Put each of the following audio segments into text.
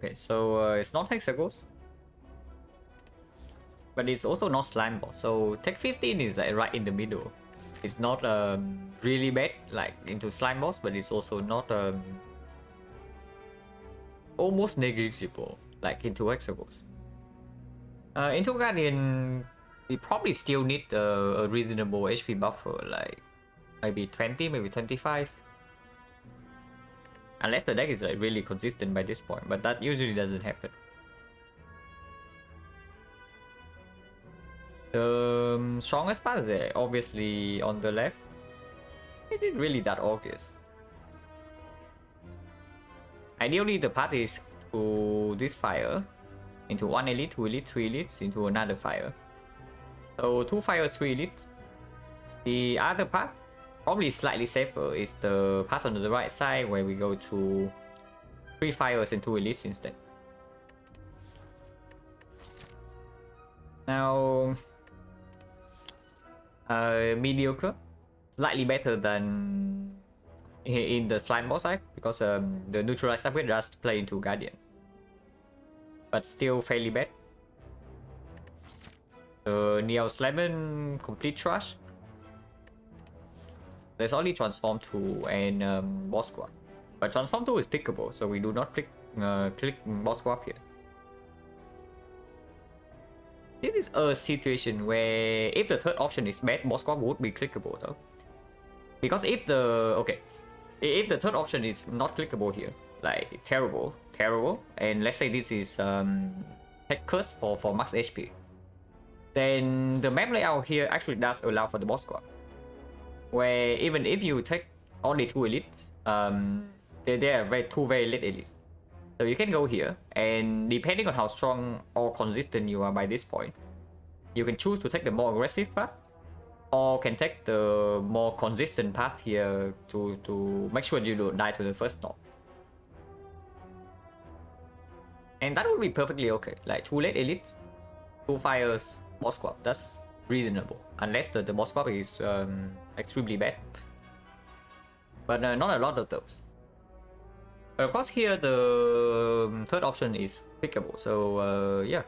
Okay, so it's not Hexagons, but it's also not Slime Boss. So Tech 15 is like right in the middle. It's not really bad like into Slime Boss, but it's also not almost negligible like into Hexagons. Into Guardian, we probably still need a reasonable HP buffer, like maybe 20, maybe 25. Unless the deck is like really consistent by this point, but that usually doesn't happen. The strongest part is there, obviously on the left. Is it really that obvious? Ideally, the path is to this fire, into one elite, two elite, three elites, into another fire. So 2 fires, 3 elites. The other path, probably slightly safer, is the path on the right side where we go to 3 fires and 2 elites instead. Now, mediocre, slightly better than in the slime boss side because the neutralized upgrade does play into Guardian, but still fairly bad. Neos Lemon, complete trash. There's only Transform 2 and Boss Squad. But Transform 2 is clickable, so we do not click Boss Squad here. This is a situation where if the third option is bad, Boss Squad would be clickable though. Because if the third option is not clickable here, like terrible, and let's say this is Tech Curse for max HP, then the map layout here actually does allow for the Boss Squad. Where even if you take only 2 elites, they are 2 very late elites. So you can go here, and depending on how strong or consistent you are by this point, you can choose to take the more aggressive path, or can take the more consistent path here to make sure you don't die to the first knock. And that would be perfectly okay. Like 2 late elites, 2 fires, Boss Squad. That's reasonable, unless the Boss Squad is extremely bad. But not a lot of those. But of course here the third option is pickable, so yeah,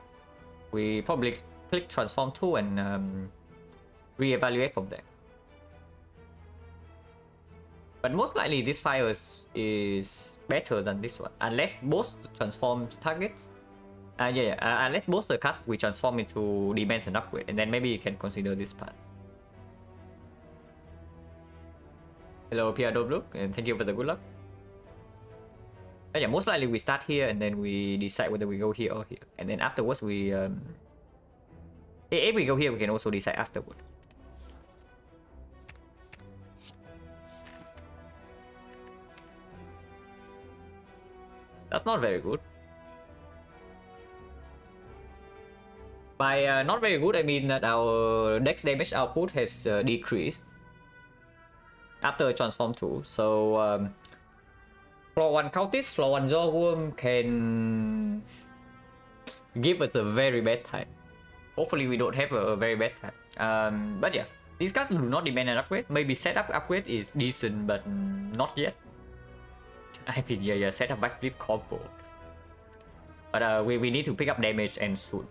we probably click Transform 2 and re-evaluate from there. But most likely this fire is better than this one, unless both transform targets. Unless both the cards we transform into demands and upgrade, and then maybe you can consider this part. Hello Piado Blue, and thank you for the good luck. But yeah, most likely we start here and then we decide whether we go here or here, and then afterwards we if we go here we can also decide afterwards. That's not very good. By not very good, I mean that our dex damage output has decreased after Transform 2. So floor 1 Cultist, floor 1 Jawworm can give us a very bad time. Hopefully we don't have a very bad time. But yeah, these cards do not demand an upgrade. Maybe setup upgrade is decent, but not yet. I mean, yeah, setup backflip combo. But we need to pick up damage and soon.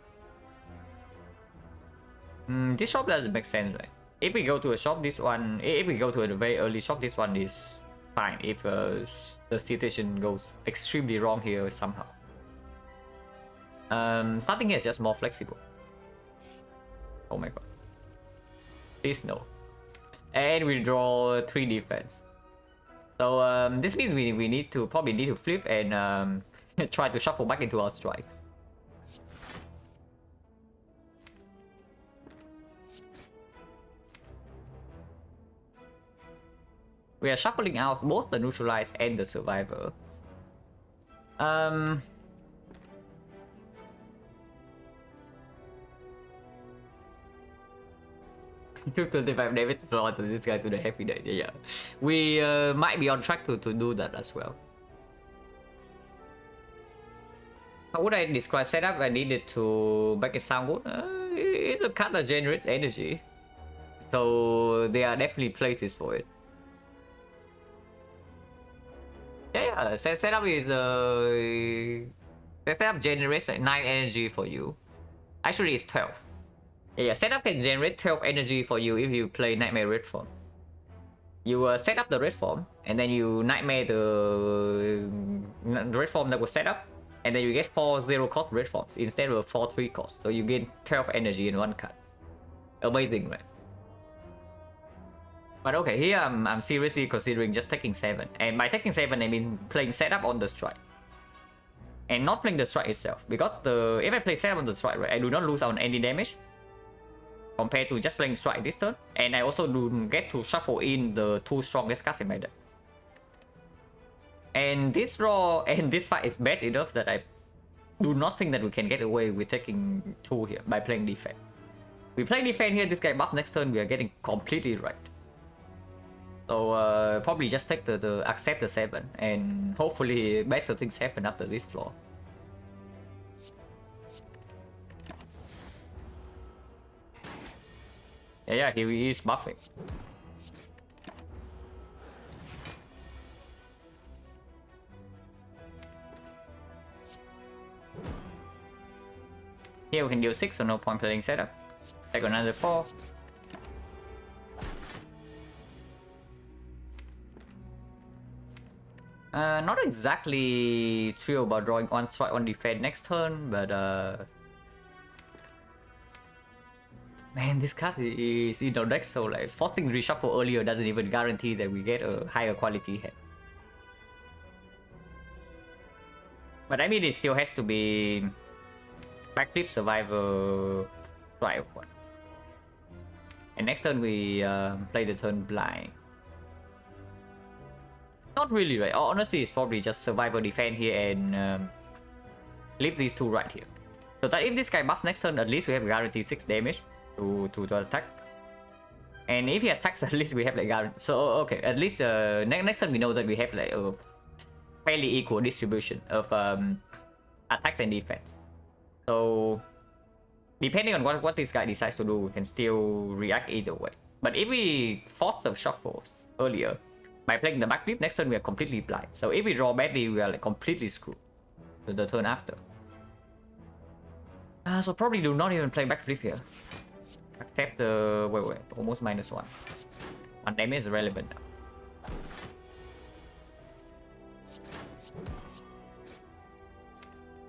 This shop doesn't make sense, right? If we go to a shop, this one, if we go to a very early shop, this one is fine. If the situation goes extremely wrong here somehow. Starting here is just more flexible. Oh my god. Please no. And we draw 3 defense. So this means we probably need to flip and try to shuffle back into our strikes. We are shuffling out both the neutralized and the survivor. 225 damage to this guy to the happy day. Yeah. We might be on track to do that as well. How would I describe setup? I needed to make it sound good. It's a card that generates energy, so there are definitely places for it. Yeah, setup is The setup generates like 9 energy for you. Actually, it's 12. Yeah, setup can generate 12 energy for you if you play Nightmare Red Form. You set up the red form, and then you nightmare the red form that was set up, and then you get 4 0 cost red forms instead of 4 3 cost. So you gain 12 energy in one cut. Amazing, right? But okay, here I'm seriously considering just taking 7. And by taking 7, I mean playing setup on the strike. And not playing the strike itself. Because if I play setup on the strike, right, I do not lose on any damage. Compared to just playing strike this turn. And I also do get to shuffle in the 2 strongest cards in my deck. And this draw and this fight is bad enough that I do not think that we can get away with taking 2 here by playing defense. We play defense here, this guy buff next turn, we are getting completely right. So probably just take accept the 7 and hopefully better things happen after this floor. Yeah, he is buffing. Here we can deal 6, so no point playing setup. Take another 4. Not exactly thrilled about drawing 1 strike on defense next turn, but man, this card is in our deck, so like forcing reshuffle earlier doesn't even guarantee that we get a higher quality hand. But I mean, it still has to be backflip survivor strike 1. And next turn we play the turn blind. Not really, right? Honestly, it's probably just survivor defense here and leave these 2 right here. So that if this guy buffs next turn, at least we have guaranteed 6 damage to attack. And if he attacks, at least we have like guarantee. So okay, at least next turn we know that we have like a fairly equal distribution of attacks and defense. So depending on what this guy decides to do, we can still react either way. But if we force the shuffles earlier by playing the backflip, next turn we are completely blind. So if we draw badly, we are like completely screwed to the turn after. So probably do not even play backflip here. Accept the wait, almost -1. 1 damage is relevant now.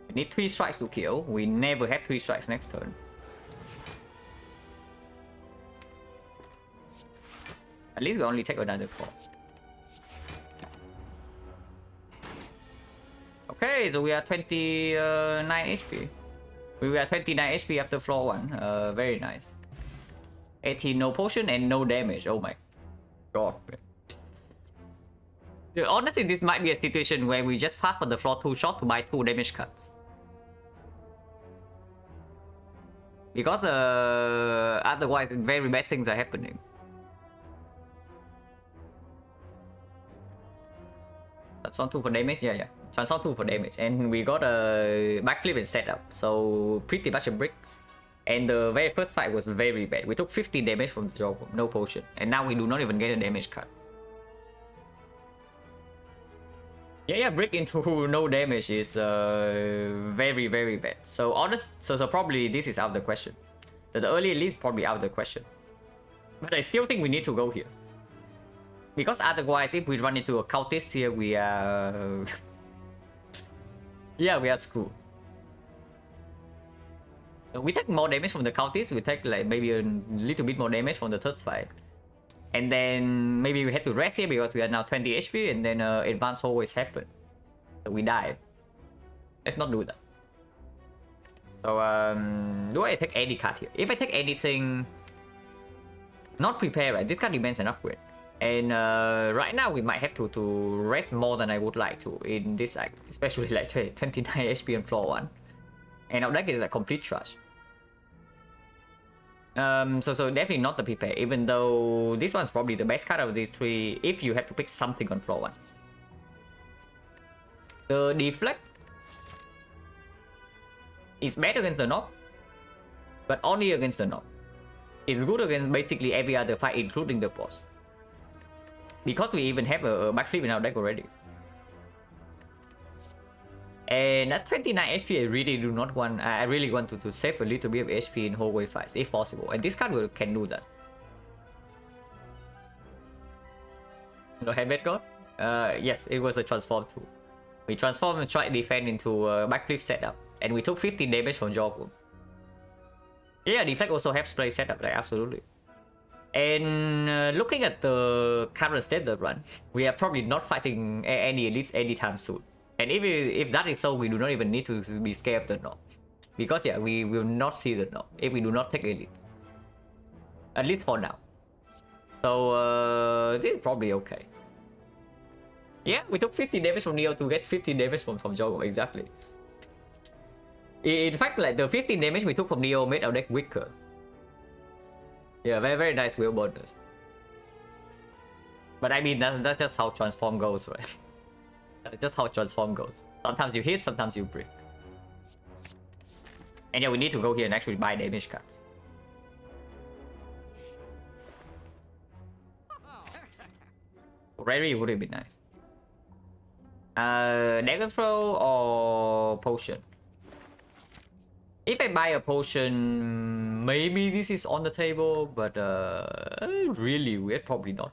We need 3 strikes to kill. We never have 3 strikes next turn. At least we only take another 4. Okay, so we are 29 HP. We are 29 HP after floor 1. Very nice. 18 no potion and no damage. Oh my god. Dude, honestly, this might be a situation where we just fast for the floor 2 shot to buy 2 damage cards. Because otherwise very bad things are happening. Transform 2 for damage, yeah. Transform 2 for damage. And we got a backflip and setup. So pretty much a brick. And the very first fight was very bad. We took 50 damage from the draw, no potion. And now we do not even get a damage card. Yeah, brick into no damage is very, very bad. So so probably this is out of the question. The early elite is probably out of the question. But I still think we need to go here. Because otherwise, if we run into a cultist here, we are... yeah, we are screwed. We take more damage from the cultist, we take like maybe a little bit more damage from the third fight. And then maybe we had to rest here because we are now 20 HP and then advance always happen. So we die. Let's not do that. So do I take any card here? If I take anything... Not prepare, right? This card demands an upgrade. And right now we might have to rest more than I would like to in this act. Especially like 29 HP on floor 1. And our deck is like complete trash. So definitely not the prepare, even though this one's probably the best card of these 3 if you have to pick something on floor 1. The deflect is bad against the knob, but only against the knob. It's good against basically every other fight, including the boss. Because we even have a backflip in our deck already. And at 29 HP, I really do not want. I really want to save a little bit of HP in hallway fights if possible, and this card can do that. No headband god? Yes, it was a transform tool. We transformed and tried defend into a backflip setup, and we took 15 damage from Jorgul. Yeah, deflect also helps play setup, like absolutely. And looking at the current standard run, we are probably not fighting any elites anytime soon. And if that is so, we do not even need to be scared of the knob. Because yeah, we will not see the knob if we do not take elites. At least for now. So this is probably okay. Yeah, we took 50 damage from Neo to get 50 damage from Jorgul, exactly. In fact, like the 15 damage we took from Neo made our deck weaker. Yeah, very very nice will bonus. But I mean that's just how transform goes, right? That's just how transform goes. Sometimes you hit, sometimes you break. And yeah, we need to go here and actually buy damage cards. Rary would have been nice. Dagger throw or potion? If I buy a potion, maybe this is on the table, but really weird, probably not.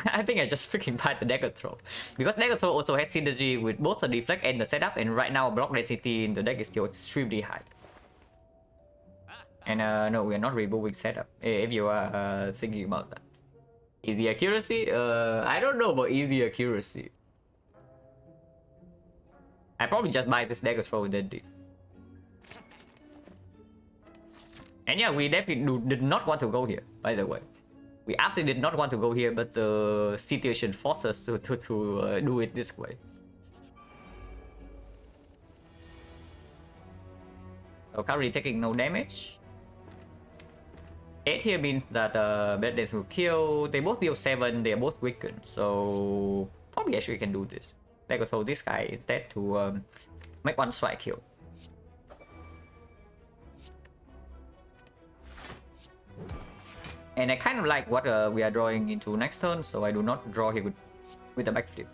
I think I just freaking buy the dagger throw. Because dagger throw also has synergy with both the deflect and the setup, and right now block density in the deck is still extremely high. And no, we are not removing setup, if you are thinking about that. Easy accuracy? I don't know about easy accuracy. I probably just buy this dagger throw then did. And yeah, we definitely did not want to go here, by the way. We absolutely did not want to go here, but the situation forced us to do it this way. So currently taking no damage. 8 here means that Bad Dance will kill. They both deal 7, they are both weakened. So probably actually can do this. They go throw this guy instead to make one strike kill. And I kind of like what we are drawing into next turn, so I do not draw here with a backflip.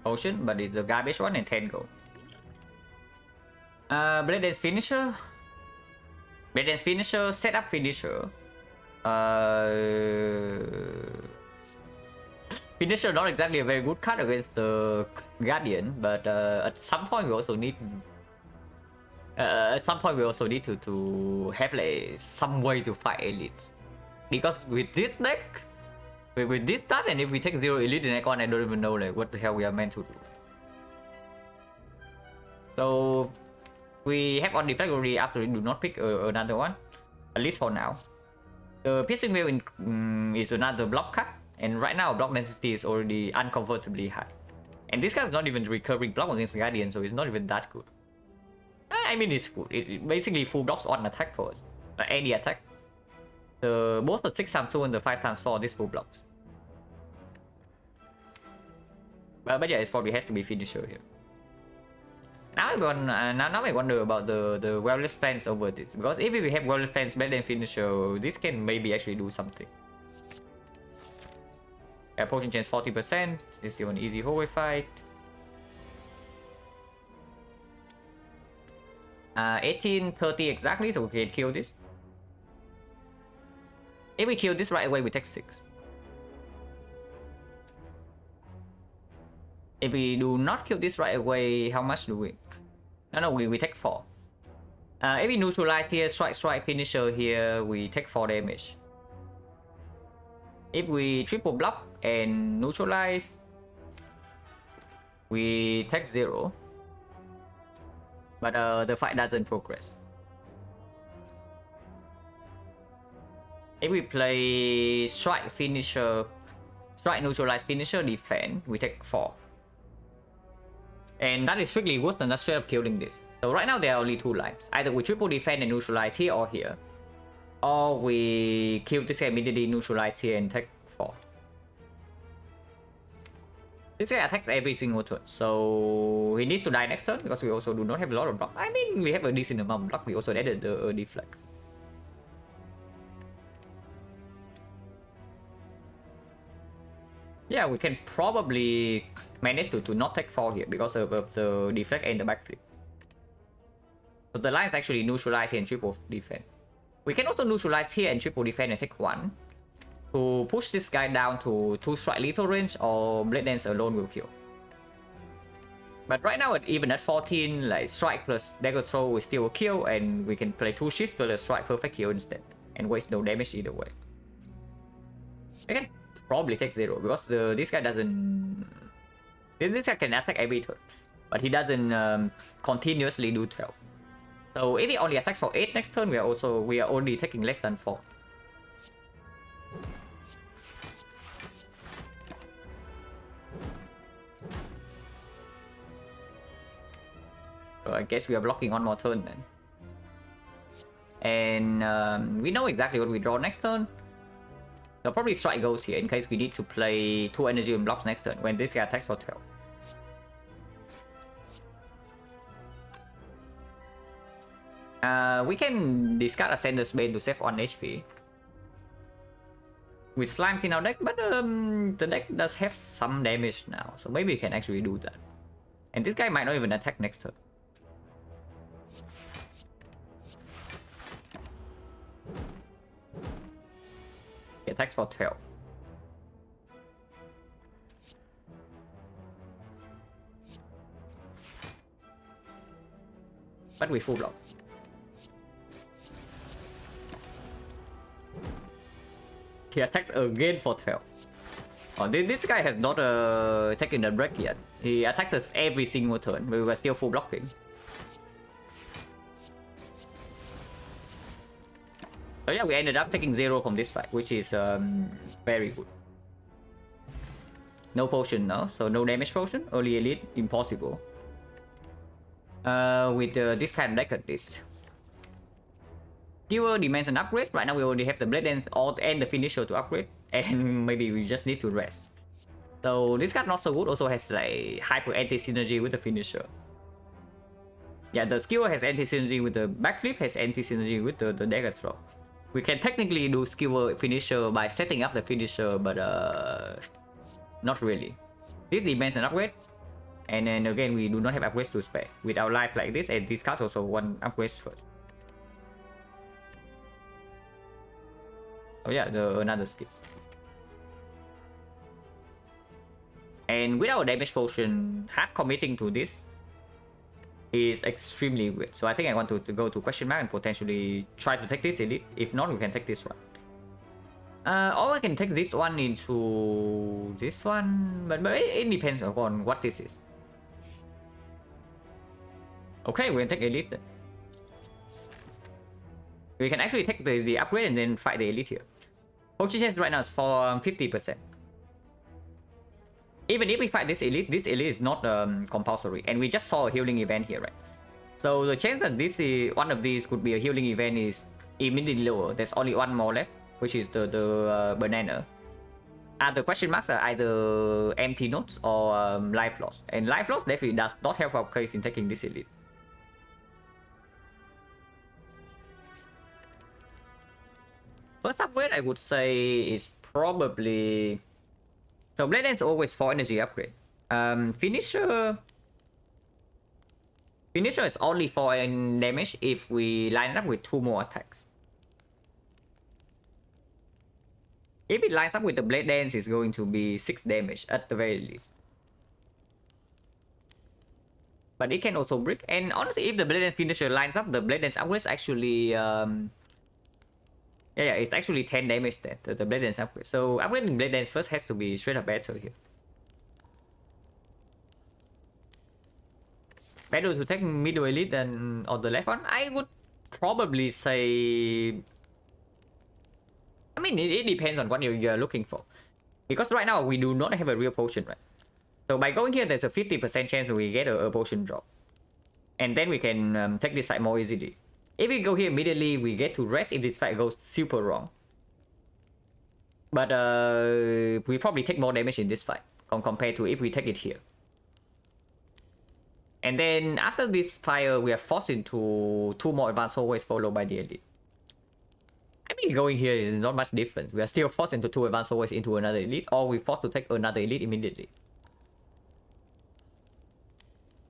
Potion, but it's a garbage one and 10 gold. Blade Dance Finisher. Blade Dance Finisher, Setup Finisher. Finisher not exactly a very good card against the Guardian, but at some point we also need to have like some way to fight elites. Because with this deck, with this start, and if we take 0 elite in deck 1, I don't even know like what the hell we are meant to do. So we have on deflect already after we do not pick another one, at least for now. The piercing wheel is another block card, and right now block density is already uncomfortably high. And this card is not even recurring block against Guardian, so it's not even that good. I mean, it's good. It basically full blocks on attack for us, like any attack. Both the 6 times 2 and the 5 times 4 this full blocks. But yeah, it probably has to be finisher here. Now I wonder about the wireless plans over this, because if we have wireless plans better than finisher, this can maybe actually do something. Yeah, potion chance 40%. This is still an easy hallway fight. 1830 exactly, so we can kill this. If we kill this right away, we take 6. If we do not kill this right away, how much do we? No, we take 4. If we neutralize here, strike finisher here, we take 4 damage. If we triple block and neutralize, we take 0. But the fight doesn't progress. If we play strike finisher, strike neutralize finisher defend, we take 4. And that is strictly worse than straight up killing this. So right now there are only 2 lives. Either we triple defend and neutralize here or here, or we kill this guy immediately, neutralize here and take 4. This guy attacks every single turn, so he needs to die next turn because we also do not have a lot of block. I mean, we have a decent amount of block. We also added the deflect. Yeah, we can probably manage to not take 4 here because of the deflect and the backflip. So the lines actually neutralize here and triple defend. We can also neutralize here and triple defend and take 1 to push this guy down to 2 strike lethal range, or Blade Dance alone will kill. But right now, even at 14, like strike plus dagger throw will still kill, and we can play 2 shifts plus a strike perfect kill instead, and waste no damage either way. I can probably take 0 because this guy doesn't. This guy can attack every turn, but he doesn't continuously do 12. So if he only attacks for 8 next turn, we are only taking less than 4. So I guess we are blocking 1 more turn then. And we know exactly what we draw next turn. So probably strike goes here in case we need to play 2 energy and blocks next turn when this guy attacks for 12. We can discard Ascender's Bane to save 1 HP. With slimes in our deck, but the deck does have some damage now, so maybe we can actually do that. And this guy might not even attack next turn. He attacks for 12. But we full block. He attacks again for 12. Oh, this guy has not taken the break yet. He attacks us every single turn, but we were still full blocking. So yeah, we ended up taking 0 from this fight, which is very good. No potion now, so no damage potion. Early elite, impossible. With this kind of deck at least. Keyword demands an upgrade. Right now we already have the Blade Dance and the finisher to upgrade, and maybe we just need to rest. So this card not so good, also has like hyper anti-synergy with the finisher. Yeah, the skewer has anti-synergy with the backflip, has anti-synergy with the dagger throw. We can technically do skewer finisher by setting up the finisher, but not really. This demands an upgrade, and then again we do not have upgrades to spare. With our life like this, and this card also one upgrade first. Oh yeah, another skip. And with our damage potion, hard committing to this is extremely weird. So I think I want to go to question mark and potentially try to take this elite. If not, we can take this one. Or I can take this one into this one, but it depends upon what this is. Okay, we can take elite then. We can actually take the upgrade and then fight the elite here. Potion chance right now is for 50%. Even if we fight this elite is not compulsory, and we just saw a healing event here, right? So the chance that this is one of these could be a healing event is immediately lower. There's only one more left, which is the banana. The question marks are either empty notes or life loss, and life loss definitely does not help our case in taking this elite. First upgrade I would say is probably, so Blade Dance always 4 energy upgrade. Finisher is only 4 in damage if we line it up with 2 more attacks. If it lines up with the Blade Dance, it's going to be 6 damage at the very least. But it can also brick, and honestly, if the Blade Dance finisher lines up, the Blade Dance upgrade is actually yeah, it's actually 10 damage then, the Blade Dance upgrade. So upgrading Blade Dance first has to be straight up better here. Better to take middle elite than on the left one? I would probably say, I mean, it depends on what you're looking for. Because right now we do not have a real potion, right? So by going here, there's a 50% chance we get a potion drop. And then we can take this fight more easily. If we go here immediately, we get to rest if this fight goes super wrong. But we probably take more damage in this fight compared to if we take it here. And then after this fire, we are forced into 2 more advanced hallways followed by the elite. I mean, going here is not much difference. We are still forced into 2 advanced hallways into another elite, or we forced to take another elite immediately.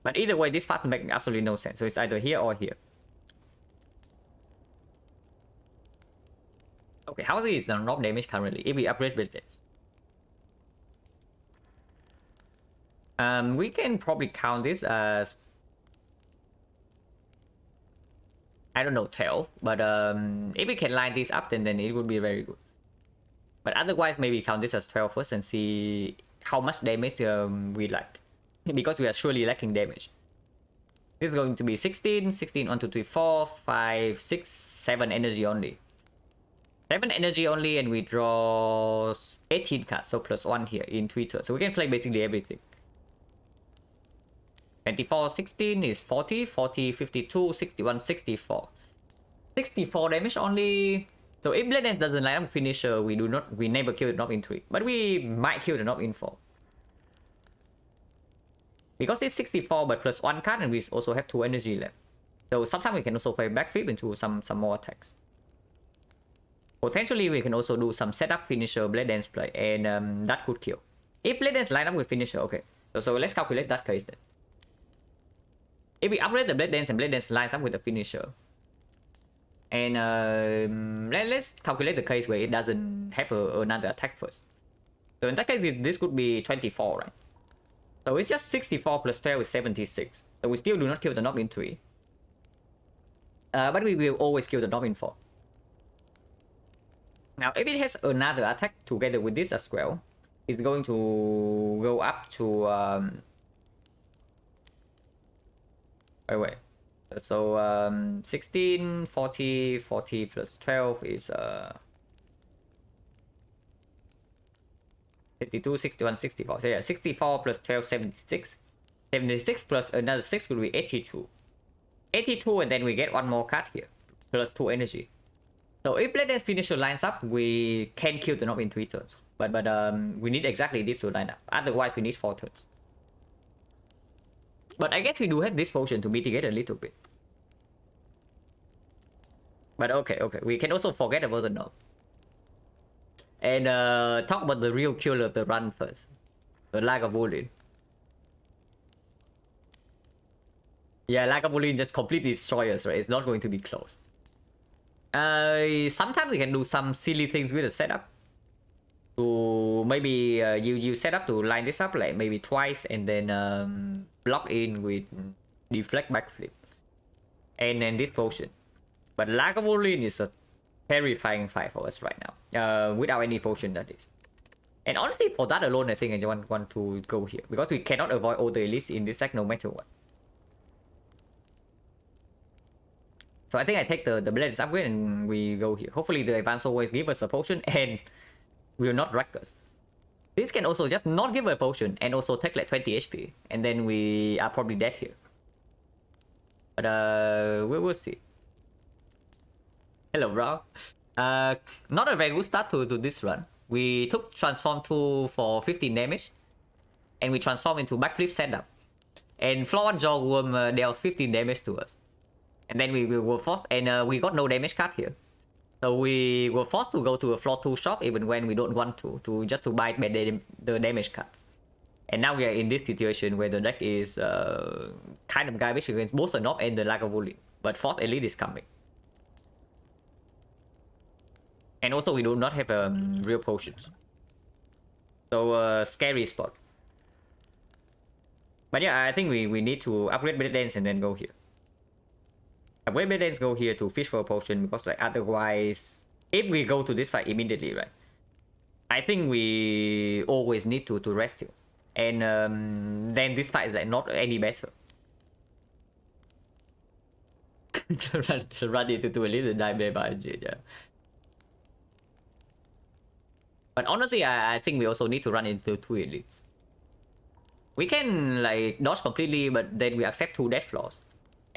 But either way, this fight makes absolutely no sense. So it's either here or here. Okay, how is the knock damage currently if we upgrade with this? We can probably count this as, I don't know, 12. But if we can line this up, then it would be very good. But otherwise, maybe count this as 12 first and see how much damage we lack. Because we are surely lacking damage. This is going to be 16, 16, 1, 2, 3, 4, 5, 6, 7 energy only. 7 energy only, and we draw 18 cards, so +1 here in 3 turns. So we can play basically everything. 24, 16 is 40, 40, 52, 61, 64. 64 damage only. So if Blade Dance doesn't line up finisher, we never kill the knob in 3. But we might kill the knob in 4. Because it's 64 but +1 card, and we also have 2 energy left. So sometimes we can also play backflip into some more attacks. Potentially we can also do some setup finisher Blade Dance play, and that could kill. If Blade Dance line up with finisher, okay. So let's calculate that case then. If we upgrade the Blade Dance and Blade Dance lines up with the finisher, and let's calculate the case where it doesn't have another attack first. So in that case, this could be 24, right? So it's just 64 plus 12 is 76. So we still do not kill the knob in 3. But we will always kill the knob in 4. Now, if it has another attack together with this as well, it's going to go up to... wait. So 16, 40, 40 plus 12 is 52, 61, 64. So yeah, 64 plus 12, 76. 76 plus another 6 will be 82. 82, and then we get one more card here. Plus 2 energy. So if Blade Dance finisher lines up, we can kill the knob in 3 turns. But we need exactly this to line up. Otherwise, we need 4 turns. But I guess we do have this potion to mitigate a little bit. But okay. We can also forget about the knob. And talk about the real killer of the run first. The Lagavulin. Yeah, Lagavulin just completely destroys us, right? It's not going to be close. Sometimes we can do some silly things with the setup. To maybe you set up to line this up like maybe twice, and then block in with deflect backflip. And then this potion. But Lagavulin is a terrifying fight for us right now. Without any potion, that is. And honestly, for that alone, I think I just want to go here. Because we cannot avoid all the elites in this deck no matter what. So I think I take the Blades upgrade and we go here. Hopefully the advance always give us a potion and will not wreck us. This can also just not give a potion and also take like 20 HP. And then we are probably dead here. But we will see. Hello, bro. Not a very good start to this run. We took Transform 2 for 15 damage. And we transform into Backflip setup. And Floor 1 Jawworm dealt 15 damage to us. And then we were forced, and we got no damage card here. So we were forced to go to a Floor 2 shop even when we don't want to just to buy the damage cards. And now we are in this situation where the deck is kind of garbage against both the Knob and the Lagavulin. But Force Elite is coming. And also we do not have real potions. So scary spot. But yeah, I think we need to upgrade Blade Dance and then go here. Upgrade Blade Dance, go here to fish for a potion, because like otherwise, if we go to this fight immediately, right? I think we always need to rest here. And then this fight is like not any better. to run into a little nightmare by G, yeah. But honestly, I think we also need to run into 2 elites. We can like dodge completely, but then we accept 2 death flaws.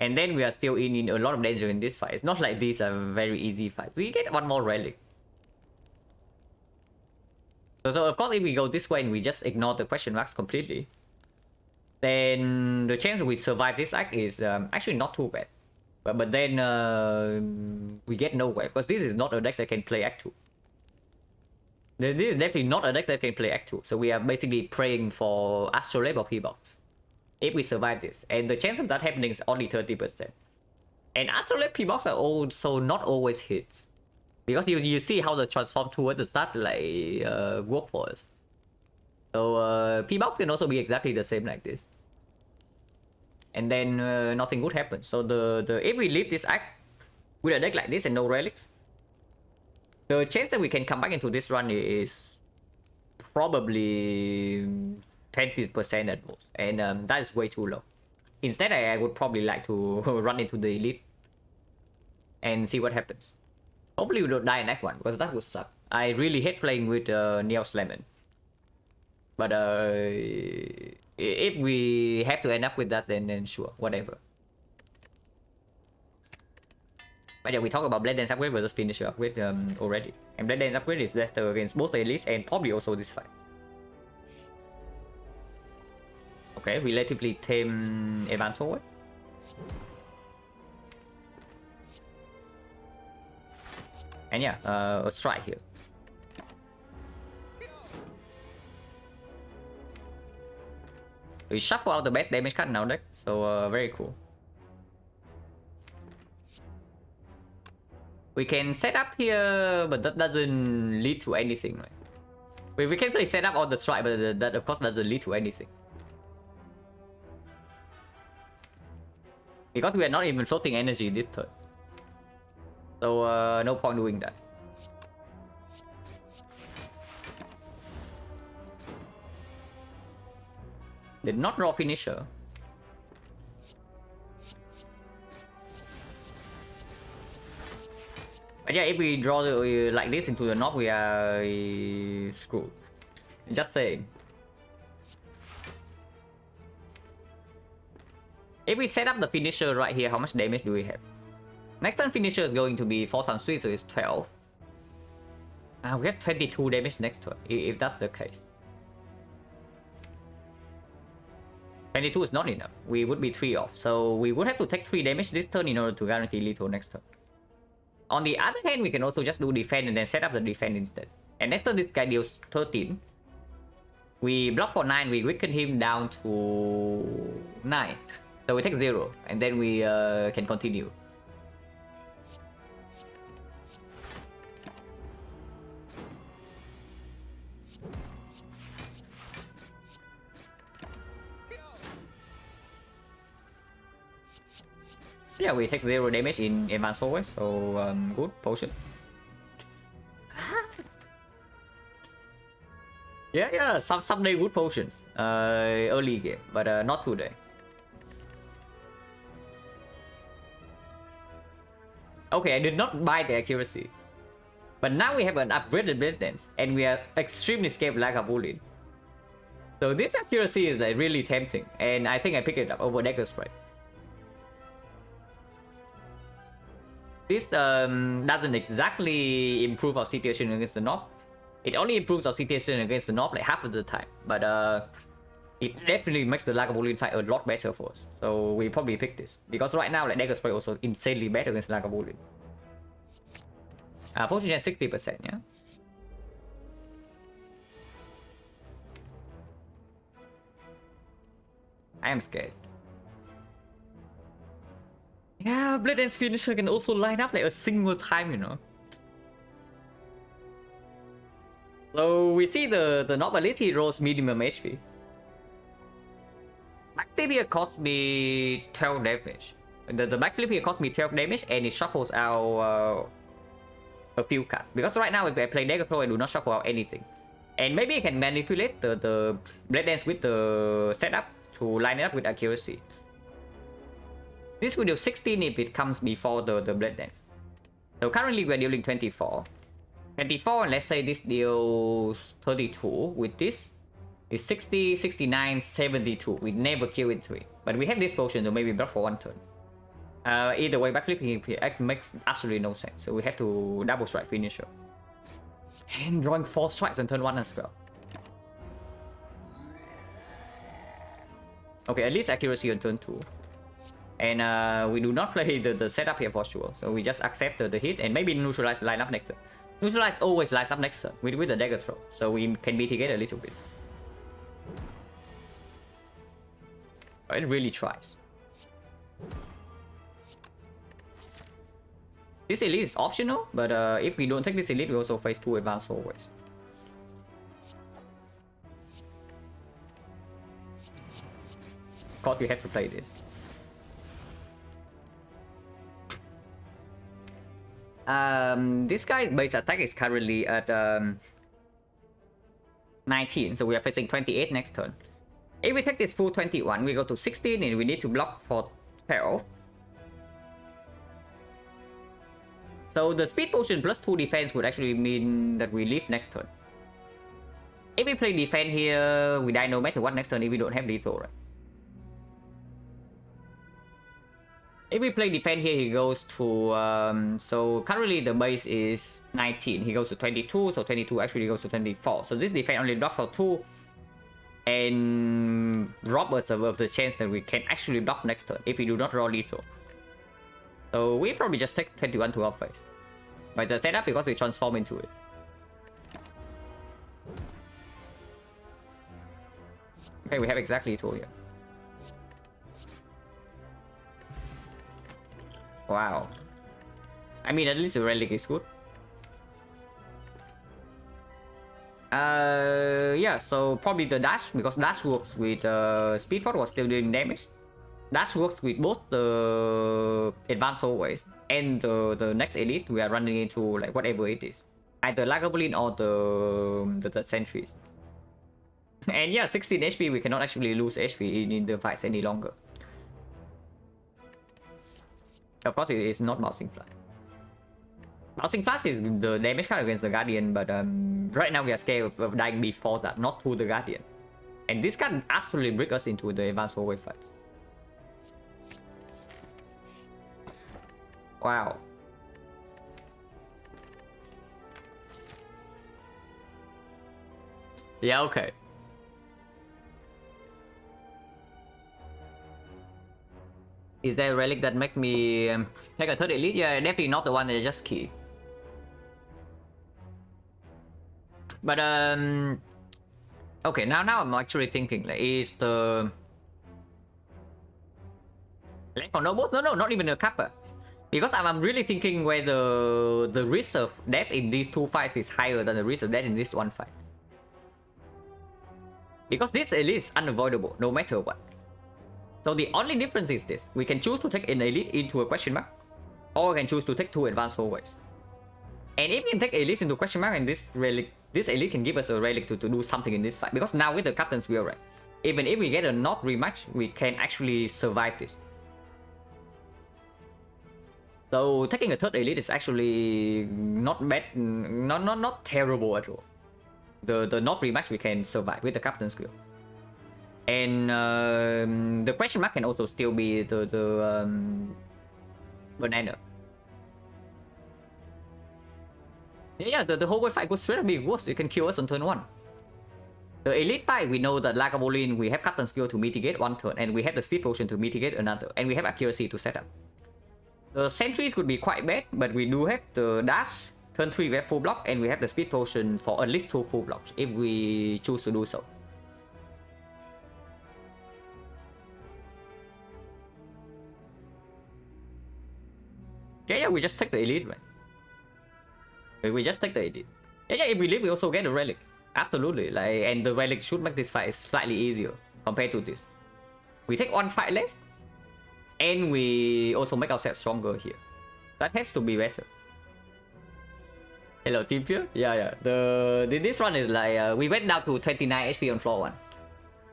And then we are still in a lot of danger in this fight. It's not like these are very easy fights. We get one more relic. So of course, if we go this way and we just ignore the question marks completely, then the chance we survive this act is actually not too bad. But then we get nowhere because this is not a deck that can play Act 2. This is definitely not a deck that can play Act 2. So we are basically praying for Astrolabe or P-Box if we survive this. And the chance of that happening is only 30%. And Astrolabe P-Box are also not always hits. Because you see how the transform towards the start like work for us. So P-Box can also be exactly the same like this. And then nothing good happens. So if we leave this act with a deck like this and no relics, the chance that we can come back into this run is probably 20% at most, and that is way too low. Instead, I would probably like to run into the elite and see what happens. Hopefully we don't die in act 1, because that would suck. I really hate playing with Neos Lemon. But if we have to end up with that, then sure, whatever. But yeah, we talk about Blade Dance upgrade versus Finisher upgrade already. And Blade Dance upgrade is better against both the elites and probably also this fight. Okay, relatively tame advance forward. And yeah, a strike here. We shuffle out the best damage card in our deck, so very cool. We can set up here, but that doesn't lead to anything, right? We can play set up on the strike, but that of course doesn't lead to anything. Because we are not even floating energy this turn. So no point doing that. Did not draw Finisher. But yeah, if we draw like this into the knob, we are screwed. Just saying. If we set up the Finisher right here, how much damage do we have? Next turn Finisher is going to be 4 times 3, so it's 12. We have 22 damage next turn, if that's the case. 22 is not enough. We would be 3 off. So we would have to take 3 damage this turn in order to guarantee lethal next turn. On the other hand, we can also just do defend and then set up the defend instead. And next turn this guy deals 13. We block for 9, we weaken him down to 9. So we take 0, and then we can continue. Yeah, we take 0 damage in advance forward, so good potion. Yeah, someday good potions. Early game, but not today. Okay, I did not buy the accuracy, but now we have an upgraded Blade Dance, and we are extremely scared of Lagavulin. So this accuracy is like really tempting, and I think I pick it up over Dagger Strike. This doesn't exactly improve our situation against the Knob. It only improves our situation against the Knob like half of the time. But it definitely makes the Lagavulin fight a lot better for us. So we probably pick this. Because right now like Dagger Spray also insanely better against Lagavulin. Potion gen 60%, yeah? I am scared. Yeah, Blade Dance Finisher can also line up like a single time, you know. So we see the Knob Elite heroes minimum HP. Backflip here cost me 12 damage. The backflip here cost me 12 damage and it shuffles out a few cards. Because right now if I play Dagger Throw, I do not shuffle out anything. And maybe I can manipulate the Blade Dance with the setup to line it up with accuracy. This will deal 16 if it comes before the Blade Dance. So currently we're dealing 24. 24, and let's say this deals 32 with this. Is 60, 69, 72. We never kill it 3. But we have this potion, so maybe block for 1 turn. Either way, backflipping makes absolutely no sense. So we have to double strike Finisher. And drawing 4 strikes on turn 1 as well. Okay, at least accuracy on turn 2. And we do not play the setup here for sure. So we just accept the hit and maybe neutralize line up next turn. Neutralize always lines up next turn with the dagger throw. So we can mitigate a little bit. It really tries. This elite is optional, but if we don't take this elite, we also face 2 advanced always. Of course, we have to play this. This guy's base attack is currently at 19, so we are facing 28 next turn. If we take this full 21, we go to 16 and we need to block for 12. So the speed potion plus 2 defense would actually mean that we leave next turn. If we play defense here, we die no matter what next turn if we don't have lethal, right? If we play defense here, he goes to... so currently the base is 19. He goes to 22, so 22 actually goes to 24. So this defense only blocks for 2. And rob us of the chance that we can actually block next turn if we do not draw lethal. So we probably just take 21 to our face. But it's a setup because we transform into it. Okay, we have exactly 2 here. Wow. I mean, at least the relic is good. Yeah, so probably the dash, because dash works with speed pot was still doing damage. Dash works with both the advanced always and the next elite we are running into, like whatever it is, either Lagavulin or the sentries. And yeah, 16 HP, we cannot actually lose HP in the fights any longer. Of course, it is not Bouncing Flash. Bouncing Flash is the damage card against the Guardian, but right now we are scared of dying before that, not to the Guardian. And this can absolutely break us into the advanced hallway fights. Wow. Yeah, okay. Is there a relic that makes me take a third elite? Yeah, definitely not the one that I just key. But okay, now I'm actually thinking, like, is the Land for Nobles? No, not even a Kappa. Because I'm really thinking whether the risk of death in these 2 fights is higher than the risk of death in this 1 fight. Because this elite is unavoidable, no matter what. So the only difference is this. We can choose to take an elite into a question mark, or we can choose to take 2 advanced hallways. And if we can take elite into question mark, and this elite can give us a relic to do something in this fight. Because now with the Captain's Wheel, right, even if we get a not rematch, we can actually survive this. So taking a third elite is actually not bad, not terrible at all. The not rematch we can survive with the Captain's Wheel. And the question mark can also still be the banana. Yeah, the whole way fight goes straight up being worse. You can kill us on turn 1. The elite fight, we know that Lagavulin, we have Captain's Skill to mitigate 1 turn, and we have the speed potion to mitigate another, and we have accuracy to set up. The sentries could be quite bad, but we do have the dash. Turn 3 we have full block, and we have the speed potion for at least 2 full blocks if we choose to do so. Yeah, we just take the elite, right? We just take the elite. Yeah, if we live, we also get a relic. Absolutely, like, and the relic should make this fight slightly easier compared to this. We take 1 fight less, and we also make ourselves stronger here. That has to be better. Hello, Team Fear? Yeah. This one is like, we went down to 29 HP on floor 1.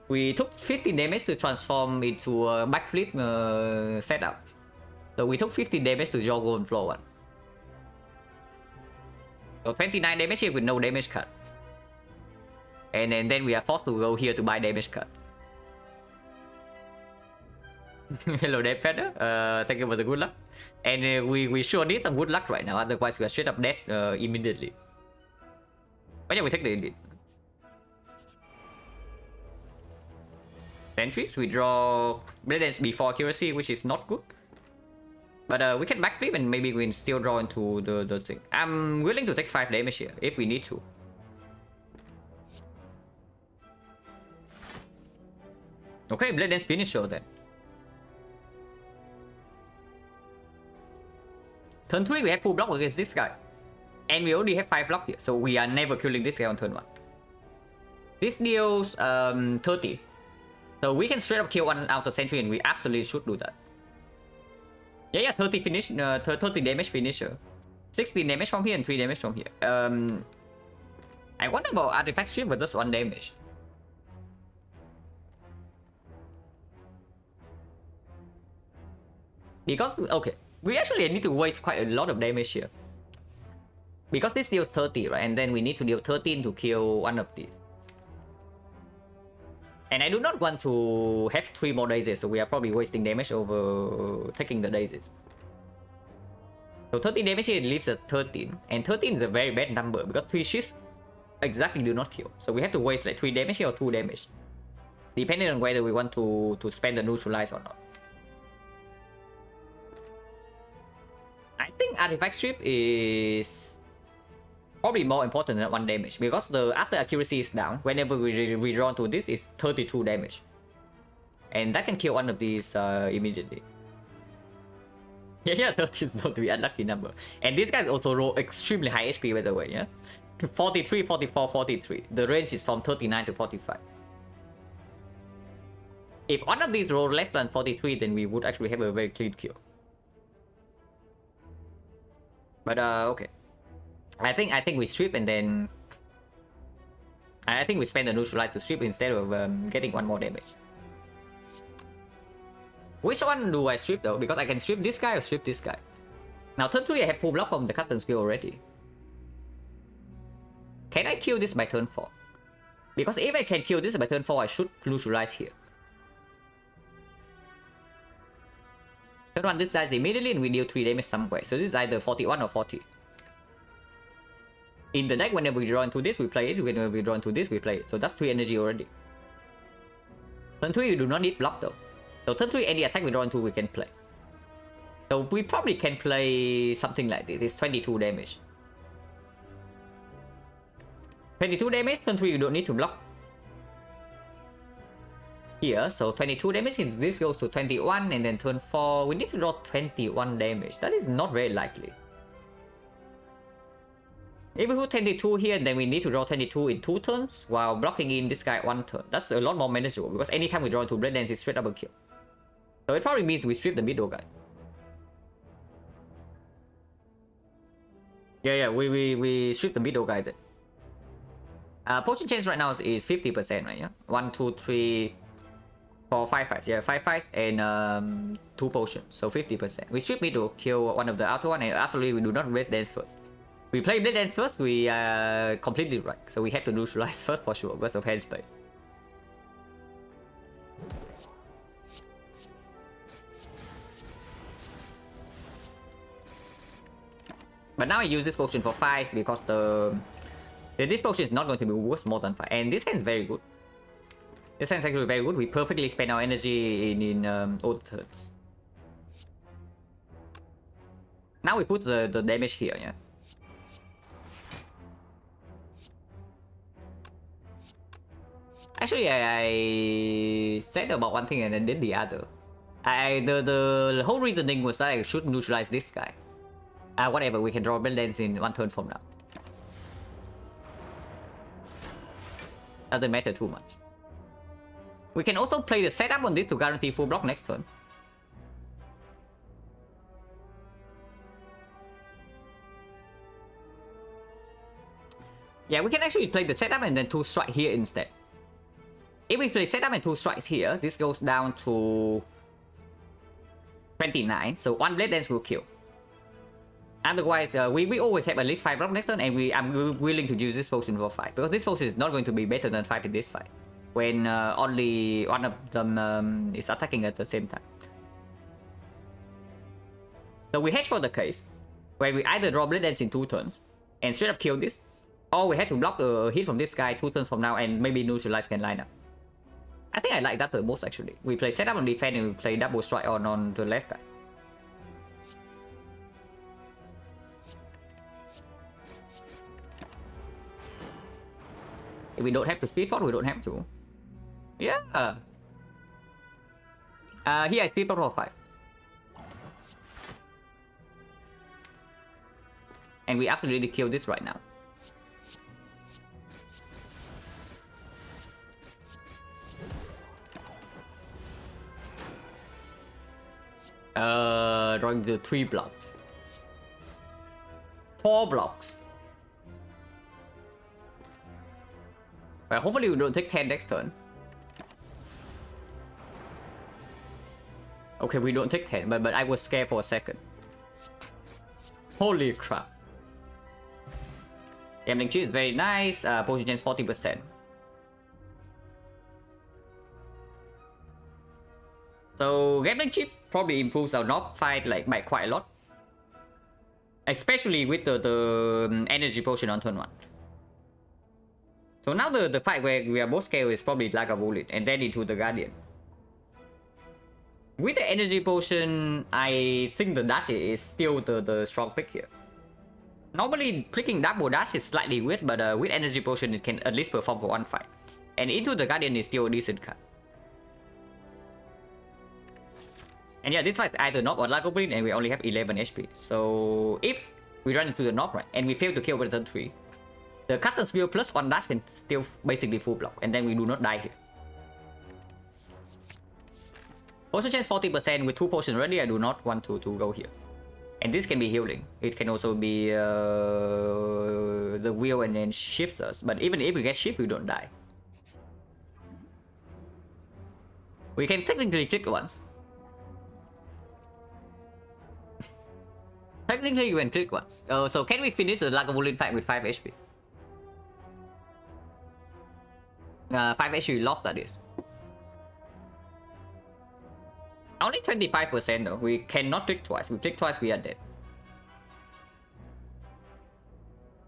We took 15 damage to transform into a backflip setup. So we took 15 damage to joggle on floor 1. So 29 damage here with no damage cut. And then we are forced to go here to buy damage cuts. Hello, Dead Feather. Thank you for the good luck. And we sure need some good luck right now, otherwise we are straight up dead immediately. But yeah, we take the elite. Entries, we draw Blade Dance before accuracy, which is not good. But we can backflip and maybe we can still draw into the thing. I'm willing to take 5 damage here if we need to. Okay, Blade Dance finisher then. Turn 3 we have full block against this guy. And we only have 5 block here, so we are never killing this guy on turn 1. This deals 30. So we can straight up kill one out of Sentry and we absolutely should do that. Yeah, 30 finish, 30 damage finisher. 16 damage from here and 3 damage from here. I wonder about Artifact Strip with just 1 damage. Because, okay, we actually need to waste quite a lot of damage here. Because this deals 30, right? And then we need to deal 13 to kill one of these. And I do not want to have 3 more daisies, so we are probably wasting damage over taking the daisies. So 30 damage here leaves at 13. And 13 is a very bad number because 3 shifts exactly do not kill. So we have to waste like 3 damage here or 2 damage. Depending on whether we want to spend the neutralize or not. I think Artifact Strip is probably more important than 1 damage because the after accuracy is down, whenever we draw to this is 32 damage. And that can kill one of these immediately. Yeah, 30 is not to be unlucky number. And these guys also roll extremely high HP by the way, yeah? 43, 44, 43. The range is from 39 to 45. If one of these roll less than 43, then we would actually have a very clean kill. But okay. I think we strip and then I think we spend the neutralize to strip instead of getting 1 more damage. Which one do I strip though? Because I can strip this guy or strip this guy. Now turn 3 I have full block from the Captain skill already. Can I kill this by turn 4? Because if I can kill this by turn 4, I should neutralize here. Turn 1 this dies immediately and we deal 3 damage somewhere. So this is either 41 or 40. In the deck, whenever we draw into this, we play it. Whenever we draw into this, we play it. So that's 3 energy already. Turn 3, you do not need block though. So turn 3, any attack we draw into, we can play. So we probably can play something like this. It's 22 damage. 22 damage, turn 3, you don't need to block. Here, so 22 damage, this goes to 21, and then turn 4, we need to draw 21 damage. That is not very likely. If we put 22 here, then we need to draw 22 in 2 turns, while blocking in this guy 1 turn. That's a lot more manageable, because anytime we draw into Blade Dance, it's straight up a kill. So it probably means we strip the middle guy. Yeah, we strip the middle guy then. Potion chance right now is 50%, right? Yeah, 1, 2, 3, 4, 5 fights. Yeah, 5 fights and 2 potions, so 50%. We strip middle, kill one of the outer one, and absolutely we do not Blade Dance first. We play Blade Dance first, we are completely right. So we have to neutralize first for sure, because of hand play. But now I use this potion for 5 because this potion is not going to be worth more than 5. And this hand is very good. This hand is actually very good. We perfectly spend our energy in old turns. Now we put the damage here, yeah. Actually, I said about one thing and then did the other. The whole reasoning was that I should neutralize this guy. Whatever, we can draw Blade Dance in 1 turn from now. Doesn't matter too much. We can also play the setup on this to guarantee full block next turn. Yeah, we can actually play the setup and then 2 strike here instead. If we play setup and 2 strikes here, this goes down to 29. So 1 Blade Dance will kill. Otherwise, we always have at least 5 block next turn, and I'm willing to use this potion for 5. Because this potion is not going to be better than 5 in this fight. When only one of them is attacking at the same time. So we hedge for the case, where we either draw Blade Dance in 2 turns, and straight up kill this, Oh, we had to block a hit from this guy 2 turns from now and maybe neutralize can line up. I think I like that the most actually. We play setup on defense and we play double strike on the left guy. If we don't have to speed pot, we don't have to. Yeah. Here I speed pot for 5. And we absolutely kill this right now. Drawing the 3 blocks. 4 blocks. Well, hopefully we don't take 10 next turn. Okay, we don't take 10, but I was scared for a second. Holy crap. Gambling chip is very nice. Potion chance 40%. So gambling chip probably improves our knock fight like by quite a lot. Especially with the energy potion on turn 1. So now the fight where we are both scale is probably like a bullet and then into the Guardian. With the energy potion, I think the dash is still the strong pick here. Normally clicking double dash is slightly weird, but with energy potion it can at least perform for one fight. And into the Guardian is still a decent card. And yeah, this fight is either knock or like Goblin and we only have 11 HP. So if we run into the knock, right, and we fail to kill with turn 3, the Captain's Wheel plus 1 dash can still basically full block, and then we do not die here. Potion chance 40% with 2 potions ready, I do not want to go here. And this can be healing. It can also be the wheel and then shifts us. But even if we get shift, we don't die. We can technically click once. Technically we can click once. So can we finish the Lagavulin fight with 5 HP? 5 HP lost, that is. Only 25% though. We cannot click twice. We click twice, we are dead.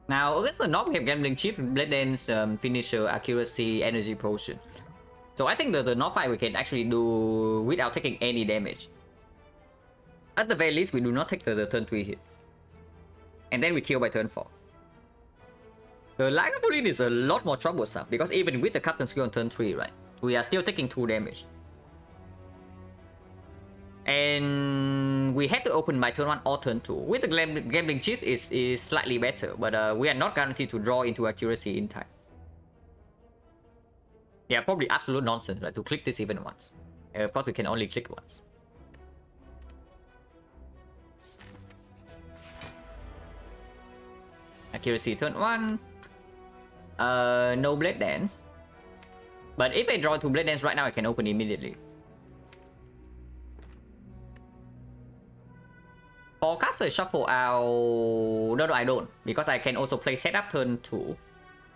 Now against the knock, we have Gambling Chip, Blade Dance, Finisher, Accuracy, Energy Potion. So I think the knock fight we can actually do without taking any damage. At the very least, we do not take the turn 3 hit. And then we kill by turn 4. The Lagavulin is a lot more troublesome because even with the Captain's Skill on turn 3, right, we are still taking 2 damage. And we have to open by turn 1 or turn 2. With the Gambling Chip is slightly better, but we are not guaranteed to draw into Accuracy in time. Yeah, probably absolute nonsense, right, to click this even once. Of course, we can only click once. Accuracy turn 1. No Blade Dance. But if I draw 2 Blade Dance right now, I can open immediately. For caster shuffle out... No, I don't. Because I can also play setup turn 2.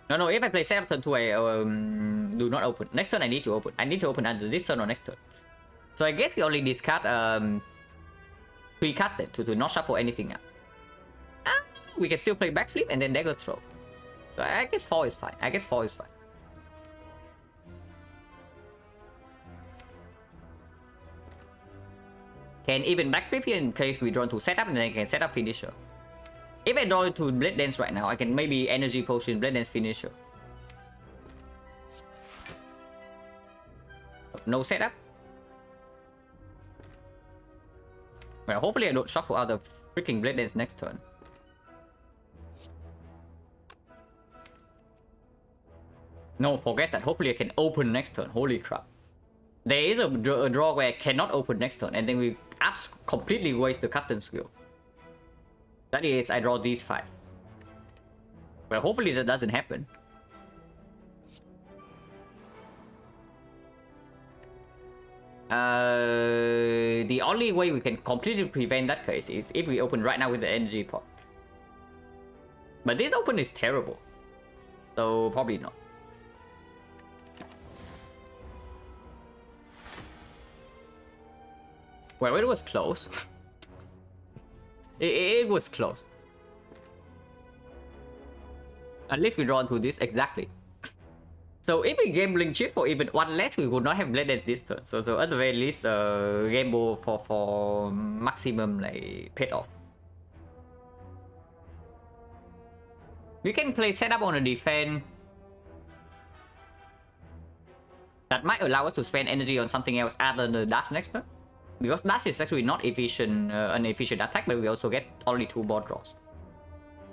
No, if I play setup turn 2, I do not open. Next turn I need to open. I need to open under this turn or next turn. So I guess we only discard 3 casted to not shuffle anything up. We can still play backflip and then dagger throw. So I guess 4 is fine. Can even backflip here in case we draw to setup and then I can set up finisher. If I draw to Blade Dance right now, I can maybe Energy Potion, Blade Dance finisher. No setup. Well, hopefully I don't shuffle out the freaking Blade Dance next turn. No, forget that. Hopefully I can open next turn. Holy crap. There is a draw where I cannot open next turn and then we completely waste the Captain's Wheel. That is, I draw these 5. Well, hopefully that doesn't happen. The only way we can completely prevent that case is if we open right now with the energy pot. But this open is terrible. So probably not. Well, it was close. it was close. At least we draw into this exactly. So if we gambling chip for even one less, we would not have Blade Dance this turn. So at the very least, gamble for maximum like payoff. We can play setup on a defense. That might allow us to spend energy on something else other than the dash next turn. Because dash is actually not efficient, an efficient attack, but we also get only 2 board draws.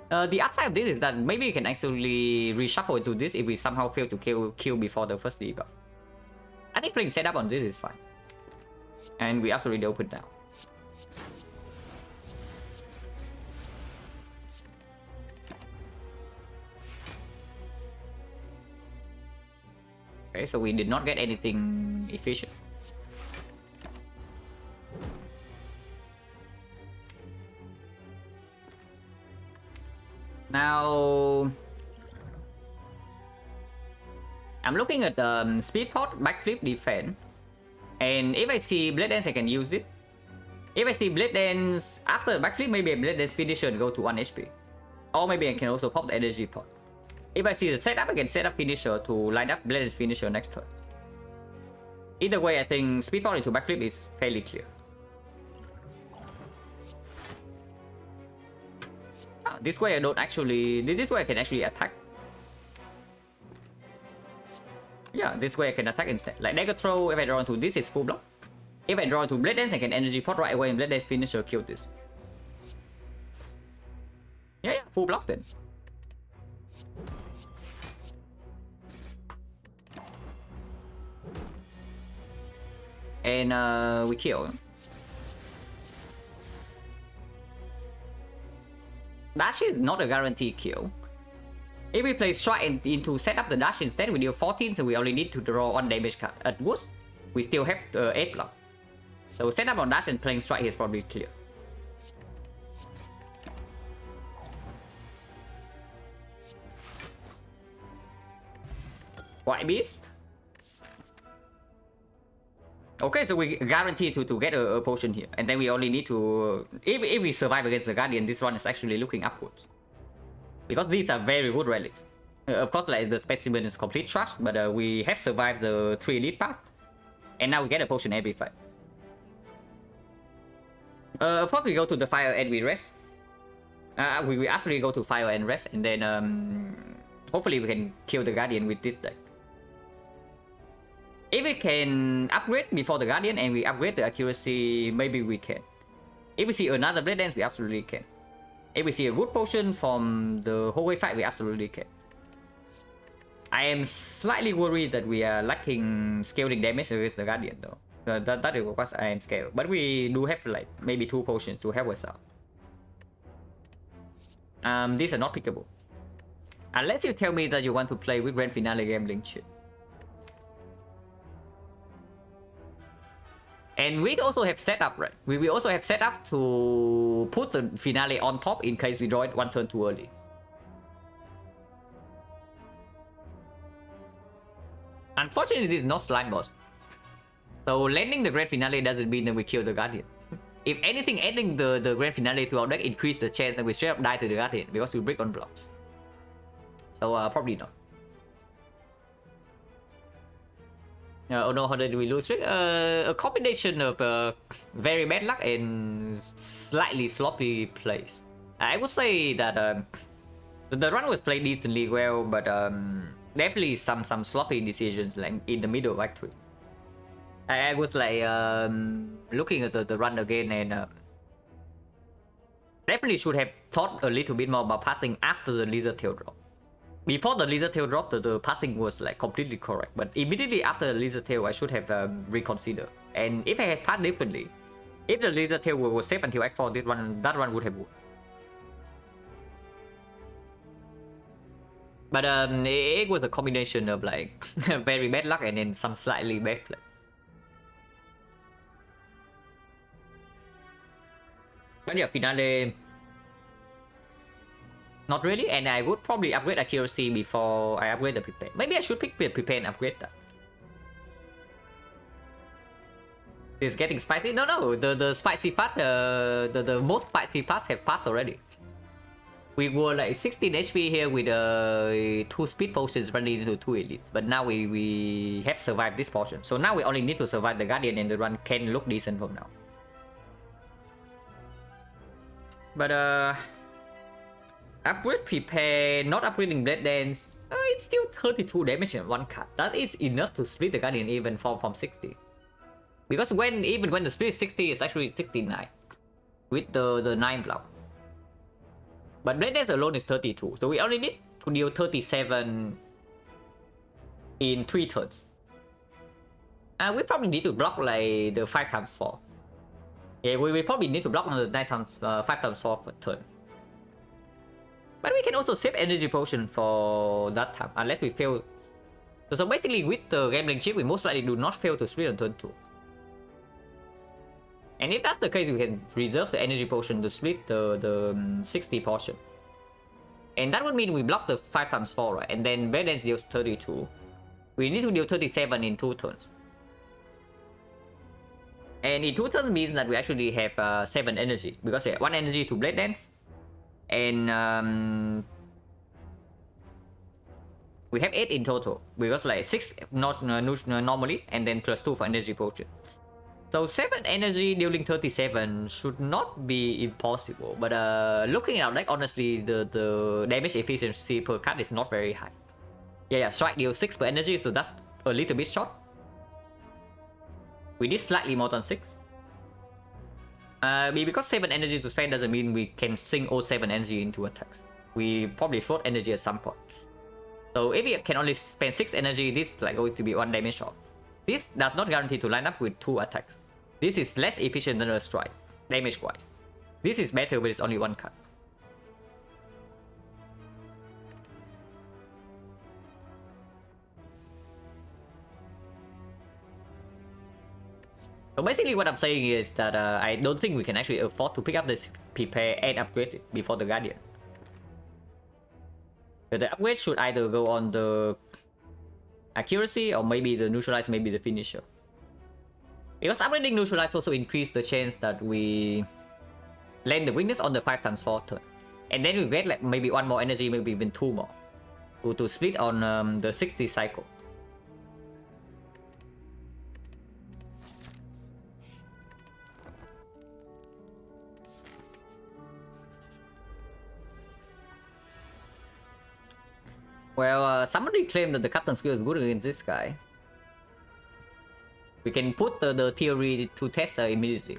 The upside of this is that maybe we can actually reshuffle into this if we somehow fail to kill before the first debuff. I think playing setup on this is fine. And we absolutely open now. Okay, so we did not get anything efficient. Now, I'm looking at speed pot, backflip, defense, and if I see Blade Dance, I can use it. If I see Blade Dance after backflip, maybe a Blade Dance finisher and go to 1 HP. Or maybe I can also pop the energy pot. If I see the setup, I can set up finisher to line up Blade Dance finisher next turn. Either way, I think speed pot into backflip is fairly clear. This way I don't actually... This way I can actually attack. Yeah, this way I can attack instead. Like dagger throw, if I draw into this, is full block. If I draw into Blade Dance, I can energy pot right away and Blade Dance finisher kill this. Yeah, full block then. And we kill. Dash is not a guaranteed kill. If we play strike into set up the dash instead, we deal 14, so we only need to draw 1 damage card. At worst, we still have 8 block. So set up on dash and playing strike is probably clear. White Beast. Okay, so we guarantee to get a potion here. And then we only need to... If we survive against the Guardian, this run is actually looking upwards. Because these are very good relics. Of course, like the specimen is complete trash, but we have survived the 3 elite path. And now we get a potion every fight. Of course, we go to the fire and we rest. We actually go to fire and rest. And then hopefully we can kill the Guardian with this deck. If we can upgrade before the Guardian and we upgrade the accuracy, maybe we can. If we see another Blade Dance, we absolutely can. If we see a good potion from the whole way fight, we absolutely can. I am slightly worried that we are lacking scaling damage against the Guardian though. That is what I am scared. But we do have like maybe 2 potions to help us out. These are not pickable. Unless you tell me that you want to play with Grand Finale gambling shit. And we also have setup, right? We also have setup to put the finale on top in case we draw it 1 turn too early. Unfortunately, this is not slime boss. So landing the grand finale doesn't mean that we kill the Guardian. If anything, adding the grand finale to our deck increase the chance that we straight up die to the Guardian because we break on blocks. So probably not. Oh no, how did we lose streak? A combination of very bad luck and slightly sloppy plays. I would say that the run was played decently well, but definitely some sloppy decisions like in the middle of Act 3. I was like looking at the run again and definitely should have thought a little bit more about pathing after the Lizard Tail drop. Before the Lizard Tail drop, the pathing was like completely correct, but immediately after the Lizard Tail, I should have reconsidered. And if I had path differently, if the Lizard Tail was safe until Act 4, that run would have won. But it was a combination of like very bad luck and then some slightly bad play. But yeah, finale. Not really, and I would probably upgrade accuracy before I upgrade the prepare. Maybe I should pick the prepare and upgrade that. It's getting spicy. No, the spicy part, the most spicy parts have passed already. We were like 16 HP here with 2 speed potions running into 2 elites, but now we have survived this portion. So now we only need to survive the Guardian, and the run can look decent from now. But upgrade prepare, not upgrading Blade Dance, it's still 32 damage in one cut. That is enough to split the Guardian even from 60. Because even when the split is 60, it's actually 69 with the 9 block. But Blade Dance alone is 32, so we only need to deal 37 in 3 turns. We probably need to block like the 5x4. Yeah, we probably need to block on the 5x4 per turn. But we can also save energy potion for that time, unless we fail. So basically with the gambling chip, we most likely do not fail to split on turn 2. And if that's the case, we can reserve the energy potion to split the 60 portion. And that would mean we block the 5x4, right? And then Blade Dance deals 32. We need to deal 37 in 2 turns. And in 2 turns means that we actually have 7 energy. Because 1 energy to Blade Dance. And we have 8 in total. Because like 6 not normally, and then plus 2 for energy potion. So 7 energy dealing 37 should not be impossible, but looking at our deck, honestly, the damage efficiency per card is not very high. Yeah, strike deals 6 per energy, so that's a little bit short. We need slightly more than 6. Because 7 energy to spend doesn't mean we can sink all 7 energy into attacks. We probably float energy at some point. So if we can only spend 6 energy, this is like going to be 1 damage off. This does not guarantee to line up with 2 attacks. This is less efficient than a strike, damage-wise. This is better, but it's only 1 card. So basically what I'm saying is that I don't think we can actually afford to pick up the prepare and upgrade it before the Guardian. But the upgrade should either go on the accuracy or maybe the neutralize, maybe the finisher. Because upgrading neutralize also increase the chance that we land the weakness on the 5x4 turn. And then we get like maybe 1 more energy, maybe even 2 more. To split on the 60 cycle. Well, somebody claimed that the captain skill is good against this guy. We can put the theory to test immediately.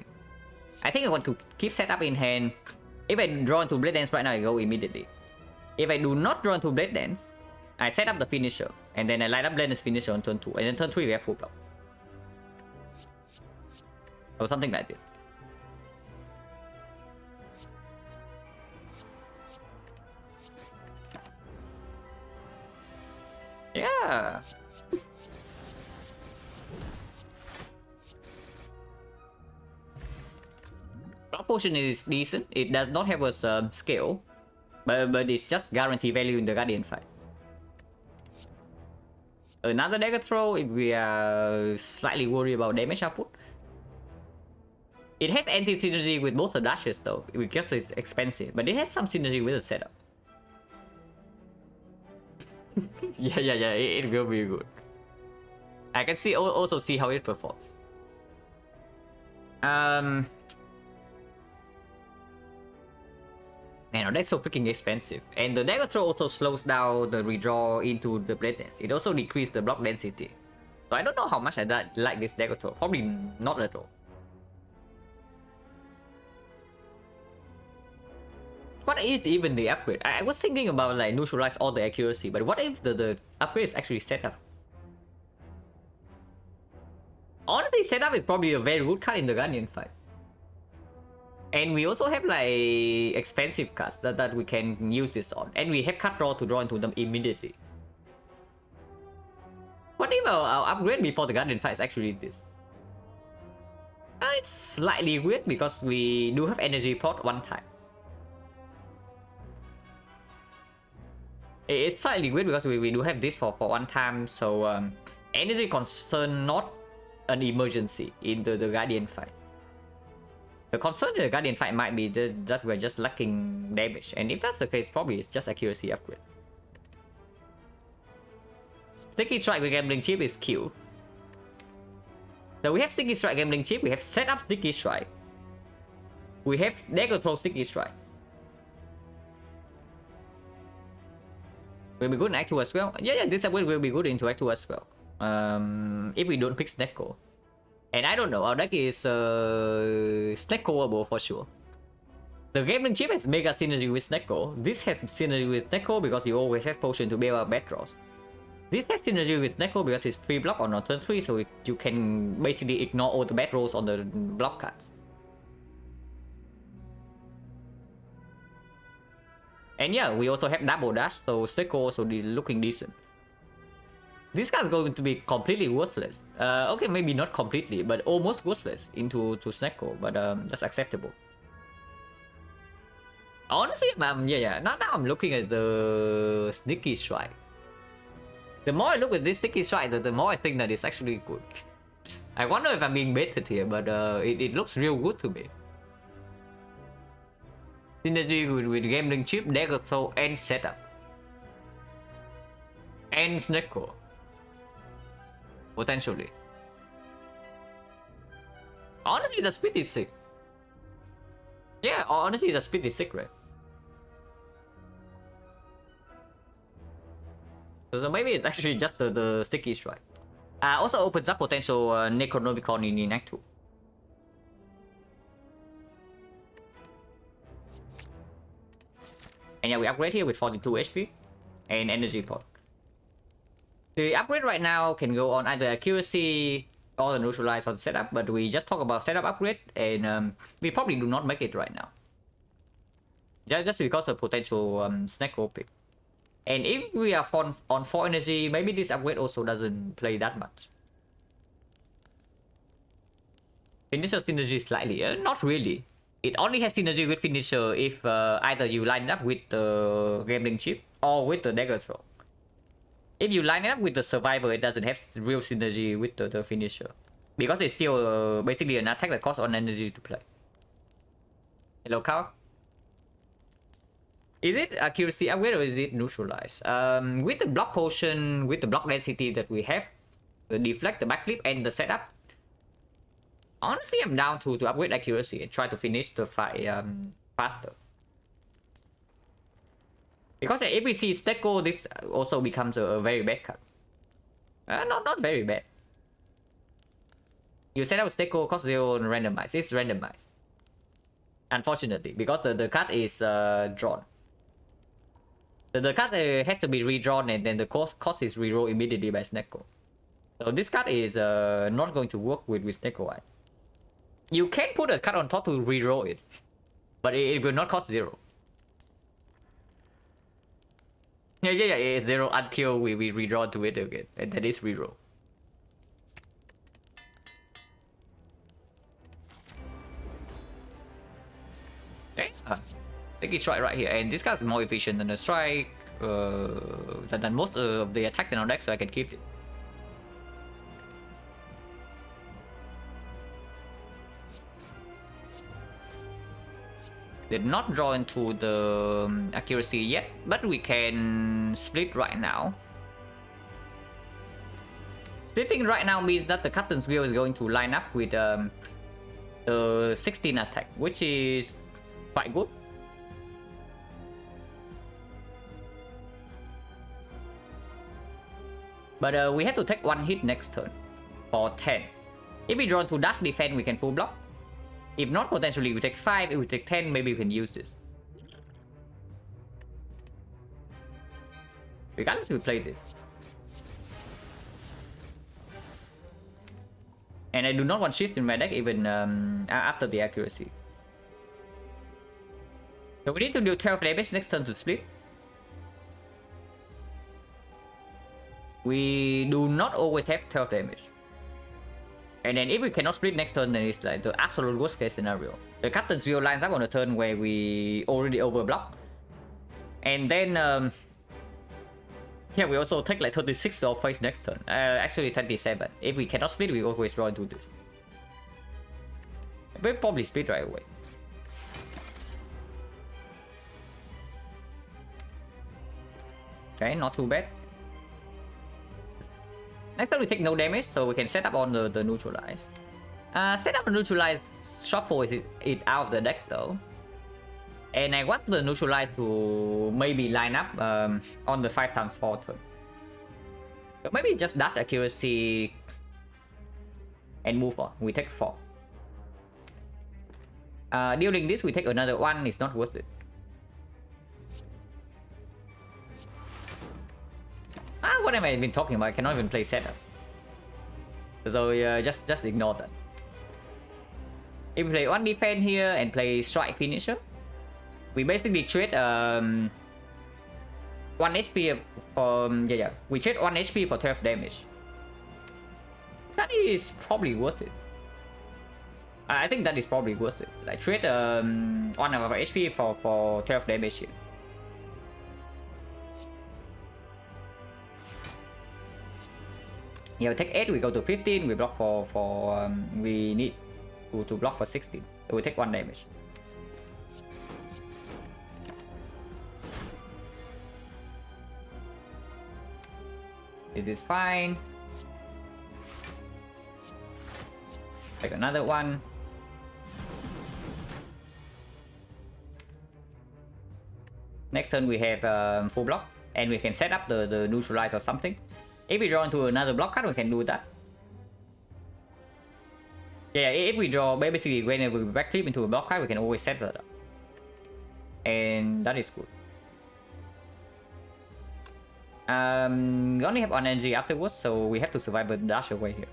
I think I want to keep setup in hand. If I draw into Blade Dance right now, I go immediately. If I do not draw into Blade Dance, I set up the finisher. And then I light up Blade Dance finisher on turn 2. And then turn 3 we have full block. Or something like this. Yeah. Block potion is decent. It does not have a scale, but it's just guarantee value in the Guardian fight. Another dagger throw if we are slightly worried about damage output. It has anti-synergy with both the dashes though, because it's expensive, but it has some synergy with the setup. yeah, it will be good. I can also see how it performs. Man, that's so freaking expensive. And the dagger throw also slows down the redraw into the Blade Dance. It also decreases the block density. So I don't know how much I like this dagger throw. Probably not at all. What is even the upgrade? I was thinking about like neutralize all the accuracy, but what if the upgrade is actually set up? Honestly, setup is probably a very good card in the Guardian fight. And we also have like expensive cards that we can use this on. And we have card draw to draw into them immediately. What if our upgrade before the Guardian fight is actually this? It's slightly weird because we do have energy port 1 time. It's slightly weird because we do have this for 1 time, so energy concern not an emergency in the Guardian fight. The concern in the Guardian fight might be that we're just lacking damage, and if that's the case, probably it's just accuracy upgrade. Sticky Strike with Gambling Chip is Q. So we have Sticky Strike, Gambling Chip, we have set up Sticky Strike. We have Dagger Throw, Sticky Strike. Will be good in Act 2 as well. Yeah, this upgrade will be good into Act 2 as well. If we don't pick Snecko. And I don't know, our deck is Sneckoable for sure. The Gambling Chip has mega synergy with Snecko. This has synergy with Snecko because you always have potion to bail out bad draws. This has synergy with Snecko because it's free block on turn 3, so you can basically ignore all the bad rolls on the block cards. And yeah, we also have double dash, so Snecko also looking decent. This card is going to be completely worthless. Okay, maybe not completely, but almost worthless into Snecko, but that's acceptable. Honestly, now I'm looking at the Sticky Strike. The more I look at this Sticky Strike, the more I think that it's actually good. I wonder if I'm being baited here, but it looks real good to me. Synergy with Gambling Chip, Dagger Throw, and Setup. And Snecko. Potentially. Honestly, the speed is sick. Yeah, honestly, the speed is sick, right? So maybe it's actually just the Sticky Strike. Also opens up potential Necronomicon in Act 2. And yeah, we upgrade here with 42 HP and Energy Pot. The upgrade right now can go on either accuracy or the neutralize or the setup, but we just talk about setup upgrade, and we probably do not make it right now. Just because of potential Snecko pick. And if we are on 4 energy, maybe this upgrade also doesn't play that much. Finisher synergy slightly, not really. It only has synergy with finisher if either you line it up with the Gambling Chip or with the Dagger Throw. If you line it up with the Survivor, it doesn't have real synergy with the finisher. Because it's still basically an attack that costs 1 energy to play. Hello, Carl? Is it accuracy upgrade or is it neutralize? With the block potion, with the block density that we have, the deflect, the backflip, and the setup, honestly, I'm down to upgrade accuracy and try to finish the fight faster. Because if we see Snecko, this also becomes a very bad card. Not very bad. You set up Snecko, cost 0 randomized. It's randomized. Unfortunately, because the card is drawn. The card has to be redrawn, and then the cost is reroll immediately by Snecko. So this card is not going to work with Snecko. Right? You can put a card on top to reroll it, but it will not cost 0. Yeah, it's 0 until we redraw to it again, and that is reroll. Okay, Sticky Strike right here, and this card is more efficient than the strike, than most of the attacks in our deck, so I can keep it. Did not draw into the accuracy yet, but we can split right now. Splitting right now means that the Captain's Wheel is going to line up with the 16 attack, which is quite good. But we have to take 1 hit next turn for 10. If we draw into dash defense, we can full block. If not, potentially we take 5, if we take 10, maybe we can use this. Regardless, we play this. And I do not want shifts in my deck even after the accuracy. So we need to do 12 damage next turn to split. We do not always have 12 damage. And then if we cannot split next turn, then it's like the absolute worst case scenario. The Captain's Wheel lines up on a turn where we already overblock. And then, yeah, we also take like 36 to our face next turn. Actually 27. If we cannot split, we always draw into this. we'll probably split right away. Okay, not too bad. Next time we take no damage, so we can set up on the neutralize. Set up the neutralize, shuffle it out of the deck though. And I want the neutralize to maybe line up on the 5x4 turn. So maybe just dash accuracy and move on. We take 4. During this, we take another 1. It's not worth it. What am I even talking about? I cannot even play setup. So just ignore that. If we play 1 defense here and play strike finisher, we basically trade 1 HP for we trade 1 HP for 12 damage. That is probably worth it. I think that is probably worth it. Like trade 1 of our HP for 12 damage here. Yeah, we take 8, we go to 15, we block for we need to block for 16. So we take 1 damage. It is fine. Take another 1. Next turn we have full block, and we can set up the neutralize or something. If we draw into another block card, we can do that. Yeah, if we draw, basically whenever we backflip into a block card, we can always set that up. And that is good. We only have 1 energy afterwards, so we have to survive a dash away here.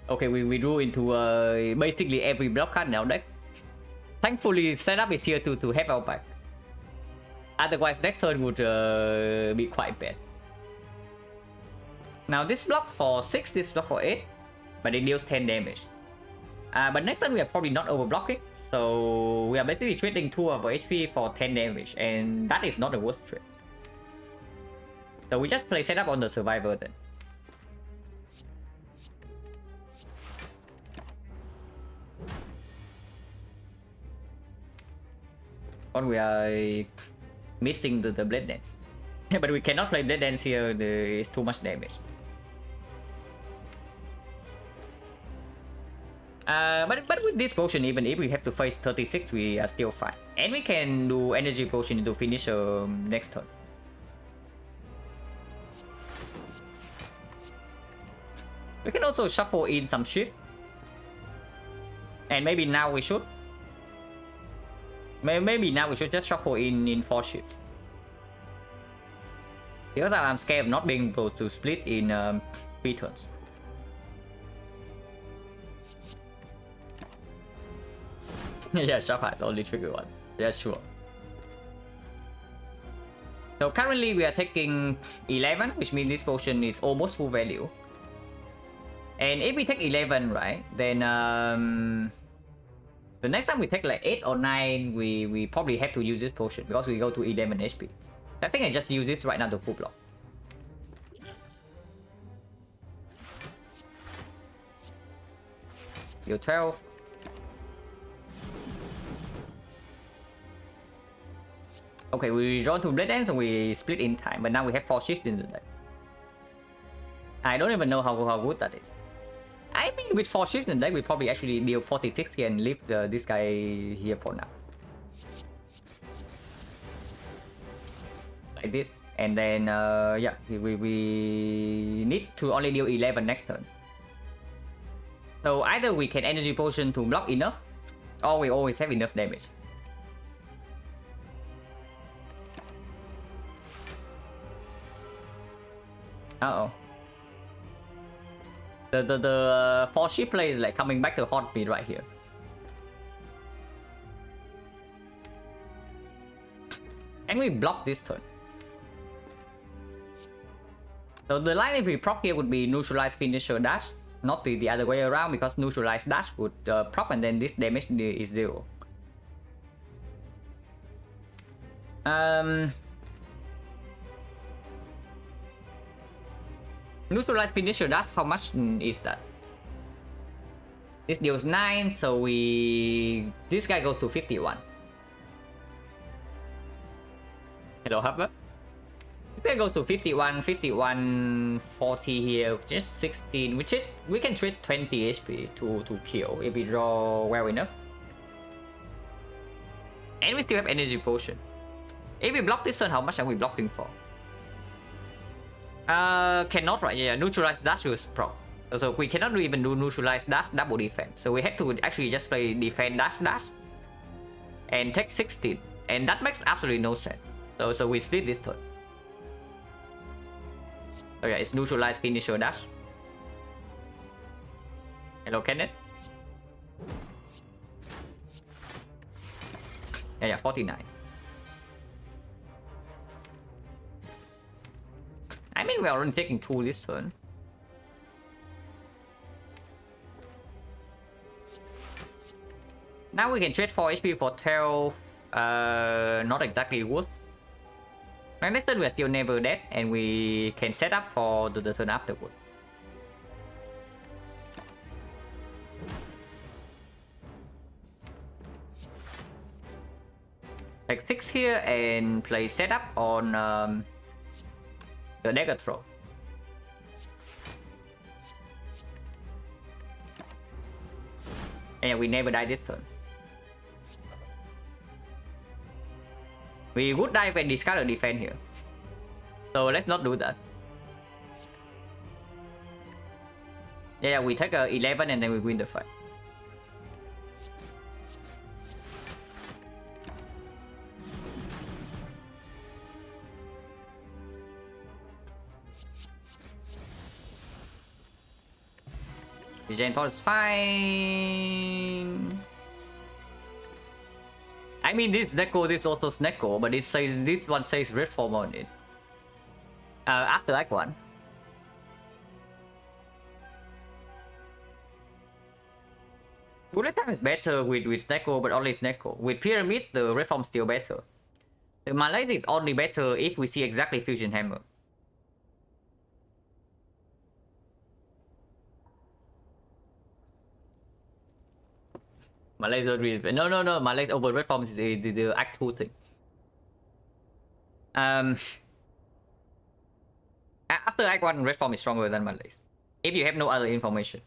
Okay, we drew into basically every block card in our deck. Thankfully, setup is here to have our back. Otherwise, next turn would be quite bad. Now, this block for 6, this block for 8, but it deals 10 damage. But next turn we are probably not overblocking, so we are basically trading 2 of our HP for 10 damage, and that is not a worst trade. So we just play setup on the survivor then. Or we are missing the blade dance. But we cannot play blade dance here, it's too much damage. But with this potion, even if we have to face 36, we are still fine. And we can do energy potion to finish next turn. We can also shuffle in some shifts. And maybe now we should. Maybe now we should just shuffle in 4 ships. Because I'm scared of not being able to split in 3 turns. Yeah, sharp has only trigger 1. Yeah, sure. So currently we are taking 11, which means this potion is almost full value. And if we take 11, right, then the next time we take like 8 or 9, we probably have to use this potion because we go to 11 HP. I think I just use this right now to full block. Deal 12. Okay, we draw to Blade Dance and we split in time, but now we have 4 shifts in the deck. I don't even know how good that is. I mean, with 4 shifts in the deck, we probably actually deal 46 here and leave this guy here for now. Like this. And then, yeah, we need to only deal 11 next turn. So either we can energy potion to block enough, or we always have enough damage. Uh-oh. The 4 ship play is like coming back to haunt me right here. And we block this turn. So the line if we proc here would be neutralize, finisher, dash. not the other way around, because neutralize dash would prop and then this damage is 0. Neutralize finisher dash, how much is that? This deals 9, so this guy goes to 51. Hello, Hubba. This guy goes to 51, 41, 40 here, just 16. We can trade 20 HP to kill if we draw well enough. And we still have energy potion. If we block this turn, how much are we blocking for? Cannot, right? Yeah, neutralize dash was proc. So we cannot even do neutralize dash double defense. So we have to actually just play defend dash dash and take 16. And that makes absolutely no sense. So we split this turn. So yeah, it's neutralize finisher dash. Hello, Kenneth. Yeah, 49. I mean, we're already taking 2 this turn. Now we can trade 4 HP for 12. Not exactly worth. And next turn we are still never dead, and we can set up for the turn afterward. Take 6 here and play setup on the dagger throw. And we never die this turn. We would die when discard a defense here. So let's not do that. Yeah, we take a 11 and then we win the fight. The Gen Pod is fine. I mean, this Neko is also Sneko, but it says this one says red form on it. After Act 1. Bullet time is better with Sneko, but only Sneko. With Pyramid, the red form still better. The Malaise is only better if we see exactly Fusion Hammer. Malaise no, Malaise over red form is the Act 2 thing. After Act 1, red form is stronger than Malaise, if you have no other information.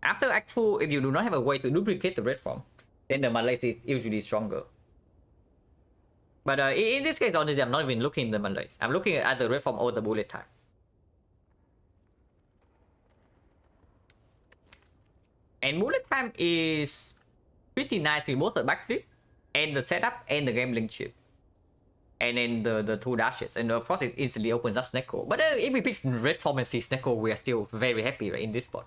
After Act 2, if you do not have a way to duplicate the red form, then the Malaise is usually stronger. But in this case, honestly, I'm not even looking at the Malaise. I'm looking at the red form or the bullet time. And bullet time is pretty nice with both the backflip and the setup and the gambling chip. And then the 2 dashes. And of course it instantly opens up Sneko. But if we pick red form and see Sneko, we are still very happy, right, in this spot.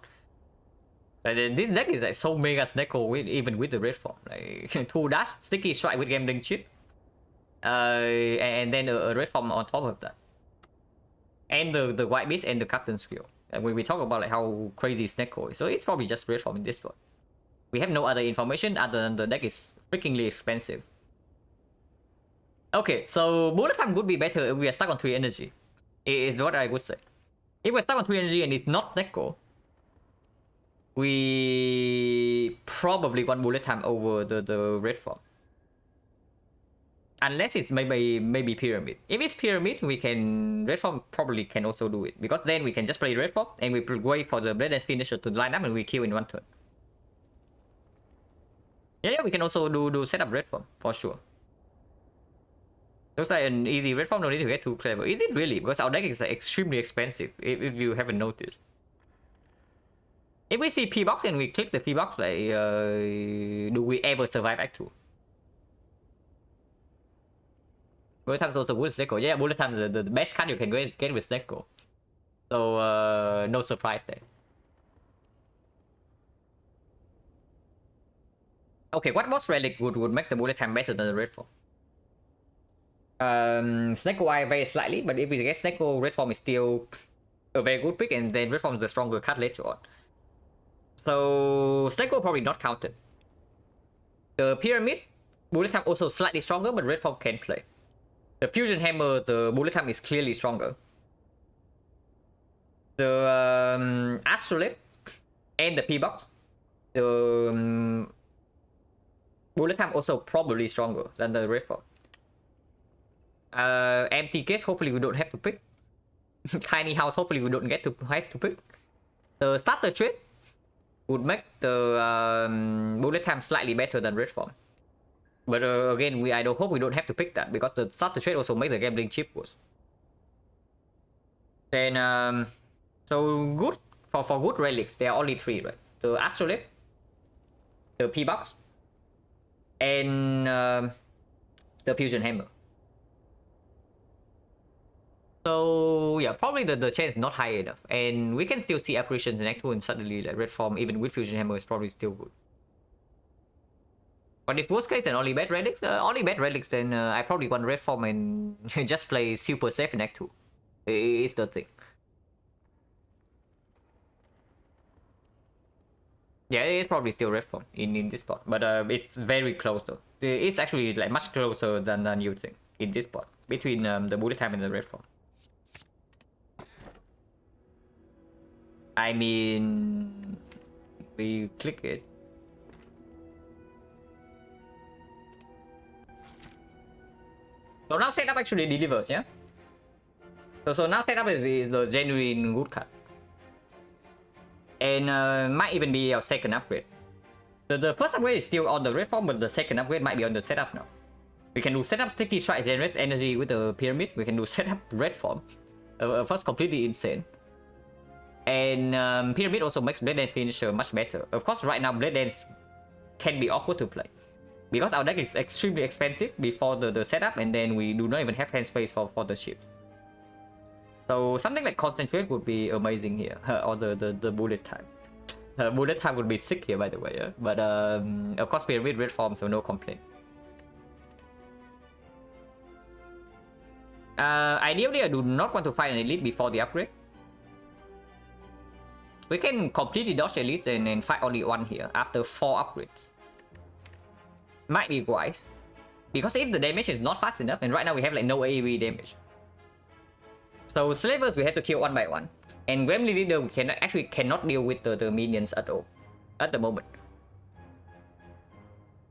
This deck is like so mega Sneko even with the red form. Like 2 dash, sticky strike with gambling chip. And then a red form on top of that. And the white beast and the captain skill. And when we talk about like how crazy Sneko is. So it's probably just red form in this spot. We have no other information other than the deck is freakingly expensive. Okay, so bullet time would be better if we are stuck on 3 energy. Is what I would say. If we're stuck on 3 energy and it's not Sneko, we probably want bullet time over the red form. Unless it's maybe Pyramid. If it's Pyramid, we can red form probably can also do it, because then we can just play red form and we wait for the blade and finisher to line up and we kill in 1 turn. Yeah, we can also do setup red form for sure. Looks like an easy red form, don't need to get too clever. Is it really? Because our deck is like extremely expensive, if you haven't noticed. If we see P box and we click the P box, like do we ever survive Act 2? Bullet time is also good Sneko. Yeah, bullet time is the best card you can get with Sneko. So no surprise there. Okay, what boss relic would make the bullet time better than the red form? Sneko Eye very slightly, but if we get Sneko, red form is still a very good pick, and then red form is the stronger card later on. So Stego probably not counted. The Pyramid, bullet time also slightly stronger, but red form can play. The Fusion Hammer, the bullet time is clearly stronger. The Astrolabe and the P-Box, the bullet time also probably stronger than the red form. Empty case, hopefully we don't have to pick. Tiny house, hopefully we don't have to pick. The starter trade would make the bullet time slightly better than red form. But again, I don't hope we don't have to pick that, because the starter trade also make the gambling chip worse. Then so good for good relics, there are only 3, right? The Astrolabe, the P-Box, and the Fusion Hammer. So yeah, probably the chance is not high enough, and we can still see apparitions in Act 2, and suddenly like red form even with Fusion Hammer is probably still good. But if worst case and only bad relics, then I probably want red form and just play super safe in Act 2. It's the thing. Yeah, it's probably still red form in this spot, but it's very close though. It's actually like much closer than you think in this spot between the bullet time and the red form. I mean, we click it. So now setup actually delivers, yeah? So now setup is the genuine good card. And might even be our second upgrade. The first upgrade is still on the red form, but the second upgrade might be on the setup now. We can do setup sticky strike generates energy with the pyramid. We can do setup red form. First completely insane. And pyramid also makes Blade Dance finisher much better. Of course, right now Blade Dance can be awkward to play, because our deck is extremely expensive before the setup, and then we do not even have hand space for the ships. So something like Concentrate would be amazing here, or the bullet time. Bullet time would be sick here, by the way, yeah? But of course Pyramid red form, so no complaints. Ideally, I do not want to fight an elite before the upgrade. We can completely dodge elites and fight only one here after 4 upgrades. Might be wise, because if the damage is not fast enough, and right now we have like no AoE damage. So slavers we have to kill one by one, and Gremlin Leader we cannot deal with the minions at all at the moment.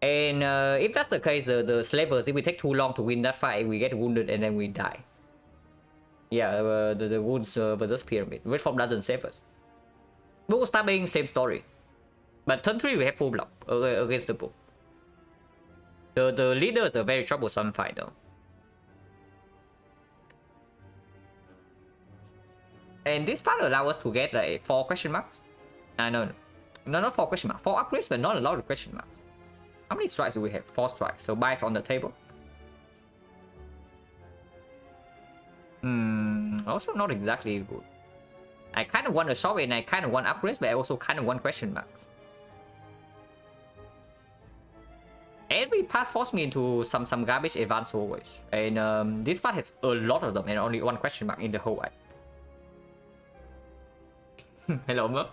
And if that's the case, the slavers, if we take too long to win that fight, we get wounded and then we die. Yeah, the wounds versus pyramid. Red form doesn't save us. Bull stabbing, same story. But turn 3 we have full block against the bull. The leader is a very troublesome fight though. And this fight allows us to get like 4 question marks. No, not 4 question marks. 4 upgrades, but not a lot of question marks. How many strikes do we have? 4 strikes. So buys on the table. Also not exactly good. I kind of want a shot and I kind of want upgrades, but I also kind of want question marks. Every path forced me into some garbage advance always. And this part has a lot of them and only 1 question mark in the whole act. Hello, Merc.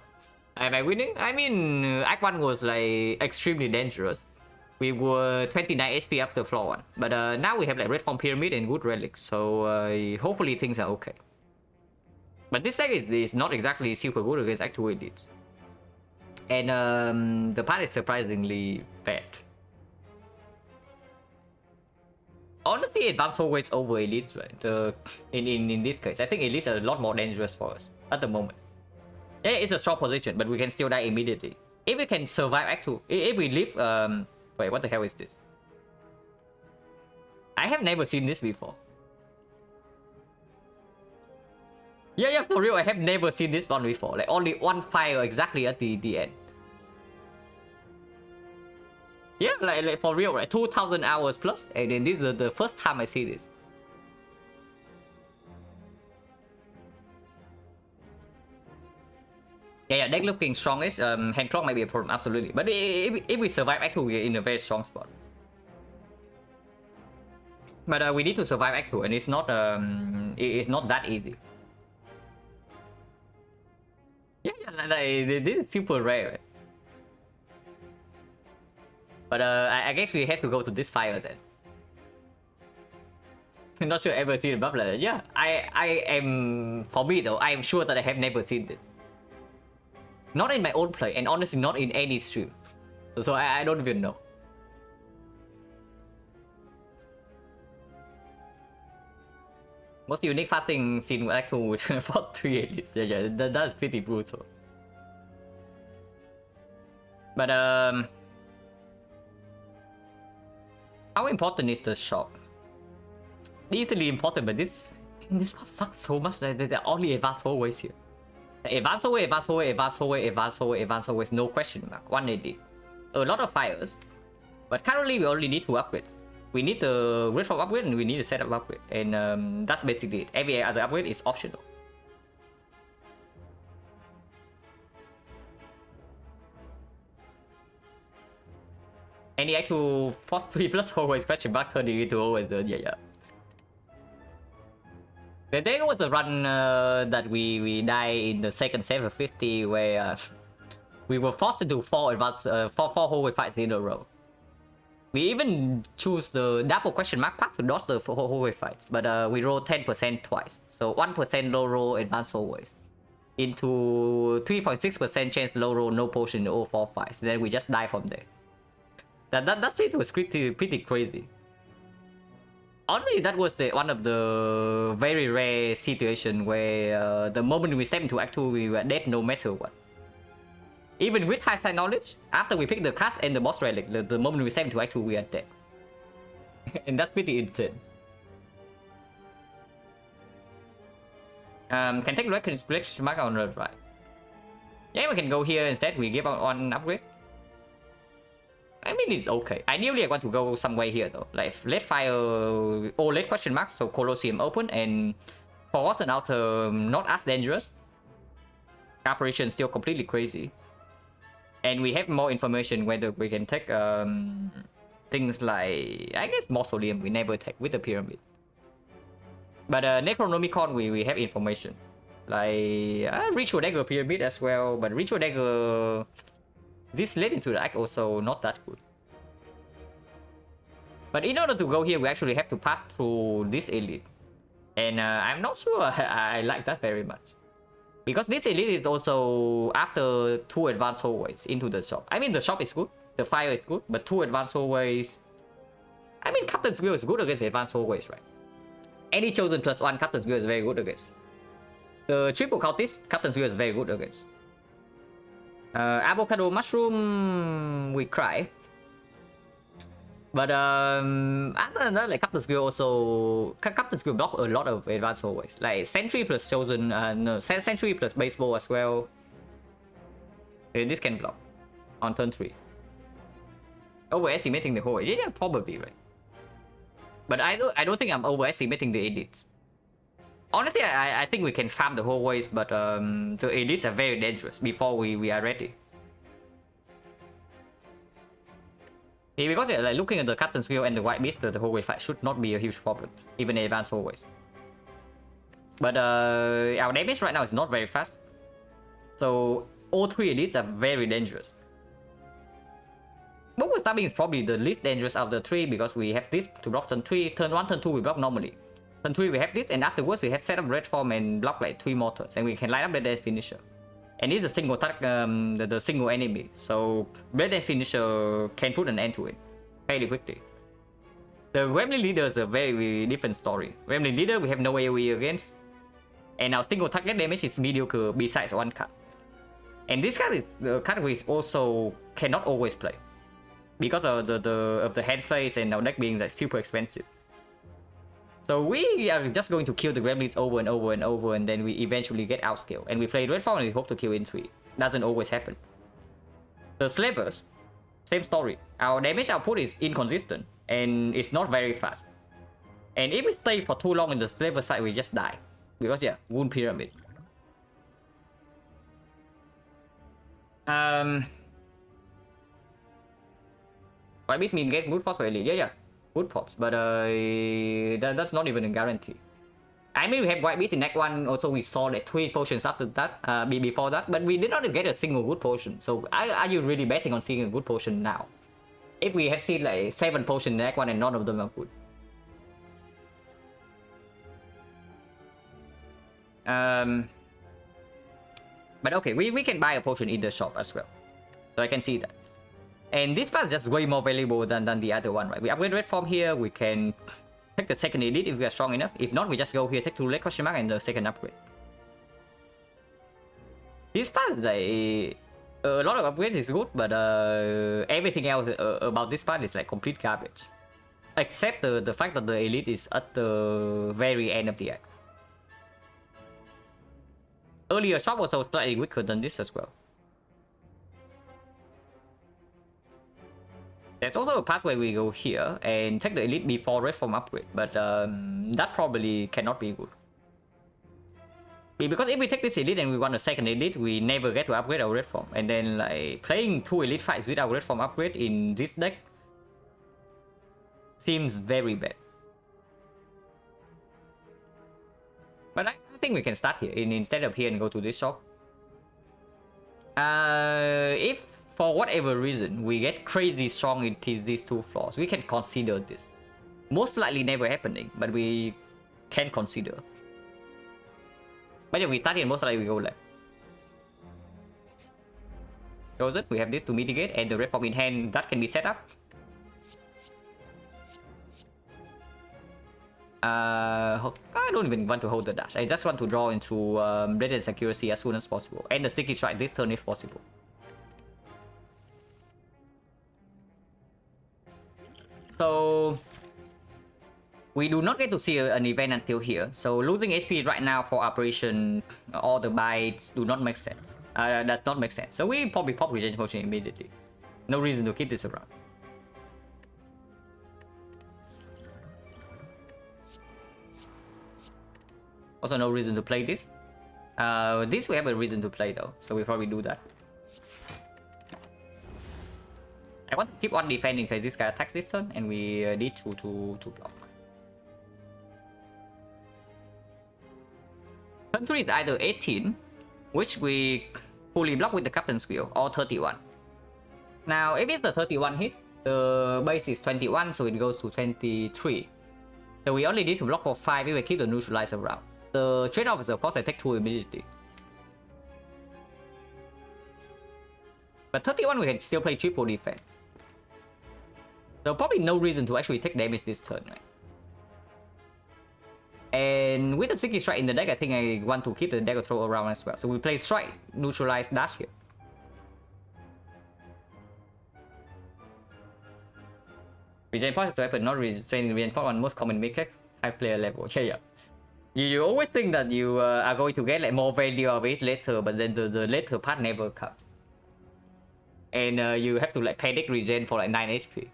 Am I winning? I mean, Act 1 was like extremely dangerous. We were 29 HP after floor 1. But now we have like red form pyramid and good relics. So hopefully things are okay. But this deck is not exactly super good against Act 2 elites. And the part is surprisingly bad. Honestly, advanced always over elites, right? In this case, I think elites are a lot more dangerous for us at the moment. Yeah, it's a strong position, but we can still die immediately. If we can survive Act 2, if we live, wait, what the hell is this? I have never seen this before. Yeah, for real, I have never seen this one before. Like, only 1 fire exactly at the end. Yeah, like for real, right? 2,000 hours plus, and then this is the first time I see this. Yeah, deck looking strongest. Hand clock might be a problem, absolutely. But if we survive Act 2, we're in a very strong spot. But we need to survive Act 2, and it's not that easy. Yeah, like, this is super rare. Right? But I guess we have to go to this fire then. I'm not sure I ever seen a buff like that. Yeah, I am, for me though, I am sure that I have never seen it. Not in my own play, and honestly not in any stream. So I don't even know. Most unique fighting scene with Act 2 with 4-3 elites. Yeah, that's pretty brutal. But how important is the shop? Easily important, but this must suck so much that there are only advanced hallways here. Advanced hallway, advanced hallway, advanced hallway, advanced hallway, advanced hallways, no question mark. 180. A lot of fires. But currently we only need to upgrade. We need the red form upgrade and we need the setup upgrade. And that's basically it. Every other upgrade is optional. Any actual force 3 plus hallways question mark turning into always done. Yeah. There was a run that we died in the second 750 where we were forced to do 4 advanced four hallway fights in a row. We even choose the double question mark path to dodge the hallway fights, but we rolled 10% twice, so 1% low roll advanced hallways into 3.6% chance low roll no potion in all 4 fights. Then we just die from there. That's it. Was pretty crazy. Honestly, that was one of the very rare situation where the moment we stepped into Act 2, we were dead no matter what. Even with high side knowledge, after we picked the cast and the boss relic, the moment we stepped into Act 2, we are dead. And that's pretty insane. Can take collection mark on the right. Yeah, we can go here instead. We give out one upgrade. I mean, it's okay. Ideally, I want to go somewhere here though. Like, let fire or let question mark, so Colosseum open, and Forgotten Outer not as dangerous. Operation still completely crazy. And we have more information whether we can take things like, I guess, Mausoleum we never take with the Pyramid. But Necronomicon, we have information. Like, Ritual Dagger Pyramid as well, but Ritual Dagger... This led into the act also not that good. But in order to go here, we actually have to pass through this elite. And I'm not sure I like that very much. Because this elite is also after 2 advanced hallways into the shop. I mean, the shop is good, the fire is good, but 2 advanced hallways... I mean, Captain's Guild is good against advanced hallways, right? Any chosen +1, Captain's Guild is very good against. The triple cultist, Captain's Guild is very good against. Avocado mushroom, we cry. But other than that, like Captain's Guild also, Captain's Guild block a lot of advanced hallways. Like Sentry plus chosen, no, Sentry plus baseball as well. This can block on turn 3. Overestimating the hallways, yeah, probably right. But I don't think I'm overestimating the elites. Honestly, I think we can farm the hallways, but the elites are very dangerous before we are ready. Yeah, because like looking at the Captain's Guild and the White Beast, the hallway fight should not be a huge problem, even in advanced hallways. But our damage right now is not very fast, so all 3 elites are very dangerous. Book stabbing is probably the least dangerous of the 3 because we have this to block turn 3, turn 1, turn 2 we block normally. Turn 3 we have this, and afterwards we have set up red form and block like 3 more turns, and we can line up the death finisher. And this is a single attack, the single enemy, so red death finisher can put an end to it fairly quickly. The Gremlin Leader is a very different story. Gremlin Leader we have no AoE against, and our single target damage is mediocre besides 1 card. And this card is the card we also cannot always play because of the hand plays and our deck being like super expensive. So we are just going to kill the Gremlins over and over and over, and then we eventually get outscaled. And we play red form and we hope to kill in 3. Doesn't always happen. The Slavers, same story. Our damage output is inconsistent and it's not very fast. And if we stay for too long in the Slaver side, we just die. Because yeah, Wound Pyramid. White Beast mean get good pops for elite. Yeah. Good pops, but that's not even a guarantee. I mean, we have White Beast in Act 1, also we saw that 3 potions after that, before that, but we did not get a single good potion. So are you really betting on seeing a good potion now? if we have seen like 7 potions in Act 1 and none of them are good. But okay, we can buy a potion in the shop as well. So I can see that. And this one is just way more valuable than the other one, right? We upgrade red form here, we can take the second elite if we are strong enough. If not, we just go here, take 2 red question mark and the second upgrade. This part is like a lot of upgrades is good, but everything else about this part is like complete garbage. Except the fact that the elite is at the very end of the act. Earlier shop was also slightly weaker than this as well. There's also a path where we go here and take the elite before red form upgrade, but that probably cannot be good. Because if we take this elite and we want a second elite, we never get to upgrade our red form. And then like playing 2 elite fights without red form upgrade in this deck seems very bad. But I think we can start here instead of here and go to this shop. If for whatever reason we get crazy strong in these 2 floors, we can consider this. Most likely never happening, but we can consider. But if we start here, most likely we go left. Goes it, we have this to mitigate, and the red form in hand that can be set up. I don't even want to hold the dash. I just want to draw into Radiant's accuracy as soon as possible. And the sticky strike this turn if possible. So we do not get to see an event until here. So losing HP right now for operation all the bites do not make sense. Does not make sense. So we probably pop regen potion immediately. No reason to keep this around. Also no reason to play this. This we have a reason to play though, so we probably do that. I want to keep on defending because this guy attacks this turn and we need to block. Turn 3 is either 18, which we fully block with the Captain's Wheel, or 31. Now if it's the 31 hit, the base is 21, so it goes to 23. So we only need to block for 5 if we keep the neutralizer around. The trade-off is of course I take 2 immediately. But 31 we can still play triple defense. So probably no reason to actually take damage this turn, right? And with the sticky strike in the deck, I think I want to keep the dagger throw around as well. So we play strike, neutralize, dash here. Regen pot is the weapon, not restrain regen pot on most common mechanics, high player level. Yeah. You always think that you are going to get like more value of it later, but then the later part never comes. And you have to like panic regen for like 9 HP.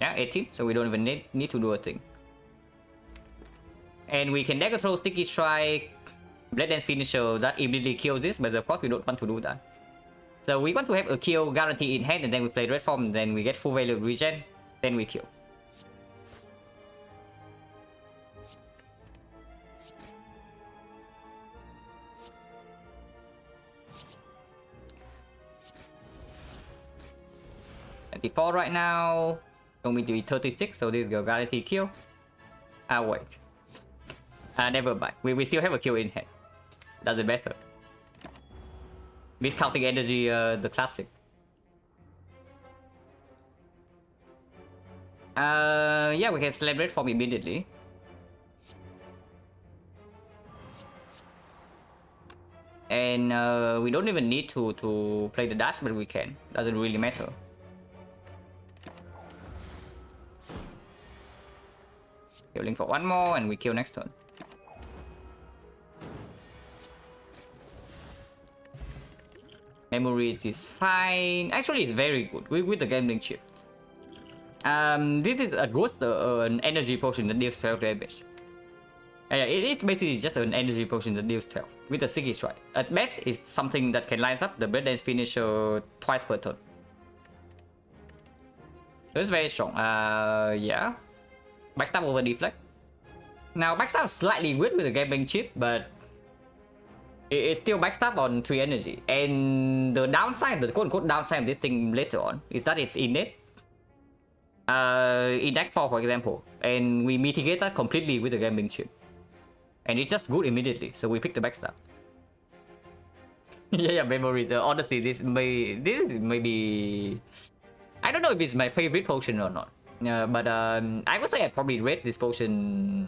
Yeah, 18, so we don't even need to do a thing. And we can dagger throw, sticky strike, Blade Dance Finisher that immediately kills this, but of course we don't want to do that. So we want to have a kill guarantee in hand, and then we play red form, and then we get full value of regen, then we kill. Default right now, going to be 36, so this is a guarantee kill. Wait. Never mind. We still have a kill in hand. Doesn't matter. Miscounting energy, the classic. Yeah, we can celebrate form immediately. And we don't even need to play the dash, but we can. Doesn't really matter. Killing for 1 more, and we kill next turn. Memories is fine. Actually, it's very good with the gambling chip. This is a ghost, an energy potion that deals 12 damage. It's basically just an energy potion that deals 12 with a sticky strike. At best, it's something that can line up the Blade Dance Finisher twice per turn. So it's very strong. Backstab over deflect. Now backstab is slightly weird with the gambling chip, but It's still backstab on 3 energy. And the downside, the quote-unquote downside of this thing later on, is that it's innate. In deck 4, for example. And we mitigate that completely with the gambling chip. And it's just good immediately, so we pick the backstab. Yeah, memories. Honestly, this may be... I don't know if it's my favorite potion or not. But I would say I probably rate this potion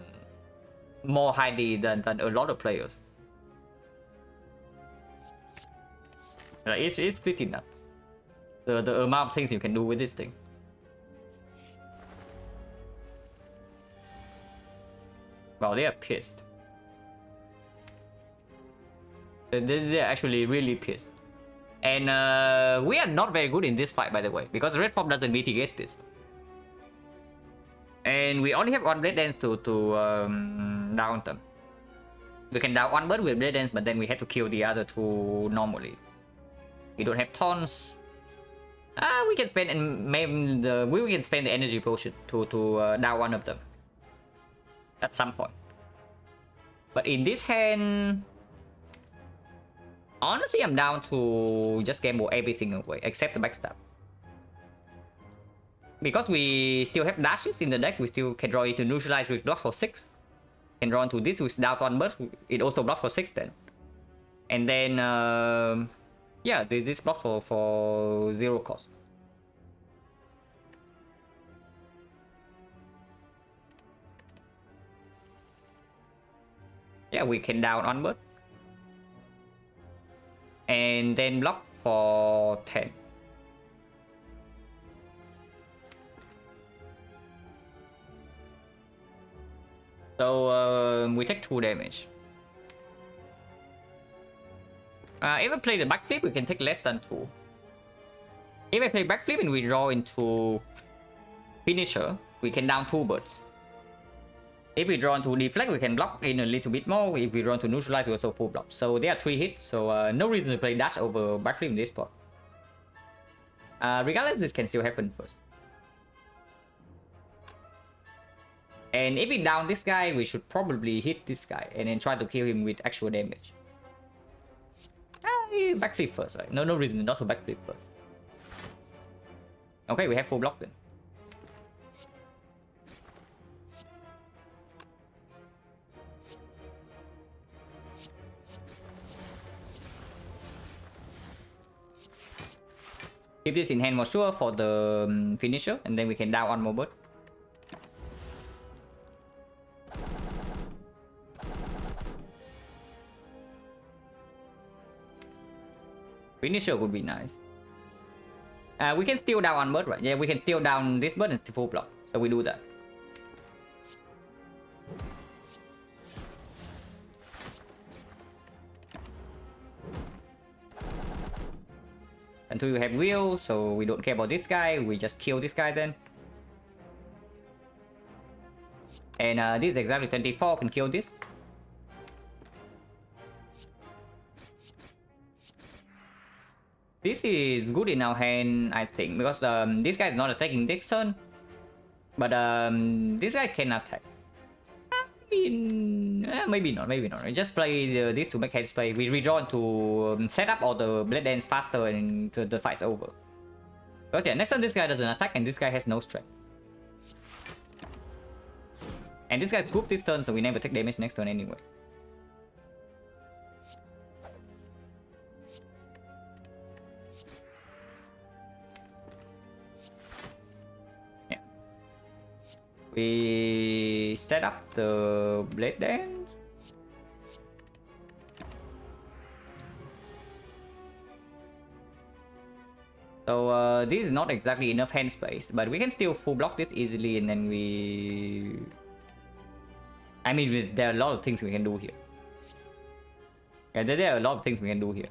more highly than a lot of players. It's pretty nuts. The amount of things you can do with this thing. Wow, they are pissed. They're actually really pissed. And we are not very good in this fight, by the way, because red form doesn't mitigate this. And we only have one Blade Dance to down them. We can down one bird with Blade Dance, but then we have to kill the other two normally. We don't have taunts. We can spend we can spend the energy potion to down one of them at some point. But in this hand, honestly, I'm down to just gamble everything away except the backstab. Because we still have dashes in the deck, we still can draw it to neutralize with block for 6. Can draw into this with down one burst, it also blocks for 6 then. And then, yeah, this block for 0 cost. Yeah, we can down one burst. And then block for 10. So we take 2 damage. If I play the backflip, we can take less than 2. If I play backflip and we draw into finisher, we can down 2 birds. If we draw into deflect, we can block in a little bit more. If we draw into neutralize, we also full block. So there are 3 hits, so no reason to play dash over backflip in this spot. Regardless, this can still happen first. And if we down this guy, we should probably hit this guy and then try to kill him with actual damage. Backflip first, right? No reason not to backflip first. Okay, we have full block then. Keep this in hand for sure for the finisher, and then we can down one more bird. Finisher would be nice. We can steal down one bird, right? Yeah, we can steal down this bird and full block. So we do that. Until you have wheel, so we don't care about this guy. We just kill this guy then. And this is exactly 24 can kill this. This is good in our hand, I think, because this guy is not attacking this turn. But this guy can attack. Maybe not. Just play this to make heads play. We redraw to set up all the Blade Dance faster and the fight's over. Because yeah, next turn this guy doesn't attack and this guy has no strength. And this guy swooped this turn, so we never take damage next turn anyway. We set up the Blade Dance. So this is not exactly enough hand space, but we can still full block this easily, and then we... I mean, there are a lot of things we can do here. Yeah, there are a lot of things we can do here.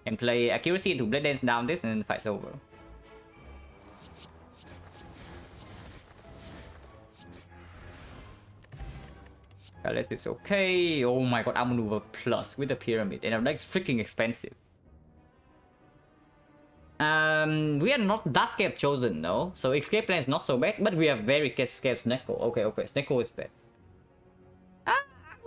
And play accuracy into Blade Dance down this, and then the fight's over. Unless it's okay. Oh my god, outmaneuver plus with the pyramid, and that's freaking expensive. We are not that scared chosen though, so escape plan is not so bad, but we are very scared Snecko. Okay, Snecko is bad.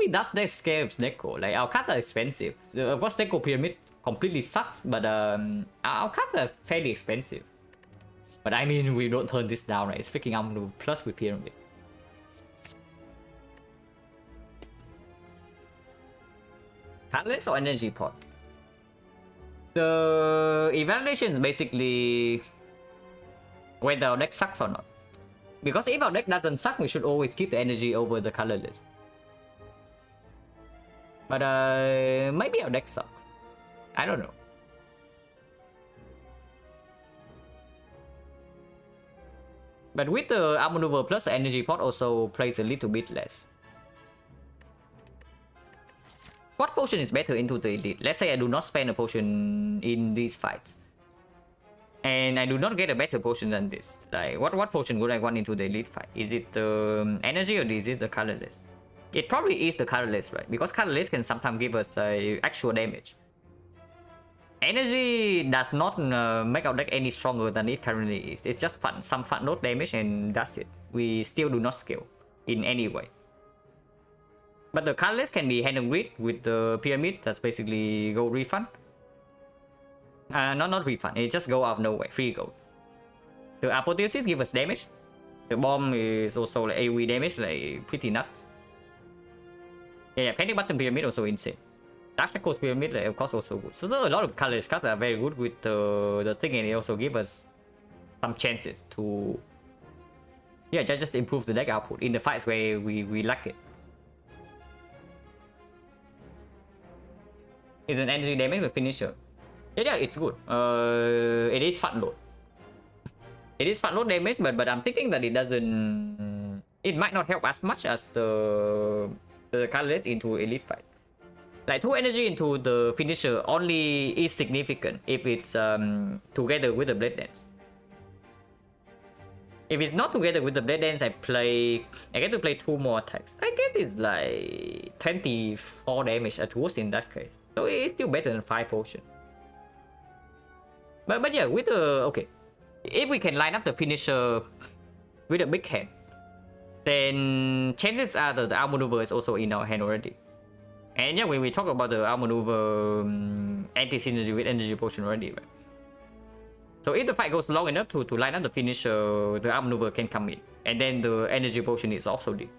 probably that's the scale of Snecko. Like, our cards are expensive. So, of course, Snecko Pyramid completely sucks, but our cards are fairly expensive. But I mean, we don't turn this down, right? It's freaking Amnu plus with Pyramid. Catalyst or Energy Pot? The evaluation is basically whether our deck sucks or not. Because if our deck doesn't suck, we should always keep the energy over the colorless. But maybe our deck sucks. I don't know. But with the outmaneuver plus the energy pot also plays a little bit less. What potion is better into the elite? Let's say I do not spend a potion in these fights. And I do not get a better potion than this. Like, what potion would I want into the elite fight? Is it the energy or is it the colorless? It probably is the colorless, right? Because colorless can sometimes give us actual damage. Energy does not make our deck any stronger than it currently is. It's just fun, some fun note damage, and that's it. We still do not scale in any way. But the colorless can be hand and grid with the pyramid. That's basically gold refund. Not refund. It just go out of nowhere. Free gold. The apotheosis give us damage. The bomb is also like AoE damage, like pretty nuts. Yeah, Panic Button Pyramid also insane. Dark Shackles Pyramid, like, of course, also good. So there are a lot of colorless cards that are very good with the thing, and it also give us some chances to, yeah, just improve the deck output in the fights where we lack it. It's an energy damage with finisher. Yeah, it's good. It is fat load. It is fat load damage, but I'm thinking that it doesn't. It might not help as much as the colorless into elite fights. Like 2 energy into the finisher only is significant if it's together with the blade dance. If it's not together with the blade dance, I get to play 2 more attacks. I guess it's like 24 damage at worst in that case. So it's still better than 5 potion. But yeah, with the okay, if we can line up the finisher with a big hand, then chances are that the outmaneuver is also in our hand already. And yeah, when we talk about the outmaneuver anti-synergy with energy potion already, right? So if the fight goes long enough to line up the finisher, the outmaneuver can come in, and then the energy potion is also deep.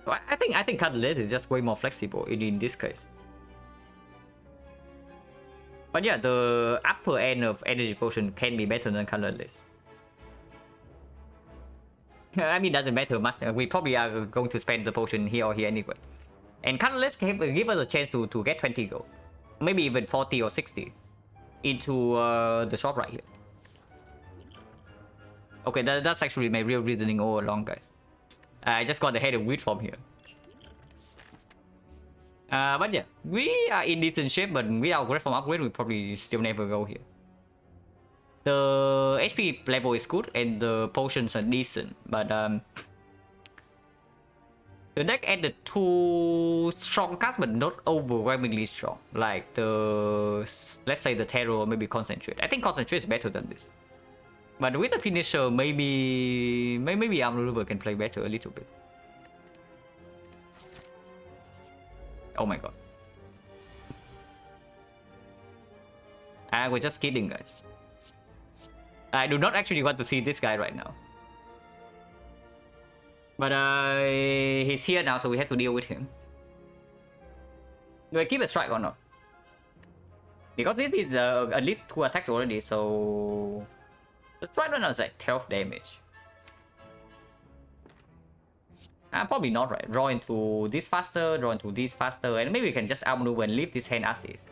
So I think colorless is just way more flexible in this case. But yeah, the upper end of energy potion can be better than colorless. I mean, it doesn't matter much. We probably are going to spend the potion here or here anyway. And colorless can give us a chance to get 20 gold. Maybe even 40 or 60 into the shop right here. Okay, that's actually my real reasoning all along, guys. I just got the head of wheat from here. But yeah, we are in decent shape, but without Great Form upgrade, we probably still never go here. The HP level is good and the potions are decent, but the deck added 2 strong cards, but not overwhelmingly strong. Like the, let's say the Terror or maybe Concentrate. I think Concentrate is better than this. But with the finisher, maybe Outmaneuver can play better a little bit. Oh my god. We're just kidding, guys. I do not actually want to see this guy right now. But he's here now, so we have to deal with him. Do I keep a strike or not? Because this is at least 2 attacks already, so the strike right now is like 12 damage. Probably not, right? Draw into this faster, draw into this faster, and maybe we can just outmaneuver and leave this hand as is.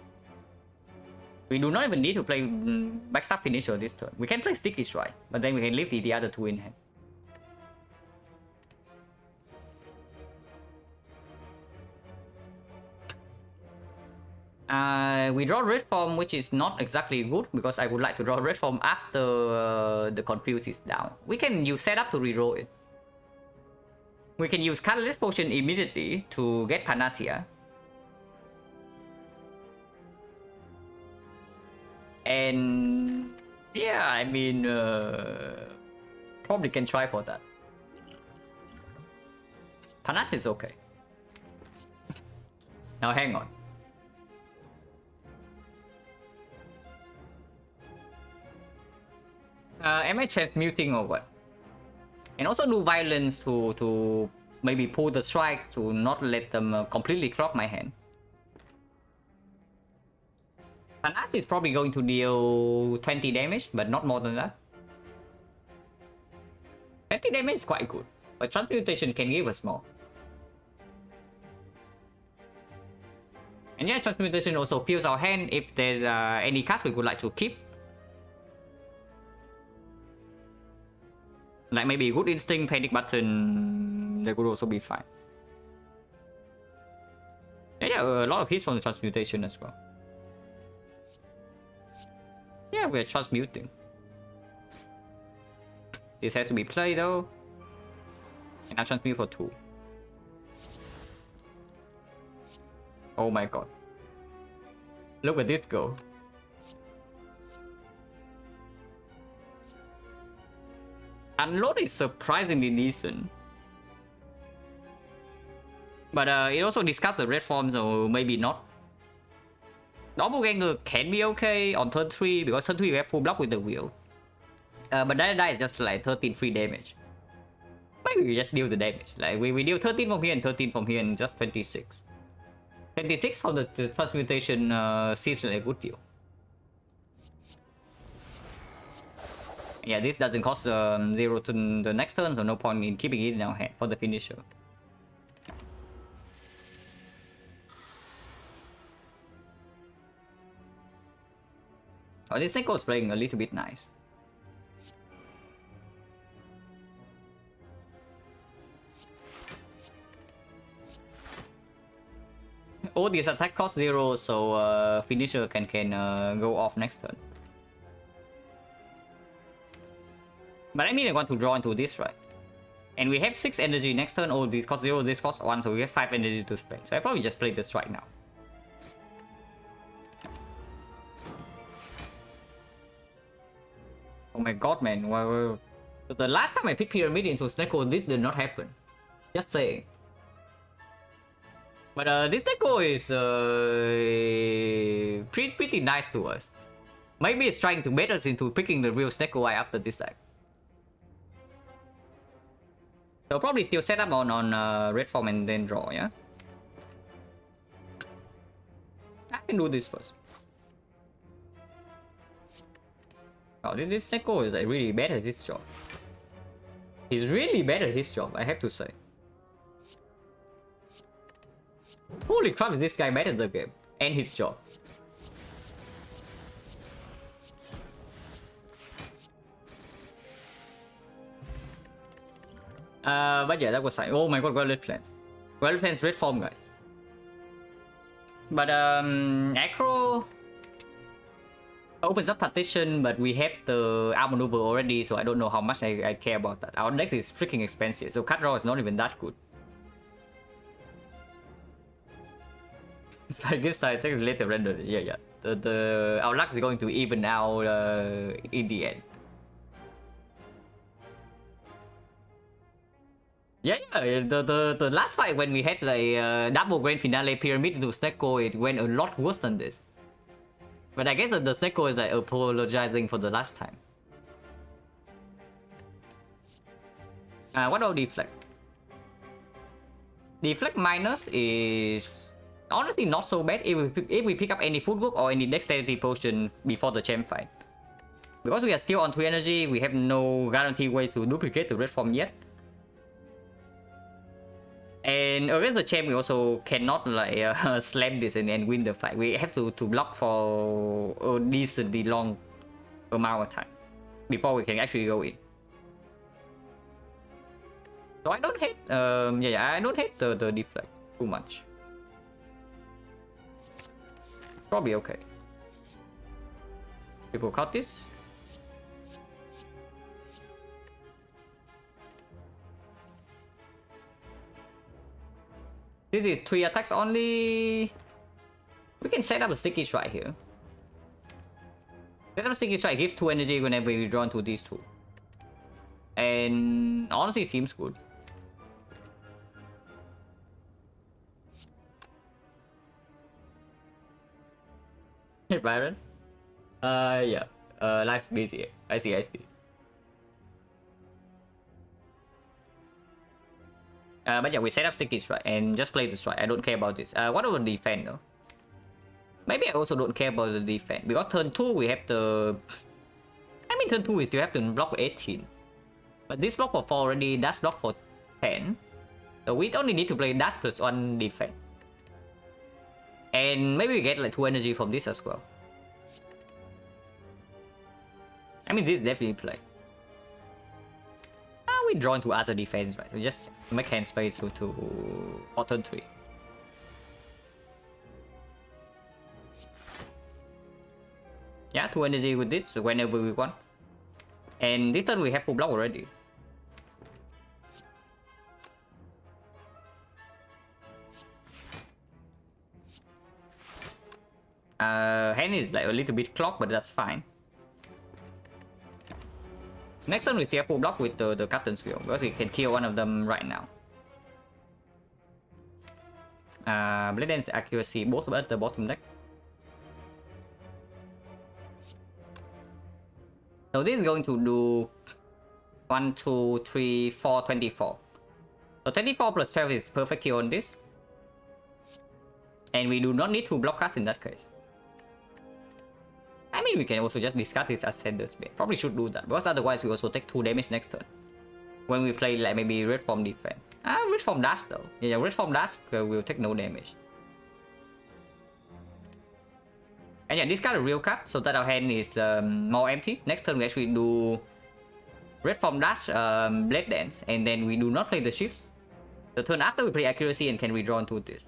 We do not even need to play backstab finisher this turn. We can play Sticky Strike, but then we can leave the other 2 in hand. We draw Red Form, which is not exactly good, because I would like to draw Red Form after the Confuse is down. We can use Setup to reroll it. We can use Colorless Potion immediately to get Panacea. And yeah, I mean, probably can try for that. Panache is okay. Now hang on. Am I transmuting or what? And also do violence to maybe pull the strikes to not let them completely clog my hand. Panache is probably going to deal 20 damage, but not more than that. 20 damage is quite good, but transmutation can give us more. And yeah, transmutation also fills our hand if there's any cards we would like to keep. Like maybe Good Instinct, Panic Button, they could also be fine. And yeah, a lot of hits from the transmutation as well. Yeah, we're transmuting. This has to be played though. And I transmute for 2. Oh my god. Look at this go. Unload is surprisingly decent. But it also discards the red form, so maybe not. Doppelganger can be okay on turn 3 because turn 3 we have full block with the wheel. But that is just like 13 free damage. Maybe we just deal the damage. Like we deal 13 from here and 13 from here and just 26. 26 for the transmutation seems like a good deal. Yeah, this doesn't cost 0 to the next turn, so no point in keeping it in our hand for the finisher. Oh, this Senko is playing a little bit nice. Oh, this attack costs 0, so finisher can go off next turn. But I mean I want to draw into this, right? And we have 6 energy next turn. Oh, this costs 0, this costs 1, so we have 5 energy to spend. So I probably just play this right now. Oh my god, man. Well, the last time I picked Pyramid into Snecko, this did not happen. Just saying. But this Snecko is pretty nice to us. Maybe it's trying to bait us into picking the real Snecko after this deck. So probably still set up on red form and then draw, yeah? I can do this first. Oh, this Snecko is like really bad at his job. He's really bad at his job, I have to say. Holy crap, is this guy bad at the game and his job? But yeah, that was fine. Oh my god, Violet Plants. Violet Plants red form, guys. But Acro opens up partition, but we have the arm maneuver already, so I don't know how much I care about that. Our deck is freaking expensive, so card draw is not even that good. So I guess I take later render. Yeah. Our luck is going to even out in the end. Yeah, the last fight when we had like double grand finale pyramid into Snecko, it went a lot worse than this. But I guess the Snecko is like apologizing for the last time. What about Deflect? Deflect minus is honestly not so bad if we pick up any footwork or any dexterity potion before the champ fight. Because we are still on 3 energy, we have no guaranteed way to duplicate the red form yet. And against the champ, we also cannot like slam this and win the fight. We have to block for a decently long amount of time before we can actually go in. So I don't hate, I don't hate the deflect too much. Probably okay. People cut this. This is 3 attacks only. We can set up a sticky strike here. Set up a sticky strike gives 2 energy whenever we draw into these 2. And honestly, it seems good. Byron. Yeah. Life's busy. I see. But yeah, we set up sticky strike and just play the strike. I don't care about this. What about the defense though? Maybe I also don't care about the defense because turn 2 we have the. I mean, turn 2 we still have to block for 18. But this block for 4 already, dash block for 10. So we only need to play dash plus 1 defense. And maybe we get like 2 energy from this as well. I mean, this is definitely play. We draw into other defense, right? We just make hand space to for turn 3. Yeah, 2 energy with this whenever we want. And this turn we have full block already. Hand is like a little bit clogged, but that's fine. Next turn we see a full block with the Captain's Wheel because we can kill one of them right now. Blade Dance accuracy, both at the bottom deck. So this is going to do 1, 2, 3, 4, 24. So 24 plus 12 is perfect kill on this. And we do not need to block us in that case. I mean, we can also just discard this as Sender's Bait. Probably should do that, because otherwise we also take 2 damage next turn. When we play like maybe Red Form defense. Red Form dash though. Yeah, Red Form dash will take no damage. And yeah, discard a real card so that our hand is more empty. Next turn we actually do Red Form dash, Blade Dance, and then we do not play the ships. The turn after we play accuracy and can redraw into this.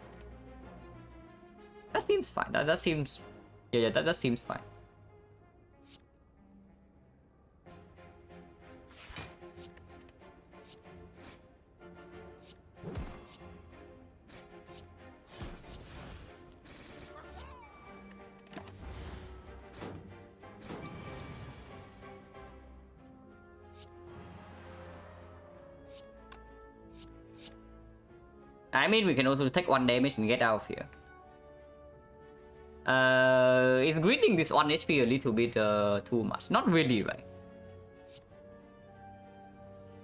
That seems fine. That seems, yeah, that seems fine. I mean, we can also take 1 damage and get out of here. Is greeting this 1 HP a little bit too much? Not really, right?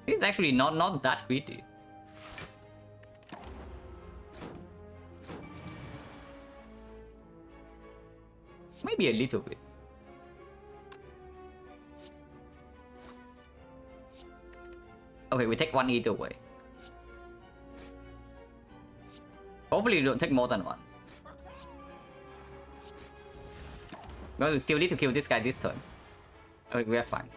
It's actually not that greedy. Maybe a little bit. Okay, we take 1 either way. Hopefully we don't take more than 1. But we still need to kill this guy this turn. Okay, we are fine.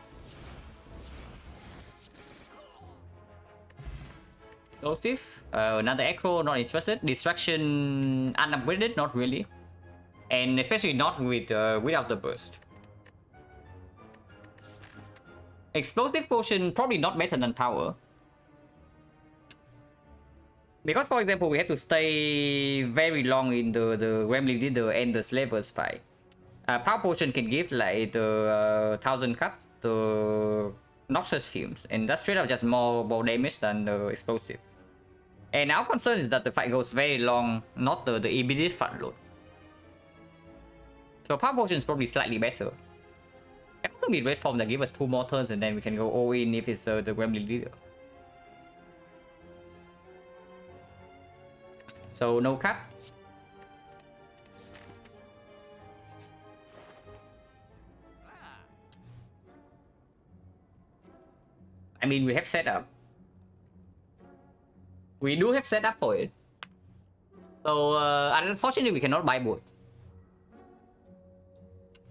Explosive, another Echo, not interested. Distraction, unupgraded, not really. And especially not with without the burst. Explosive Potion, probably not better than Power. Because, for example, we have to stay very long in the Gremlin Leader and the Slavers fight. Power Potion can give like the 1000 cups, the Noxious Fumes, and that's straight up just more damage than the Explosive. And our concern is that the fight goes very long, not the immediate front load. So Power Potion is probably slightly better. It can also be Red Form that give us 2 more turns and then we can go all in if it's the Gremlin Leader. So no cap. I mean, we have set up. We do have set up for it. So unfortunately we cannot buy both.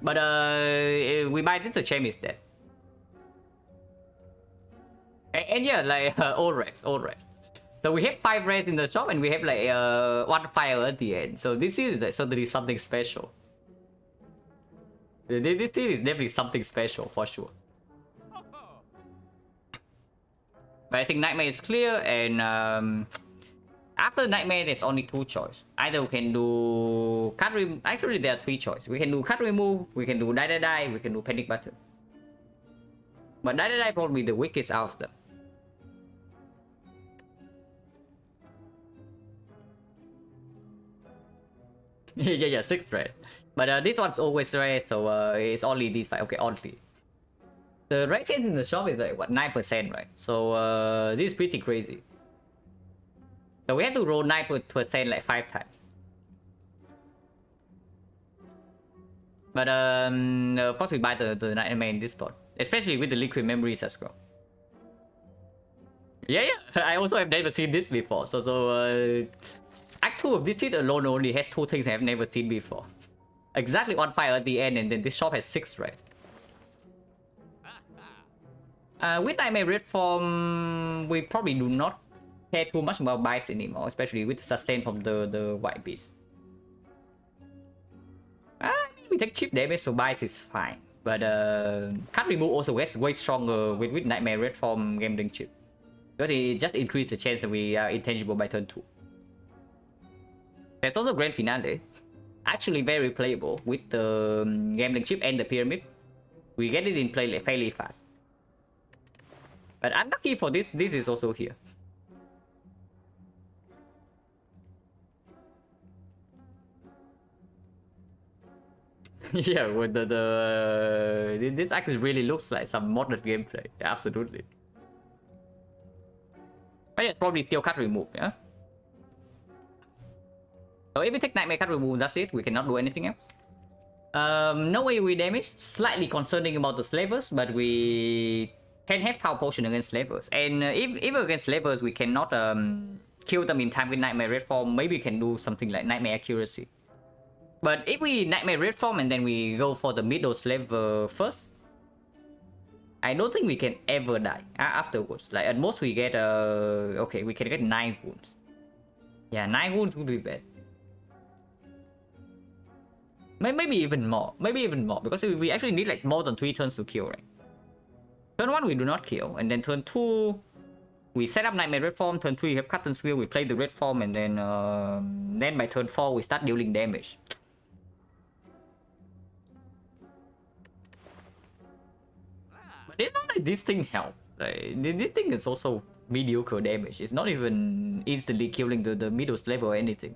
But we buy this, the champ is dead. And yeah, like old Rex. So we have 5 rares in the shop and we have like 1 fire at the end. So this is like, suddenly something special. This thing is definitely something special for sure. But I think Nightmare is clear, and after Nightmare there's only 2 choices. Either we can do card remove. Actually there are 3 choices. We can do card remove, we can do die, we can do panic button. But die probably the weakest out of them. Yeah, 6 rare. But this one's always rare, so it's only these 5. Okay, only. The rare chance in the shop is like, what, 9%, right? So this is pretty crazy. So we have to roll 9% like 5 times. But of course we buy the Nightmare in this spot. Especially with the liquid memories as well. Yeah. I also have never seen this before. So Act 2 of this seed alone only has 2 things I have never seen before. Exactly on fire at the end, and then this shop has 6 rares. With Nightmare Red Form, we probably do not care too much about bites anymore, especially with the sustain from the white beast. We take cheap damage, so bites is fine. But card remove also gets way stronger with Nightmare Red Form gambling chip. Because it just increases the chance that we are intangible by turn 2. There's also Grand Finale. Actually very playable with the gambling chip and the pyramid. We get it in play like fairly fast. But unlucky for this is also here. Yeah, with this actually really looks like some modern gameplay. Absolutely. But yeah, it's probably still card remove, yeah? So if we take Nightmare card remove, that's it. We cannot do anything else. No way we damage. Slightly concerning about the slavers, but we can have power potion against slavers. And if against slavers we cannot kill them in time with Nightmare Red Form, maybe we can do something like Nightmare Accuracy. But if we Nightmare Red Form and then we go for the middle slaver first, I don't think we can ever die afterwards. Like at most we get okay, we can get 9 wounds. Yeah, 9 wounds would be bad. Maybe even more. Maybe even more. Because we actually need like more than 3 turns to kill, right? Turn 1 we do not kill. And then turn 2 we set up Nightmare Red Form. Turn 3 we have Cut and Swill. We play the Red Form. And then by turn 4 we start dealing damage. But it's not like this thing helps. Like, this thing is also mediocre damage. It's not even instantly killing the middle level or anything.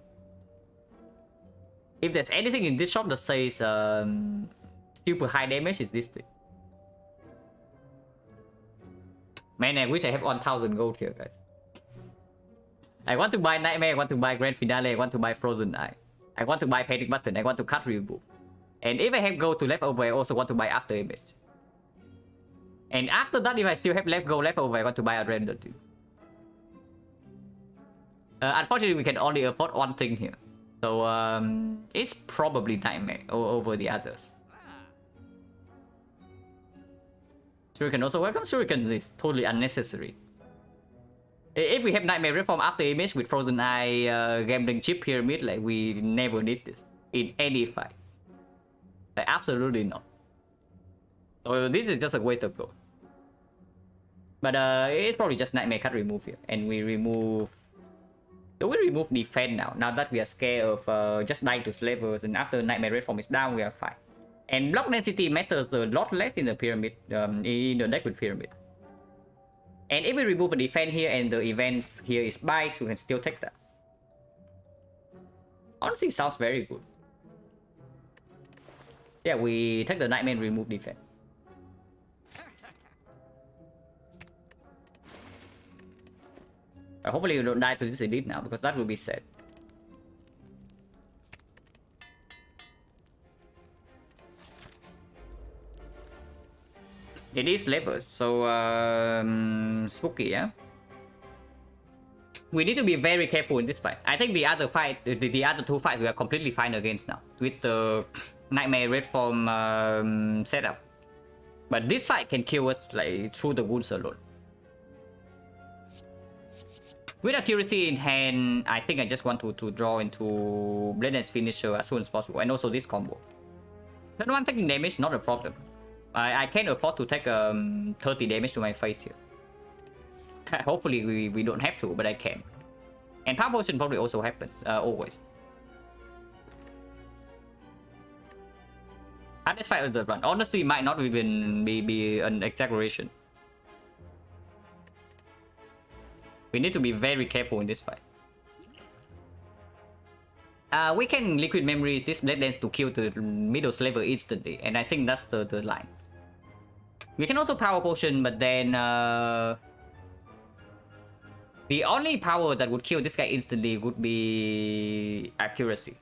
If there's anything in this shop that says super high damage, it's this thing. Man, I wish I have 1000 gold here, guys. I want to buy Nightmare, I want to buy Grand Finale, I want to buy Frozen Eye. I want to buy Panic Button, I want to cut Reboot. And if I have gold to leftover, I also want to buy After Image. And after that, if I still have gold left over, I want to buy a render too. Unfortunately, we can only afford one thing here. So it's probably Nightmare over the others. Shuriken also welcome. Shuriken is totally unnecessary. If we have Nightmare Reform After Image with Frozen Eye, Gambling Chip Pyramid, like we never need this in any fight. Like absolutely not. So this is just a waste of gold. But it's probably just Nightmare card remove here, and we remove. So we remove defense now. Now that we are scared of just dying to slavers, and after Nightmare Reform is down, we are fine. And block density matters a lot less in the pyramid, in the deck with pyramid. And if we remove a defense here and the events here is bites, we can still take that. Honestly, sounds very good. Yeah, we take the Nightmare and remove defense. Hopefully you don't die to this elite now, because that will be sad. It is levels, so spooky, yeah? We need to be very careful in this fight. I think the other fight, the other two fights we are completely fine against now, with the Nightmare Red Form setup. But this fight can kill us like through the wounds alone. With accuracy in hand, I think I just want to draw into Blade and Finisher as soon as possible, and also this combo. Turn 1 taking damage, not a problem. I can't afford to take 30 damage to my face here. Hopefully we don't have to, but I can. And Power Potion probably also happens, always. Hardest fight of the run. Honestly, might not even be an exaggeration. We need to be very careful in this fight. We can liquid memories this Blade Dance to kill the middle slaver instantly, and I think that's the line. We can also power potion, but then the only power that would kill this guy instantly would be accuracy.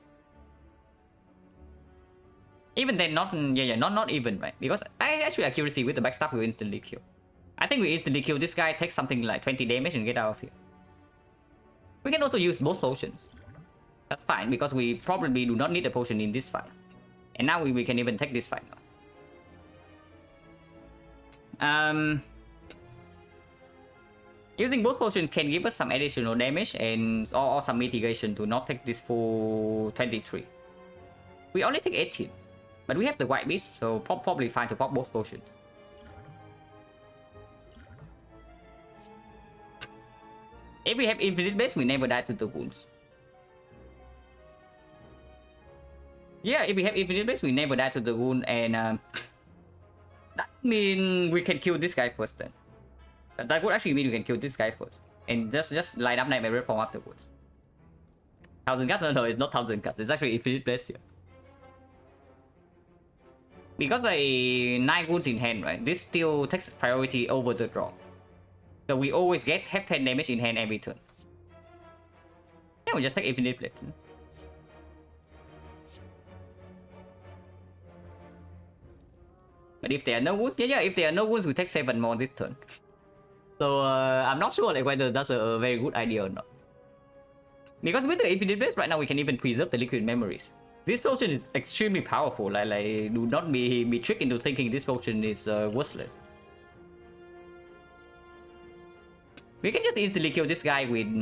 Even then, not not even, right? Because actually accuracy with the backstab will instantly kill. I think we instantly kill this guy, take something like 20 damage and get out of here. We can also use both potions. That's fine, because we probably do not need a potion in this fight. And now we can even take this fight now. Using both potions can give us some additional damage and or some mitigation to not take this full 23. We only take 18. But we have the white beast, so probably fine to pop both potions. If we have infinite base, we never die to the wounds. Yeah, if we have infinite base, we never die to the wound, and that means we can kill this guy first then. That would actually mean we can kill this guy first. And just line up Nightmare Reform afterwards. 1000 cuts? No, it's not 1000 cuts. It's actually infinite base here. Because the 9 wounds in hand, right? This still takes priority over the draw. So we always have 10 damage in hand every turn. Yeah, we just take infinite blade. But if there are no wounds, yeah, if there are no wounds, we take 7 more this turn. So I'm not sure like whether that's a very good idea or not. Because with the infinite blade right now, we can even preserve the liquid memories. This potion is extremely powerful. Like do not be tricked into thinking this potion is worthless. We can just instantly kill this guy with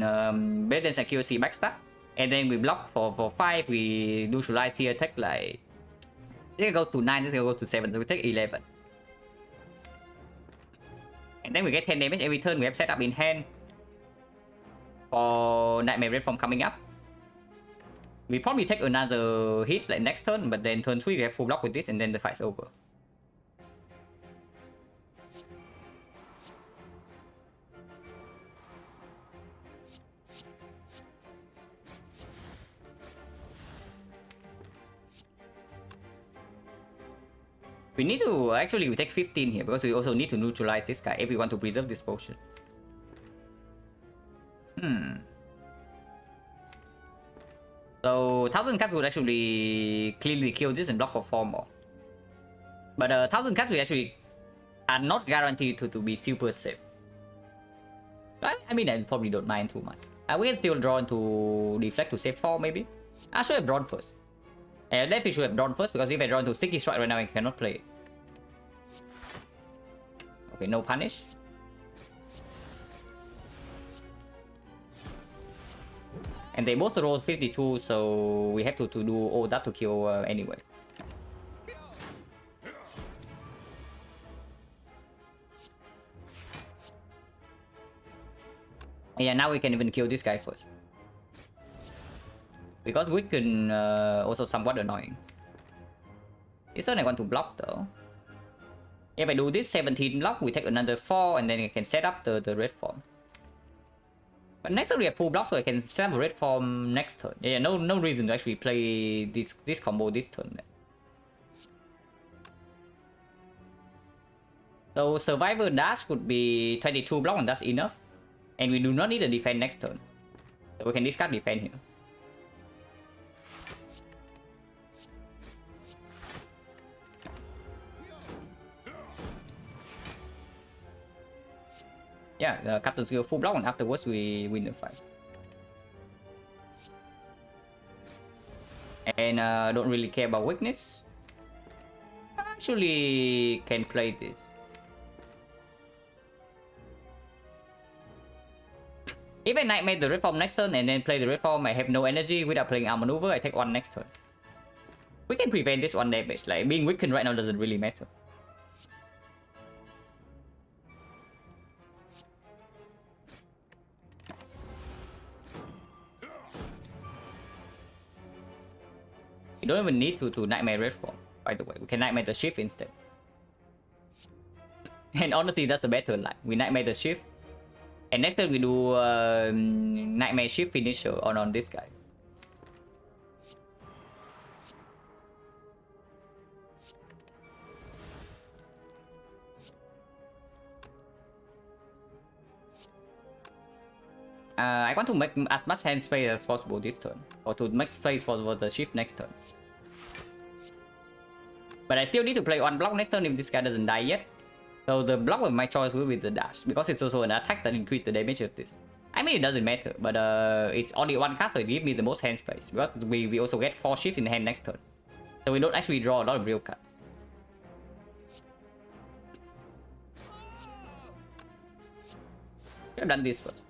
Blade Dance accuracy backstab, and then we block for 5. We neutralize here, take like this goes to 9, this goes to 7, so we take 11. And then we get 10 damage every turn. We have set up in hand for Nightmare Reform coming up. We probably take another hit like next turn, but then turn 3 we have full block with this, and then the fight's over. We need to, actually we take 15 here, because we also need to neutralize this guy if we want to preserve this potion. So 1000 cuts would actually clearly kill this and block for 4 more. But 1000 cuts we actually are not guaranteed to be super safe. I mean, I probably don't mind too much. We can still draw into deflect to save 4 maybe. I should have drawn first. Definitely should have drawn first, because if I draw into Sticky Strike right now, I cannot play it. Okay, no punish. And they both rolled 52, so we have to do all that to kill anyway. Yeah, now we can even kill this guy first. Because we can also somewhat annoying. This one I want to block though. If I do this 17 block, we take another 4, and then I can set up the red form. But next turn we have full block, so I can set up a red form next turn. Yeah, no reason to actually play this combo this turn. So Survivor Dash would be 22 block, and that's enough. And we do not need a defense next turn. So we can discard defense here. Yeah, the Captain's Guild full block, and afterwards we win the fight. And don't really care about weakness. Actually can play this. If I Nightmare the Reform next turn and then play the Reform, I have no energy without playing Arm Maneuver, I take 1 next turn. We can prevent this 1 damage, like being weakened right now doesn't really matter. We don't even need to Nightmare Reform, by the way. We can Nightmare the Shift instead. And honestly, that's a better line. We Nightmare the Shift. And next turn we do Nightmare Shift Finisher on this guy. I want to make as much hand space as possible this turn, or to make space for the shift next turn. But I still need to play one block next turn if this guy doesn't die yet. So the block of my choice will be the dash, because it's also an attack that increases the damage of this. I mean, it doesn't matter, but it's only one card, so it gives me the most hand space, because we also get 4 shifts in hand next turn. So we don't actually draw a lot of real cards. I've done this first.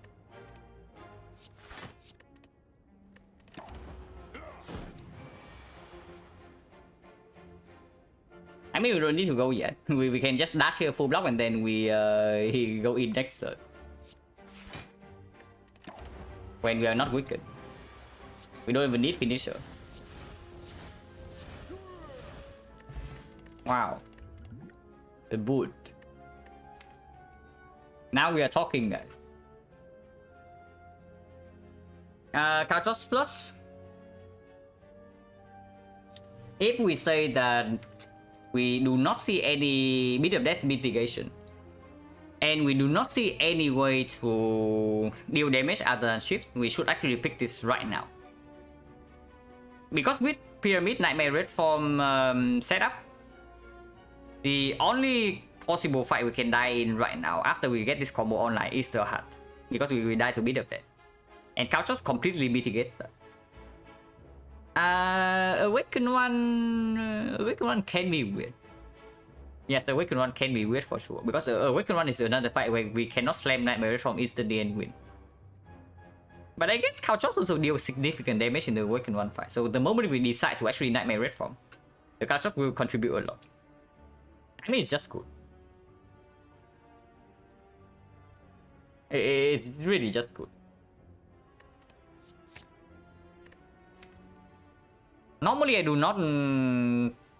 I mean, we don't need to go yet. We can just dash here full block and then he go in next turn. When we are not wicked. We don't even need finisher. Wow. The boot. Now we are talking, guys. Cartos plus. If we say that we do not see any bit of death mitigation, and we do not see any way to deal damage other than shifts, we should actually pick this right now. Because with Pyramid Nightmare Red Form setup, the only possible fight we can die in right now after we get this combo online is the Hut, because we will die to bit of death. And Couchos completely mitigates that. Awaken one can be weird. Yes, Awaken one can be weird for sure, because Awaken one is another fight where we cannot slam Nightmare Red Form instantly and win. But I guess Couchos also deals significant damage in the Awaken one fight, so the moment we decide to actually Nightmare Red Form, the Couchos will contribute a lot. I mean, it's just good. It's really just good. Normally, I do not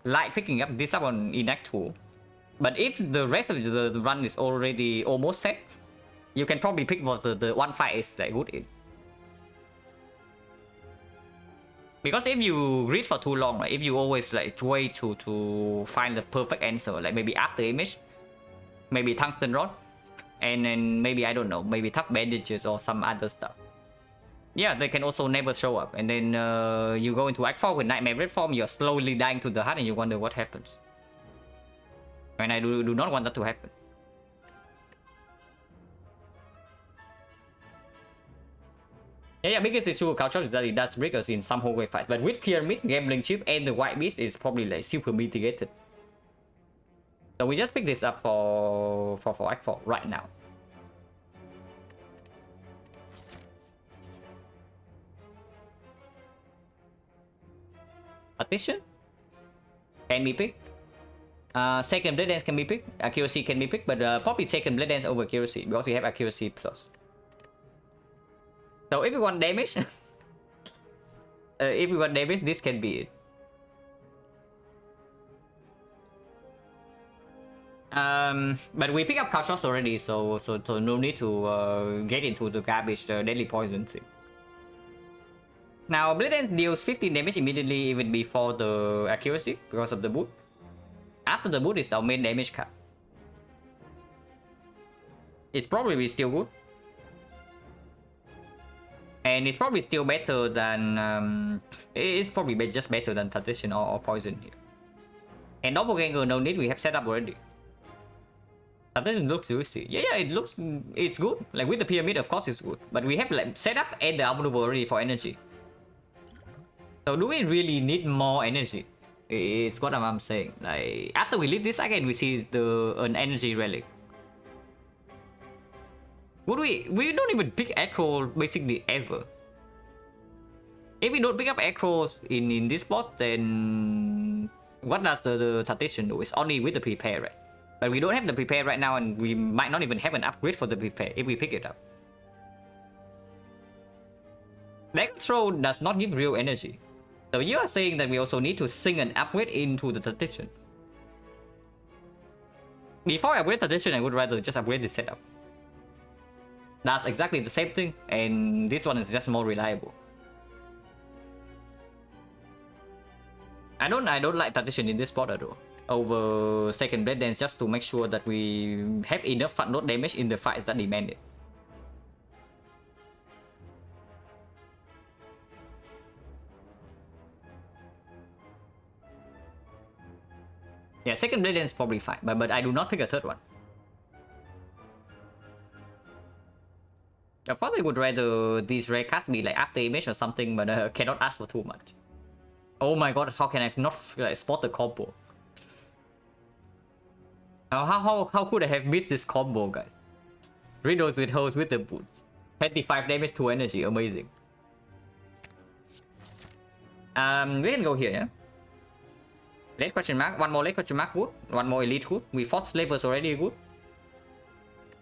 like picking up this up on in Act 2. But if the rest of the run is already almost set, you can probably pick what the one fight is like good in. Because if you read for too long, right, if you always like wait to find the perfect answer, like maybe after image, maybe tungsten rod, and then maybe, I don't know, maybe tough bandages or some other stuff. Yeah, they can also never show up, and then you go into Act 4 with Nightmare Red Form, you're slowly dying to the Hut and you wonder what happens. And I do not want that to happen. Yeah, biggest issue with Couchos is that it does break us in some hallway fights, but with Pyramid, Gambling Chip, and the White Beast is probably like super mitigated. So we just pick this up for Act 4 right now. Partition can be picked. Second Blade Dance can be picked. Accuracy can be picked, but probably second Blade Dance over Accuracy because we have Accuracy plus. So if we want damage, this can be it. But we pick up Couchos already, so no need to get into the garbage deadly poison thing. Now, Blade Dance deals 15 damage immediately even before the accuracy because of the boot. After the boot is our main damage card. It's probably still good. And it's probably still better than... it's probably just better than Tradition or Poison here. And Doppelganger, no need, we have set up already. Tradition looks juicy. Yeah, it's good. Like with the Pyramid, of course it's good. But we have like set up and the Abominable already for energy. So do we really need more energy? It's what I'm saying. Like after we leave this again, we see an energy relic. Would we don't even pick Acro basically ever. If we don't pick up Acros in this spot, then what does the Tradition do? It's only with the Prepare, right? But we don't have the Prepare right now, and we might not even have an upgrade for the Prepare if we pick it up. Deck Throw does not give real energy. So you are saying that we also need to sing an upgrade into the Tradition. Before I upgrade Tradition, I would rather just upgrade the setup. That's exactly the same thing, and this one is just more reliable. I don't like Tradition in this spot at all. Over second Blade Dance, just to make sure that we have enough front load damage in the fights that demand it. Yeah, second blade dance is probably fine, but I do not pick a third one. I probably would rather these rare cards be like after image or something, but cannot ask for too much. Oh my god, how can I not spot the combo? How could I have missed this combo, guys? Riddles with holes with the boots. 25 damage to energy, amazing. We can go here, yeah? Late question mark, one more late question mark, good. One more elite, good. We fought slavers already, good.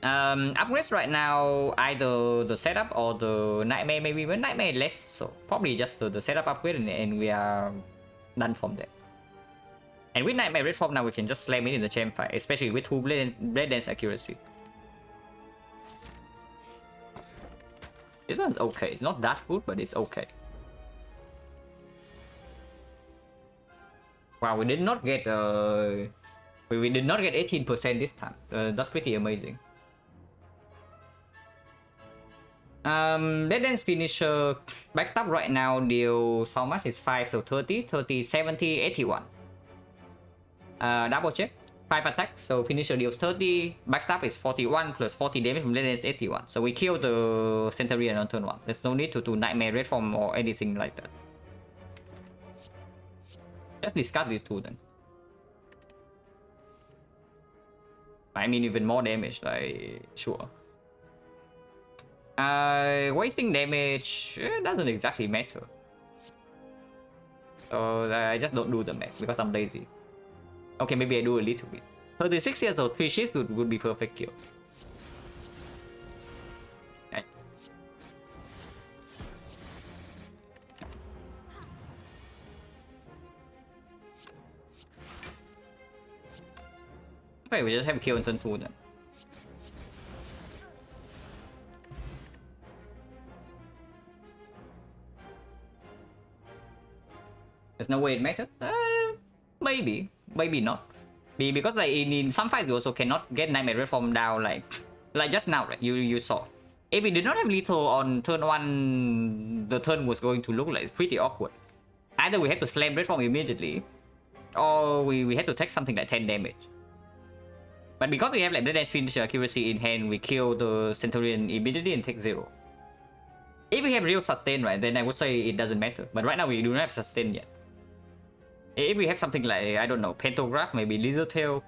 Upgrades right now, either the setup or the nightmare, maybe, but nightmare less, so probably just the setup upgrade and we are done from there. And with nightmare red form now, we can just slam it in the champ fight, especially with 2 blade dance accuracy. This one's okay, it's not that good, but it's okay. Wow, we did not get we did not get 18% this time. That's pretty amazing. Dead Dance finisher backstab right now deals how much? It's 5, so 30, 30, 70, 81. Double check. 5 attacks, so finisher deals 30. Backstab is 41 plus 40 damage from Dead Dance 81. So we kill the Centurion on turn 1. There's no need to do Nightmare Red Form or anything like that. Let's discard these two then. I mean, even more damage, like, sure. Wasting damage doesn't exactly matter. So I just don't do the math because I'm lazy. Okay, maybe I do a little bit. 36 years old, 3 shifts would be perfect kill. Right. Okay, we just have kill in turn 2 then. There's no way it matters? Maybe. Maybe not. Because like in some fights you also cannot get Nightmare Red Form down like just now, right? You saw. If we did not have lethal on turn 1, the turn was going to look like pretty awkward. Either we had to slam Red Form immediately, or we had to take something like 10 damage. But because we have like Dead Dance Finisher accuracy in hand, we kill the Centurion immediately and take 0. If we have real sustain, right, then I would say it doesn't matter. But right now we do not have sustain yet. If we have something like, I don't know, Pantograph, maybe Lizard Tail,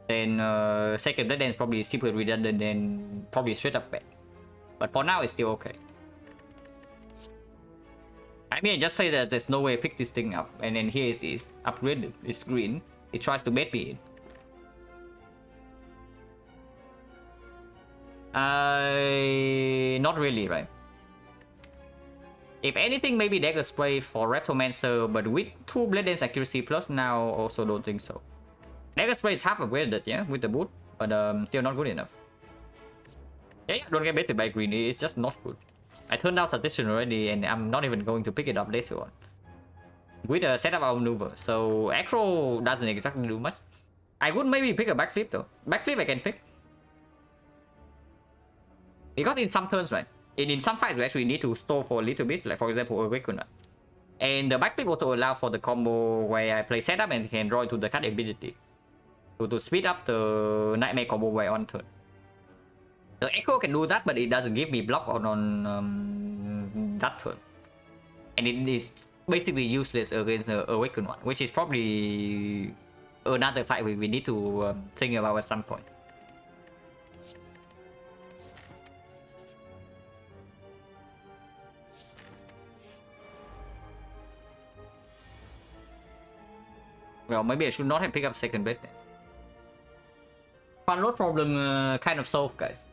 then second Dead Dance probably super redundant and probably straight up bad. But for now, it's still okay. I mean, I just say that there's no way I pick this thing up. And then here it is upgraded. It's green. It tries to bait me in. Not really, right? If anything, maybe Dagger Spray for Reptomancer, but with 2 Blade Dance accuracy plus now, also don't think so. Dagger Spray is half upgraded, yeah, with the boot, but still not good enough. Yeah, don't get baited by green, it's just not good. I turned out Tradition already, and I'm not even going to pick it up later on. With a setup our maneuver, so Acro doesn't exactly do much. I would maybe pick a backflip though. Backflip I can pick. Because in some turns, right? In some fights, we actually need to stall for a little bit, like for example, a XecnaR. And the backflip also allows for the combo where I play setup and can draw into the card ability. To speed up the Nightmare combo while on turn. The Echo can do that, but it doesn't give me block on that turn. And it is basically useless against a XecnaR, which is probably another fight we need to think about at some point. Well, maybe I should not have picked up second blade then. Fun load problem kind of solved, guys.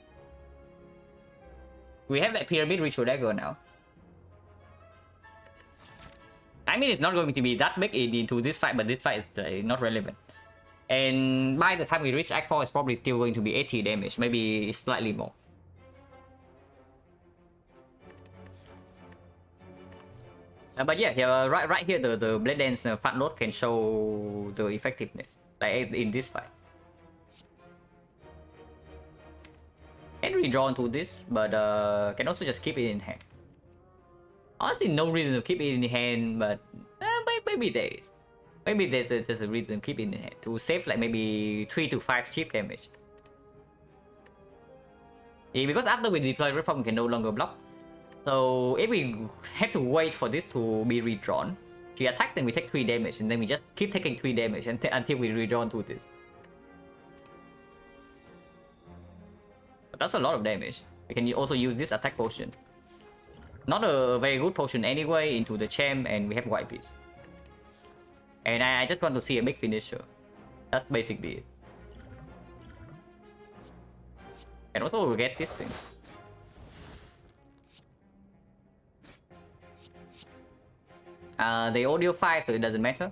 We have that Pyramid Ritual Dagger now. I mean, it's not going to be that big into this fight, but this fight is not relevant. And by the time we reach Act 4, it's probably still going to be 80 damage, maybe slightly more. But yeah, right here, the Blade Dance front load can show the effectiveness, like in this fight. Can redraw into this, but can also just keep it in hand. Honestly, no reason to keep it in hand, but maybe there is. Maybe there's a reason keep it in hand to save like maybe 3 to 5 chip damage. Yeah, because after we deploy Red Form, we can no longer block. So if we have to wait for this to be redrawn, she attacks and we take 3 damage, and then we just keep taking 3 damage until we redrawn to this. But that's a lot of damage. We can also use this attack potion. Not a very good potion anyway, into the champ, and we have white piece. And I just want to see a big finisher. That's basically it. And also we'll get this thing. They audio 5, so it doesn't matter.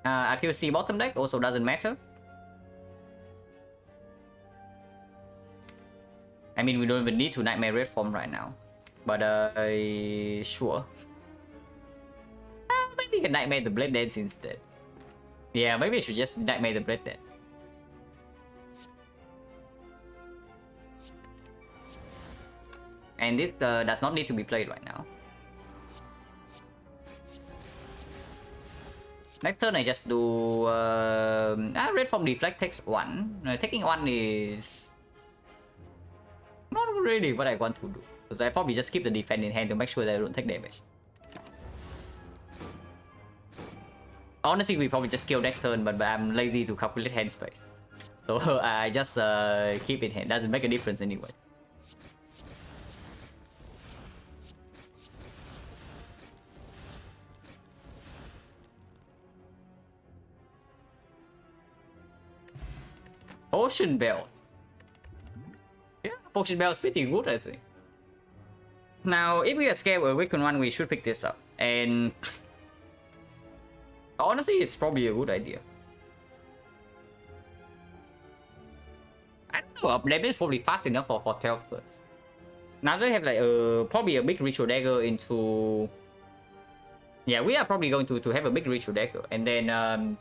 Accuracy bottom deck also doesn't matter. I mean, we don't even need to Nightmare Red Form right now. But, sure. Maybe we can Nightmare the Blade Dance instead. Yeah, maybe we should just Nightmare the Blade Dance. And this does not need to be played right now. Next turn I just do... Red Form Deflect takes 1. Taking 1 is... not really what I want to do. Because I probably just keep the defense in hand to make sure that I don't take damage. Honestly, we probably just kill next turn, but I'm lazy to calculate hand space. So I just keep it in hand. Doesn't make a difference anyway. Potion Belt. Yeah, Potion Belt is pretty good, I think. Now, if we are scared of Awaken 1, we should pick this up. And honestly, it's probably a good idea. I don't know, update is probably fast enough for 12 turns. Now they have like probably a big Ritual Dagger into... Yeah, we are probably going to have a big Ritual Dagger. And then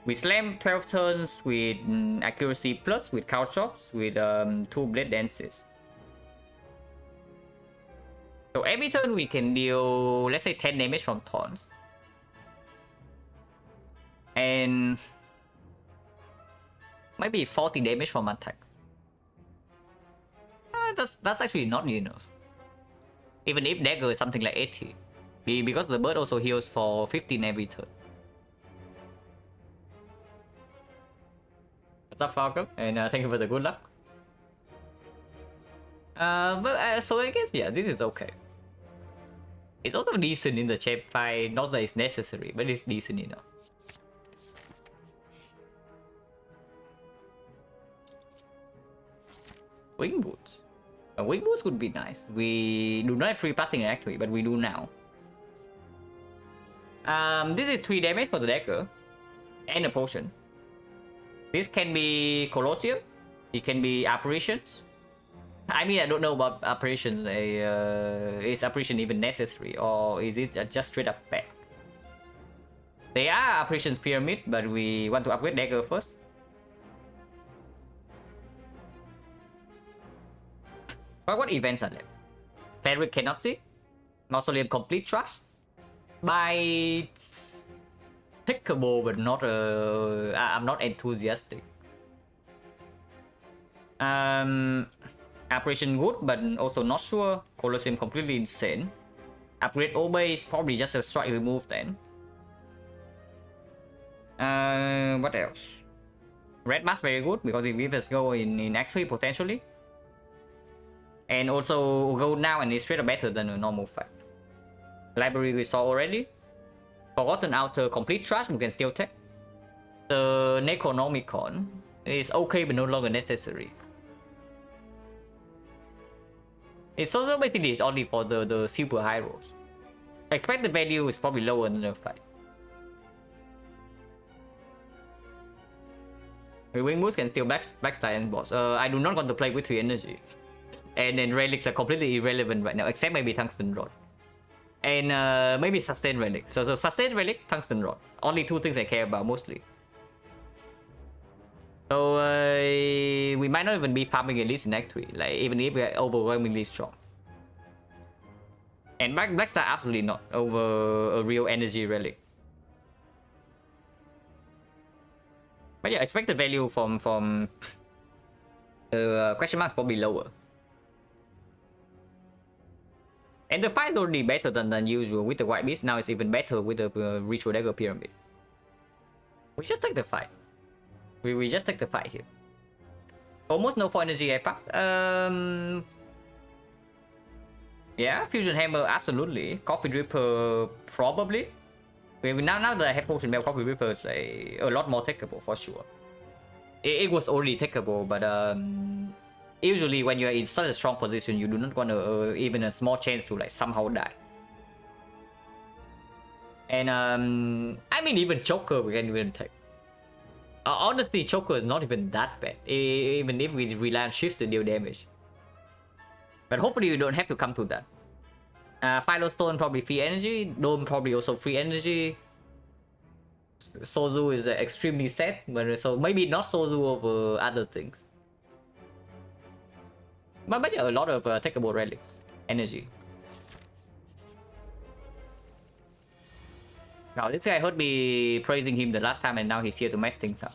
we slam 12 turns with accuracy plus, with couch chops, with 2 blade dances. So every turn we can deal, let's say 10 damage from taunts. And maybe 40 damage from attacks. That's actually not enough. Even if dagger is something like 80. Because the bird also heals for 15 every turn. What's up, Falcon? And thank you for the good luck. So I guess, yeah, this is okay. It's also decent in the champ fight. Not that it's necessary, but it's decent enough. Wing boots. Wing boots would be nice. We do not have free pathing actually, but we do now. This is 3 damage for the dagger and a potion. This can be Colosseum. It can be Apparitions. I mean, I don't know about Apparitions. Is Apparition even necessary, or is it just straight up bad? They are Apparitions Pyramid, but we want to upgrade dagger first. But what events are left? Cleric cannot see. Mausoleum Complete Trust. Bites. Pickable, but not I'm not enthusiastic. Apparition good, but also not sure. Colosseum completely insane. Upgrade Obey is probably just a strike remove then. What else? Red Mask very good because it gives us go in Act 3 potentially. And also go now and it's straight up better than a normal fight. Library we saw already. Forgotten Outer Complete Trash we can still take. The Necronomicon is okay but no longer necessary. It's also basically it's only for the super heroes. Expected value is probably lower than the fight. Wing Moose can still backstab boss. I do not want to play with 3 energy. and then relics are completely irrelevant right now, except maybe tungsten rod. And maybe sustain relic. So sustain relic, tungsten rod. Only two things I care about mostly. So we might not even be farming at least in Act 3, like even if we are overwhelmingly strong. And Black Star absolutely not over a real energy relic. But yeah, expected value from question marks probably lower. And the fight is already better than usual with the White Beast. Now it's even better with the Ritual Dagger Pyramid. We just take the fight. We just take the fight here. Almost no 4 energy apex. Yeah, Fusion Hammer, absolutely. Coffee Dripper, probably. Now that I have Potion Bell, Coffee Dripper is a lot more takeable for sure. It was already takeable, but usually when you are in such a strong position, you do not want to even a small chance to like somehow die. And I mean, even Choker we can even take. Honestly, Choker is not even that bad, even if we rely on shifts to deal damage. But hopefully you don't have to come to that. Philostone probably free energy, Dome probably also free energy. Sozu is extremely sad, but so maybe not Sozu over other things. But yeah, a lot of takeable relics, energy. Now this guy heard me praising him the last time, and now he's here to mess things up.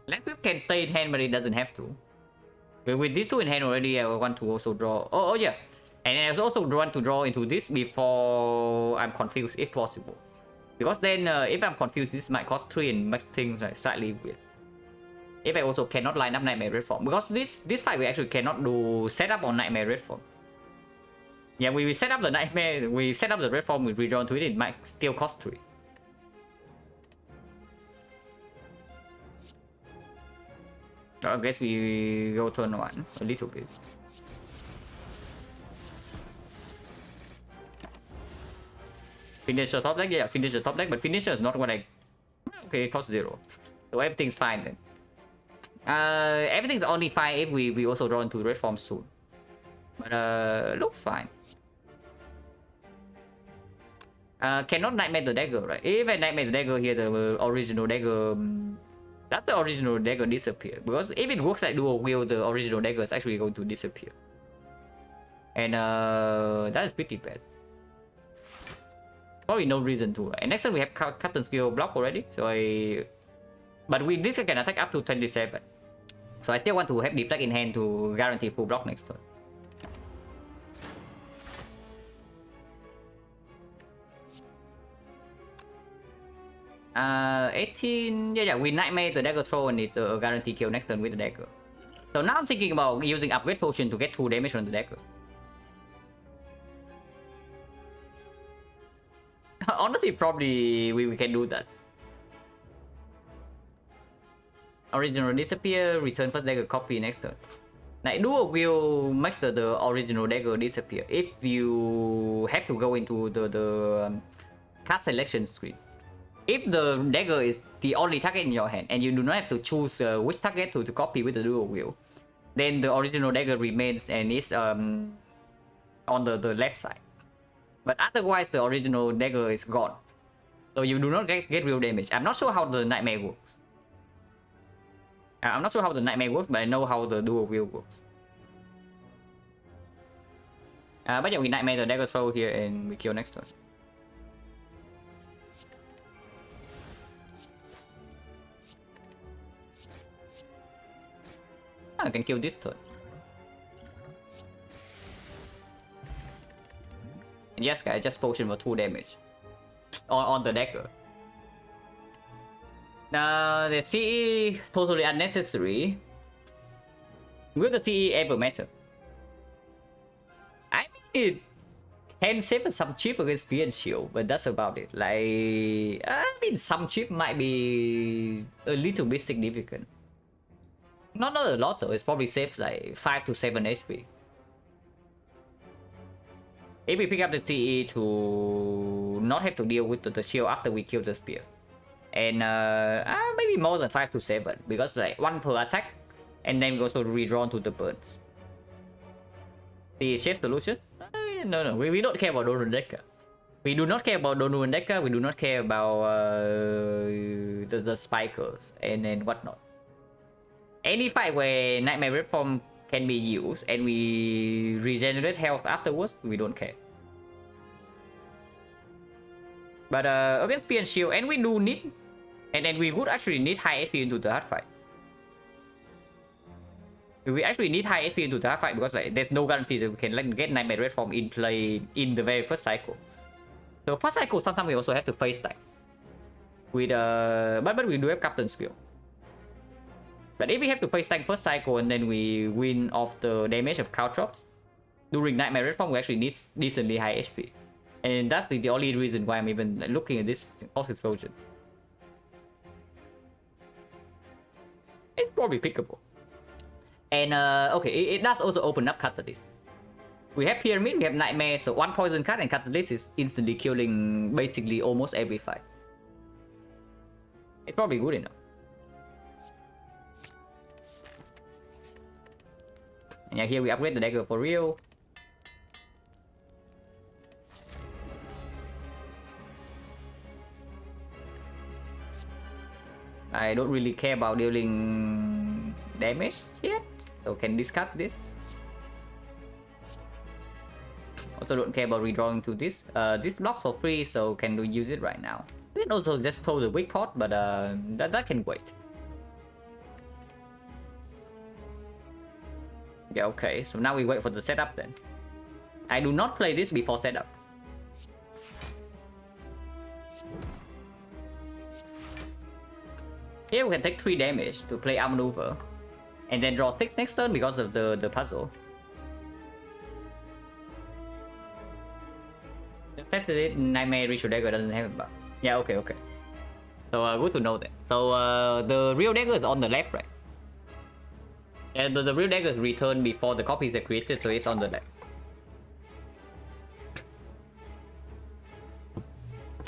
Black Whip can stay in hand, but it doesn't have to. But with these two in hand already, I want to also draw. Oh yeah, and I also want to draw into this before I'm confused, if possible. Because then, if I'm confused, this might cost 3 and make things like slightly weird. If I also cannot line up Nightmare Red Form, because this fight we actually cannot do setup on Nightmare Red Form. Yeah, we set up the Nightmare, we set up the Red Form, we redraw to it, it might still cost 3. I guess we go turn 1 a little bit. Finish the top deck, yeah, finish the top deck, but finisher is not what I... Okay, it costs 0. So everything's fine then. Everything's only fine if we also draw into red form soon. But looks fine. Cannot Nightmare the dagger, right? If I Nightmare the dagger here, the original dagger... That's the original dagger disappear. Because if it works like dual wield, the original dagger is actually going to disappear. And that is pretty bad. Probably no reason to, right? And next time we have Captain Skill block already. So but with this I can attack up to 27. So I still want to have Deflect in hand to guarantee full block next turn. Uh, 18, yeah, we Nightmare the dagger throw and it's a guarantee kill next turn with the dagger. So now I'm thinking about using Upgrade Potion to get 2 damage on the dagger. Honestly, probably we can do that. Original disappear, return first dagger copy next turn. Like dual will makes the original dagger disappear if you have to go into the card selection screen. If the dagger is the only target in your hand and you do not have to choose which target to copy with the dual wield, then the original dagger remains and is on the left side. But otherwise the original dagger is gone. So you do not get real damage. I'm not sure how the Nightmare works. I'm not sure how the Nightmare works, but I know how the dual wield works. But yeah, we Nightmare the dagger throw here and we kill next turn. I can kill this turn. And yes, guys, just potion for 2 damage on the dagger. The CE totally unnecessary. Will the CE ever matter? I mean, it can save some chip against Spear and Shield, but that's about it. Like, I mean, some chip might be a little bit significant. Not a lot though, it's probably saves like 5 to 7 HP. If we pick up the CE to not have to deal with the shield after we kill the spear. and maybe more than 5 to 7 because like 1 per attack, and then also redrawn to the burns. The chef solution? No, we don't care about Donut Decker. We do not care about Donut Decker. We do not care about the spikers and whatnot. Any fight where Nightmare Red Form can be used and we regenerate health afterwards, we don't care. But against Spear and Shield, and we do need, and we would actually need high HP into the hard fight. We actually need high HP into the hard fight because like there's no guarantee that we can like, get Nightmare Red Form in play in the very first cycle. So first cycle, sometimes we also have to face that. With but we do have Captain Skill. But if we have to face tank first cycle and then we win off the damage of Caltrops, during Nightmare Red Form we actually need decently high HP. And that's the only reason why I'm even like, looking at this Pulse Explosion. It's probably pickable. And okay, it does also open up Catalyst. We have Pyramid, we have Nightmare, so 1 poison card and Catalyst is instantly killing basically almost every fight. It's probably good enough. And yeah, here we upgrade the dagger for real. I don't really care about dealing damage yet, so can discard this. Also don't care about redrawing to this. This blocks for free, so can we use it right now? We can also just throw the weak pot, but that can wait. Yeah, okay, so now we wait for the setup then. I do not play this before setup. Here we can take 3 damage to play outmaneuver. And then draw 6 next turn because of the puzzle. The fact that it, Nightmare Ritual Dagger doesn't have it, but yeah, okay. So good to know that. So the real dagger is on the left, right? And the real dagger is returned before the copies are created, so it's on the left.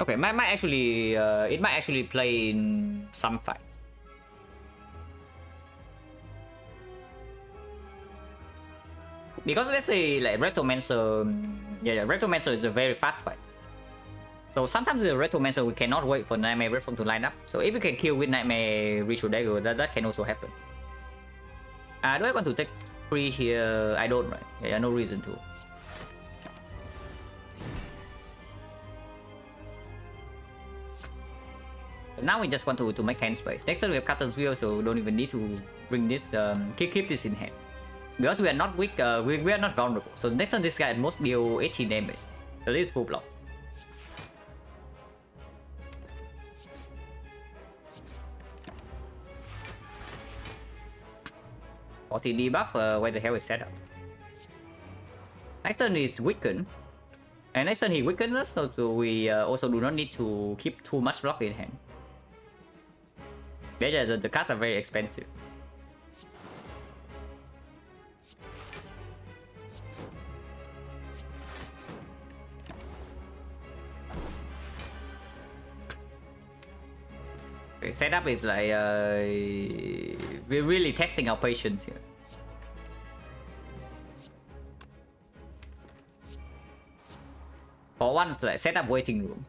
Okay, might actually it might actually play in some fights. Because let's say like Retromancer, yeah, Retromancer is a very fast fight. So sometimes the Retromancer we cannot wait for Nightmare Red Form to line up. So if we can kill with Nightmare Ritual Dagger, that can also happen. Do I want to take 3 here? I don't, right? Yeah, no reason to. But now we just want to make hand space. Next turn we have Captain's Wheel, so don't even need to bring this, keep this in hand. Because we are not weak, we are not vulnerable. So next turn this guy at most deal 18 damage. So this is full block. Debuff, where the hell is set up? Next turn is weaken. And next turn he weakens us, so we also do not need to keep too much block in hand. Yeah, the cards are very expensive. Okay, setup is like we're really testing our patience here. For once, like set up waiting room.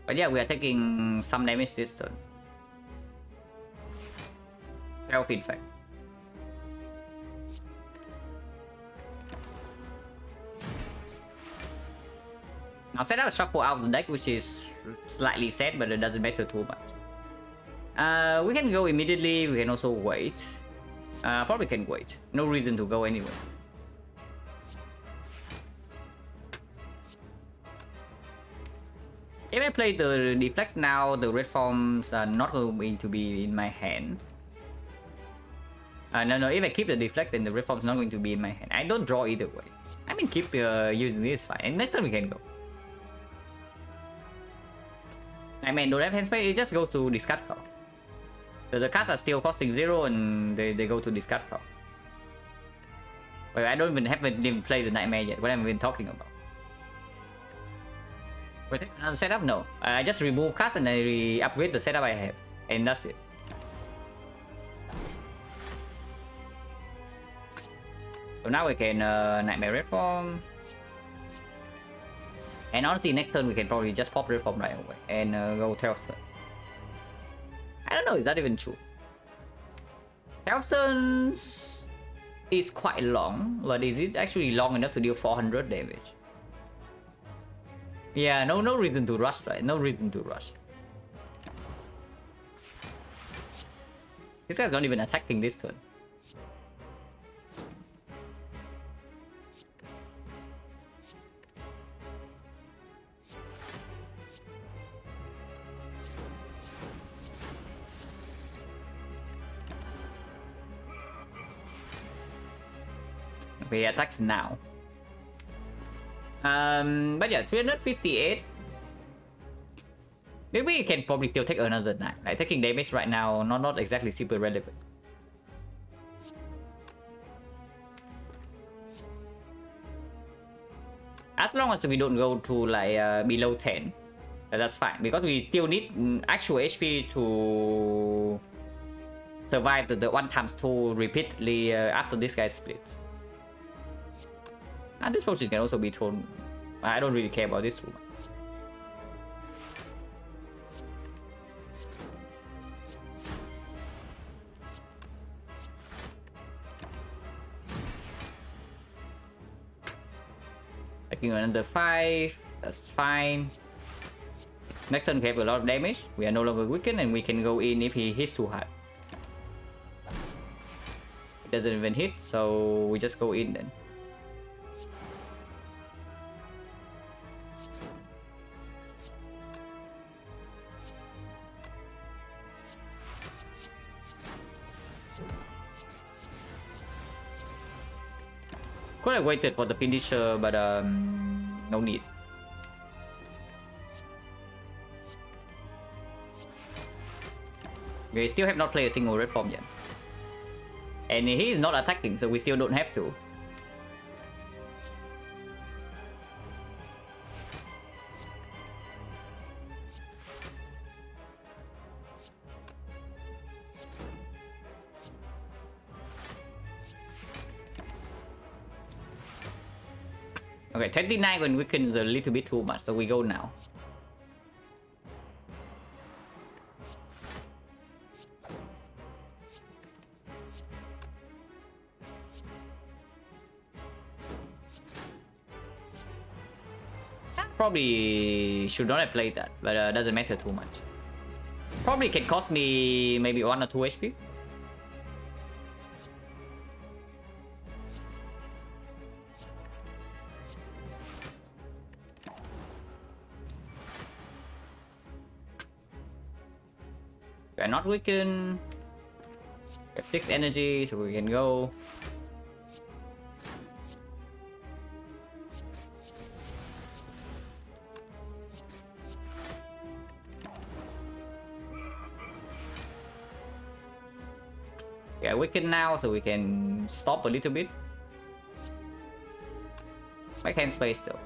But yeah, we are taking some damage this turn. 12 in fact. Now set up a shuffle out of the deck, which is slightly sad, but it doesn't matter too much. We can go immediately, we can also wait. Probably can wait. No reason to go anyway. If I play the deflects now, the red forms are not going to be in my hand. No, if I keep the deflect, then the red form's not going to be in my hand. I don't draw either way. I mean, keep using this fine. And next time we can go. I mean, don't have hand space, it just goes to discard power. So the cards are still costing 0 and they go to discard power. Wait, I don't haven't even played the Nightmare yet. What have I been talking about? Wait, another setup? No. I just remove cards and I upgrade the setup I have. And that's it. So now we can Nightmare Reform. And honestly, next turn we can probably just pop Reform right away. And go 12 turns. I don't know, is that even true? 12 turns is quite long. But is it actually long enough to deal 400 damage? Yeah, no reason to rush, right? No reason to rush. This guy's not even attacking this turn. Okay, he attacks now. But yeah, 358. Maybe we can probably still take another 9. Like taking damage right now, not exactly super relevant. As long as we don't go to like below 10, that's fine. Because we still need actual HP to survive the 1x2 repeatedly after this guy splits. And this potion can also be thrown. I don't really care about this too much. Taking another 5, that's fine. Next turn we have a lot of damage. We are no longer weakened and we can go in if he hits too hard. It doesn't even hit, so we just go in then. Could have waited for the finisher, but no need. We still have not played a single reform yet. And he is not attacking, so we still don't have to. Okay, 29 when weakened is a little bit too much, so we go now. Probably should not have played that, but doesn't matter too much. Probably can cost me maybe 1 or 2 HP. We are not weakened. We have 6 energy, so we can go. We are weakened now, so we can stop a little bit. My hand space though.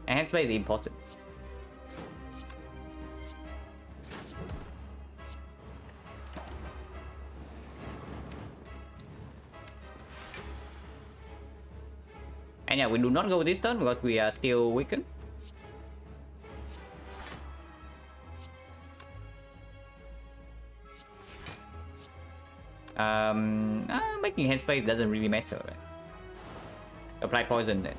And hand space is important. And yeah, we do not go this turn because we are still weakened. Making hand space doesn't really matter, right? Apply poison then.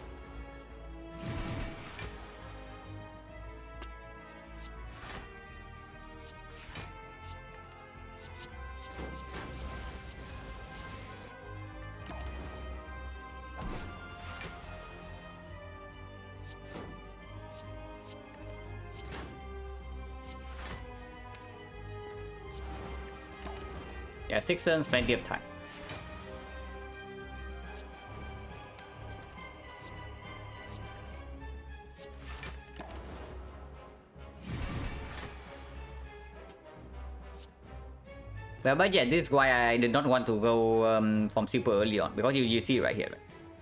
Yeah, 6 turns, plenty of time. But yeah, this is why I did not want to go from super early on, because you see right here, right?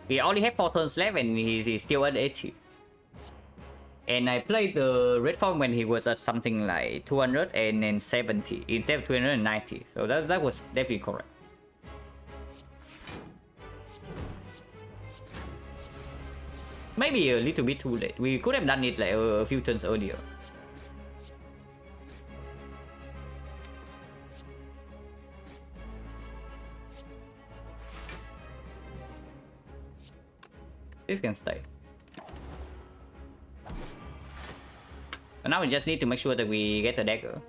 We only have 4 turns left and he's still at 80. And I played the red form when he was at something like 270 instead of 290. So that was definitely correct. Maybe a little bit too late. We could have done it like a few turns earlier. This can stay. But now we just need to make sure that we get the dagger.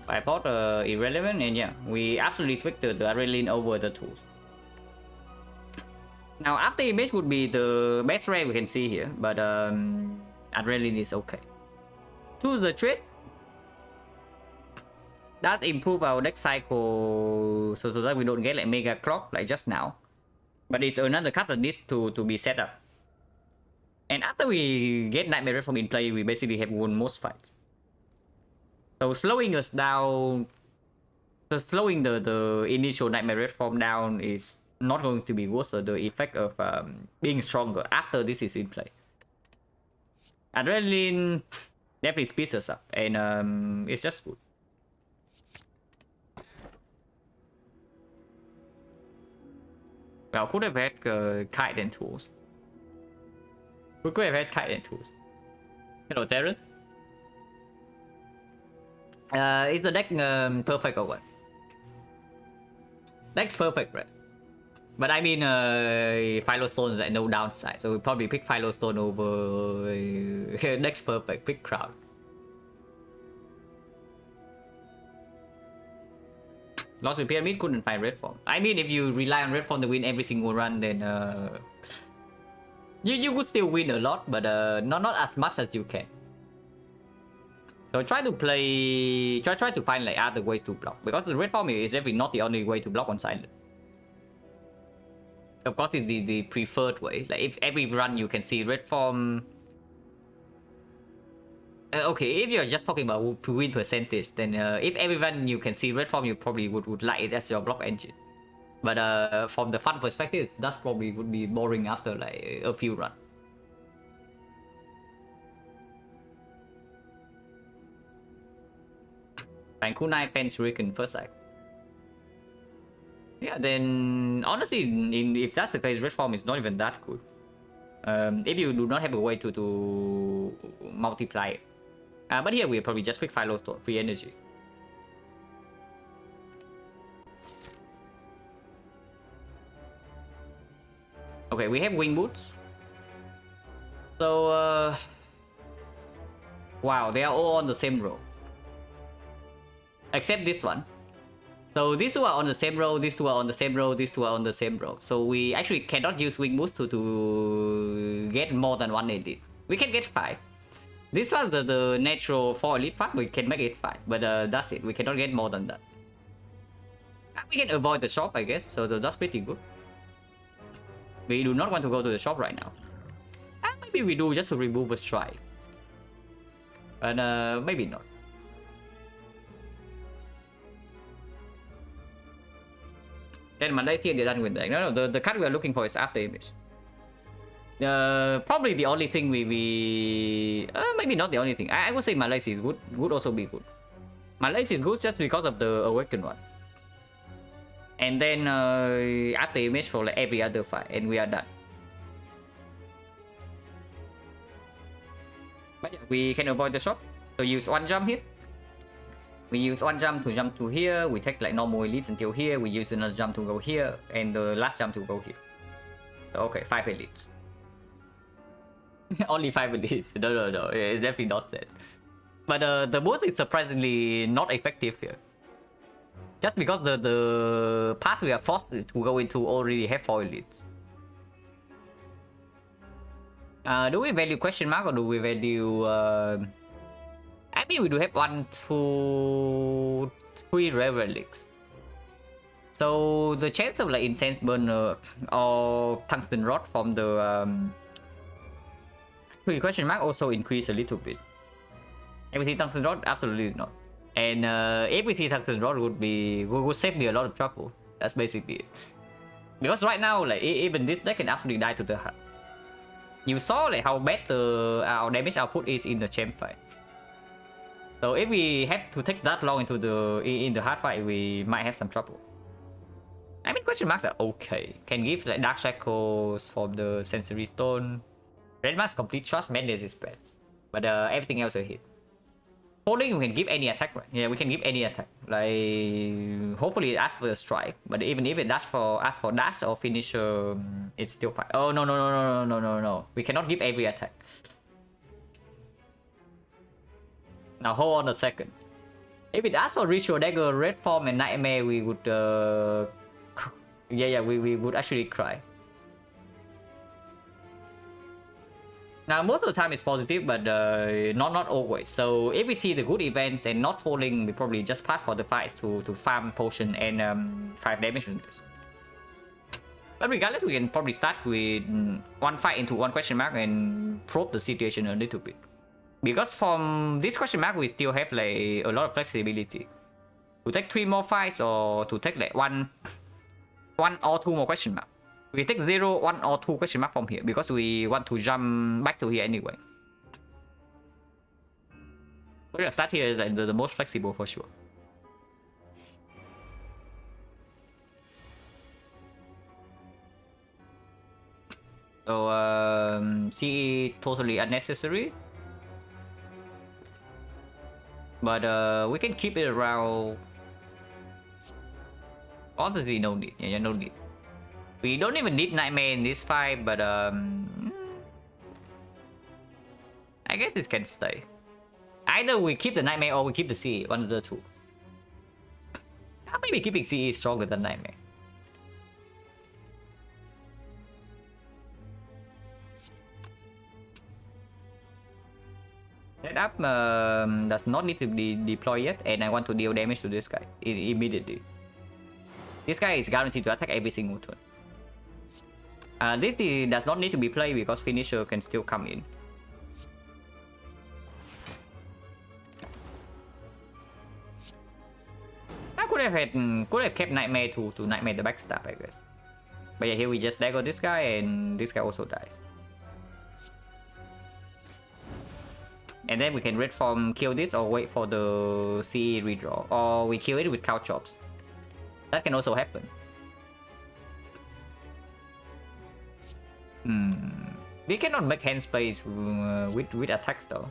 I bought irrelevant, and yeah, we absolutely picked the adrenaline over the tools. Now after image would be the best rare we can see here, but adrenaline is okay. To the trade, that improve our deck cycle so that we don't get like mega clock like just now. But it's another card that needs to be set up. And after we get Nightmare Red Form in play, we basically have won most fights. So slowing us down, so slowing the initial Nightmare Red Form down is not going to be worth the effect of being stronger after this is in play. Adrenaline definitely speeds us up, and it's just good. Well, could have had kite and tools. We could have had kite and tools. Hello, Terrence. Is the deck perfect or what? Deck's perfect, right? But I mean, Philostone is like no downside, so we probably pick Philostone over deck's perfect. Pick Crowd. Lost with Pyramid, couldn't find Red Form. I mean, if you rely on Red Form to win every single run, then you would still win a lot, but not as much as you can. So try to play, try to find like other ways to block, because the Red Form is definitely not the only way to block on Silent. Of course, it's the preferred way. Like if every run you can see Red Form. Okay, if you're just talking about win percentage, then if every run you can see Red Form, you probably would like it as your block engine. But from the fun perspective, that probably would be boring after like a few runs. And Kunai Fence Riken first side. Yeah, then honestly, if that's the case, Red Form is not even that good. If you do not have a way to multiply it. But here we probably just pick Philostone, free energy. Okay, we have Wing Boots. So, wow, they are all on the same row. Except this one. So these two are on the same row, these two are on the same row, these two are on the same row. So we actually cannot use Wing Boots to get more than 1 elite. We can get 5. This was the natural 4 elite part, we can make it 5. But that's it, we cannot get more than that. We can avoid the shop, I guess, so that's pretty good. We do not want to go to the shop right now. Maybe we do just to remove a strike. And maybe not. Then Malaysia, they're done with that. No, the card we are looking for is after image. Probably the only thing maybe not the only thing. I would say Malaysia is good. Would also be good. Malaysia is good just because of the awakened one. And then after image for like every other fight, and we are done. But yeah, we can avoid the shop. So use 1 jump here. We use 1 jump to here. We take like normal elites until here. We use another jump to go here, and the last jump to go here. So, okay, 5 elites. Only 5 elites. No. It's definitely not set. But the boost is surprisingly not effective here. Just because the path we are forced to go into already have 4 elites. Do we value question mark or do we value? I mean, we do have 1, 2, 3 rare relics. So the chance of like incense burner or tungsten rod from the question mark also increase a little bit. If we see tungsten rod, absolutely not. And if we see tungsten rod, would save me a lot of trouble. That's basically it. Because right now, like even this deck can actually die to the heart. You saw like how bad our damage output is in the champ fight. So if we have to take that long into the hard fight, we might have some trouble. I mean, question marks are okay. Can give like dark shackles from the sensory stone. Red mask complete trust, madness is bad. But everything else will hit. Holding, we can give any attack, right? Yeah, we can give any attack. Like hopefully it asks for a strike. But even if it asks for dash or finisher, it's still fine. Oh no. We cannot give every attack. Now hold on a second. If it asks for ritual dagger, red form and nightmare, we would we would actually cry. Now most of the time it's positive, but not always. So if we see the good events and not falling, we probably just pass for the fight to farm potion and 5 damage on this. But regardless, we can probably start with one fight into one question mark and probe the situation a little bit. Because from this question mark, we still have like a lot of flexibility to take 3 more fights or to take like one or 2 more question mark. We take 0, 1 or 2 question mark from here because we want to jump back to here anyway. We're gonna start here like the most flexible for sure. So CE totally unnecessary. But we can keep it around. Honestly, no need. Yeah, no need. We don't even need nightmare in this fight, but I guess this can stay. Either we keep the nightmare or we keep the CE, one of the two. Maybe keeping CE is stronger than nightmare. Setup does not need to be deployed yet, and I want to deal damage to this guy immediately. This guy is guaranteed to attack every single turn. This does not need to be played because finisher can still come in. I could have kept nightmare to nightmare the backstab, I guess. But yeah, here we just dagger this guy and this guy also dies. And then we can red form kill this or wait for the CE redraw, or we kill it with cow chops. That can also happen. We cannot make hand space with attacks though.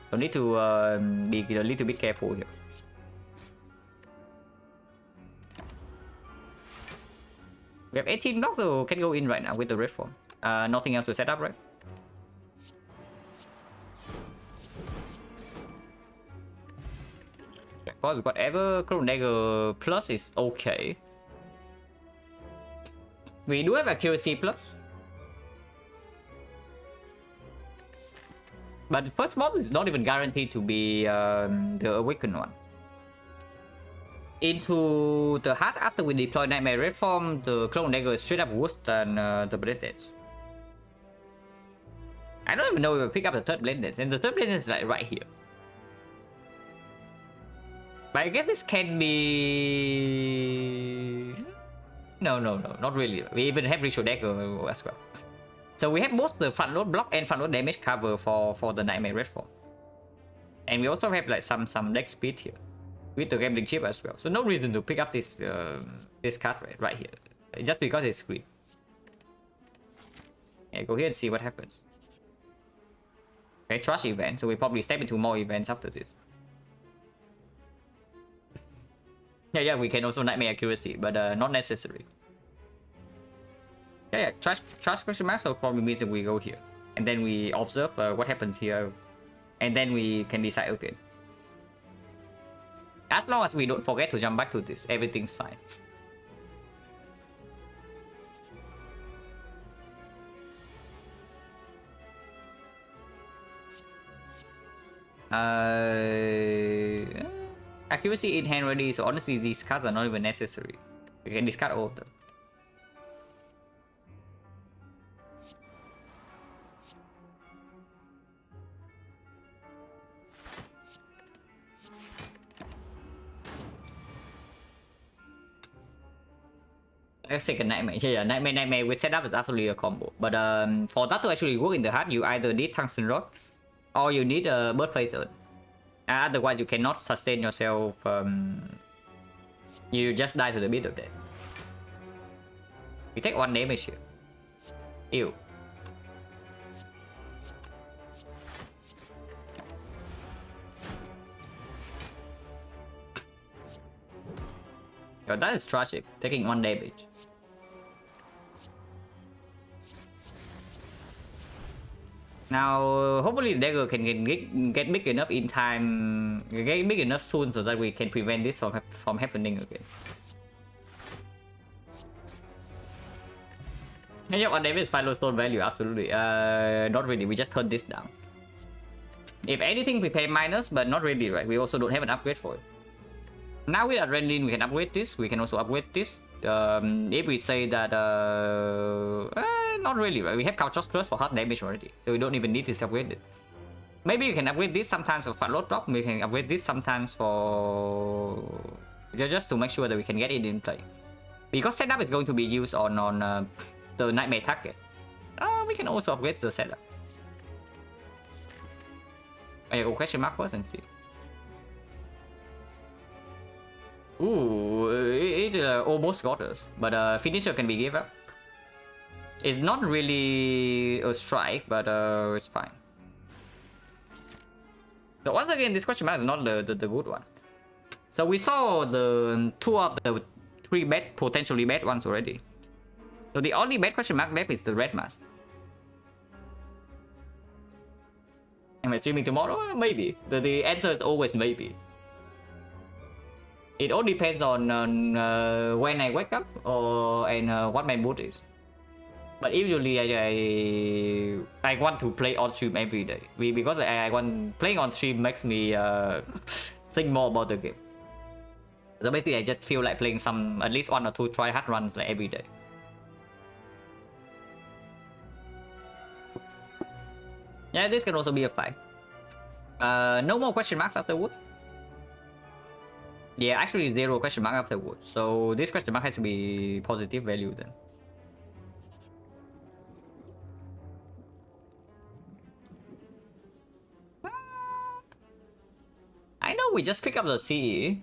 So need to be a little bit careful here. We have 18 blocks, so can go in right now with the red form. Nothing else to set up, right? Whatever Clone Dagger plus is okay. We do have accuracy plus. But the first model is not even guaranteed to be the awakened one. Into the heart after we deploy Nightmare Red Form, the Clone Dagger is straight up worse than the Blade Dance. I don't even know if we pick up the third Blade Dance, and the third Blade Dance is like right here. But I guess this can be... No, not really. We even have Ritual Dagger as well. So we have both the front load block and front load damage cover for the Nightmare Red Form. And we also have like some deck speed here with the gambling chip as well. So no reason to pick up this this card right here, just because it's free. Yeah, go here and see what happens. Okay, trash event. So we probably step into more events after this. Yeah, we can also nightmare accuracy, but not necessary. Yeah, trash question mark, so probably means that we go here. And then we observe what happens here. And then we can decide again. As long as we don't forget to jump back to this, everything's fine. Accuracy in hand ready, so honestly these cards are not even necessary. We can discard all of them. Second Nightmare. Yeah, Nightmare with setup is absolutely a combo. But for that to actually work in the heart, you either need Tungsten Rod or you need a Birthplace Urn. Otherwise, you cannot sustain yourself. You just die to the beat of death. You take 1 damage here. Ew. Yo, that is tragic. Taking 1 damage. Now, hopefully the dagger can get big enough in time, get big enough soon so that we can prevent this from happening again. And yeah, 1 damage is Philo Stone value, absolutely. Not really, we just turn this down. If anything, prepare minus, but not really, right? We also don't have an upgrade for it. Now with Adrenaline, we can upgrade this. We can also upgrade this. If we say that, not really, right? We have Couch Plus for hard damage already, so we don't even need this upgraded. Maybe you can upgrade this sometimes for Load Drop. We can upgrade this sometimes for just to make sure that we can get it in play. Because setup is going to be used on the Nightmare target. We can also upgrade the setup. I go question mark first and see. Ooh, it almost got us, but finisher can be given up. It's not really a strike, but it's fine. So once again, this question mark is not the good one. So we saw the 2 of the 3 bad, potentially bad ones already. So the only bad question mark left is the red mask. Am I streaming tomorrow? Maybe. The answer is always maybe. It all depends on when I wake up and what my mood is. But usually I want to play on stream every day. Because I want playing on stream makes me think more about the game. So basically I just feel like playing at least 1 or 2 try hard runs like every day. Yeah, this can also be a fight. No more question marks afterwards. Yeah, actually 0 question mark afterwards. So this question mark has to be positive value then. I know we just pick up the CE.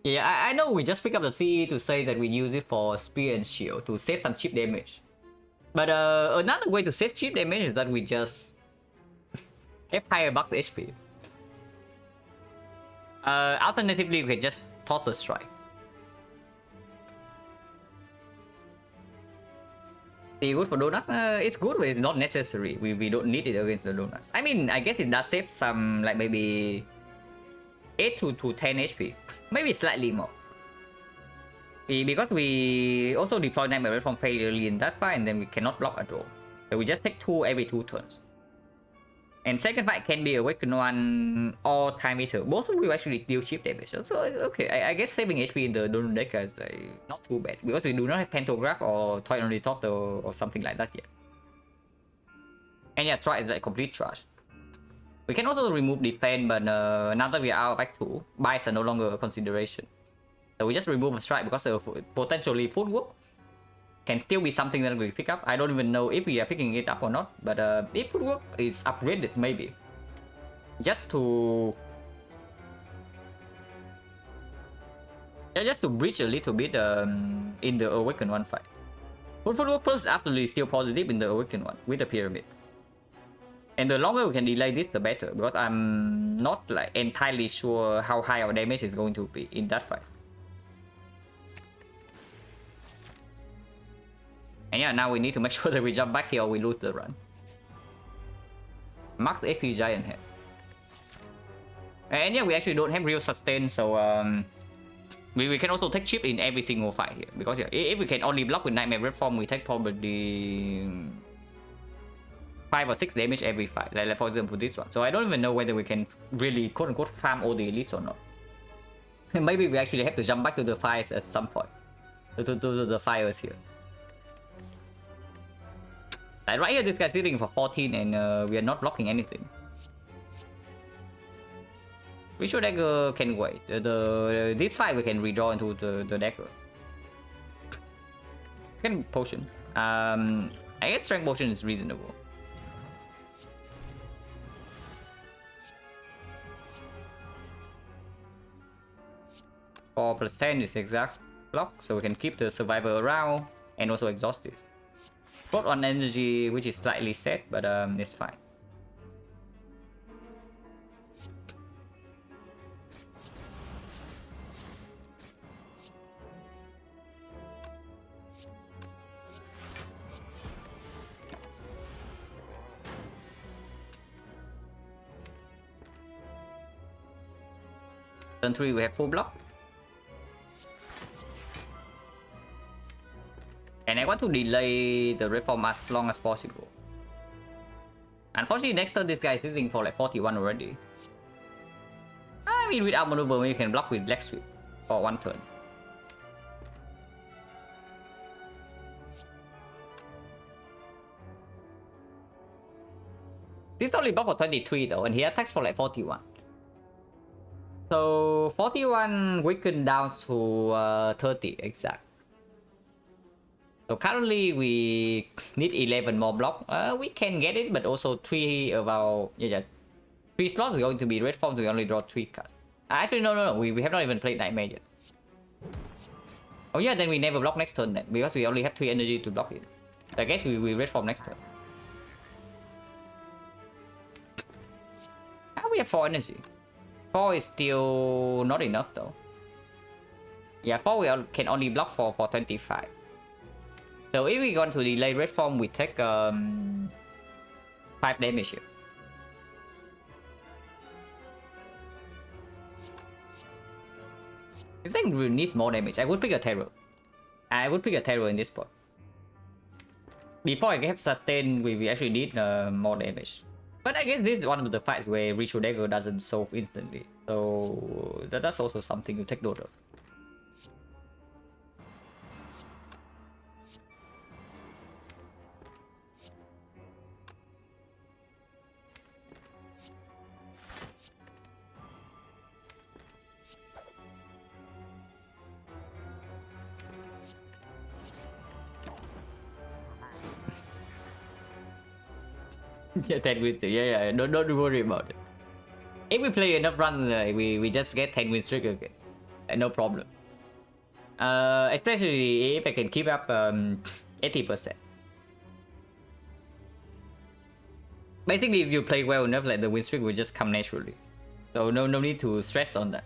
Yeah, I know we just pick up the CE to say that we use it for spear and shield to save some chip damage. But another way to save chip damage is that we just have higher bucks HP. Alternatively, we can just toss the strike. Is it good for donuts? It's good, but it's not necessary. We don't need it against the donuts. I mean, I guess it does save some, like maybe 8 to 10 HP. Maybe slightly more. Because we also deploy Nightmare from fairly in that fight, and then we cannot block a draw. So we just take 2 every 2 turns. And second fight can be Awakened One or Time Eater. Both will actually deal chip damage. So okay, I guess saving HP in the Donut deck is not too bad. Because we do not have Pantograph or Toy on the Top or something like that yet. And yeah, Strike is like complete trash. We can also remove Defense, but now that we are out of back 2, buys are no longer a consideration. So we just remove a Strike because of potentially footwork. Can still be something that we pick up. I don't even know if we are picking it up or not. But if footwork is upgraded, maybe. Just to bridge a little bit in the Awakened One fight. Footwork plus is absolutely still positive in the Awakened One with the Pyramid. And the longer we can delay this, the better. Because I'm not like entirely sure how high our damage is going to be in that fight. And yeah, now we need to make sure that we jump back here or we lose the run. Max HP Giant Head. And yeah, we actually don't have real sustain, so we can also take chip in every single fight here. Because yeah, if we can only block with Nightmare Red Form, we take probably 5 or 6 damage every fight. Like for example this one. So I don't even know whether we can really quote unquote farm all the elites or not. Maybe we actually have to jump back to the fires at some point. To the fires here. Like right here, this guy's sitting for 14 and we are not blocking anything. Ritual Dagger can wait. This fight we can redraw into the dagger. Can potion. I guess strength potion is reasonable. Plus 10 is exact block, so we can keep the survivor around and also exhaust this. Both on energy, which is slightly set, but it's fine. Turn 3 we have full block. And I want to delay the reform as long as possible. Unfortunately, next turn this guy is hitting for like 41 already. I mean, with outmaneuver, we can block with leg sweep for one turn. This only block for 23 though, and he attacks for like 41. So 41 weakened down to 30 exact. So currently we need 11 more block. We can get it, but also 3 of our 3 slots is going to be red form. We only draw 3 cards. Actually, no. We have not even played Nightmare yet. Oh yeah, then we never block next turn then, because we only have 3 energy to block it. I guess we red form next turn. We have 4 energy. 4 is still not enough though. Yeah, 4 we can only block for 25. So if we go to delay red form, we take 5 damage here. This thing really needs more damage. I would pick a terror. I would pick a terror in this spot. Before I get sustain, we actually need more damage. But I guess this is one of the fights where Ritual Dagger doesn't solve instantly. So that's also something to take note of. Yeah, 10 wins. Yeah. Don't worry about it. If we play enough runs, we just get 10 win streak again. No problem. Especially if I can keep up 80%. Basically, if you play well enough, like the win streak will just come naturally. So no need to stress on that.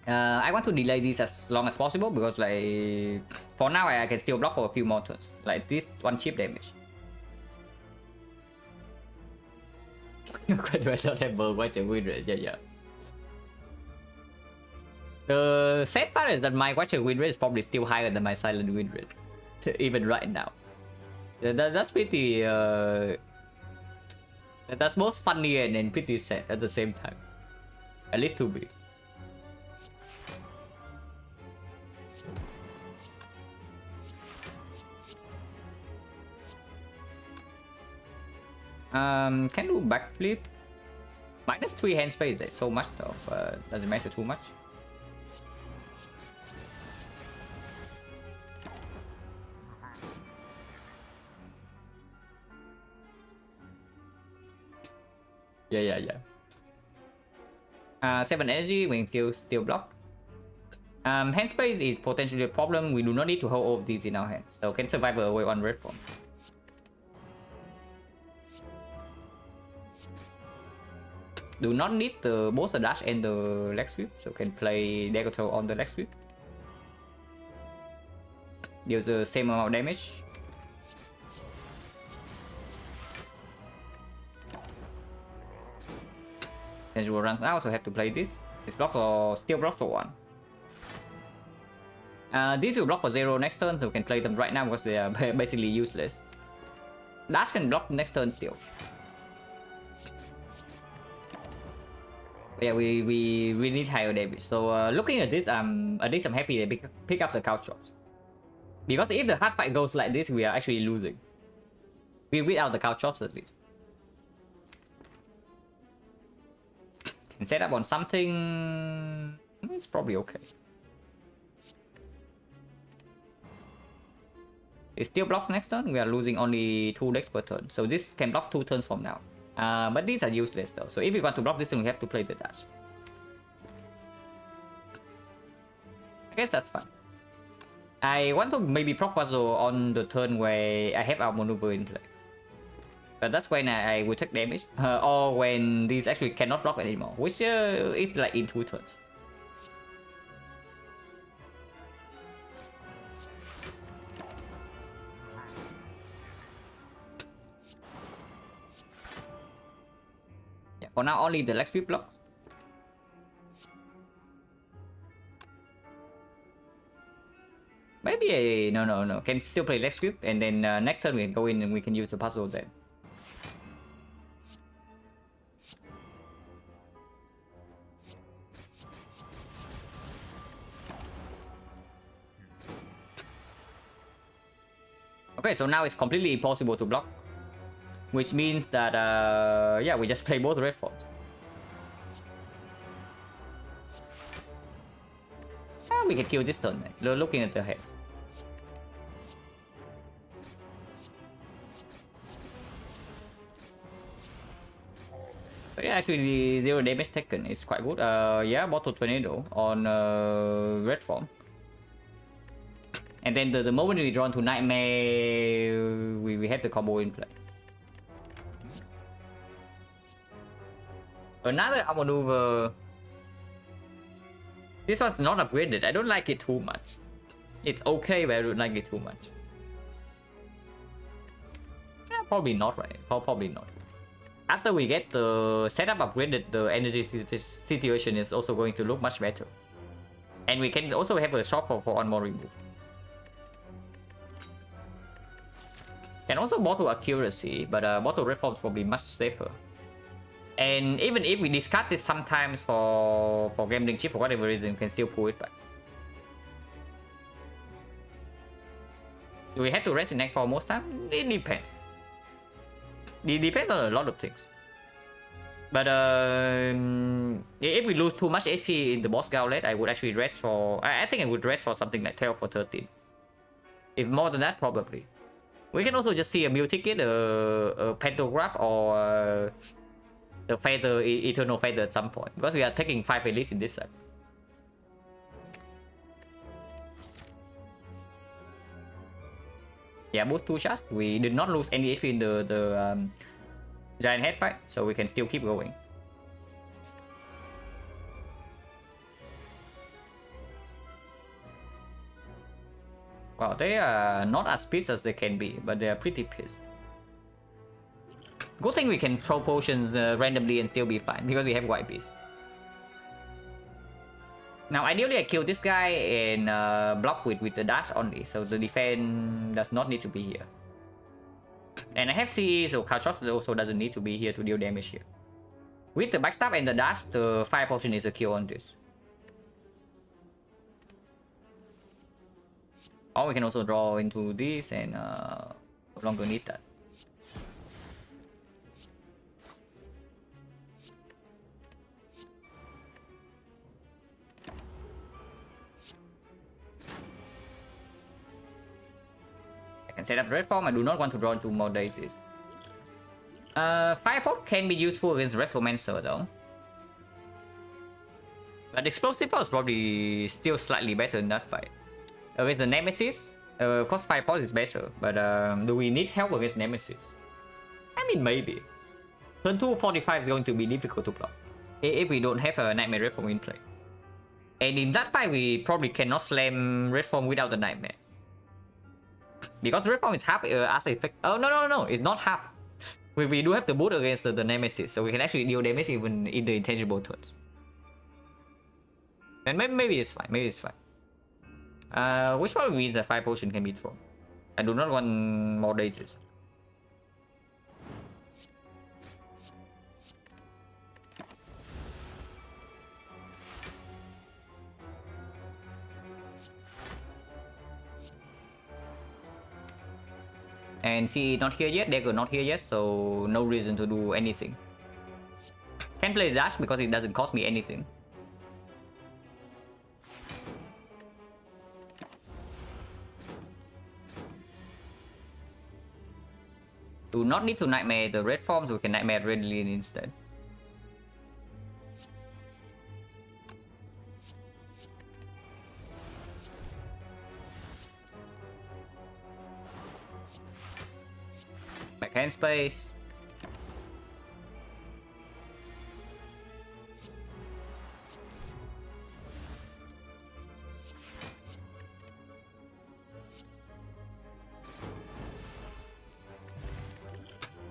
I want to delay this as long as possible because like for now I can still block for a few more turns. Like this one chip damage. Why do I not have quite a win rate? Yeah. The sad part is that my Watcher win rate is probably still higher than my Silent win rate, even right now. That's pretty. That's both funny and pretty sad at the same time. A little bit. Can do backflip. -3 hand space. That's so much though. Doesn't matter too much. Yeah. 7 energy. We can still block. Hand space is potentially a problem. We do not need to hold all of these in our hands, so can survive away on red form. Do not need both the dash and the leg sweep, so can play dagger throw on the leg sweep. Deals the same amount of damage. Angelo runs out, so have to play this. It's block for still block for 1. This will block for 0 next turn, so we can play them right now because they are basically useless. Dash can block next turn still. Yeah, we need higher damage. So looking at this, I'm happy they pick up the couch chops. Because if the hard fight goes like this, we are actually losing. We win out the couch chops at least. Can set up on something. It's probably okay. It still blocks next turn. We are losing only 2 decks per turn. So this can block 2 turns from now. But these are useless though. So if we want to block this one, we have to play the dash. I guess that's fine. I want to maybe proc puzzle on the turn where I have our maneuver in play. But that's when I will take damage. Or when these actually cannot block anymore. Which is like in 2 turns. Yeah, for now only the leg sweep blocks. Maybe no. Can still play leg sweep, and then next turn we can go in and we can use the puzzle then. Okay, so now it's completely impossible to block, which means that yeah, we just play both red forms. We can kill this turn. Looking at the head. But yeah, actually the 0 damage taken is quite good. Yeah, bottle tornado on red form. And then the moment we draw into nightmare, we have the combo in play. Another maneuver. This one's not upgraded. I don't like it too much. It's okay, but I don't like it too much. Yeah, probably not, right? Probably not. After we get the setup upgraded, the energy situation is also going to look much better. And we can also have a shop for one more remove. Can also bottle accuracy, but bottle red form is probably much safer. And even if we discard this sometimes for gambling chip for whatever reason, we can still pull it back. Do we have to rest in neck for most time? It depends. It depends on a lot of things. But if we lose too much HP in the boss gauntlet, I would actually rest for... I think I would rest for something like 12 or 13. If more than that, probably. We can also just see a meal ticket, a pantograph, or the feather, eternal feather at some point, because we are taking 5 elites in this set. Yeah, boost 2 shots. We did not lose any HP in the giant head fight, so we can still keep going. Well, they are not as pissed as they can be, but they are pretty pissed. Good thing we can throw potions randomly and still be fine, because we have white beast. Now, ideally I kill this guy and block with the dash only, so the defense does not need to be here. And I have CE, so Caltrops also doesn't need to be here to deal damage here. With the backstab and the dash, the fire potion is a kill on this. Or we can also draw into this and no longer need that. I can set up red form. I do not want to draw into more daisies. Firefox can be useful against Rectomancer though. But Explosive Force is probably still slightly better in that fight. Against the Nemesis, of course Firefox is better, but do we need help against Nemesis? I mean, maybe. Turn 245 is going to be difficult to block if we don't have a Nightmare Red Form in play. And in that fight, we probably cannot slam Red Form without the Nightmare. Because Red Form is half as effect. Oh, no, it's not half. We do have the boot against the Nemesis, so we can actually deal damage even in the intangible turns. And maybe it's fine, which probably means the fire potion can be thrown. I do not want more daisies. And CE not here yet, Dagger not here yet, so no reason to do anything. can play the dash because it doesn't cost me anything. Do not need to nightmare the red form, so we can nightmare red lane instead. Backhand space.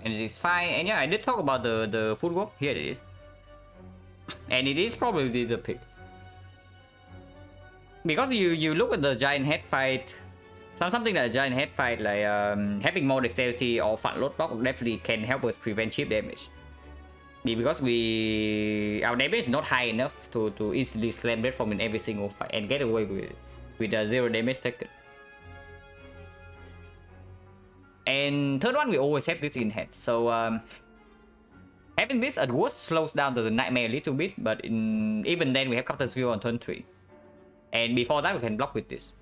And it is fine. And yeah, I did talk about the footwork. Here it is. And it is probably the pick. Because you look at the giant head fight, something like a giant head fight, like having more dexterity or front load block definitely can help us prevent chip damage. Because our damage is not high enough to easily slam red form in every single fight and get away with a 0 damage taken. And third one, we always have this in hand. So having this at worst slows down the nightmare a little bit, but even then we have counter skill on turn 3. And before that we can block with this.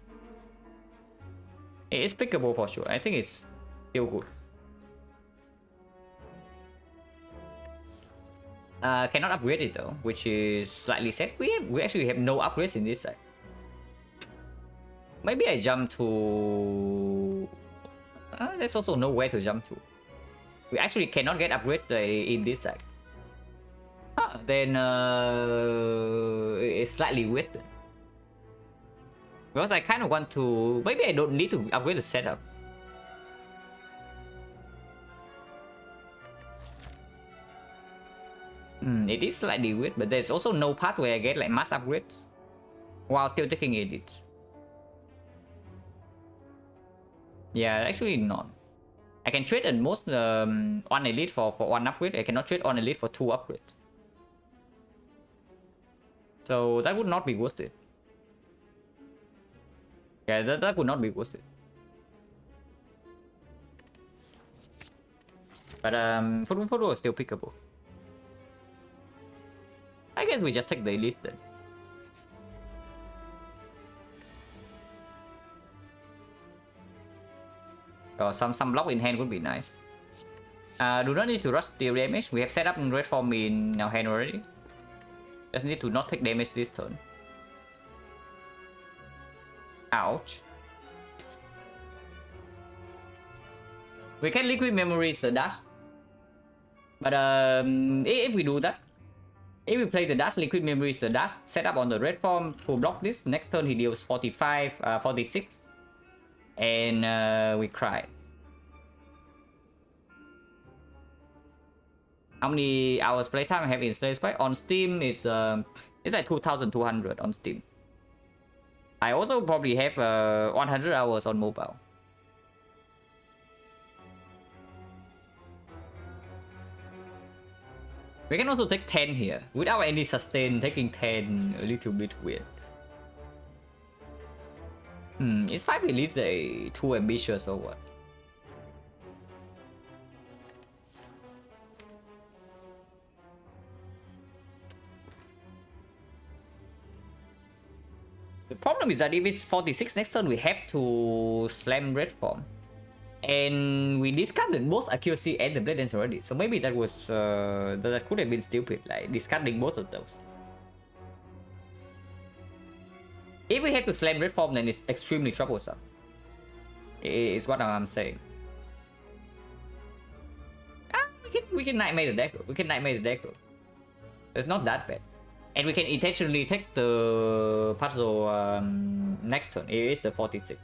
It's pickable for sure. I think it's still good. Cannot upgrade it though, which is slightly sad. We actually have no upgrades in this side. Maybe I jump to... there's also nowhere to jump to. We actually cannot get upgrades in this side. Then it's slightly weird. Because I kind of want to... Maybe I don't need to upgrade the setup. It is slightly weird, but there's also no path where I get like mass upgrades while still taking edits. Yeah, actually not. I can trade at most one elite for one upgrade. I cannot trade one elite for 2 upgrades. So that would not be worth it. Yeah, that would not be worth it. But photo is still pickable. I guess we just take the elite then. Or some block in hand would be nice. Do not need to rush the damage. We have set up red form in our hand already. Just need to not take damage this turn. Ouch. We can liquid memories the dash. But if we do that, if we play the dash, liquid memories the dash, set up on the red form to block this, next turn he deals 45, 46. And we cry. How many hours playtime I have in Slay Spy? On Steam, it's like 2,200 on Steam. I also probably have 100 hours on mobile. We can also take 10 here. Without any sustain, taking 10 a little bit weird. Is 5 elites too ambitious or what? The problem is that if it's 46 next turn, we have to slam red form. And we discarded both accuracy and the blade dance already. So maybe that was that could have been stupid, like discarding both of those. If we have to slam red form, then it's extremely troublesome. Is what I'm saying. We can nightmare the deck. We can nightmare the deck. It's not that bad. And we can intentionally take the puzzle next turn. It is the 46.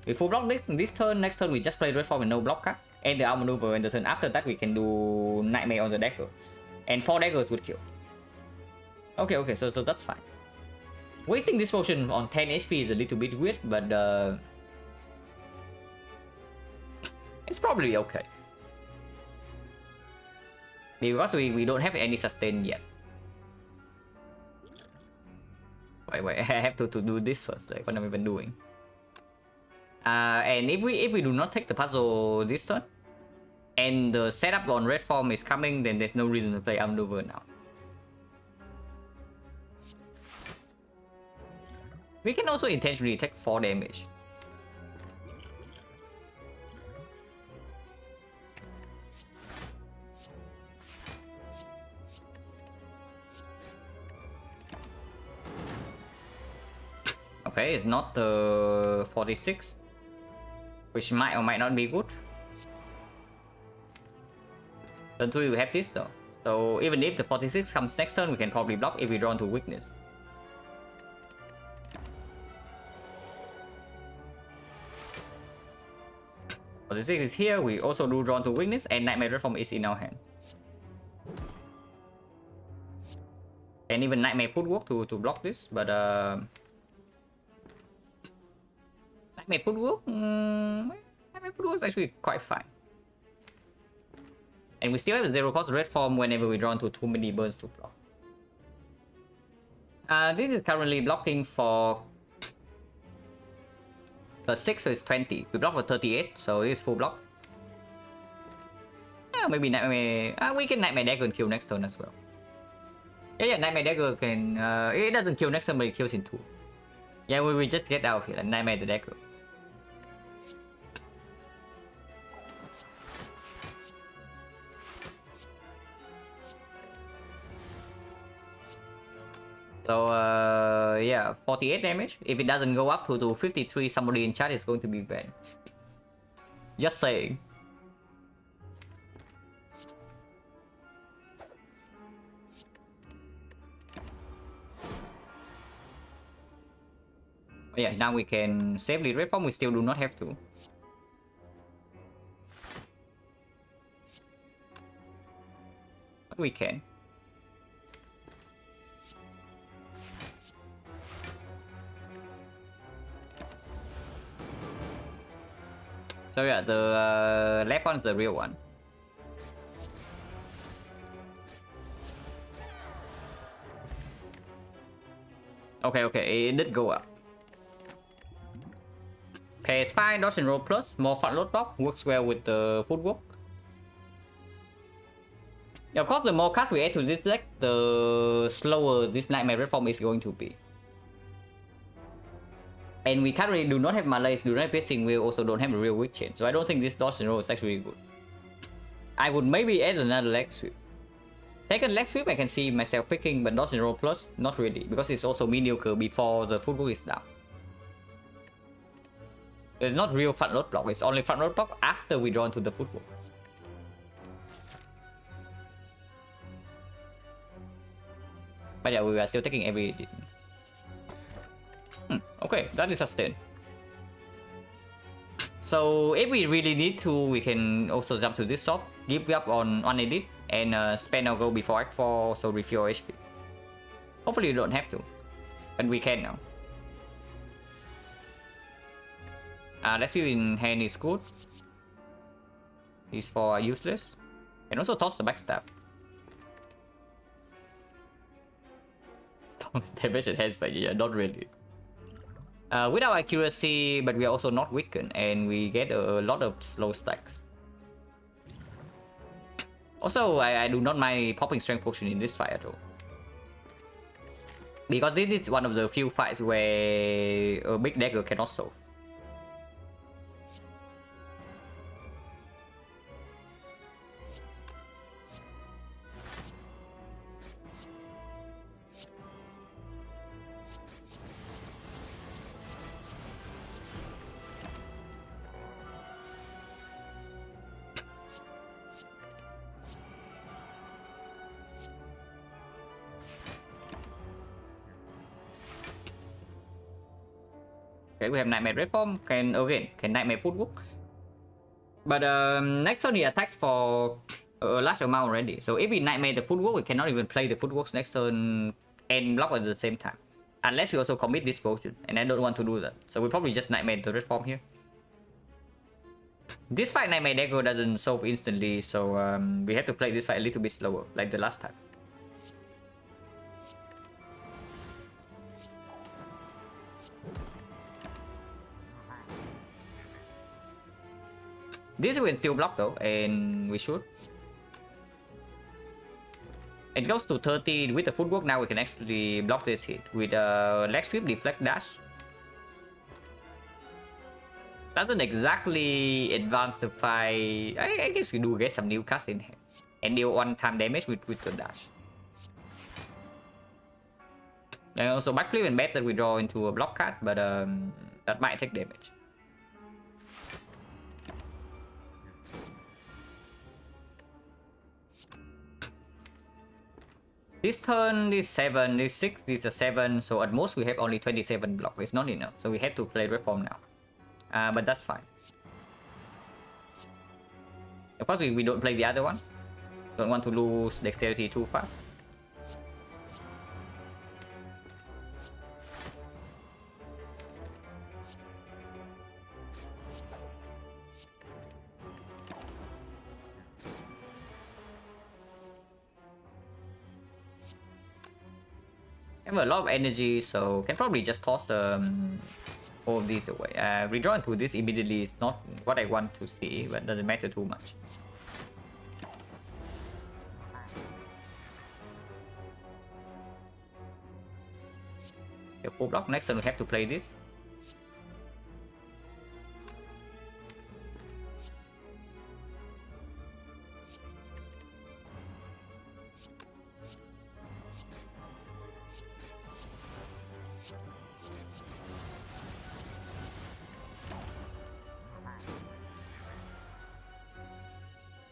If we block this turn, next turn we just play red form with no block card. And the outmaneuver, and the turn after that we can do nightmare on the dagger. And 4 daggers would kill. Okay, so that's fine. Wasting this potion on 10 HP is a little bit weird, but it's probably okay. Because we don't have any sustain yet. Wait, I have to do this first, like what I'm even doing. And if we do not take the puzzle this turn, and the setup on red form is coming, then there's no reason to play Outmaneuver now. We can also intentionally take 4 damage. Okay, it's not the 46, which might or might not be good. Turn 2 we have this though, so even if the 46 comes next turn, we can probably block if we draw into weakness. 46 is here, we also do draw into weakness, and Nightmare Red Form is in our hand. And even Nightmare Footwork to block this, but Nightmare Footwork, Nightmare Footwork is actually quite fine. And we still have a 0 cost red form whenever we draw into too many burns to block. This is currently blocking for +6, so it's 20. We block for 38, so it is full block. Maybe Nightmare. We can Nightmare Dagger and kill next turn as well. Yeah, Nightmare Dagger can. It doesn't kill next turn, but it kills in 2. Yeah, we just get out of here, like Nightmare the Dagger. So yeah, 48 damage. If it doesn't go up to 53, somebody in chat is going to be banned. Just saying. But yeah, now we can safely red form. We still do not have to. But we can. So yeah, the left one is the real one. Okay, it did go up. Okay, it's fine. Dodge and roll plus, more front load block, works well with the footwork. Yeah, of course, the more cards we add to this deck, the slower this Nightmare Red Form is going to be. And we currently do not have Malaise, do not have Piercing Will, also don't have a real Witch Chain. So I don't think this dodge and roll is actually good. I would maybe add another leg sweep. Second leg sweep I can see myself picking, but dodge and roll plus, not really. Because it's also mediocre before the football is down. It's not real front load block, it's only front load block after we draw into the football. But yeah, we are still taking every... Okay, that is sustained. So if we really need to, we can also jump to this shop, give up on edit, and spend our gold before Act 4, so refuel HP. Hopefully you don't have to, but we can now. Let's see in hand is good. Is for useless. And also toss the backstab. Damage at hands, but yeah, not really. With our accuracy, but we are also not weakened, and we get a lot of slow stacks. Also, I do not mind popping strength potion in this fight at all. Because this is one of the few fights where a big dagger cannot solve. Okay, we have Nightmare Red Form, can Nightmare Footwork. But next turn he attacks for a large amount already. So if we Nightmare the Footwork, we cannot even play the Footworks next turn and block at the same time. Unless we also commit this potion, and I don't want to do that. So we probably just Nightmare the Red Form here. This fight Nightmare Dagger doesn't solve instantly, so we have to play this fight a little bit slower, like the last time. This we can still block though, and we should. It goes to 30 with the footwork. Now we can actually block this hit with a leg sweep, deflect, dash. Doesn't exactly advance the fight. I guess you do get some new cuts in here and deal one-time damage with the dash. And also backflip and bet that we draw into a block card, but that might take damage. This turn, this 7, this 6, this is a 7, so at most we have only 27 block. It's not enough, so we have to play Reform now. But that's fine. Of course, we don't play the other one. Don't want to lose dexterity too fast. I have a lot of energy, so can probably just toss all of these away. Redraw into this immediately is not what I want to see, but doesn't matter too much. Okay, full block. Next turn we have to play this.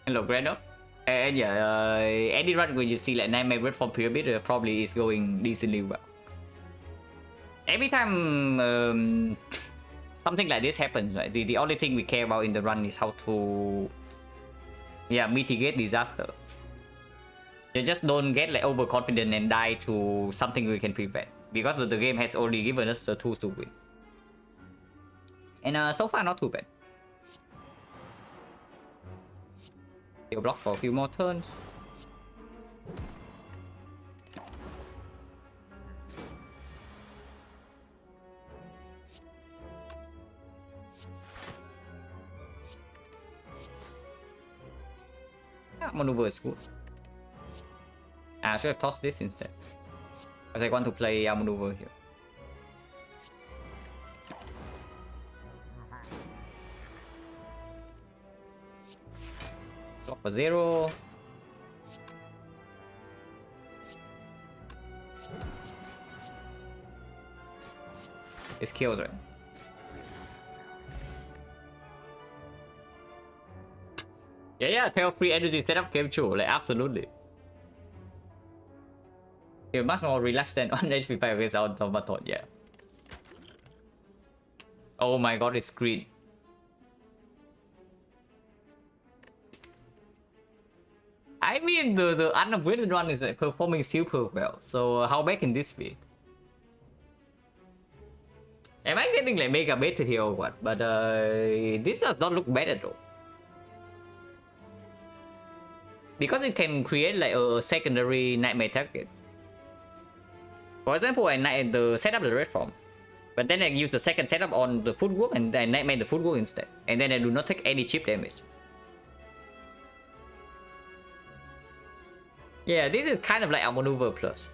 Hello, Grano. And yeah, any run when you see like Nightmare Red from Pyramid probably is going decently well. Every time something like this happens, right? The only thing we care about in the run is how to mitigate disaster. You just don't get like overconfident and die to something we can prevent, because the game has already given us the tools to win. And so far not too bad. He'll block for a few more turns. Yeah, maneuver is good. I should have tossed this instead, because I want to play maneuver here. Block for 0. It's killed, right? Yeah, tell free energy setup came true, like absolutely. You're much more relaxed than on HP 5 against automaton, yeah. Oh my god, it's green. I mean, the unavoided one is like, performing super well, so how bad can this be? Am I getting like mega baited here or what? But this does not look bad at all. Because it can create like a secondary nightmare target. For example, the setup the red form, but then I use the second setup on the footwork and then nightmare the footwork instead, and then I do not take any chip damage. Yeah, this is kind of like a maneuver plus,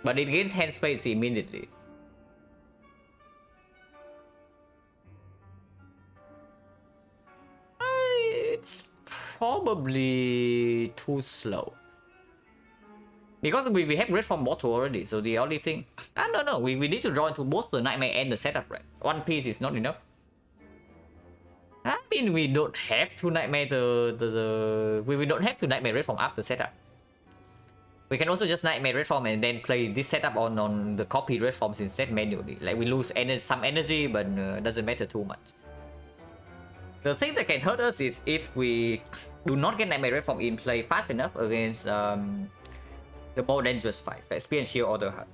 but it gains hand space immediately. It's probably too slow, because we have red from bottle already, so the only thing, I don't know, we need to draw into both the nightmare and the setup, right? One piece is not enough. I mean, we don't have to nightmare we don't have to nightmare red from after setup. We can also just nightmare red form and then play this setup on the copy red forms instead manually. Like we lose some energy, but doesn't matter too much. The thing that can hurt us is if we do not get nightmare red form in play fast enough against the more dangerous fights, like Spear and Shield or the Heart.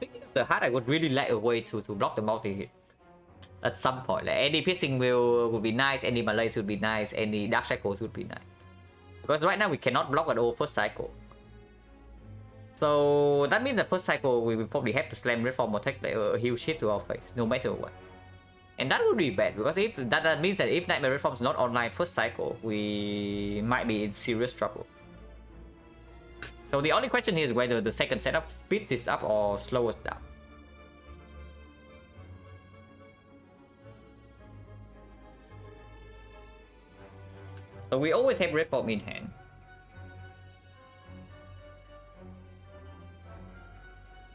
Thinking of the Heart, I would really like a way to block the multi-hit at some point. Like any piercing will would be nice, any malaise would be nice, any dark cycles would be nice. Because right now we cannot block at all first cycle. So that means the first cycle we will probably have to slam red form or take like a huge hit to our face, no matter what. And that would be bad, because if that means that if Nightmare Reform is not online first cycle, we might be in serious trouble. So the only question here is whether the second setup speeds this up or slows down. So we always have Reform in hand.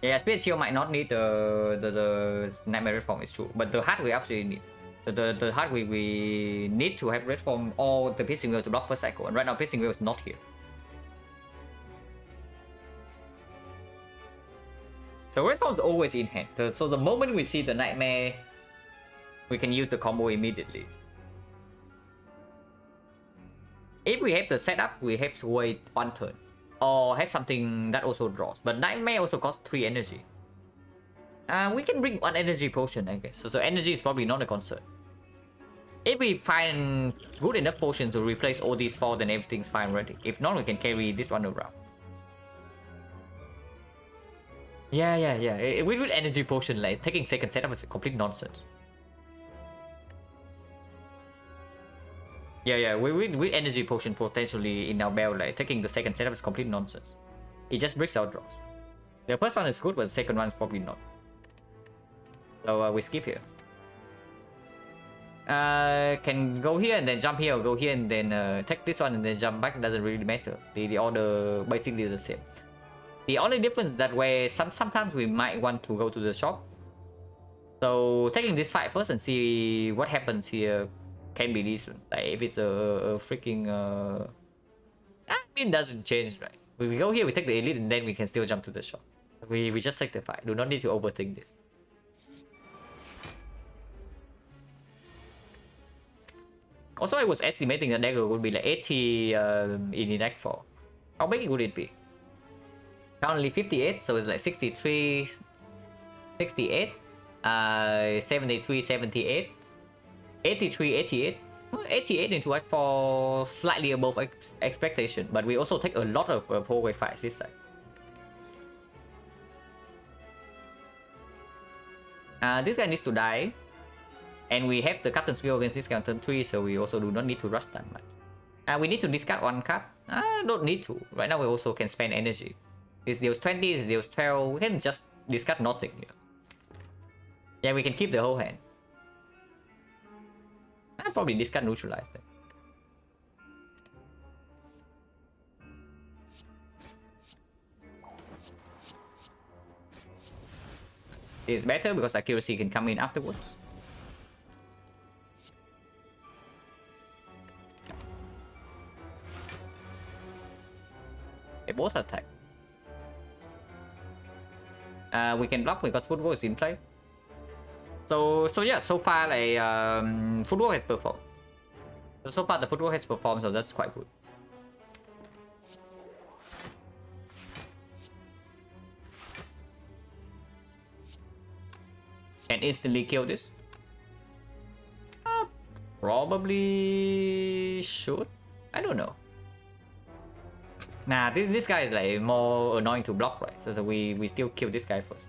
Yeah, Spirit Shield might not need the Nightmare Reform, is true, but the heart we actually need. The heart we need to have Reform or the Piercing Wheel to block first cycle, and right now Piercing Wheel is not here. So Reform is always in hand. So the moment we see the Nightmare, we can use the combo immediately. If we have the setup, we have to wait one turn, or have something that also draws. But Nightmare also costs 3 energy. We can bring 1 energy potion, I guess. So energy is probably not a concern. If we find good enough potions to replace all these 4, then everything's fine already. If not, we can carry this one around. Yeah. With energy potion, like taking second setup is complete nonsense. Yeah, with energy potion potentially in our belt, like taking the second setup is complete nonsense. It just breaks our draws. The first one is good, but the second one is probably not. So we skip here. Can go here and then jump here, or go here and then take this one and then jump back. Doesn't really matter. The order basically the same. The only difference that way sometimes we might want to go to the shop. So taking this fight first and see what happens here can be decent. Like if it's a freaking it doesn't change, right? We go here, we take the elite, and then we can still jump to the shop. We just take the fight. Do not need to overthink this. Also, I was estimating the dagger would be like 80 in deck 4. How big would it be? Currently 58, so it's like 63, 68, 73, 78, 83, 88. 88 into Act 4, slightly above expectation, but we also take a lot of hallway fights this time. This guy needs to die, and we have the Captain's Wheel against this guy on turn 3, so we also do not need to rush that much. We need to discard 1 card. Don't need to. Right now we also can spend energy. This deals 20, this deals 12. We can just discard nothing here. Yeah, we can keep the whole hand. I'll probably discard neutralize them. It's better because accuracy can come in afterwards. They both attack. We can block because football is in play. So yeah, so far like football has performed. So far the football has performed, so that's quite good. Can instantly kill this? Probably should. I don't know. Nah, this guy is like more annoying to block, right? So we still kill this guy first.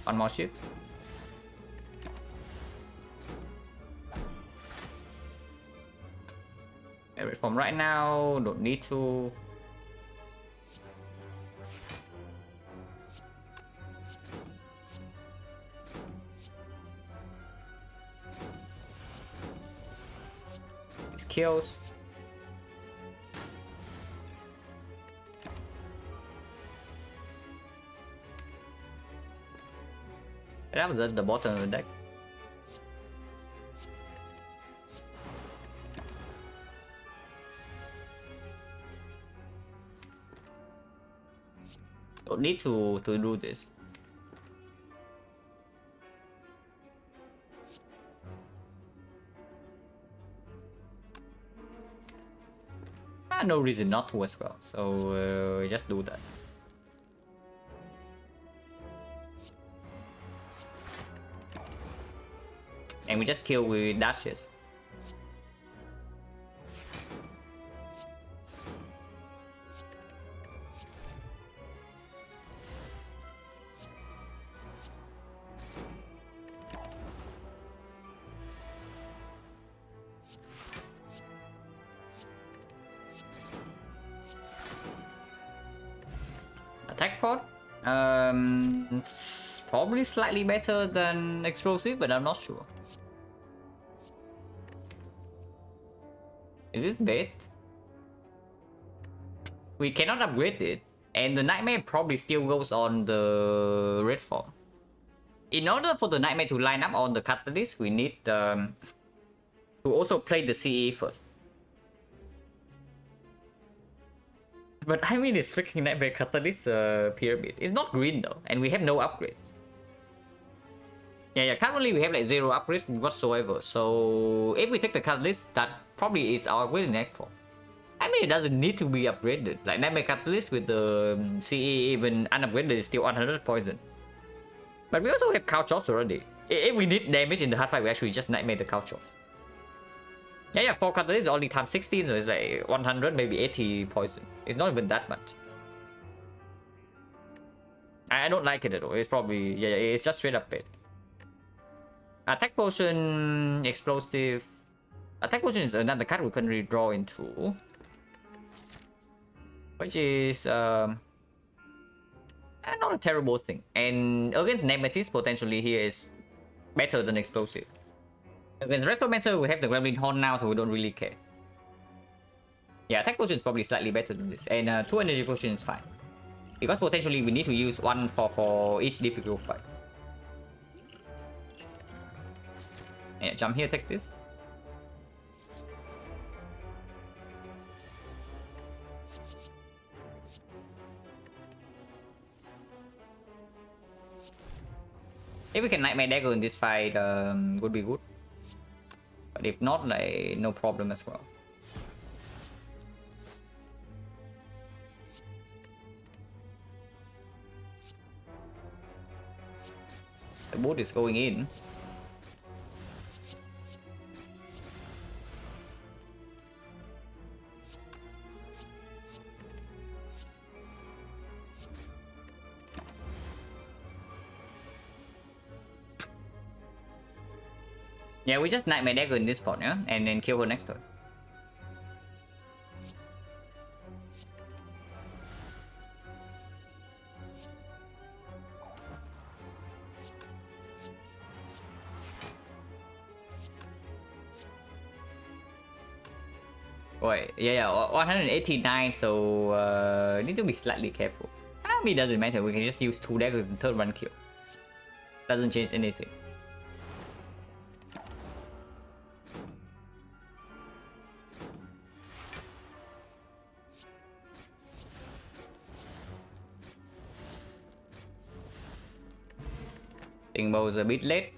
One more shift. Reform right now, don't need to. These kills. That was at the bottom of the deck. Don't need to do this. No reason not to as well, so just do that. And we just kill with dashes. Attack pod? Probably slightly better than explosive, but I'm not sure. Is this bait? We cannot upgrade it, and the nightmare probably still goes on the red form. In order for the nightmare to line up on the catalyst, we need to also play the CE first. But I mean, it's freaking nightmare catalyst pyramid. It's not green though, and we have no upgrades. Yeah, currently we have like 0 upgrades whatsoever. So if we take the catalyst, that probably is our upgrade in Act 4. I mean, it doesn't need to be upgraded. Like Nightmare Catalyst with the CE even unupgraded is still 100 poison. But we also have Cow Chops already. If we need damage in the hard fight, we actually just Nightmare the Cow Chops. Yeah, 4 Catalyst only times 16, so it's like 100, maybe 80 poison. It's not even that much. I don't like it at all. It's probably, yeah, it's just straight up bait. Attack Potion, Explosive. Attack Potion is another card we can redraw into. Which is not a terrible thing. And against Nemesis, potentially here is better than Explosive. Against Rectomancer, we have the Gremlin Horn now, so we don't really care. Yeah, Attack Potion is probably slightly better than this. And 2 Energy Potion is fine. Because potentially we need to use 1 for each difficult fight. Yeah, jump here, take this. If we can Nightmare Dagger in this fight, would be good. But if not, like, no problem as well. The boot is going in. Yeah, we just Nightmare Dagger in this spot, yeah? And then kill her next turn. Wait, yeah, 189, so need to be slightly careful. I mean, it doesn't matter, we can just use 2 daggers in third one kill. Doesn't change anything. Was a bit late.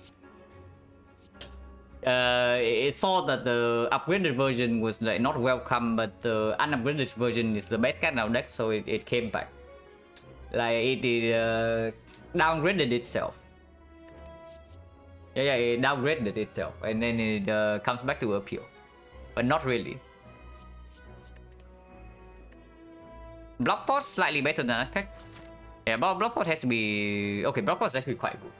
It saw that the upgraded version was like not welcome, but the unupgraded version is the best card now deck, so it came back. Like it downgraded itself. Yeah, it downgraded itself, and then it comes back to appeal, but not really. Block Pot slightly better than attack. Yeah, Block Pot has to be okay. Block Pot is actually quite good.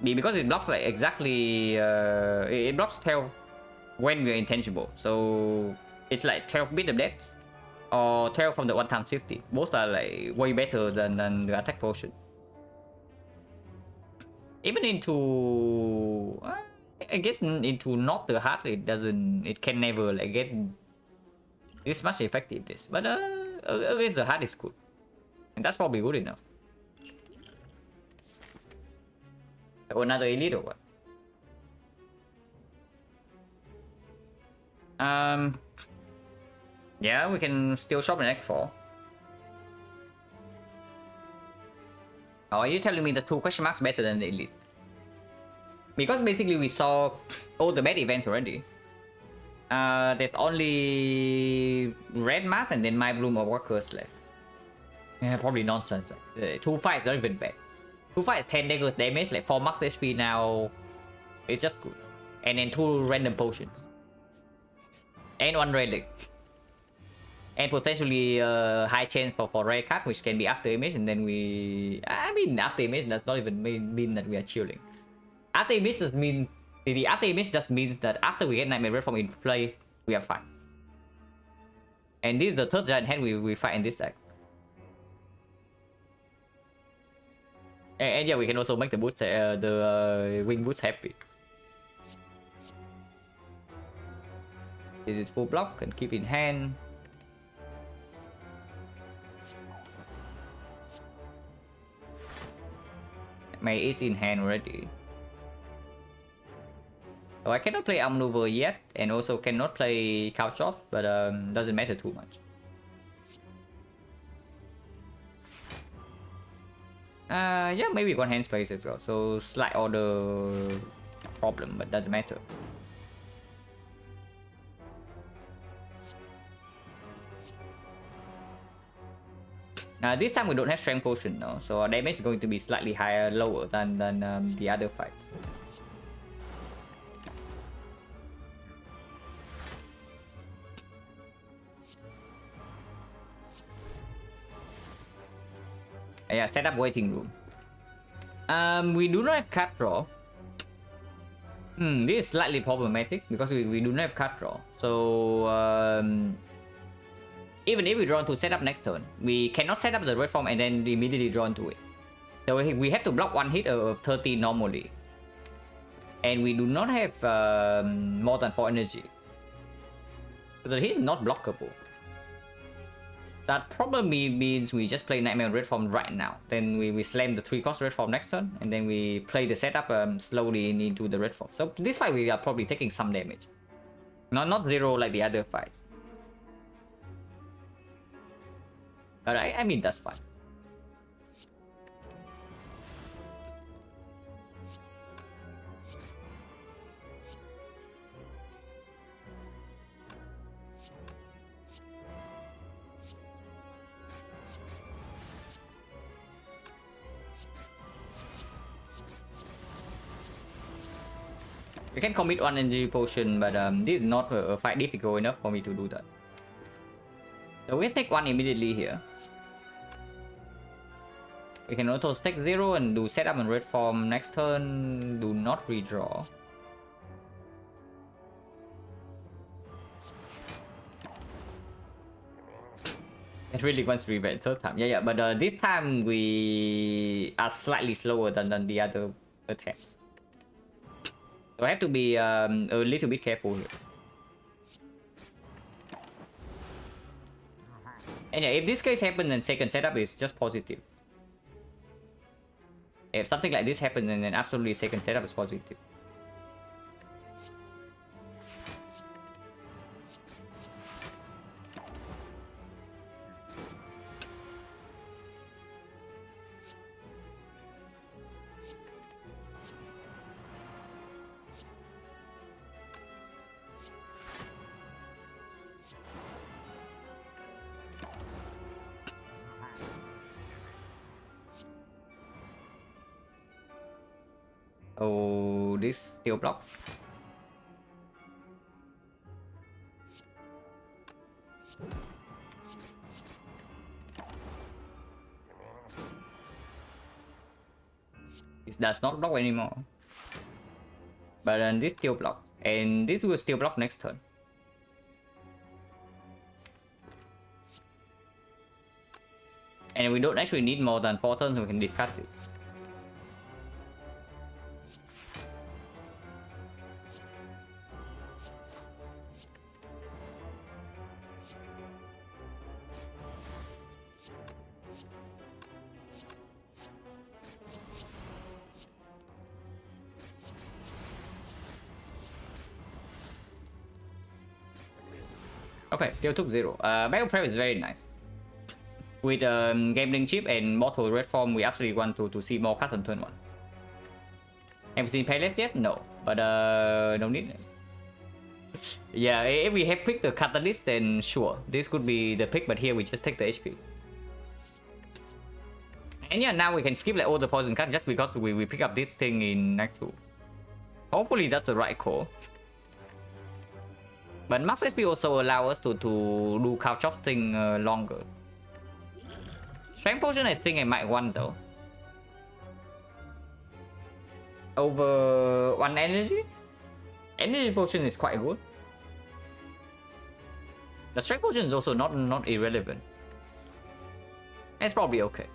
Because it blocks like exactly it blocks 12 when we're intangible, so it's like 12 bit of deaths or 12 from the 1x50. Both are like way better than the attack potion. Even into I guess into not the heart, it can never like get this much effective this, but against the heart is good, and that's probably good enough. Or another elite or what? Yeah, we can still shop an Act 4. Oh, are you telling me the 2 question marks better than the elite? Because basically we saw all the bad events already. There's only Red Mask and then My Bloom or Workers left. Yeah, probably nonsense. 2 fights not even bad. 2 fights 10 daggers damage, like 4 max HP now. It's just good. And then 2 random potions. And 1 relic. And potentially high chance for rare card, which can be after image, and then I mean after image does not even mean that we are chilling. After image just means the after image just means that after we get Nightmare Red Form in play, we are fine. And this is the third giant head we fight in this deck. And yeah, we can also make the boost, the wing boost happy. This is full block and keep in hand. May is in hand already. So I cannot play outmaneuver yet, and also cannot play couch off, but doesn't matter too much. Yeah, maybe one hand space as well. So slight order problem, but doesn't matter. This time we don't have strength potion now, so our damage is going to be slightly higher, lower than the other fights. Yeah, set up waiting room. We do not have card draw. This is slightly problematic because we do not have card draw. So even if we draw to set up next turn, we cannot set up the red form and then immediately draw into it. So we have to block one hit of 30 normally. And we do not have more than 4 energy. So the hit is not blockable. That probably means we just play Nightmare Red Form right now. Then we slam the 3-cost Red Form next turn. And then we play the setup slowly into the Red Form. So this fight we are probably taking some damage. Not 0 like the other fight. But I mean, that's fine. We can commit one energy potion, but this is not a fight difficult enough for me to do that. So we take one immediately here. We can also stack 0 and do setup and red form next turn. Do not redraw. It really wants to revert third time. Yeah, but this time we are slightly slower than the other attempts. So I have to be a little bit careful here. And yeah, if this case happens, then second setup is just positive. If something like this happens, then absolutely second setup is positive. Oh, this still block. It does not block anymore. But then this still block. And this will still block next turn. And we don't actually need more than 4 turns, so we can discard it. Okay, still took 0. Battle Prep is very nice. With Gambling Chip and Mortal Red Form, we absolutely want to see more cards on turn 1. Have we seen Payless yet? No. But no need. Yeah, if we have picked the Catalyst, then sure. This could be the pick, but here we just take the HP. And yeah, now we can skip like all the poison cards just because we pick up this thing in Act 2. Hopefully that's the right call. But max SP also allow us to do couch chop thing longer. Strength potion I think I might want though. Over 1 energy? Energy potion is quite good. The strength potion is also not irrelevant. It's probably okay.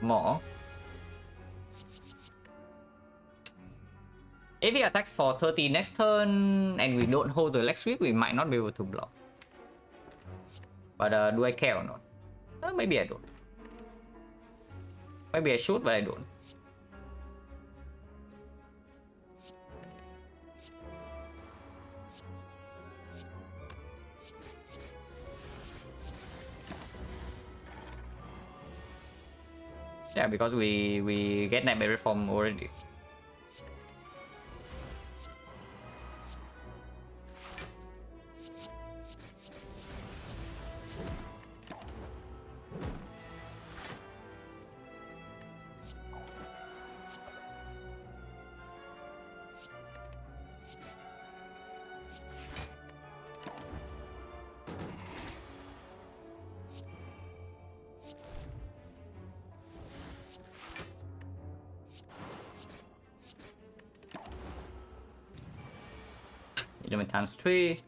more. If he attacks for 30 next turn and we don't hold the leg sweep, we might not be able to block. But do I care or not? Maybe I don't. Maybe I should, but I don't. Yeah, because we get Nightmare Reform already. Times 3.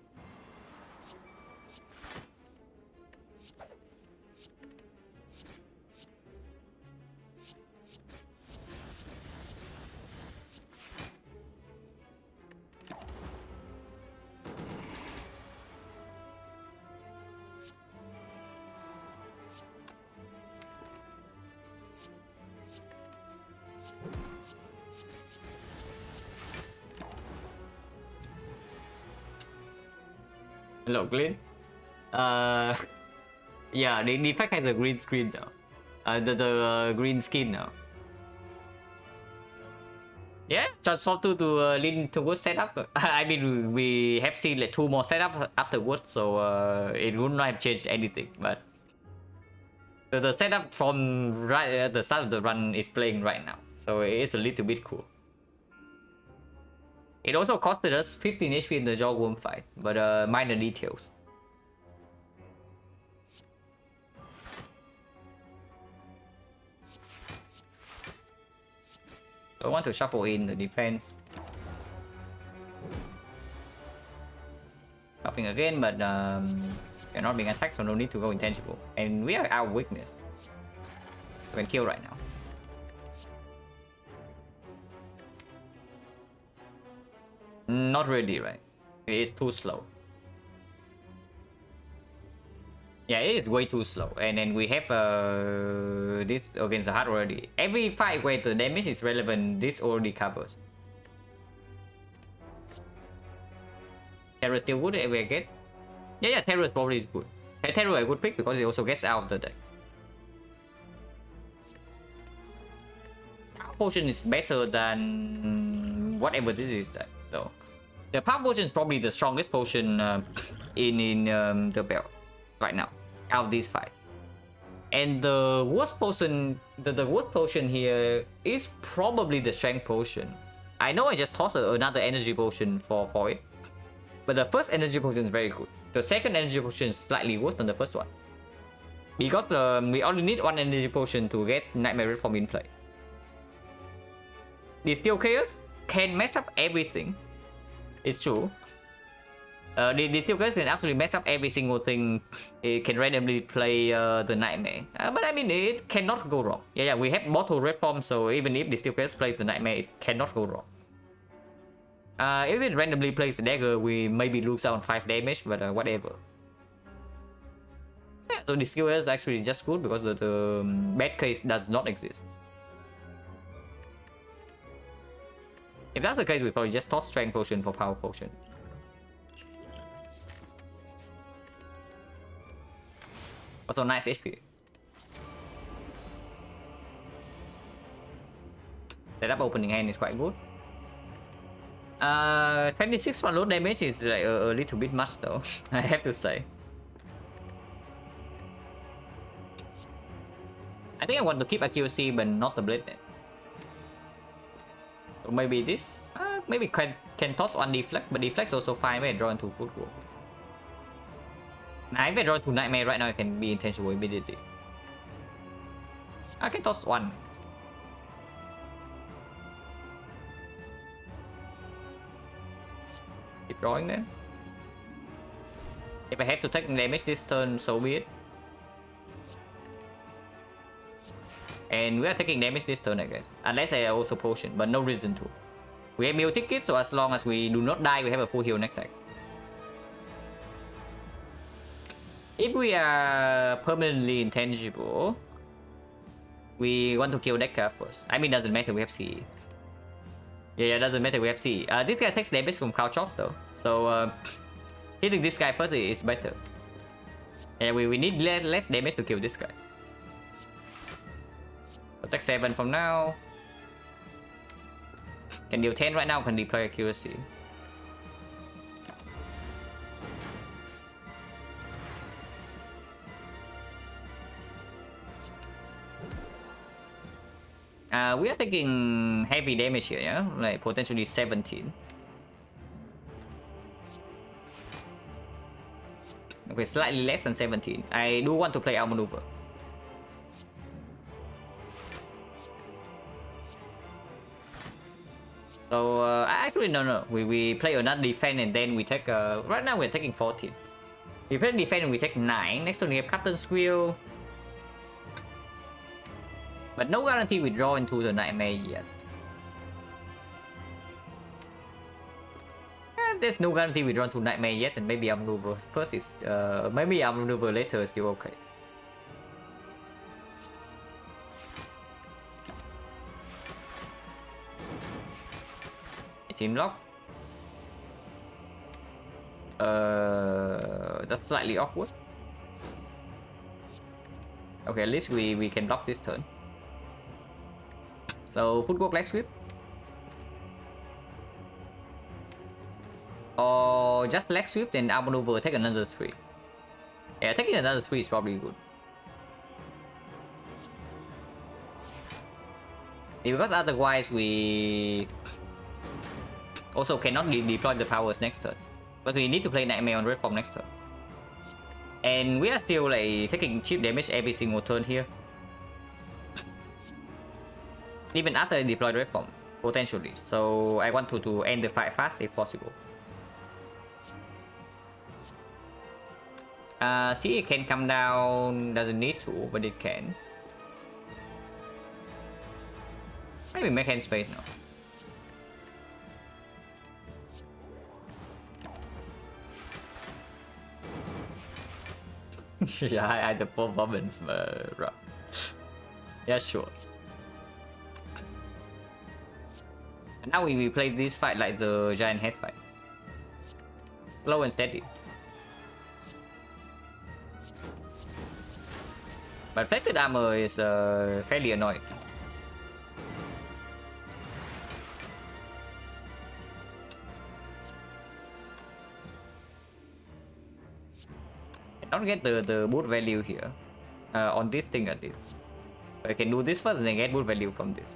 Hello, Glenn. Yeah, the effect has a green screen now. The green skin now. Yeah, transform 2 to lean towards setup. I mean, we have seen like 2 more setups afterwards, so it would not have changed anything. But the setup from right at the start of the run is playing right now, so it is a little bit cool. It also costed us 15 HP in the Jawworm fight, but minor details. So I want to shuffle in the defense. Shuffling again, but you're not being attacked, so no need to go intangible. And we are our weakness. We can kill right now. Not really, right? It is too slow. Yeah, it is way too slow. And then we have this against the heart already. Every fight where the damage is relevant, this already covers. Terror still good if we get. Yeah, Terror is probably good. Terror a good pick because it also gets out of the deck. Power Potion is better than whatever this is that though. The Power Potion is probably the strongest potion in the belt right now out of these 5. And the worst potion, the worst potion here is probably the Strength Potion. I know I just tossed another Energy Potion for it, but the first Energy Potion is very good. The second Energy Potion is slightly worse than the first one because we only need 1 Energy Potion to get Nightmare Reform in play. The Steel Chaos can mess up everything. It's true. The Steel Chaos can absolutely mess up every single thing. It can randomly play the Nightmare. But I mean, it cannot go wrong. Yeah, we have Mortal Reform, so even if the Steel Chaos plays the Nightmare, it cannot go wrong. If it randomly plays the Dagger, we maybe lose out on 5 damage, but whatever. Yeah, so the Steel Chaos is actually just good because the bad case does not exist. If that's the case, we probably just toss Strength Potion for Power Potion. Also nice HP. Setup opening hand is quite good. 26 for low damage is like a little bit much though, I have to say. I think I want to keep accuracy but not the blade net. So maybe this? Maybe can toss 1 deflect, but deflect's also fine when I draw into foot roll. Now if I draw into Nightmare right now, I can be intentional immediately. I can toss 1. Keep drawing then. If I have to take damage this turn, so be it. And we are taking damage this turn, I guess. Unless I also potion, but no reason to. We have meal tickets, so as long as we do not die, we have a full heal next side. If we are permanently intangible, we want to kill that guy first. I mean, doesn't matter, we have CE. Yeah, doesn't matter, we have CE. This guy takes damage from couch off though, so hitting this guy first is better. Yeah, we need less damage to kill this guy. Attack 7 from now. Can deal 10 right now, can deploy accuracy. We are taking heavy damage here, yeah? Like potentially 17. Okay, slightly less than 17. I do want to play outmaneuver. So, actually, no. We play another defense and then we take, right now we're taking 14. We play defense and we take 9. Next turn we have Captain's Wheel. But no guarantee we draw into the Nightmare yet. There's no guarantee we draw into Nightmare yet, and maybe outmaneuver first is, maybe outmaneuver later is still okay. Team lock. That's slightly awkward. Okay, at least we can block this turn. So footwork leg sweep. Or just leg sweep, then outmaneuver, take another 3. Yeah, taking another 3 is probably good. Because otherwise we also cannot deploy the powers next turn. But we need to play Nightmare on red form next turn. And we are still like taking cheap damage every single turn here. Even after I deploy red form, potentially. So I want to end the fight fast if possible. See, it can come down, doesn't need to, but it can. Maybe make hand space now. Yeah, I had the performance, but yeah, sure. And now we play this fight like the giant head fight. Slow and steady. But plated armor is fairly annoying. I don't get the boot value here on this thing at least. I can do this first and then get boot value from this.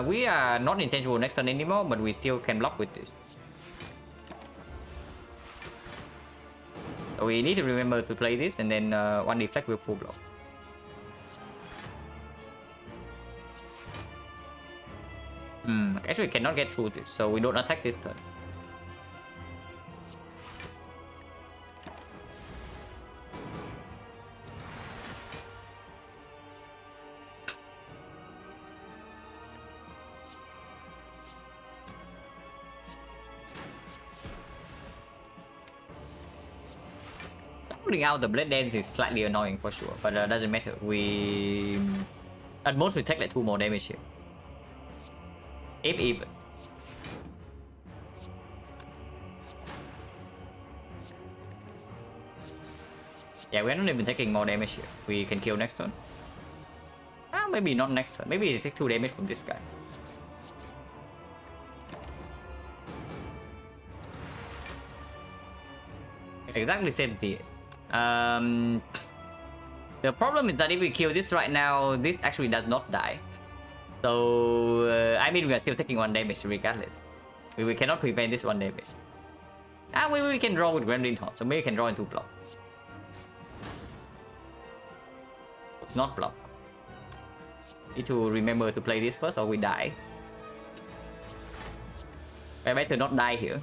We are not intangible next turn anymore, but we still can block with this. So we need to remember to play this and then one deflect will full block. Actually we cannot get through this, so we don't attack this turn. Putting out the blade dance is slightly annoying for sure, but doesn't matter. We at most we take like 2 more damage here, if even. Yeah, we're not even taking more damage here. We can kill next turn. Maybe not next turn. Maybe we take 2 damage from this guy. Exactly 78. The problem is that if we kill this right now, this actually does not die. So I mean we are still taking 1 damage regardless. We cannot prevent this 1 damage. We can draw with Gremlin Top, so maybe we can draw into block. It's not block. Need to remember to play this first or we die. I better not die here.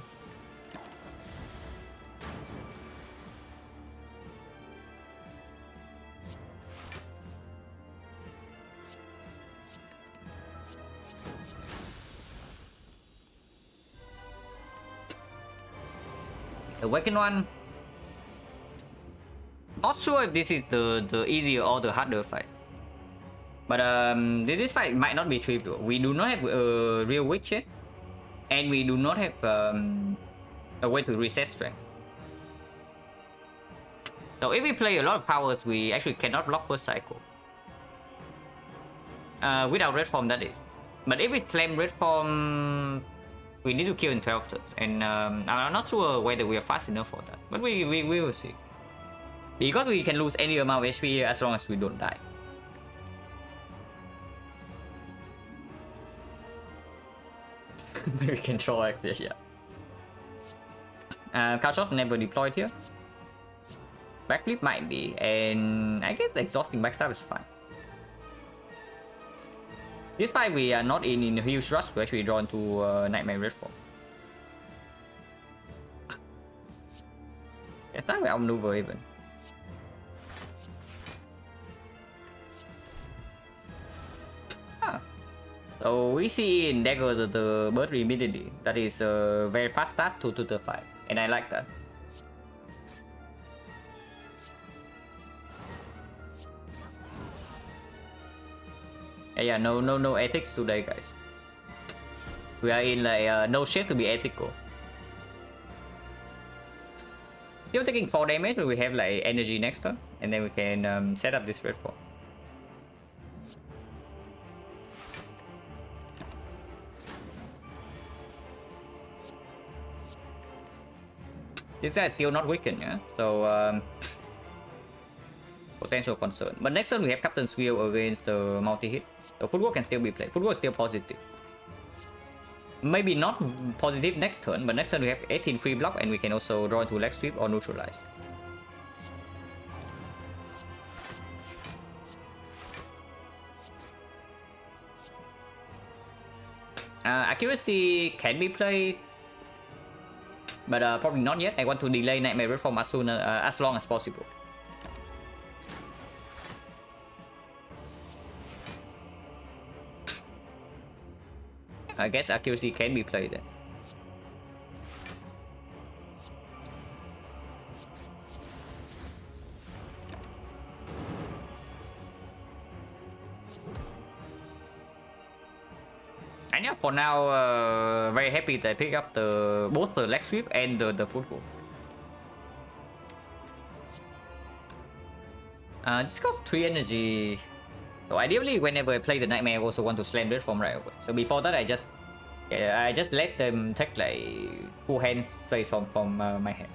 The Awakened one. Not sure if this is the easier or the harder fight. But this fight might not be trivial. We do not have a real witch yet, and we do not have a way to reset strength. So if we play a lot of powers, we actually cannot block first cycle. Without red form, that is. But if we slam red form, we need to kill in 12 turns, and I'm not sure whether we are fast enough for that. But we will see. Because we can lose any amount of HP here as long as we don't die. We control access, yeah. Couch never deployed here. Backflip might be, and I guess the exhausting backstab is fine. This fight we are not in a huge rush to actually draw into Nightmare Red Form. It's not we outmaneuver even. So we see in Dagger the bird immediately. That is a very fast start to the fight, and I like that. Yeah, no ethics today, guys. We are in like no shape to be ethical. Still taking 4 damage, but we have like energy next turn, and then we can set up this red form. This guy is still not weakened, yeah? So, potential concern. But next turn we have Captain's Wheel against the multi-hit. So footwork can still be played. Footwork is still positive. Maybe not positive next turn, but next turn we have 18 free block, and we can also draw into leg sweep or neutralize. Accuracy can be played, but probably not yet. I want to delay Nightmare Red Form as long as possible. I guess accuracy can be played then. And yeah, for now, very happy that I pick up both the leg sweep and the footwork. This costs 3 energy. So ideally, whenever I play the Nightmare, I also want to slam red form right away. So before that, I just let them take like 2 hands plays from my hand.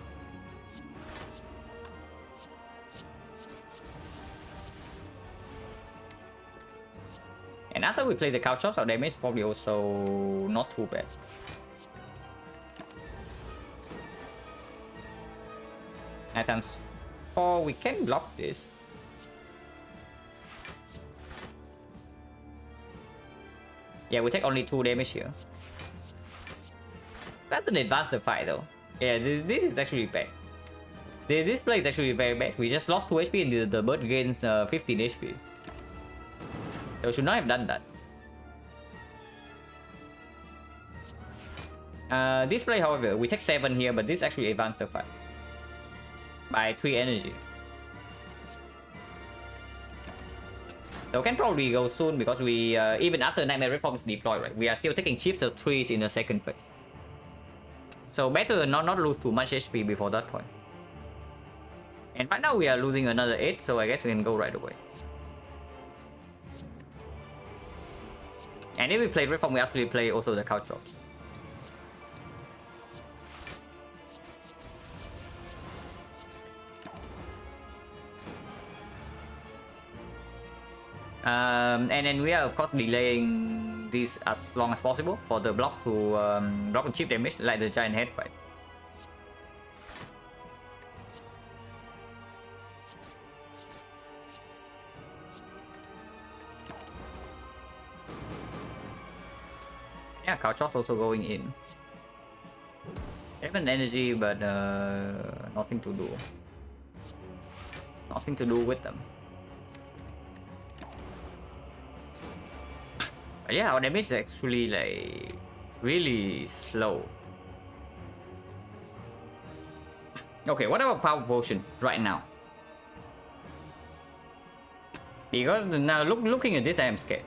And after we play the couch shots, our damage is probably also not too bad. At times 4, we can block this. Yeah, we take only 2 damage here. That's an advanced fight though. Yeah, this is actually bad. This play is actually very bad. We just lost 2 HP and the bird gains 15 HP. So we should not have done that. This play, however, we take 7 here, but this actually advanced the fight by 3 energy. So we can probably go soon because we even after Nightmare Red Form is deployed, right? We are still taking chips of 3s in the second phase. So better not lose too much HP before that point. And right now we are losing another 8, so I guess we can go right away. And if we play Red Form, we actually play also the couch drops. And then we are of course delaying this as long as possible for the block to block and chip damage like the giant head fight. Yeah, couch also going in. 7 energy, but nothing to do. Nothing to do with them. But yeah, our damage is actually like really slow. Okay, what about power potion right now? Because now looking at this, I am scared.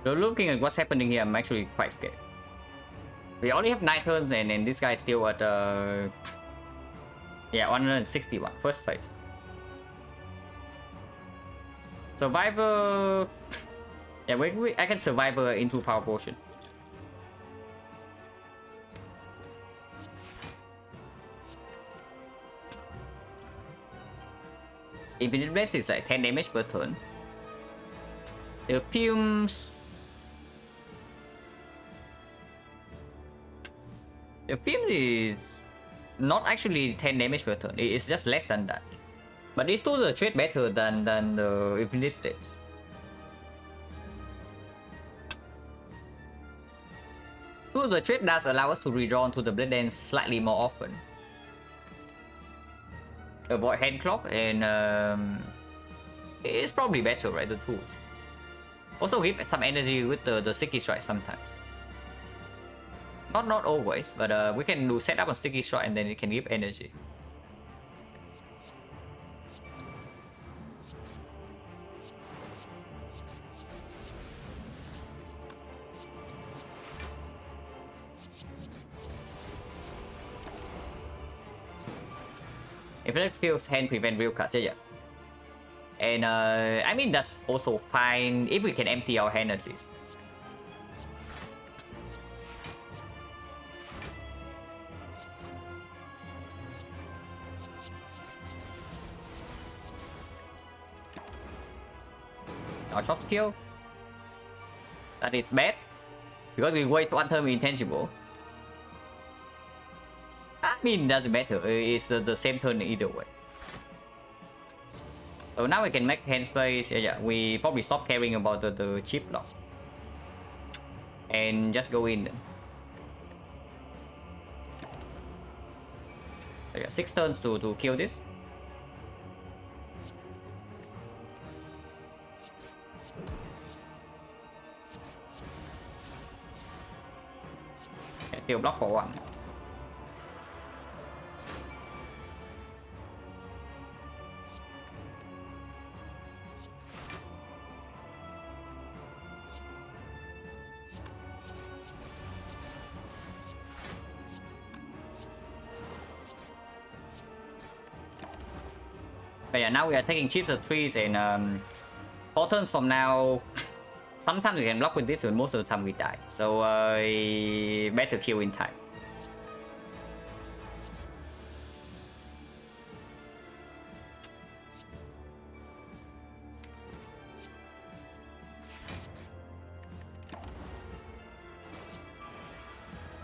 So looking at what's happening here, I'm actually quite scared. We only have 9 turns, and this guy is still at yeah, 161 first phase. Survivor. Yeah, I can survivor into power potion. Infinite Blast is like 10 damage per turn. The fumes. The fumes is not actually 10 damage per turn. It's just less than that. But it's still the trade better than the Infinite Blast. So the trade does allow us to redraw to the blade dance slightly more often. Avoid hand clock, and it's probably better, right? The tools also give some energy with the sticky strike sometimes. Not always, but we can do setup on sticky strike and then it can give energy. If it feels hand prevent real cards, yeah. And I mean that's also fine if we can empty our hand at least. Our chop skill. That is bad because we waste 1 turn intangible. I mean, doesn't matter. It's the same turn either way. So now we can make hand space. Yeah, we probably stop caring about the chip lock and just go in. So yeah, 6 turns to kill this. And still block for 1. But yeah, now we are taking chips of trees, and 4 turns from now, sometimes we can block with this, but most of the time we die. So better kill in time.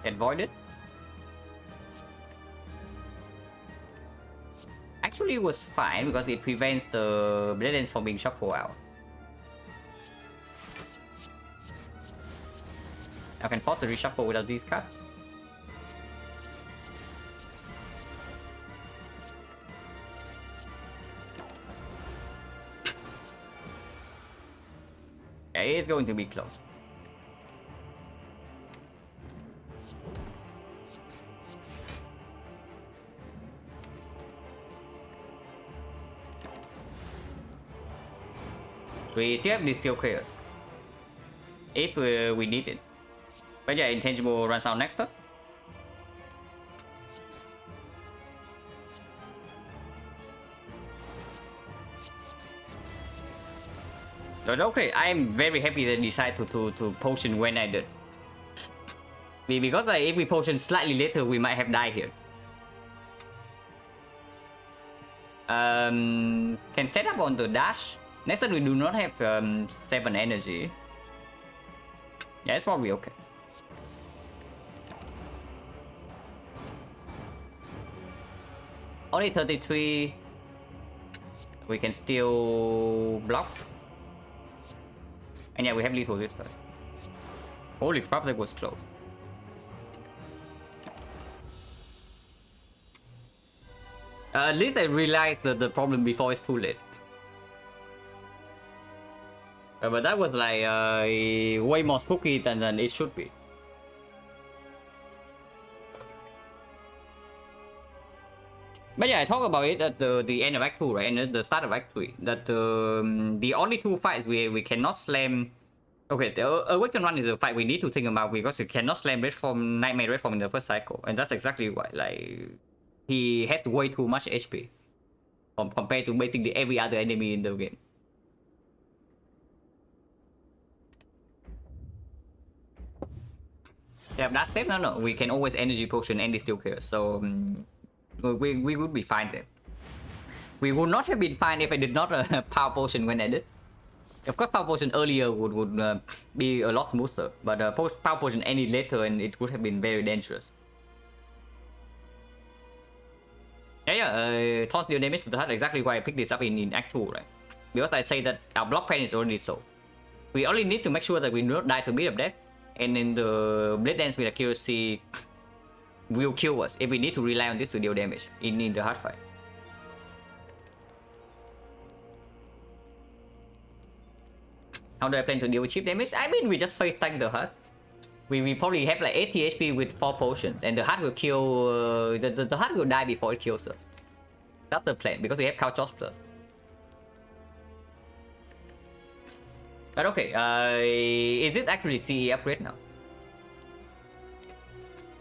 Avoid it. Actually, it was fine because it prevents the blade ends from being shuffled out. I can force the reshuffle without these cards. Yeah, it is going to be close. We still have these skill clears if we need it. But yeah, intangible runs out next turn. But okay, I'm very happy that I decided to potion when I did. Because like, if we potion slightly later, we might have died here. Can set up on the dash. Next turn we do not have 7 energy. Yeah, it's probably okay. Only 33. We can still block. And yeah, we have lethal this time. Holy crap, that was close. At least I realized the problem before it's too late. But that was like way more spooky than it should be. But yeah, I talk about it at the end of Act 2, right? And at the start of Act 3. That the only two fights we cannot slam. Okay, the Awaken one is a fight we need to think about because you cannot slam Red Form, Nightmare Red Form in the first cycle. And that's exactly why. Like, he has way too much HP compared to basically every other enemy in the game. Yeah, that step, no, we can always energy potion and still kill. So we would be fine there. We would not have been fine if I did not power potion when I did. Of course, power potion earlier would be a lot smoother, but power potion any later and it would have been very dangerous. Yeah, toss deal damage to the heart. Exactly why I picked this up in Act 2, right? Because I say that our block pen is already solved. We only need to make sure that we do not die to beat of death, and then the blade dance with accuracy will kill us if we need to rely on this to deal damage in the hard fight. How do I plan to deal with cheap damage? I mean, we just face tank the heart. We probably have like 80 HP with 4 potions, and the heart will kill. The heart will die before it kills us. That's the plan because we have Couch Plus. But okay, is this actually CE upgrade now?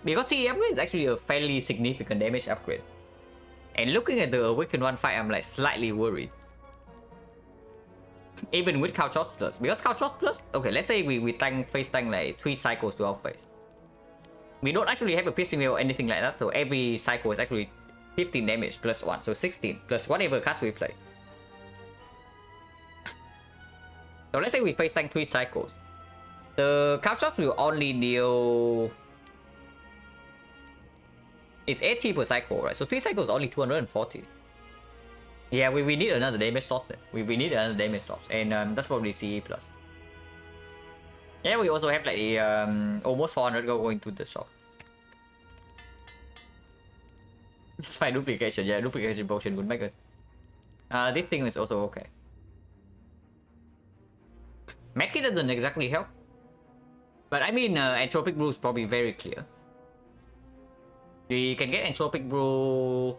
Because CE upgrade is actually a fairly significant damage upgrade. And looking at the Awaken 1 fight, I'm like slightly worried. Even with Couch Plus. Because Couch Plus, okay, let's say we face tank like 3 cycles to our face. We don't actually have a piercing wheel or anything like that, so every cycle is actually 15 damage plus 1, so 16 plus whatever cards we play. So let's say we face tank 3 cycles. The Couch will only deal... It's 80 per cycle, right? So 3 cycles only 240. Yeah, we need another damage source then. We need another damage source, and that's probably CE+. Yeah, we also have like almost 400 going to the shop. It's fine duplication, yeah, duplication potion would make it. This thing is also okay. Medkit doesn't exactly help. But I mean, Entropic Brew is probably very clear. We can get Entropic Brew...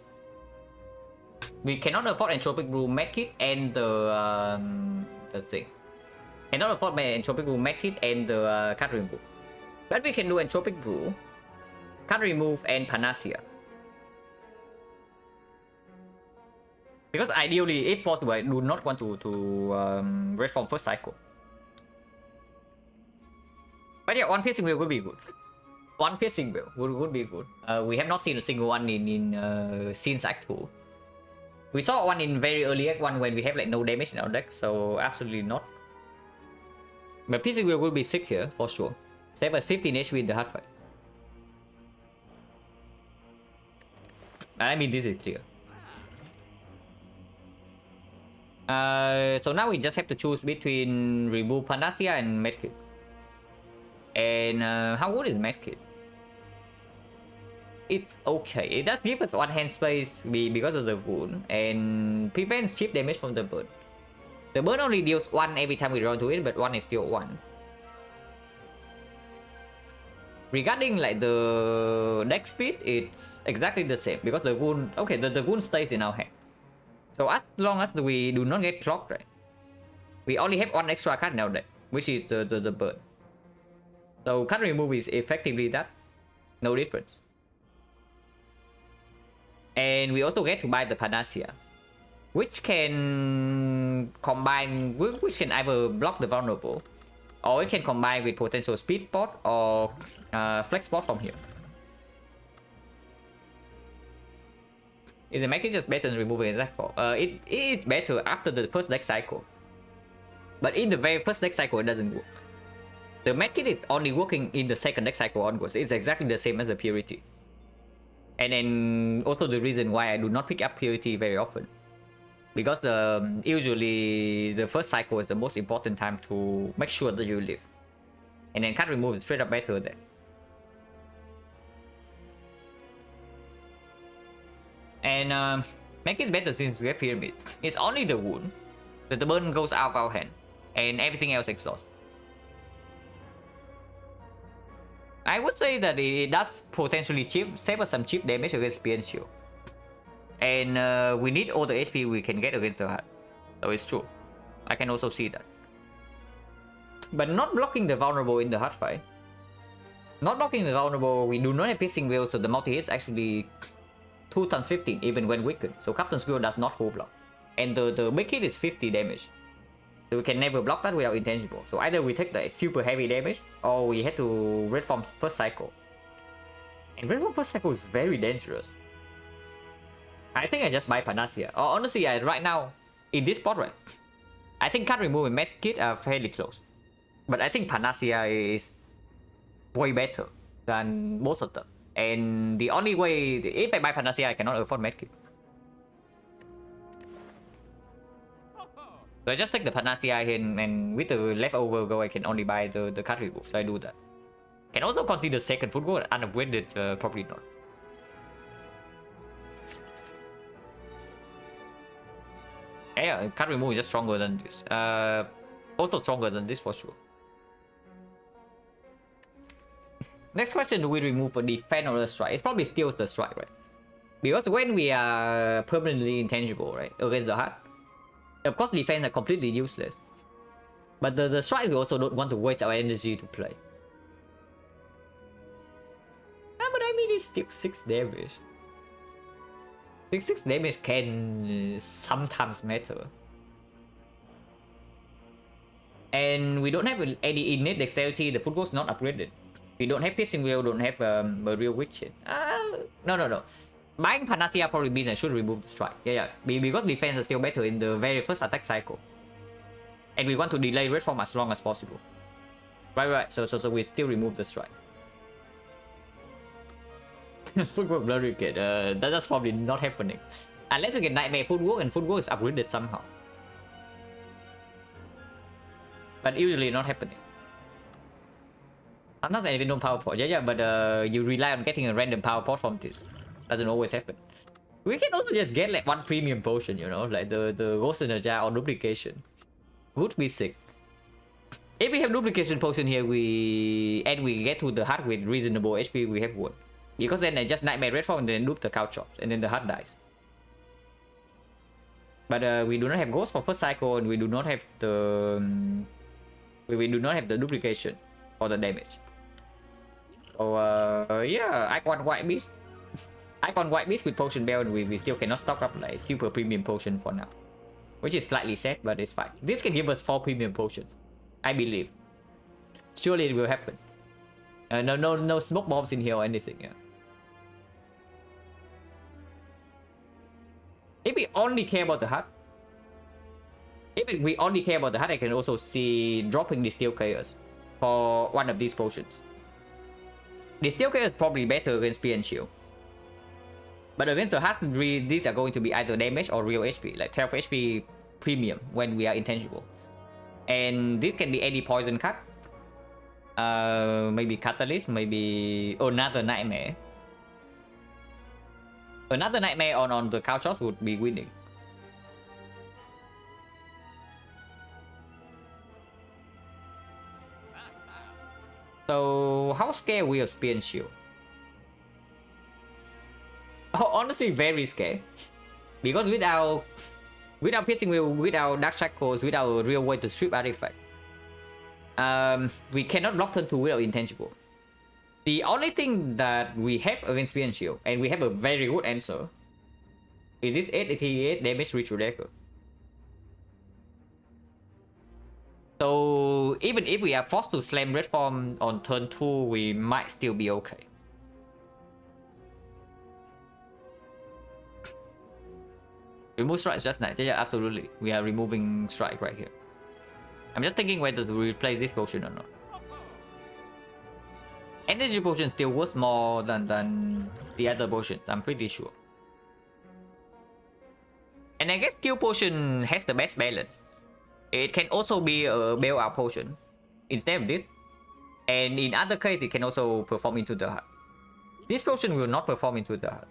We cannot afford Entropic Brew Medkit and the thing. Cannot afford Entropic Brew Medkit and the card remove. But we can do Entropic Brew, card remove, and Panacea. Because ideally, if possible, I do not want to red form first cycle. But yeah, one piercing wheel would be good. One piercing wheel would be good. We have not seen a single one in since Act 2. We saw one in very early Act 1 when we have like no damage in our deck, so absolutely not. But piercing wheel will be sick here for sure. Save us 15 HP in the hard fight. I mean, this is clear. So now we just have to choose between remove Panacea and Medkit. And how good is Medkit? It's okay. It does give us one hand space because of the wound and prevents cheap damage from the bird. The bird only deals 1 every time we run to it, but 1 is still 1. Regarding like the deck speed, it's exactly the same because the wound. Okay, the wound stays in our hand. So as long as we do not get clocked, right, we only have 1 extra card in our deck, which is the bird. So card remove is effectively that, no difference. And we also get to buy the Panacea, which can combine, which can either block the vulnerable, or it can combine with potential speed spot or flex spot from here. Is the Medkit just better than removing attack for? It is better after the first deck cycle, but in the very first deck cycle it doesn't work. The Medkit is only working in the second deck cycle onwards. It's exactly the same as the Purity. And then also the reason why I do not pick up Purity very often. Because usually the first cycle is the most important time to make sure that you live. And then card remove is straight up better there. And Medkit is better since we have Pyramid. It's only the wound that the burn goes out of our hand. And everything else exhausts. I would say that it does potentially save us some cheap damage against Spear and Shield. And we need all the HP we can get against the heart. So it's true. I can also see that. But not blocking the vulnerable in the hard fight. Not blocking the vulnerable, we do not have piercing wheel, so the multi-hits actually 2 times 15 even when weakened. So Captain's Wheel does not full block. And the big hit is 50 damage. So we can never block that without intangible. So either we take the super heavy damage or we have to Red Form first cycle. And Red Form first cycle is very dangerous. I think I just buy Panacea. Or honestly, right now, in this spot, right, I think card remove and Mask Kit are fairly close. But I think Panacea is way better than both of them. And the only way, if I buy Panacea, I cannot afford Medkit. So I just take the Panacea and with the leftover go, I can only buy the card remove. So I do that. Can also consider second football unupgraded, probably not. Yeah, card remove is just stronger than this. Also stronger than this for sure. Next question, do we remove a defense or a strike? It's probably still the strike, right? Because when we are permanently intangible, right, against the heart, of course defense are completely useless. But the strike, we also don't want to waste our energy to play. But I mean, it's still 6 damage. 6 damage can sometimes matter. And we don't have any innate dexterity, the football is not upgraded. We don't have piercing wheel, don't have a real witch. No. Buying Panacea probably means I should remove the strike. Yeah. Because defense is still better in the very first attack cycle. And we want to delay red form as long as possible. Right. So we still remove the strike. Footwork blurry kit. That's probably not happening. Unless we get Nightmare Footwork and Footwork is upgraded somehow. But usually not happening. Sometimes I even know power port. Yeah, but you rely on getting a random power port from this. Doesn't always happen. We can also just get like one premium potion, you know, like the Ghost in a Jar or duplication. Would be sick. If we have duplication potion here, we get to the heart with reasonable HP, we have won. Because then I just Nightmare Red Form and then loop the cow chops and then the heart dies. But we do not have Ghost for first cycle and we do not have the we do not have the duplication for the damage. So yeah, Icon White Beast. Icon White Beast with Potion Bell, we still cannot stock up like super premium potion for now. Which is slightly sad, but it's fine. This can give us 4 premium potions. I believe. Surely it will happen. No smoke bombs in here or anything, yeah. If we only care about the heart, I can also see dropping the Steel Chaos for one of these potions. The Steel Chaos is probably better against Spear and Shield. But against the heart, these are going to be either damage or real HP, like 12 HP premium when we are intangible. And this can be any poison card. Maybe Catalyst, maybe another Nightmare. Another Nightmare on the cow shots would be winning. So how scared are we of Spear and Shield? Oh, honestly, very scared. Because without Piercing Wheel, without Dark Shackles, without a real way to strip artifact, we cannot block turn 2 without intangible. The only thing that we have against Spear and Shield, and we have a very good answer, is this 888 damage Ritual Dagger. So even if we are forced to slam Red Form on turn 2, we might still be okay. Remove strike is just nice. Yeah, absolutely. We are removing strike right here. I'm just thinking whether to replace this potion or not. Energy potion still worth more than the other potions, I'm pretty sure. And I guess skill potion has the best balance. It can also be a bailout potion instead of this. And in other cases, it can also perform into the heart. This potion will not perform into the heart.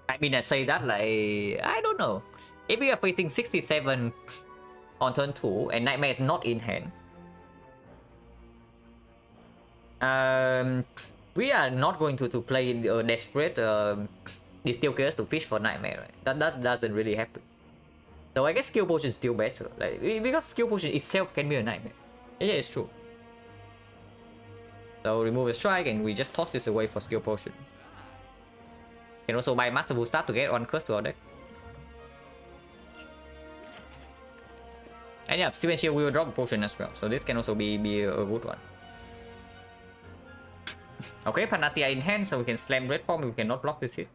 I mean, I say that like, I don't know. If we are facing 67 on turn 2 and Nightmare is not in hand, We are not going to play desperate distill chaos to fish for nightmare, right? That doesn't really happen. So I guess skill potion is still better, like because skill potion itself can be a nightmare. Yeah, it's true. So remove a strike and we just toss this away for skill potion. Can also buy masterful staff to get one curse to our deck. And yeah, Steven Shield will drop a potion as well, so this can also be a good one. Okay, Panacea in hand, so we can slam red form, we cannot block this hit.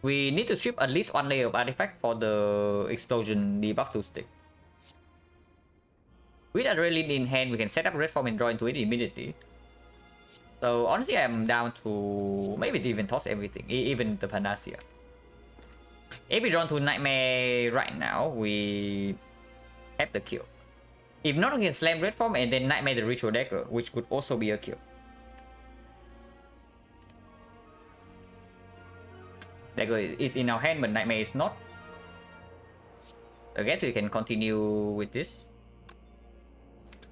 We need to strip at least one layer of artifact for the explosion debuff to stick. With Adrenaline in hand, we can set up red form and draw into it immediately. So honestly, I'm down to maybe even toss everything, even the Panacea. If we draw to Nightmare right now, we have the kill. If not, we can slam red form and then Nightmare the Ritual Dagger, which could also be a kill. Dagger is in our hand, but Nightmare is not. I guess we can continue with this.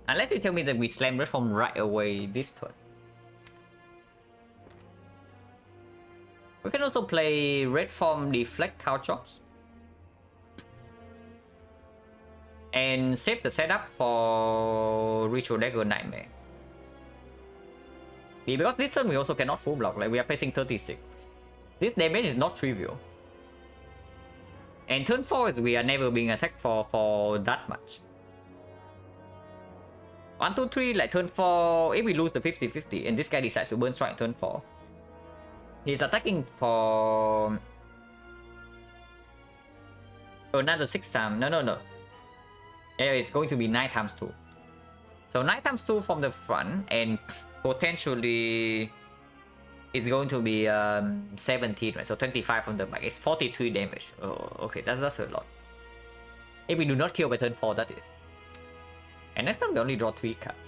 Unless you tell me that we slam red form right away this turn. We can also play red form deflect cow chops. And save the setup for Ritual Dagger Nightmare. Because this turn we also cannot full block, like we are facing 36. This damage is not trivial. And turn 4 we are never being attacked for that much. 1, 2, 3, like turn 4, if we lose the 50-50 and this guy decides to burn strike turn 4. He's attacking for another 6 times. No. Yeah, it's going to be 9 times 2. So 9 times 2 from the front, and potentially it's going to be 17, right? So 25 from the back. It's 43 damage. Oh, okay, that's a lot. If we do not kill by turn 4, that is. And next time we only draw 3 cards.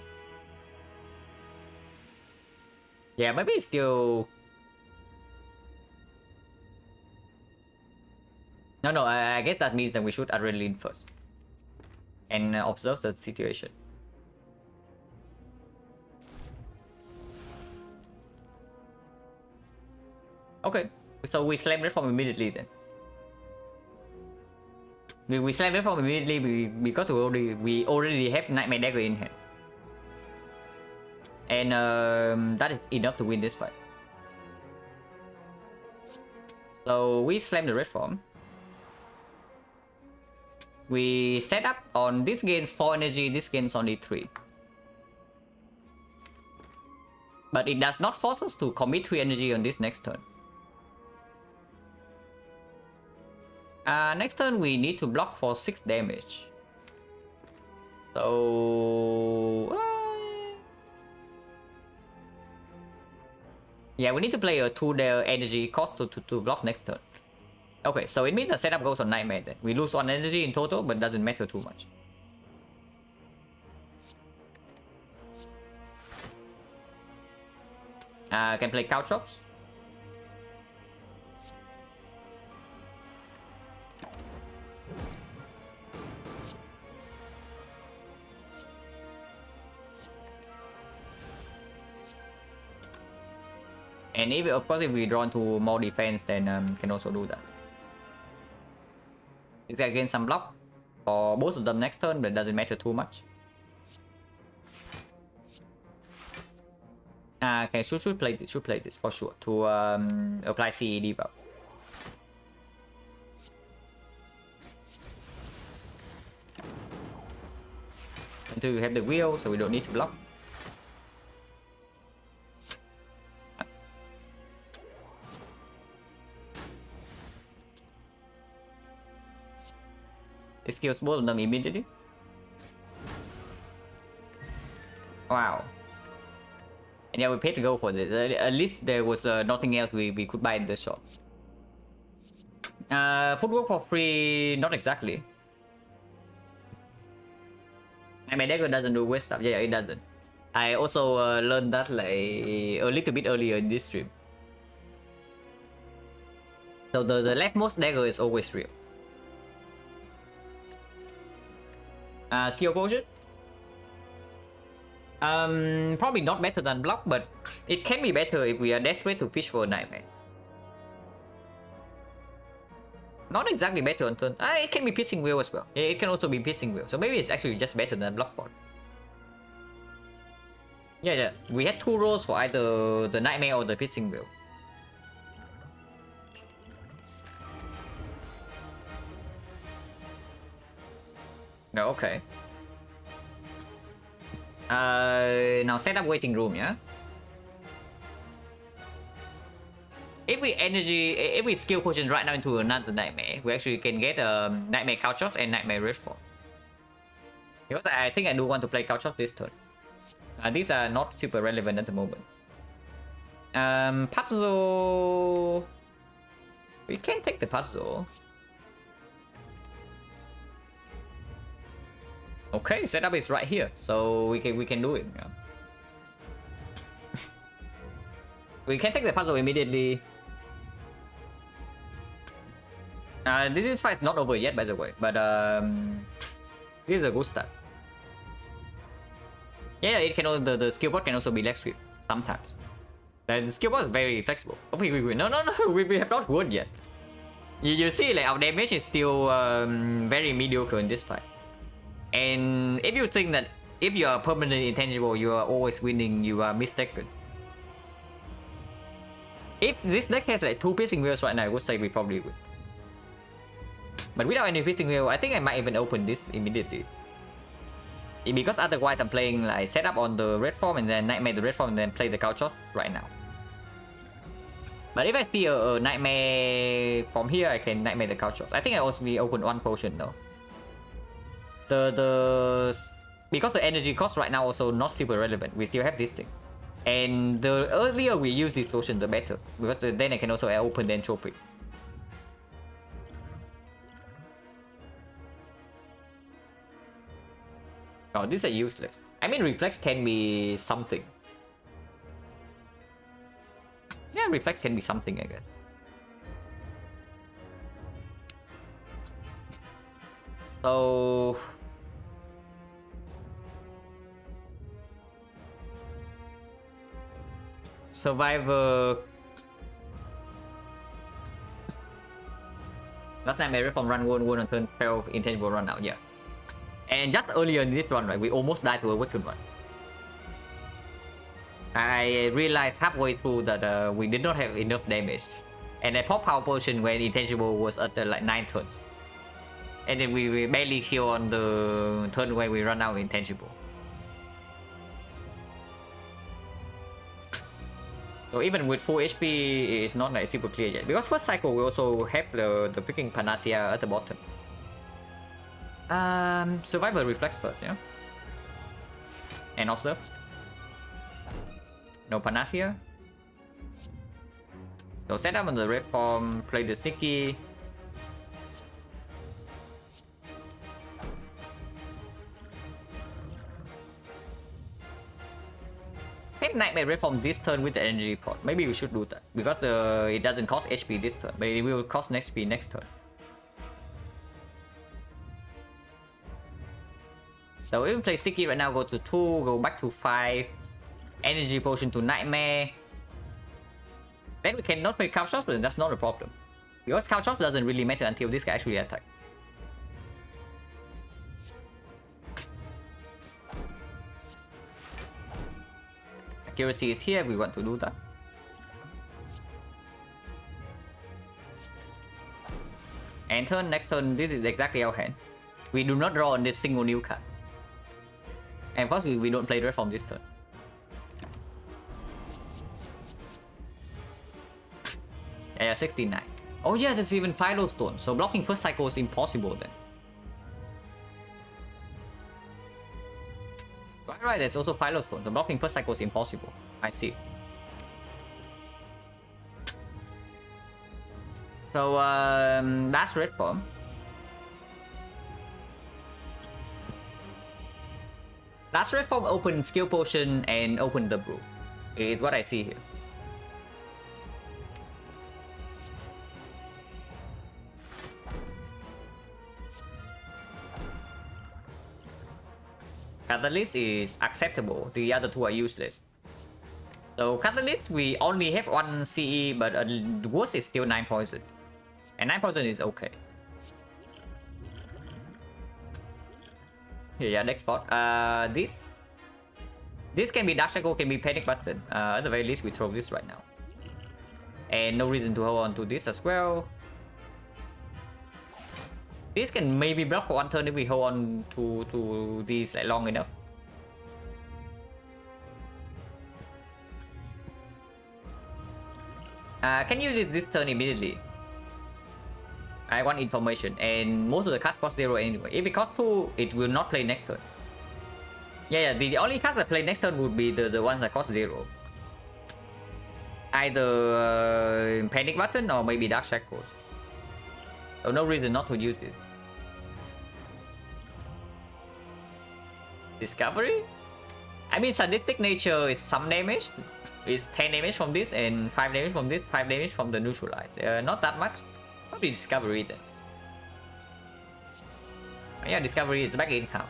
Yeah, maybe it's still... No, I guess that means that we should Adrenaline first. And observe the situation. Okay, so we slam red form immediately then. We slam red form immediately because we already have Nightmare Dagger in hand. And that is enough to win this fight. So we slam the red form. We set up on this gains 4 energy, this gains only 3. But it does not force us to commit 3 energy on this next turn. Next turn we need to block for 6 damage. So... yeah, we need to play a 2 energy cost to block next turn. Okay, so it means the setup goes on Nightmare then. We lose 1 energy in total, but doesn't matter too much. Can play cow chops. And if, of course, if we draw into more defense, then can also do that. It's again some block for both of them next turn, but it doesn't matter too much. Okay, should play this for sure to apply CE debuff. Until we have the wheel, so we don't need to block. It kills both of them immediately. Wow. And yeah, we paid to go for this. At least there was nothing else we could buy in the shop. Footwork for free, not exactly. I mean, Dagger doesn't do waste stuff. Yeah, it doesn't. I also learned that like a little bit earlier in this stream. So the leftmost dagger is always real. Skill potion. Probably not better than block, but it can be better if we are desperate to fish for a nightmare. Not exactly better on turn. It can be piercing wheel as well. Yeah, it can also be piercing wheel. So maybe it's actually just better than block pot. Yeah. We had 2 rolls for either the nightmare or the piercing wheel. No, okay. Now set up waiting room, yeah? If we skill potion right now into another nightmare, we actually can get nightmare couch off and nightmare redfall. Because I think I do want to play couch off this turn. These are not super relevant at the moment. Puzzle. We can take the puzzle. Okay, setup is right here, so we can do it. Yeah. We can take the puzzle immediately. This fight is not over yet, by the way, but this is a good start. Yeah, it can also, the skill bot can also be leg sweep sometimes. The skill bot is very flexible. Oh, wait, no, we have not won yet. You see, like our damage is still very mediocre in this fight. And if you think that if you are permanently intangible, you are always winning, you are mistaken. If this deck has like 2 piercing wheels right now, I would say we probably win. But without any piercing wheel, I think I might even open this immediately. Because otherwise I'm playing like setup on the red form and then nightmare the red form and then play the couch off right now. But if I see a nightmare from here, I can nightmare the couch off. I think I also open 1 potion though. Because the energy cost right now also not super relevant. We still have this thing. And the earlier we use this potion, the better. Because then I can also open the entropy. Oh, these are useless. I mean, reflex can be something. Yeah, reflex can be something, I guess. So... Survivor... Last time I reform run 1 on turn 12, intangible run out, yeah. And just earlier in this run, right, we almost died to a wicked one. I realized halfway through that we did not have enough damage. And I popped power potion when intangible was at like 9 turns. And then we barely kill on the turn where we run out intangible. So even with full HP, it's not like super clear yet. Because first cycle, we also have the freaking Panacea at the bottom. Survivor reflex first, yeah? And observe. No Panacea. So set up on the red form, play the sticky. Hit Nightmare red form this turn with the energy pot. Maybe we should do that. Because it doesn't cost HP this turn, but it will cost HP next turn. So if we play sticky right now, go to 2, go back to 5. Energy potion to Nightmare. Then we cannot play couch shots, but that's not a problem. Because couch shots doesn't really matter until this guy actually attacks. Accuracy is here, we want to do that. And turn, next turn, this is exactly our hand. We do not draw on this single new card. And of course, we don't play red from this turn. Yeah, 69. Oh yeah, there's even Philo Stone. So blocking first cycle is impossible then. Right, there's also Philo Stone. So blocking first cycle is impossible. I see. So last red form. Last red form open skill potion and open the brew. Is what I see here. Catalyst is acceptable. The other two are useless. So Catalyst, we only have 1 CE, but the worst is still 9 poison. And 9 poison is okay. Yeah, next spot. This can be Dark Shackle, can be Panic Button. At the very least, we throw this right now. And no reason to hold on to this as well. This can maybe block for 1 turn if we hold on to these like long enough. Can use it this turn immediately. I want information, and most of the cards cost 0 anyway. If it costs 2, it will not play next turn. Yeah, the only cards that play next turn would be the ones that cost 0. Either Panic Button or maybe Dark Shackles. So no reason not to use it. Discovery? I mean, Sadistic Nature is some damage. It's 10 damage from this and 5 damage from this, 5 damage from the Neutralize. Not that much. Probably Discovery then. Yeah, Discovery is back in town.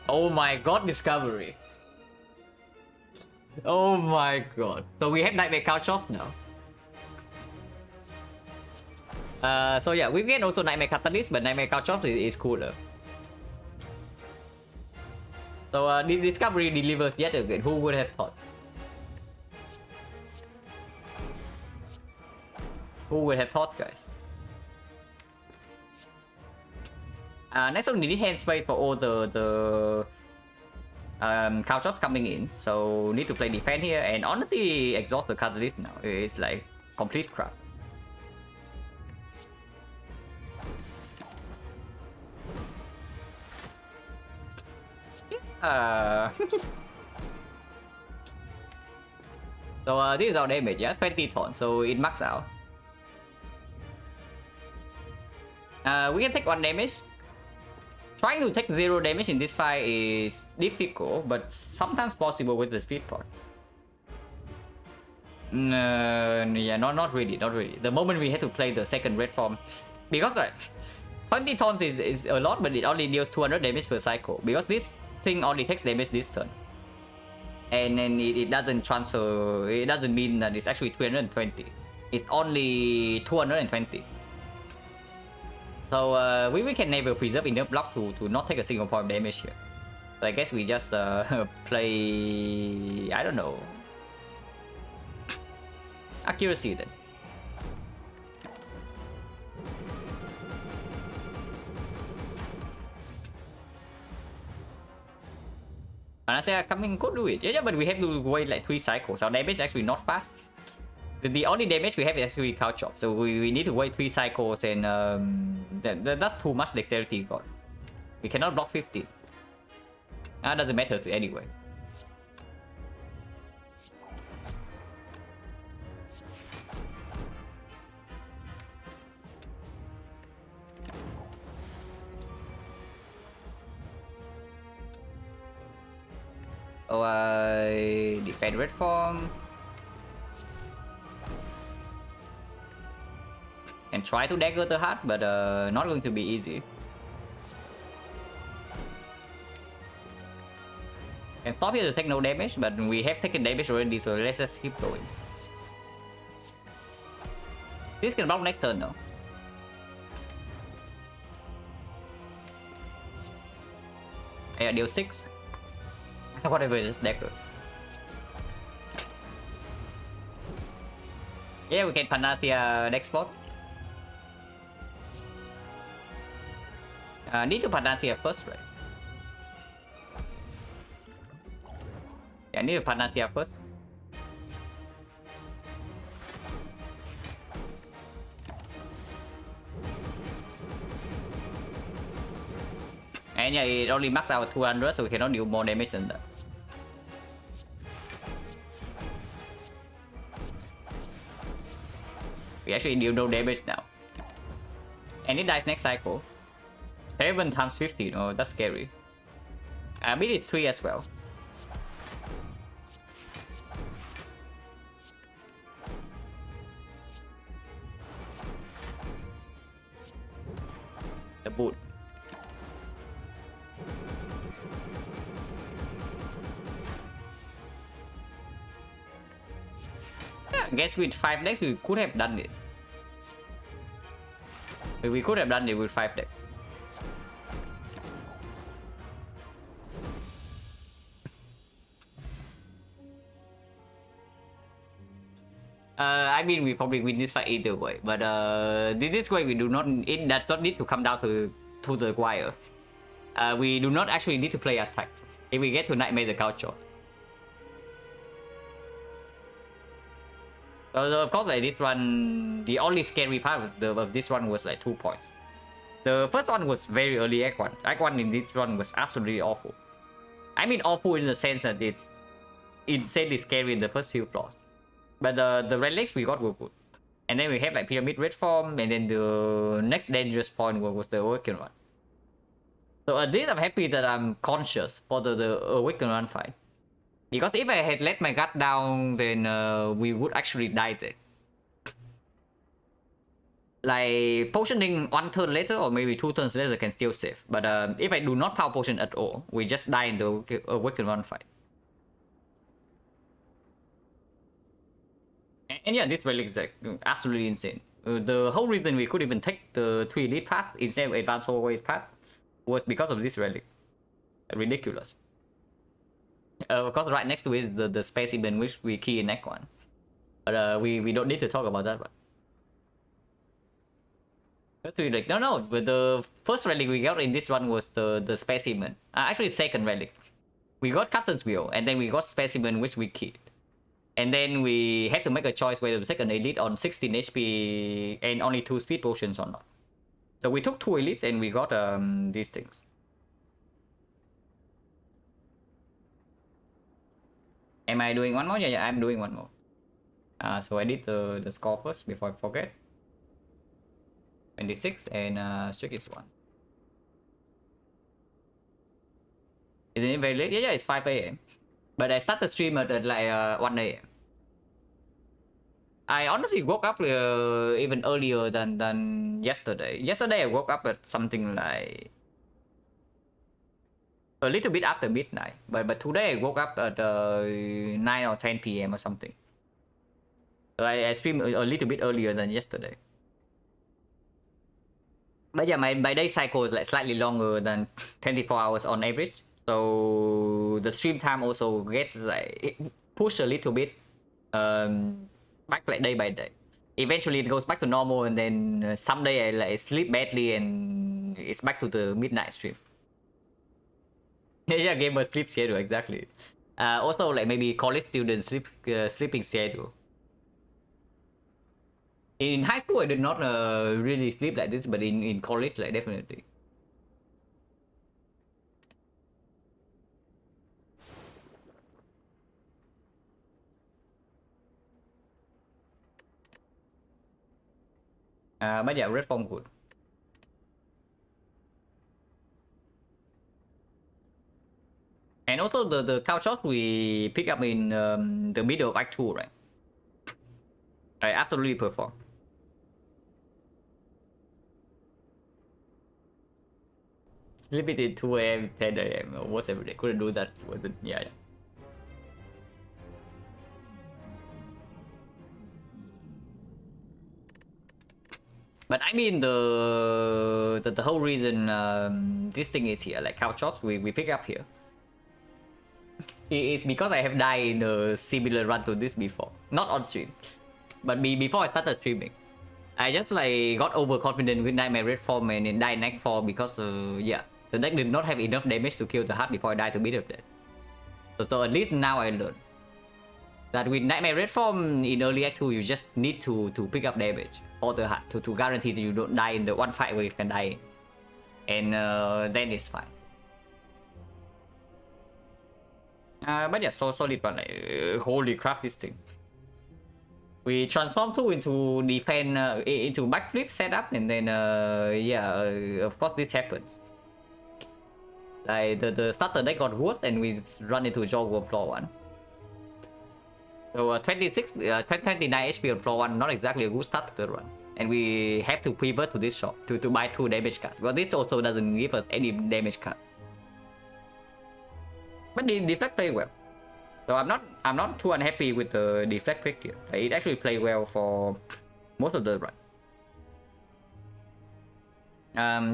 Oh my god, Discovery. Oh my god. So we have Nightmare Couch off now. So yeah, we can also Nightmare Catalyst, but Nightmare Couch off is cooler. So the Discovery delivers yet again. Who would have thought? Who would have thought, guys? Next one, we need hand space for all the cow shots coming in, so need to play defense here, and honestly exhaust the catalyst now. It's like complete crap. So this is our damage, yeah, 20 tons, so it max out. We can take 1 damage. Trying to take 0 damage in this fight is difficult, but sometimes possible with the speed part. Yeah, not really. The moment we had to play the second red form, because like 20 tons is a lot, but it only deals 200 damage per cycle, because this thing only takes damage this turn. And then it doesn't transfer, it doesn't mean that it's actually 320. It's only 220. So we can never preserve enough block to not take a single point of damage here. So I guess we just play, I don't know, accuracy then. And I say coming could do it. Yeah, but we have to wait like 3 cycles. Our damage is actually not fast. The only damage we have is actually cow chop, so we need to wait 3 cycles, and that's too much dexterity got. We cannot block 50. That doesn't matter to anyway. Oh, defend red form. And try to dagger the heart, but not going to be easy. Can stop here to take no damage, but we have taken damage already, so let's just keep going. This can block next turn though. Yeah, deal 6. Whatever, just dagger. Yeah, we can Panacea next spot. Need to Panacea first, right? Yeah, need to Panacea first. And yeah, it only max out 200, so we cannot do more damage than that. We actually deal no damage now. And it dies next cycle. 7 times 50, no, that's scary. I beat it 3 as well. The boot. yeah, against with 5 decks, we could have done it. We could have done it with 5 decks. I mean, we probably win this fight either way, but this way we do not. It does not need to come down to the wire. We do not actually need to play attacks if we get to Nightmare the Gaucho. So of course, like this one, the only scary part of this one was like 2 points. The first one was very early Act 1. Act 1 in this one was absolutely awful. I mean awful in the sense that it's insanely scary in the first few floors. But the relics we got were good. And then we have like Pyramid Red Form, and then the next dangerous point was the Awaken one. So at least I'm happy that I'm conscious for the Awaken one fight. Because if I had let my guard down, then we would actually die there. Like, potioning 1 turn later or maybe 2 turns later can still save. But if I do not power potion at all, we just die in the Awaken one fight. And yeah, this relic is like absolutely insane. The whole reason we could even take the 3 elite path instead of advanced always path was because of this relic. Ridiculous. Of course, right next to it is the specimen which we key in Act 1. But we don't need to talk about that one. Like, no, but the first relic we got in this one was the specimen. Actually, second relic. We got Captain's Wheel, and then we got specimen which we keyed. And then we had to make a choice whether to take an elite on 16 HP and only 2 speed potions or not. So we took 2 elites and we got these things. Am I doing one more? Yeah, I'm doing one more. So I did the score first before I forget. 26 and check this one. Isn't it very late? Yeah, it's 5 AM. But I started stream at like 1 AM. I honestly woke up even earlier than yesterday. Yesterday I woke up at something like a little bit after midnight. But today I woke up at 9 or 10 PM or something. So I streamed a little bit earlier than yesterday. But yeah, my day cycle is like slightly longer than 24 hours on average. So the stream time also gets like pushed a little bit back like day by day. Eventually it goes back to normal, and then someday I like sleep badly and it's back to the midnight stream. Yeah, gamer sleep schedule, exactly. Also like maybe college students sleeping schedule. In high school I did not really sleep like this, but in college like definitely. But yeah, red form good. And also the cow shot we pick up in the middle of Act 2, right? I absolutely perform. Sleep it in 2 AM, 10 AM, almost every day. Couldn't do that. Wasn't, yeah. But I mean the whole reason this thing is here, like cow shots we pick up here. It's because I have died in a similar run to this before. Not on stream, but before I started streaming. I just like got overconfident with Nightmare Red Form and then died Act 4 because yeah, the deck did not have enough damage to kill the heart before I died to beat up that. So at least now I learned that with Nightmare Red Form in early Act 2 you just need to pick up damage for the heart to guarantee that you don't die in the one fight where you can die in. And then it's fine. But yeah, so solid one. Like, holy crap, this thing. We transform 2 into defend into backflip setup, and then yeah, of course this happens. Like the starter deck got worse, and we run into Jaw on floor 1. So 29 HP on floor 1, not exactly a good start to the run. And we have to pivot to this shop to buy 2 damage cards. But this also doesn't give us any damage card. But the deflect very well. So I'm not too unhappy with the deflect pick here. It actually played well for most of the run.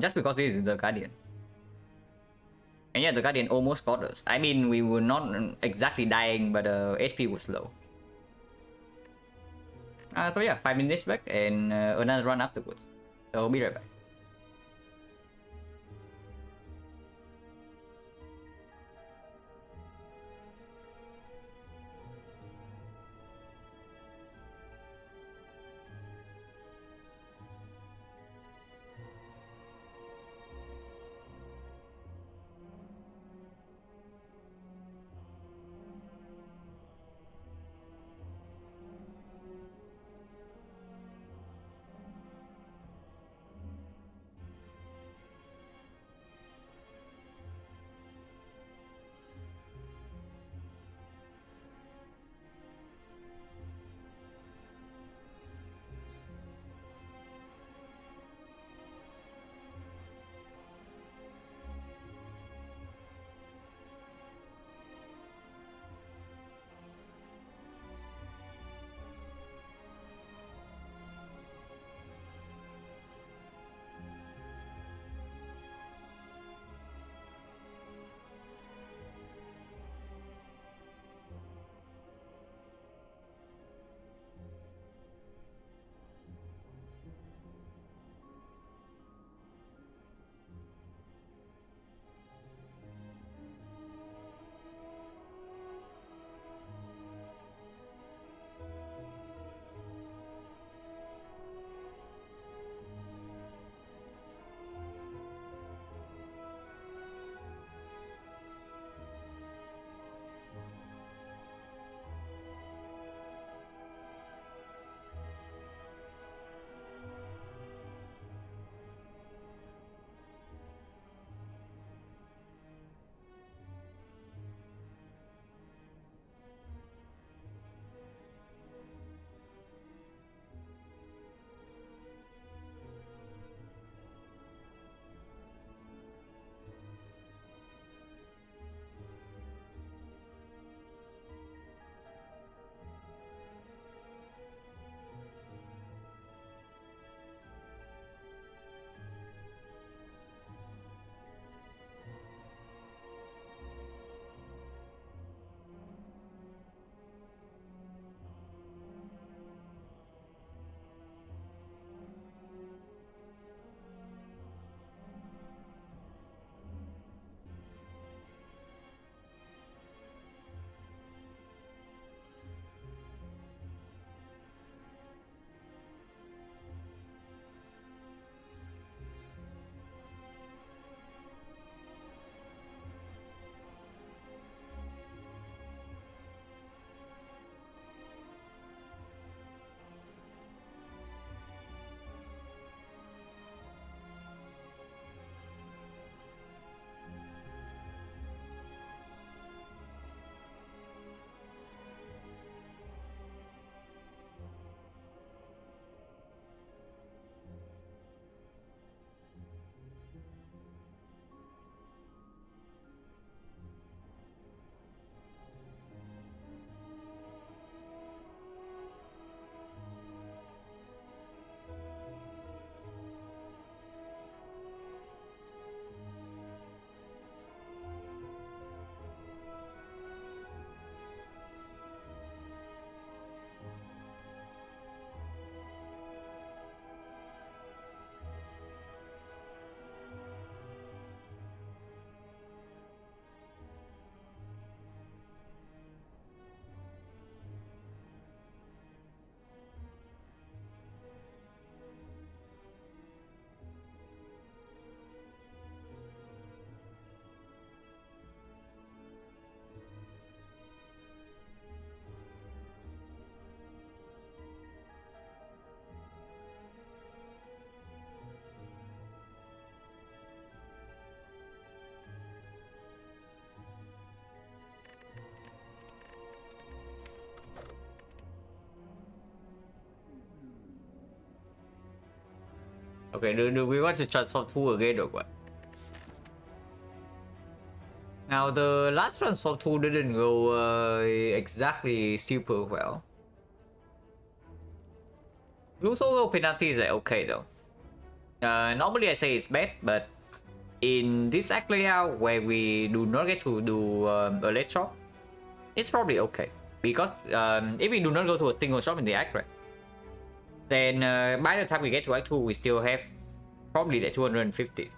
Just because this is the Guardian. And yeah, the Guardian almost got us. I mean, we were not exactly dying, but HP was low. So yeah, 5 minutes back and another run afterwards. So I'll be right back. Okay, do we want to transform 2 again or what? Now the last transform 2 didn't go exactly super well. Blue solo penalty is okay though. Normally I say it's bad, but in this act layout where we do not get to do a late shot, it's probably okay. Because if we do not go to a single shot in the act, right, then by the time we get to act 2, we still have probably the 250.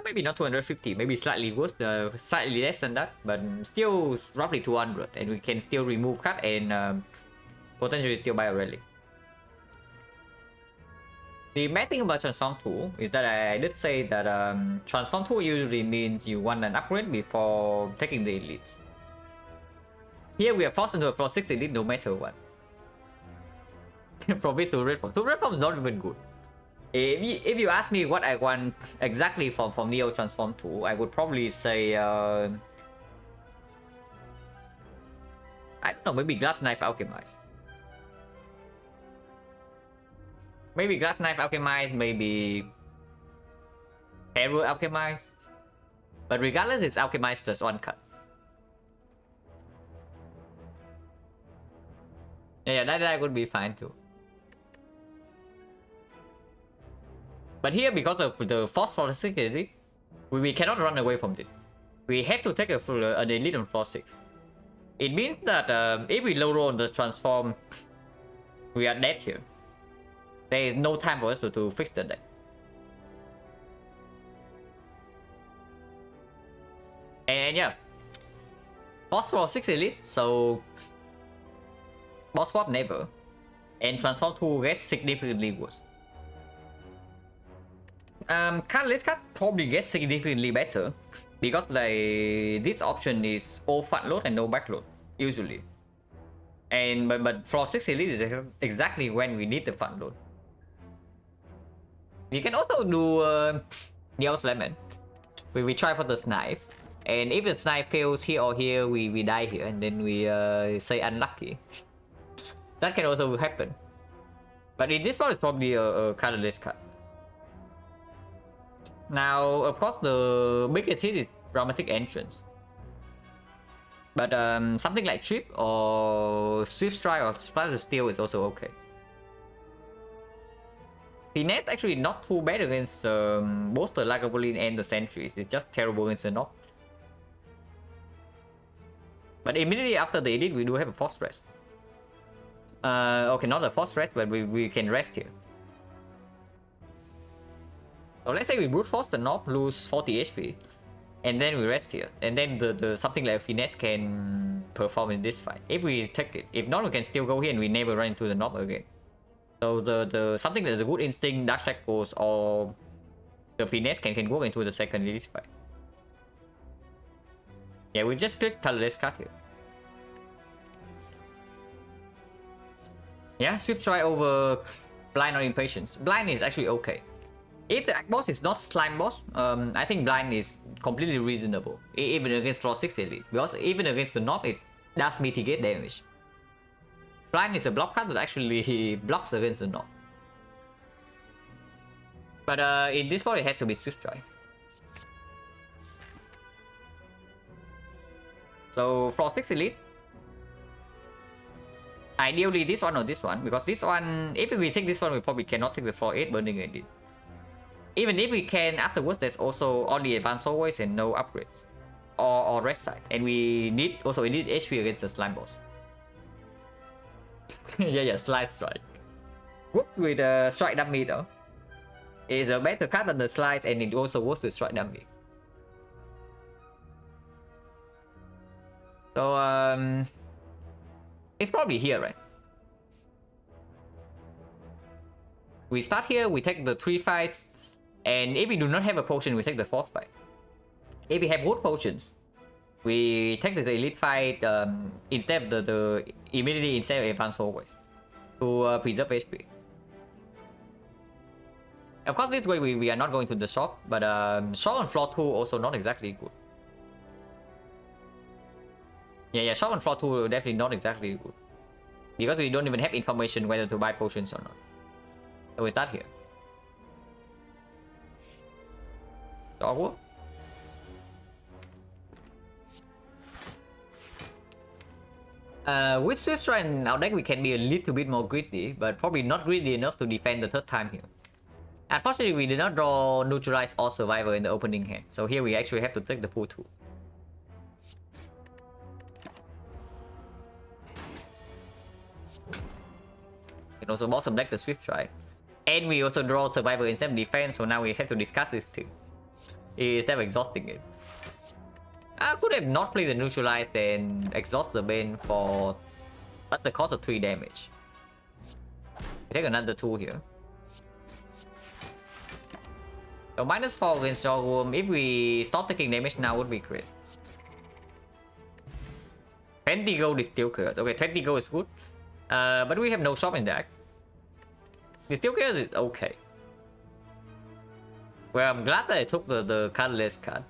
Maybe not 250, maybe slightly worse, slightly less than that, but still roughly 200, and we can still remove cut and potentially still buy a relic. The bad thing about Transform 2 is that I did say that Transform 2 usually means you want an upgrade before taking the elites. Here we are forced into a floor 6 elite no matter what. From this to red form. So red form is not even good. If you ask me what I want exactly from Neo Transform 2, I would probably say I don't know, maybe Glass Knife Alchemize. Maybe Glass Knife Alchemize, maybe Arrow Alchemize. But regardless, it's Alchemize plus 1 cut. Yeah, that would be fine too. But here, because of the force velocity, we cannot run away from this. We have to take an elite on floor 6. It means that if we low roll on the transform, we are dead here. There is no time for us to fix the deck. And yeah, boss floor 6 elite, so boss swap never, and transform 2 gets significantly worse. Catalyst card probably gets significantly better because like this option is all front load and no back load usually, and but floor 6 elite is exactly when we need the front load. We can also do Neo Slam. We try for the snipe, and if the snipe fails here or here, we die here, and then we say unlucky. That can also happen. But in this one, it's probably a catalyst card. Now, of course, the biggest hit is Dramatic Entrance. But something like Trip or Swift Strike or Splatter Steel is also okay. Finesse actually not too bad against both the Lagavulin and the Sentries. It's just terrible against the Knock. But immediately after the edit, we do have a Force Rest. Okay, not a Force Rest, but we can rest here. So let's say we brute force the knob, lose 40 HP, and then we rest here, and then the something like Finesse can perform in this fight if we take it. If not, we can still go here and we never run into the knob again. So the something like the Good Instinct, Dark Shackles, or the Finesse can go into the second elite fight. Yeah, we just click colorless card here. Yeah, Swift Strike over Blind or Impatience. Blind is actually okay. If the Act boss is not Slime boss, I think Blind is completely reasonable, even against floor 6 elite, because even against the knob, it does mitigate damage. Blind is a block card that actually blocks against the knob. But in this part, it has to be Swift Strike. So floor 6 elite, ideally this one or this one, because this one, if we take this one, we probably cannot take the floor 8 Burning Edit. Even if we can, afterwards there's also only advanced always and no upgrades or rest side, and we need HP against the slime boss. yeah, slide strike works with strike dummy though. It's a better card than the slides, and it also works with strike dummy. So it's probably here, right? We start here, we take the 3 fights. And if we do not have a potion, we take the 4th fight. If we have good potions, we take the elite fight instead of the immediately instead of advanced always to preserve HP. Of course, this way we are not going to the shop, but shop on floor 2 also not exactly good. Yeah, shop on floor 2 definitely not exactly good because we don't even have information whether to buy potions or not. So we start here. Dogwood. With Swift Strike in our deck, we can be a little bit more greedy, but probably not greedy enough to defend the third time here. Unfortunately, we did not draw Neutralize or Survivor in the opening hand, so here we actually have to take the full 2. We can also bottom deck the Swift Strike. And we also draw Survivor instead of defense, so now we have to discard this too. Instead of exhausting it. I could have not played the Neutralize and exhaust the Bane for... But the cost of 3 damage. We take another 2 here. So -4 against Jawworm. If we stop taking damage now would be great. 20 gold is still good. Okay, 20 gold is good. But we have no shop in deck. The still chaos is okay. Well, I'm glad that I took the colorless card.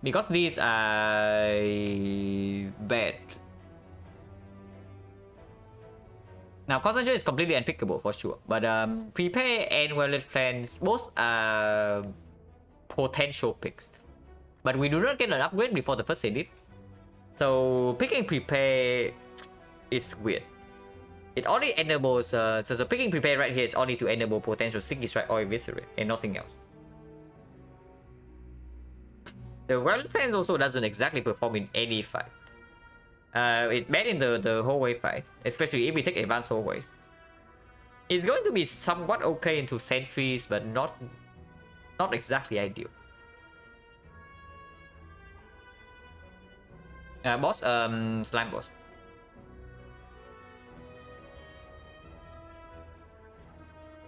Because these are bad. Now, Concentrate is completely unpickable for sure. But Prepare and Violet Plans both are potential picks. But we do not get an upgrade before the first edit. So picking Prepare is weird. It only enables, so picking Prepare right here is only to enable potential Sticky Strike or Eviscerate and nothing else. The Violet Plans also doesn't exactly perform in any fight. It's bad in the hallway fight, especially if we take advanced hallways. It's going to be somewhat okay into sentries, but not exactly ideal. Boss, slime boss.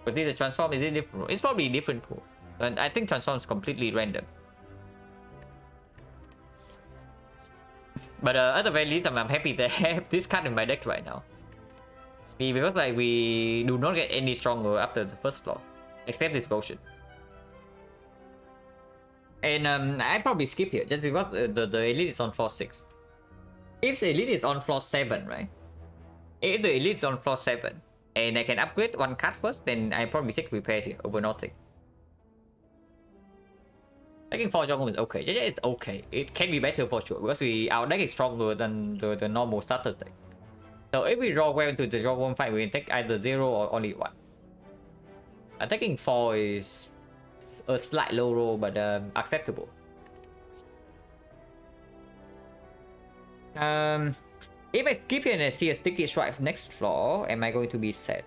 Was it a transform? Is it different? It's probably a different pool. And I think transform is completely random. But at the very least, I'm happy to have this card in my deck right now. Because like we do not get any stronger after the first floor, except this potion. And I probably skip here just because the elite is on floor 6. If the elite is on floor 7, right? If the elite is on floor 7 and I can upgrade one card first, then I probably take Repair here over nothing. Taking 4 Jawworm is okay. Yeah, it's okay. It can be better for sure because our deck is stronger than the normal starter deck. So if we draw well into the Jawworm fight, we can take either 0 or only 1. Taking 4 is a slight low roll, but acceptable. If I skip here and I see a Sticky Strike next floor, am I going to be sad?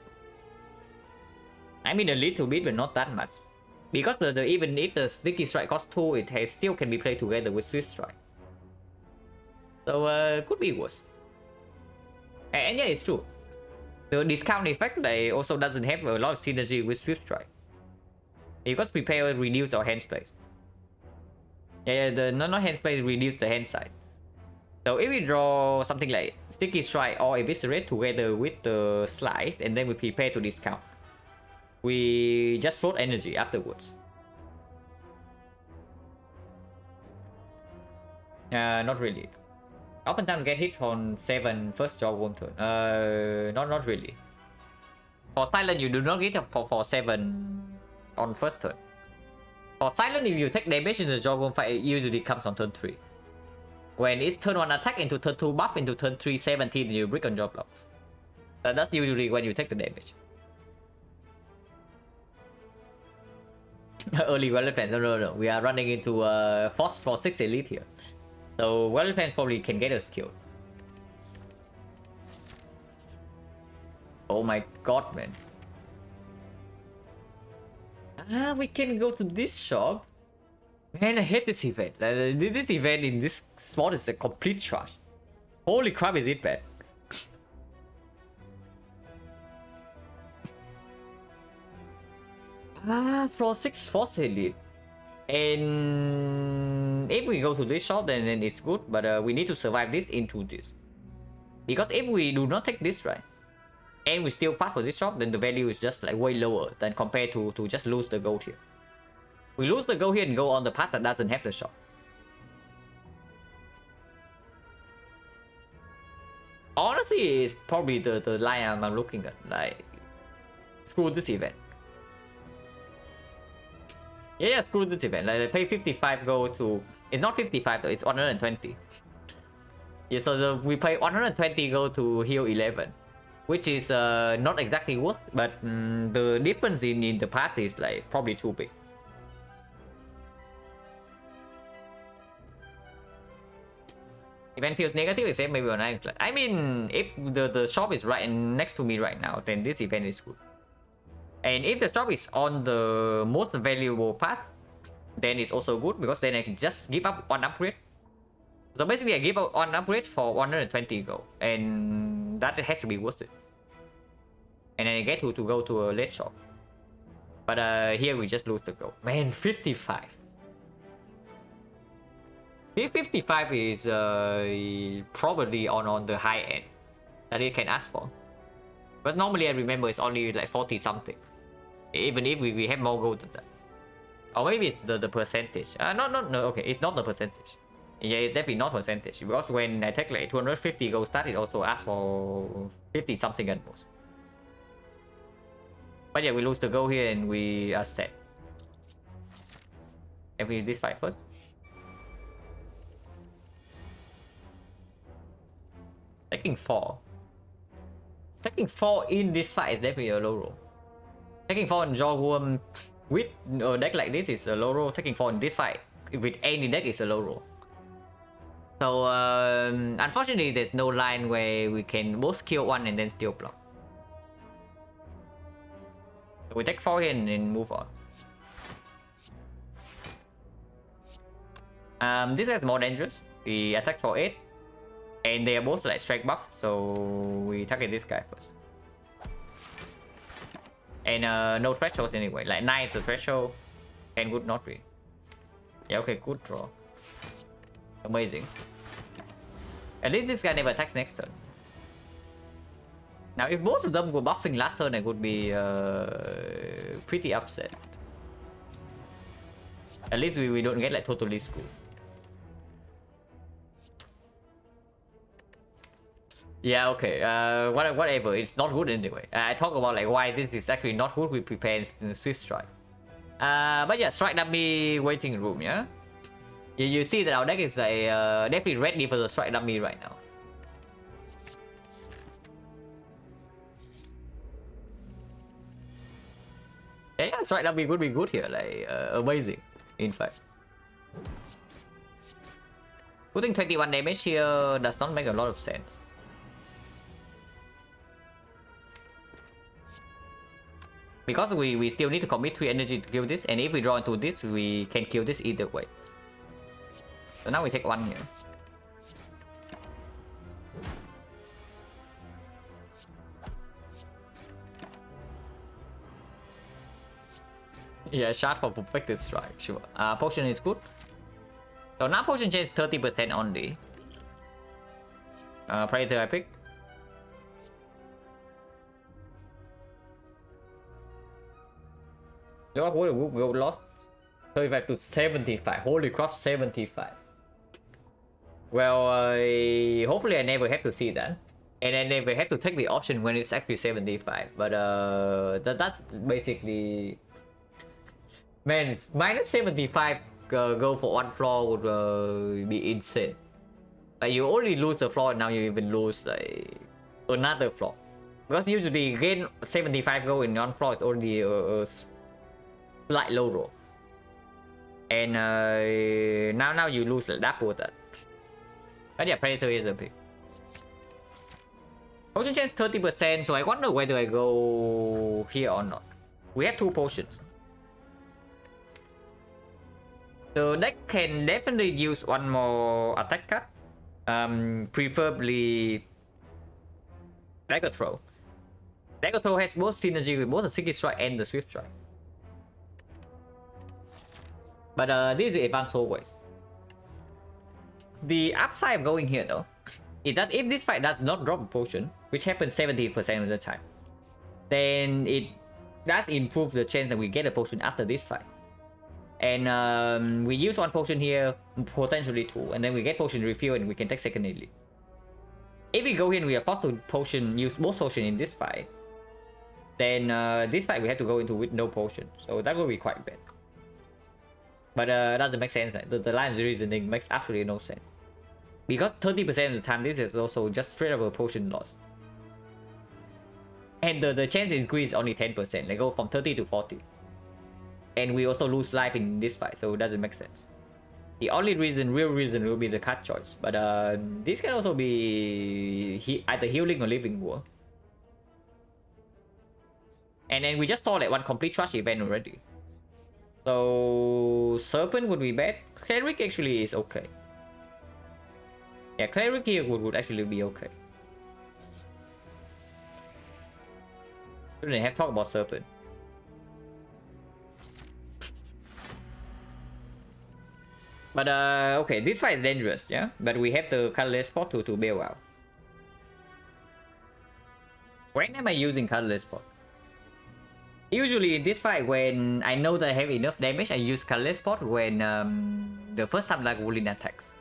I mean a little bit, but not that much. Because even if the Sticky Strike costs 2, it still can be played together with Swift Strike. So could be worse. And yeah, it's true. The discount effect also doesn't have a lot of synergy with Swift Strike. Because Prepare reduce our hand space. Yeah, the not hand space reduce the hand size. So if we draw something like Sticky Strike or Eviscerate together with the Slice and then we prepare to discount, we just float energy afterwards. Not really. Oftentimes get hit on 7 first Jawworm turn. Not really. For Silent, you do not get for 7 on first turn. For Silent, if you take damage in the Jawworm fight, it usually comes on turn 3. When it's turn 1 attack into turn 2 buff into turn 3 17, you brick on jaw blocks. That's usually when you take the damage. Early Violet Plans, no. We are running into Force Floor 6 Elite here. So Violet Plans probably can get us killed. Oh my god, man. We can go to this shop. Man, I hate this event. This event in this spot is a complete trash. Holy crap, is it bad? Floor 6 Force Elite. And if we go to this shop, then it's good. But we need to survive this into this. Because if we do not take this, right, and we still pass for this shop, then the value is just like way lower than compared to just lose the gold here. We lose the gold here and go on the path that doesn't have the shop. Honestly, it's probably the line I'm looking at. Like, screw this event. Yeah, screw this event. Like, I pay 55 gold to It's not 55 though, it's 120. Yeah, so we pay 120 gold to heal 11, which is not exactly worth, but the difference in the path is like probably too big. Event feels negative, except maybe on I mean, if the shop is right next to me right now, then this event is good. And if the shop is on the most valuable path, then it's also good, because then I can just give up one upgrade. So basically I give up one upgrade for 120 gold, and that has to be worth it. And then I get to go to a late shop. But here we just lose the gold. Man, 55. This 55 is probably on the high end that it can ask for. But normally I remember it's only like 40 something. Even if we have more gold than that. Or maybe it's the percentage. No, okay, it's not the percentage. Yeah, it's definitely not percentage. Because when I take like 250 gold start, it also asks for 50 something at most. But yeah, we lose the gold here and we are set. And we this fight first. Taking 4. Taking 4 in this fight is definitely a low roll. Taking 4 on Jawworm with a deck like this is a low roll. Taking 4 in this fight with any deck is a low roll. So unfortunately there's no line where we can both kill one and then still block. So we take 4 here and move on. This guy's more dangerous. We attack for 8. And they are both like strike buff, so we target this guy first. And no thresholds anyway, like 9 is a threshold, and good not be. Yeah, okay, good draw. Amazing. At least this guy never attacks next turn. Now if both of them were buffing last turn, I would be pretty upset. At least we don't get like totally screwed. Yeah, okay, whatever, it's not good anyway. I talk about like why this is actually not good with prepare and Swift Strike. But yeah, Strike Dummy waiting room, yeah? You see that our deck is like, definitely ready for the Strike Dummy right now. Yeah, Strike Dummy would be good here, like, amazing, in fact. Putting 21 damage here does not make a lot of sense. Because we still need to commit 3 energy to kill this, and if we draw into this, we can kill this either way. So now we take 1 here. Yeah, shard for perfected strike, sure. Potion is good. So now potion change 30% only. Predator I pick. Look what we lost 35 to 75. Holy crap, 75. Well, hopefully I never have to see that. And I never have to take the option when it's actually 75. But that's basically... Man, minus 75 go for one floor would be insane. Like you only lose a floor and now you even lose like another floor. Because usually gain 75 gold in one floor is only a slight low roll. And now you lose like double that. But yeah, Predator is a pick. Potion chance 30%, so I wonder whether I go here or not. We have 2 potions. The deck can definitely use one more attack card. Preferably Dagger Throw. Dagger Throw has both synergy with both the Sticky Strike and the Swift Strike. But this is the advance always. The upside of going here though is that if this fight does not drop a potion, which happens 70% of the time, then it does improve the chance that we get a potion after this fight. And we use 1 potion here, potentially 2, and then we get potion refill and we can take second elite. If we go here and we are forced to use both potion in this fight, then this fight we have to go into with no potion, so that will be quite bad. But doesn't make sense. The line's reasoning makes absolutely no sense. Because 30% of the time, this is also just straight up a potion loss. And the chance increase only 10%. They go from 30 to 40. And we also lose life in this fight, so it doesn't make sense. The only reason, real reason, will be the card choice. But this can also be either healing or living war. And then we just saw like one complete trash event already. So Serpent would be bad. Cleric actually is okay. Yeah, Cleric here would actually be okay. Shouldn't have talked about Serpent. But okay, this fight is dangerous, yeah? But we have the colorless spot to bail out. When am I using colorless spot? Usually in this fight, when I know that I have enough damage, I use colorless spot when the first time Lagavulin attacks.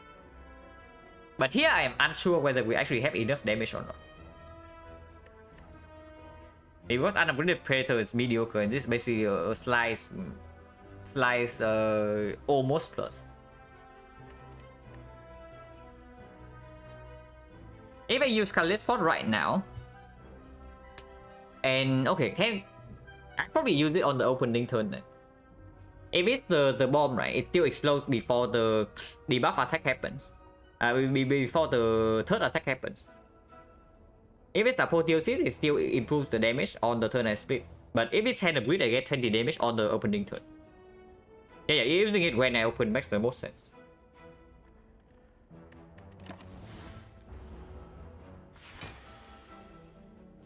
But here I am unsure whether we actually have enough damage or not. Because Unupgraded Predator is mediocre and this is basically a slice almost plus. If I use colorless spot right now, and okay, I probably use it on the opening turn then. If it's the bomb, right, it still explodes before the debuff attack happens. Before the third attack happens. If it's apotheosis, it still improves the damage on the turn I split. But if it's hand of greed, I get 20 damage on the opening turn. Yeah, using it when I open makes the most sense.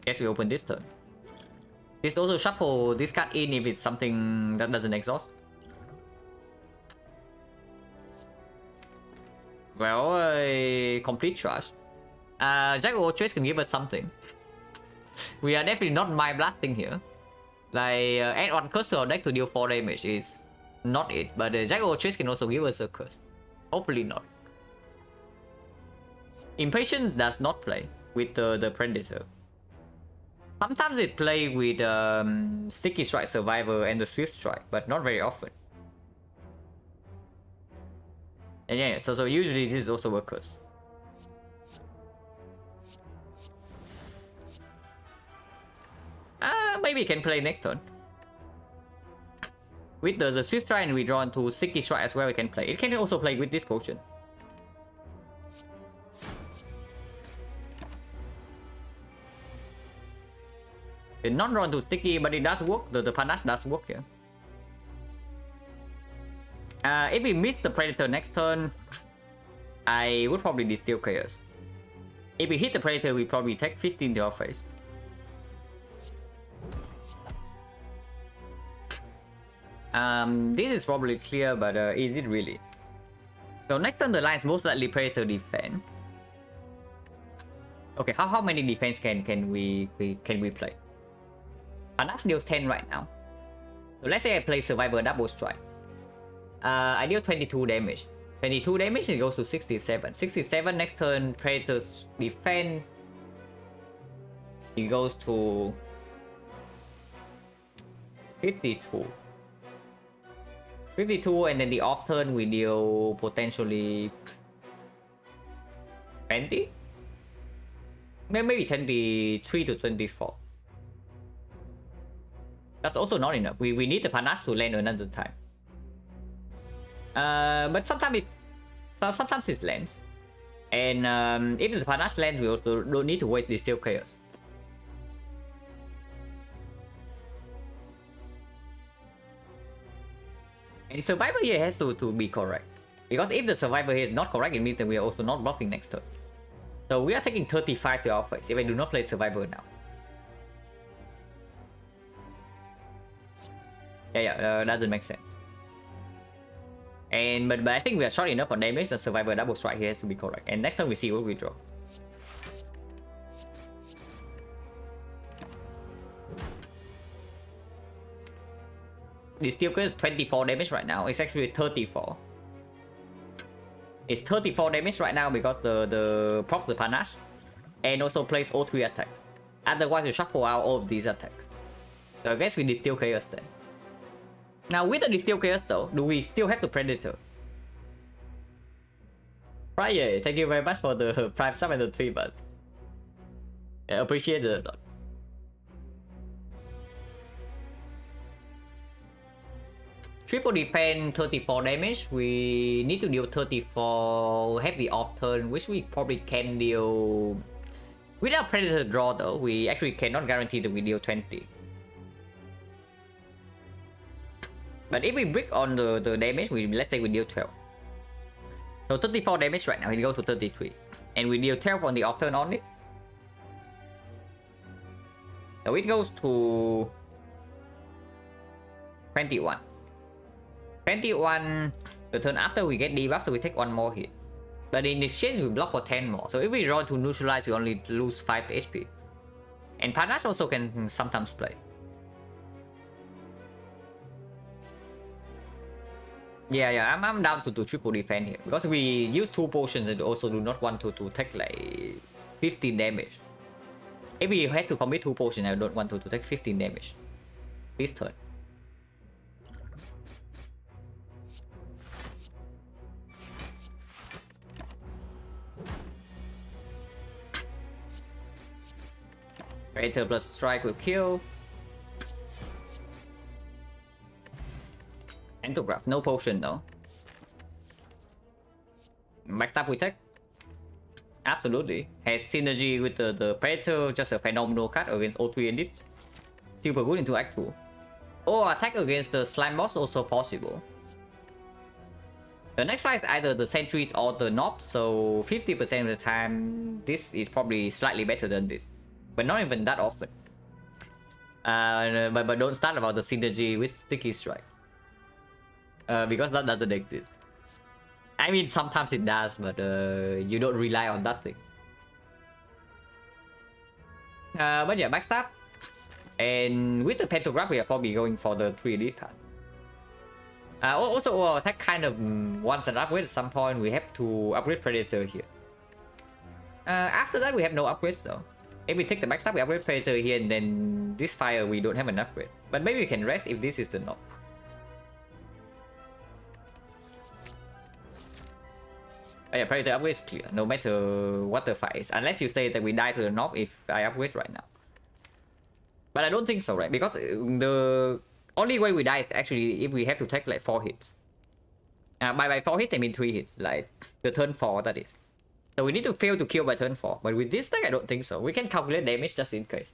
Guess we open this turn. This also shuffle this card in if it's something that doesn't exhaust. Well, complete trash. Jack-O-Trace can give us something. We are definitely not mind blasting here. Like, add one curse to our deck to deal 4 damage is not it. But Jack-O-Trace can also give us a curse. Hopefully not. Impatience does not play with the Predator. Sometimes it plays with Sticky Strike Survivor and the Swift Strike, but not very often. And yeah, so usually this is also a curse. Maybe can play next turn. With the Swift Strike and we draw into Sticky Strike as well, we can play. It can also play with this potion. It's not drawn to Sticky, but it does work. The panache does work here. If we miss the Predator next turn, I would probably distill Chaos. If we hit the Predator, we probably take 15 to our face. This is probably clear, but is it really? So next turn the line is most likely Predator defense. Okay, how many defense can we play? Panache deals 10 right now. So let's say I play Survivor Double Strike. I deal 22 damage. 22 damage, it goes to 67. 67 next turn, Predator's defense. It goes to 52. 52, and then the off turn we deal potentially 20? Maybe 23 to 24. That's also not enough. We need the panache to land another time. But sometimes it lands. And if the panache lands, we also don't need to waste Distill Chaos. And Survivor here has to be correct. Because if the Survivor here is not correct, it means that we are also not blocking next turn. So we are taking 35 to our face if I do not play Survivor now. Yeah, doesn't make sense. And but I think we are short enough on damage. The Survivor Double Strike here has to be correct. And next time we see what we draw. This Steel Curse is 24 damage right now. It's actually 34. It's 34 damage right now because the proc the panache and also plays all 3 attacks. Otherwise, you shuffle out all of these attacks. So I guess we Distill Chaos then. Now with the Distill Chaos though, do we still have the Predator? Friday, thank you very much for the Prime sub and the 3 bucks. Yeah, appreciate it a lot. Triple defense, 34 damage. We need to deal 34 heavy off turn, which we probably can deal without Predator draw though. We actually cannot guarantee that we deal 20. But if we brick on the damage, let's say we deal 12. So 34 damage right now, it goes to 33. And we deal 12 on the off turn on it. So it goes to 21. 21, the turn after we get debuff, so we take 1 more hit. But in exchange, we block for 10 more. So if we roll to neutralize, we only lose 5 HP. And Panache also can sometimes play. Yeah, I'm down to do triple defense here. Because we use 2 potions and also do not want to take like 15 damage. If we had to commit 2 potions, I don't want to take 15 damage this turn. Predator plus strike will kill. Antograph, no potion though. Backstab we take. Absolutely. Has synergy with the Predator, just a phenomenal card against O3 and it's super good into Act 2. Or attack against the slime boss also possible. The next side is either the sentries or the knobs, so 50% of the time this is probably slightly better than this. But not even that often. But don't start about the synergy with Sticky Strike. Because that doesn't exist. I mean, sometimes it does, but you don't rely on that thing. But yeah, backstab. And with the Pantograph, we are probably going for the 3 elite card. Also, attack kind of wants an upgrade at some point. We have to upgrade Predator here. After that, we have no upgrades though. If we take the backstab, we upgrade Predator here, and then this fire, we don't have an upgrade. But maybe we can rest if this is the knob. Yeah, Predator upgrade is clear, no matter what the fight is. Unless you say that we die to the knob if I upgrade right now. But I don't think so, right? Because the only way we die is actually if we have to take like 4 hits. By 4 hits, I mean 3 hits. Like the turn 4, that is. So we need to fail to kill by turn 4. But with this deck, I don't think so. We can calculate damage just in case.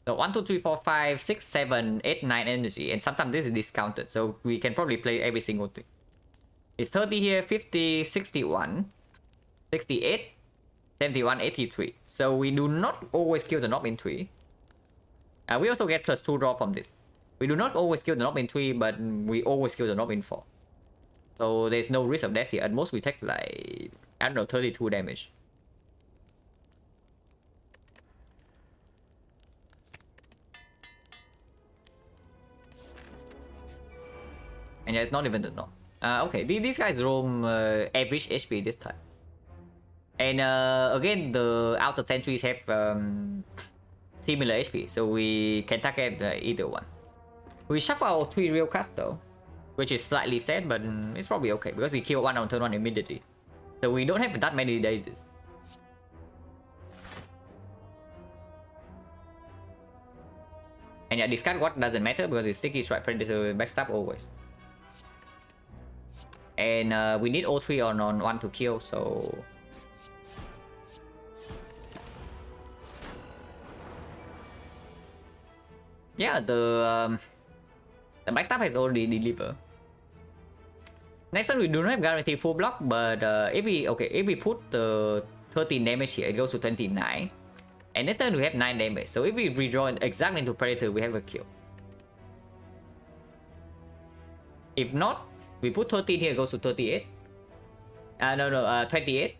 So 1, 2, 3, 4, 5, 6, 7, 8, 9 energy. And sometimes this is discounted. So we can probably play every single thing. It's 30 here, 50, 61, 68, 71, 83. So we do not always kill the knob in 3. We also get +2 draw from this. We do not always kill the knob in 3, but we always kill the knob in 4. So there's no risk of death here. At most we take like, I don't know, 32 damage. And yeah, it's not even the knob. Okay, these guys roam average HP this time. And again, the outer sentries have similar HP, so we can target either one. We shuffle our 3 real cards though, which is slightly sad, but it's probably okay because we kill 1 on turn 1 immediately. So we don't have that many daisies. And yeah, discard what doesn't matter because it's Sticky Strike, Predator, backstab always. And we need all 3 on 1 to kill, so... Yeah, the backstab has already delivered. Next turn we do not have guaranteed full block, but if we put the 13 damage here, it goes to 29. And next turn we have 9 damage, so if we redraw exactly into Predator, we have a kill. If not, we put 13 here, it goes to 38. 28.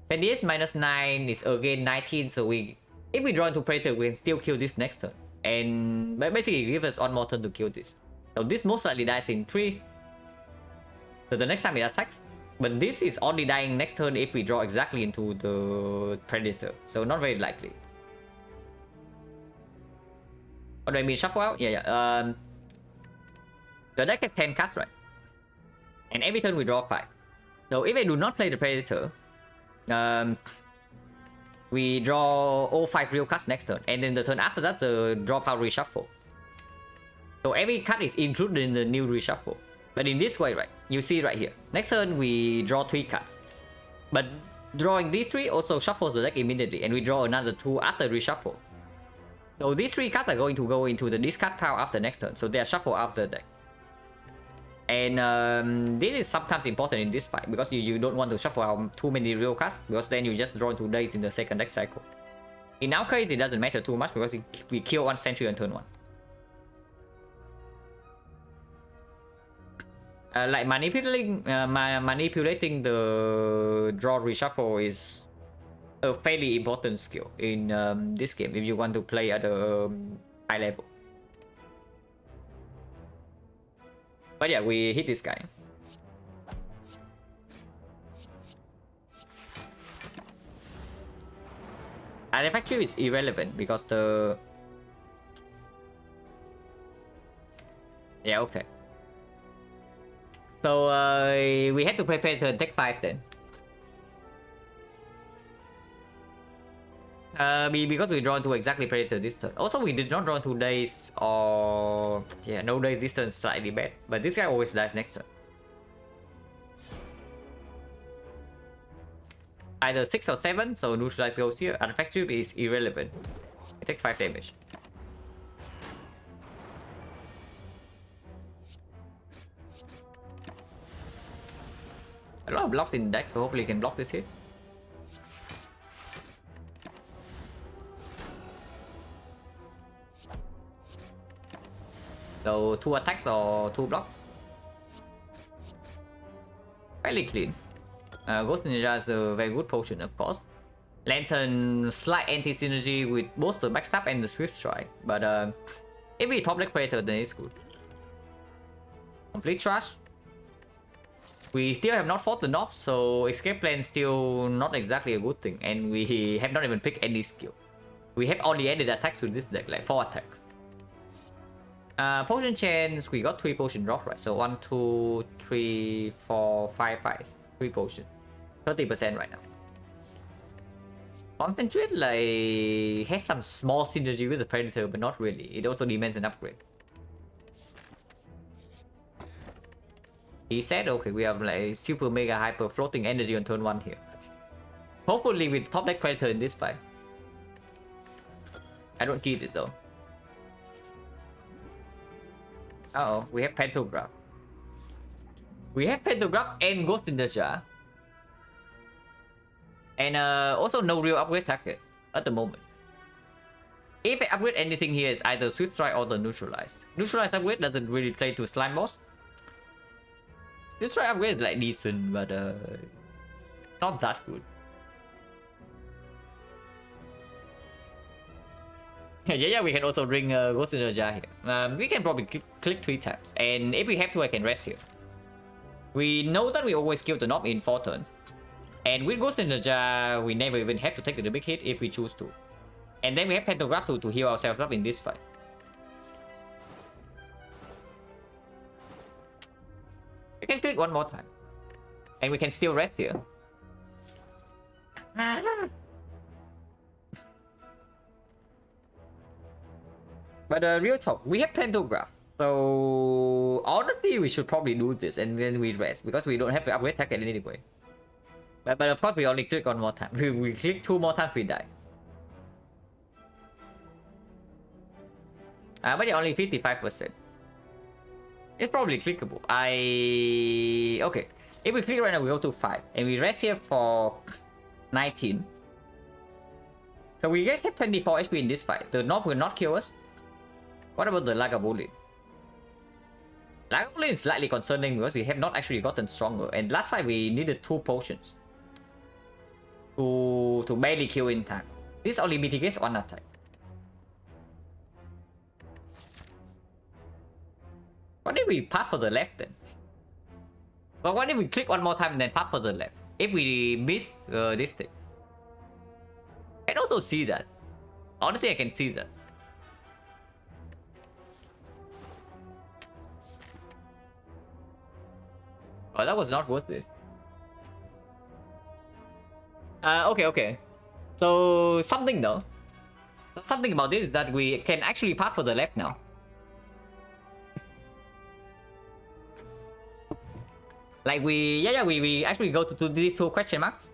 28 minus 9 is again 19, so if we draw into Predator, we can still kill this next turn. And basically give us 1 more turn to kill this. So this most likely dies in 3. So the next time it attacks. But this is only dying next turn if we draw exactly into the Predator. So not very likely. What do I mean? Shuffle out? Yeah. The deck has 10 cards, right? And every turn we draw 5. So if I do not play the Predator, we draw all 5 real cards next turn. And then the turn after that, the draw power reshuffle. So every card is included in the new reshuffle. But in this way, right, you see right here. Next turn, we draw 3 cards. But drawing these 3 also shuffles the deck immediately. And we draw another 2 after reshuffle. So these 3 cards are going to go into the discard pile after next turn. So they are shuffled after the deck. And this is sometimes important in this fight. Because you don't want to shuffle out too many real cards. Because then you just draw 2 days in the second deck cycle. In our case, it doesn't matter too much. Because we kill 1 sentry on turn 1. Like manipulating the draw reshuffle is a fairly important skill in this game if you want to play at a high level. But yeah, we hit this guy. Artifact trip is irrelevant because the... Yeah, okay. So we had to prepare to take 5 then. Because we draw into exactly Predator this turn. Also, we did not draw 2 days or... Yeah, no days this turn, slightly bad. But this guy always dies next turn. Either 6 or 7, so neutralize goes here. Artifact Tube is irrelevant. It takes 5 damage. A lot of blocks in the deck, so hopefully you can block this hit. So 2 attacks or 2 blocks. Fairly clean. Ghost Ninja is a very good potion, of course. Lantern, slight anti-synergy with both the backstab and the swift strike. But if we top deck Predator, then it's good. Complete trash. We still have not fought the Nob, so escape plan still not exactly a good thing. And we have not even picked any skill. We have only added attacks to this deck, like 4 attacks. Potion chains, we got 3 potion drop, right? So 1, 2, 3, 4, 5, 5. 3 potion. 30% right now. Concentrate like has some small synergy with the Predator, but not really. It also demands an upgrade. He said, okay, we have like super mega hyper floating energy on turn 1 here. Hopefully with top deck Predator in this fight. I don't keep it though. Uh-oh, we have Pantograph. We have Pantograph and Ghost in the Jar. And also no real upgrade target at the moment. If I upgrade anything here, is either Swift Strike or the Neutralize. Neutralize upgrade doesn't really play to Slime Boss. Swift Strike upgrade is like decent, but not that good. Yeah, we can also bring Ghost in the Jar here. We can probably click 3 times, and if we have to, I can rest here. We know that we always kill the Nob in 4 turns, and with Ghost in the Jar, we never even have to take the big hit if we choose to. And then we have Pantograph to heal ourselves up in this fight. We can click 1 more time, and we can still rest here. But real talk, we have Pantograph. So honestly, we should probably do this and then we rest because we don't have to upgrade target anyway. But of course, we only click 1 more time. We click 2 more times, we die. But yeah, only 55%. It's probably clickable. Okay. If we click right now, we go to 5 and we rest here for 19. So we get 24 HP in this fight. The Nob will not kill us. What about the Lagavulin? Lagavulin is slightly concerning because we have not actually gotten stronger. And last fight we needed 2 potions to barely kill in time. This only mitigates 1 attack. What if we path for the left then? But what if we click 1 more time and then path for the left? If we miss this thing. I can also see that. Honestly, I can see that. Oh, that was not worth it. Okay. So something though. Something about this is that we can actually path for the left now. Like we actually go to these two question marks.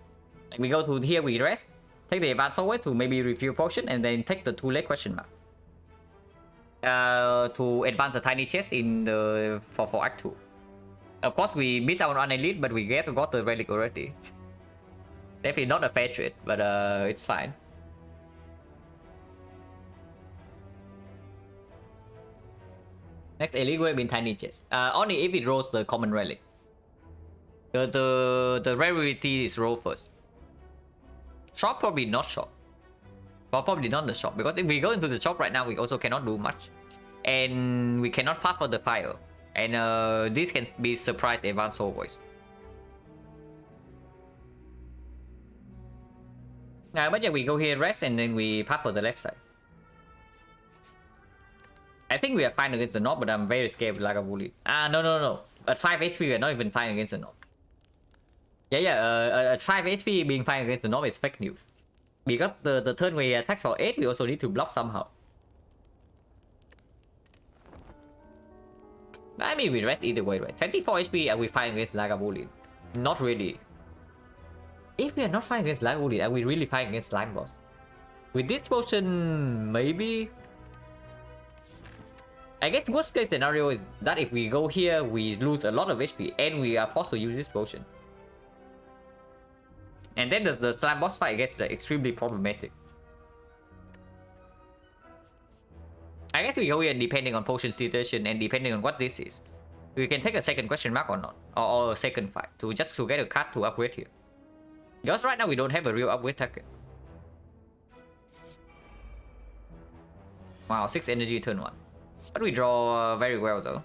Like we go to here, we rest, take the advanced always to maybe refill potion, and then take the two leg question mark. To advance the tiny chest in the for Act 2. Of course, we miss out on elite, but we got the relic already. Definitely not a fair trade, but it's fine. Next elite will be tiny chest. Only if it rolls the common relic. The rarity is roll first. Shop probably not shop. Well, probably not the shop, because if we go into the shop right now, we also cannot do much, and we cannot path for the fire. And this can be surprise advanced soul voice. But yeah, we go here rest and then we path for the left side. I think we are fine against the knob, but I'm very scared with Lagavulin. No. At 5 HP, we are not even fine against the knob. At 5 HP, being fine against the knob is fake news. Because the turn we attack for 8, we also need to block somehow. I mean, we rest either way, right? 24 HP, are we fine against Lagavulin? Not really. If we are not fine against Lagavulin, are we really fine against Slime Boss? With this potion, maybe? I guess worst case scenario is that if we go here, we lose a lot of HP and we are forced to use this potion. And then the slime boss fight gets extremely problematic. I guess we go here depending on potion situation and depending on what this is. We can take a second question mark or not, or a second fight to get a card to upgrade here. Because right now we don't have a real upgrade target. Wow, 6 energy turn 1. But we draw very well though.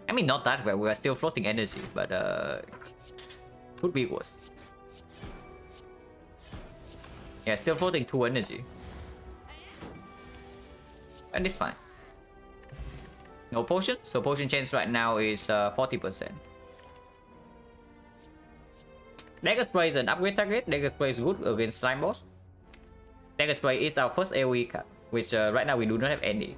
I mean, not that well, we are still floating energy, but could be worse. Yeah, still floating 2 energy. And it's fine. No potion, so potion chance right now is 40%. Dagger Spray is an upgrade target. Dagger Spray is good against Slime Boss. Dagger Spray is our first AoE card, which right now we do not have any.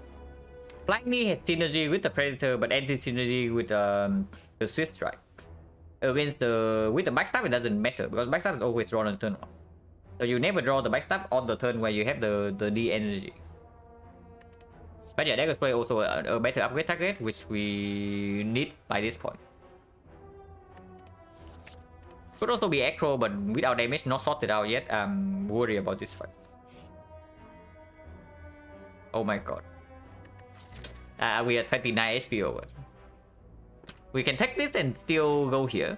Flying Knee has synergy with the Predator, but anti-synergy with the Swift Strike. Against with the backstab, it doesn't matter, because backstab is always drawn on turn 1. So you never draw the backstab on the turn where you have the D energy. But yeah, Dagger Spray also a better upgrade target, which we need by this point. Could also be Acro, but without damage not sorted out yet, I'm worried about this fight. Oh my god. We are 29 HP over. We can take this and still go here.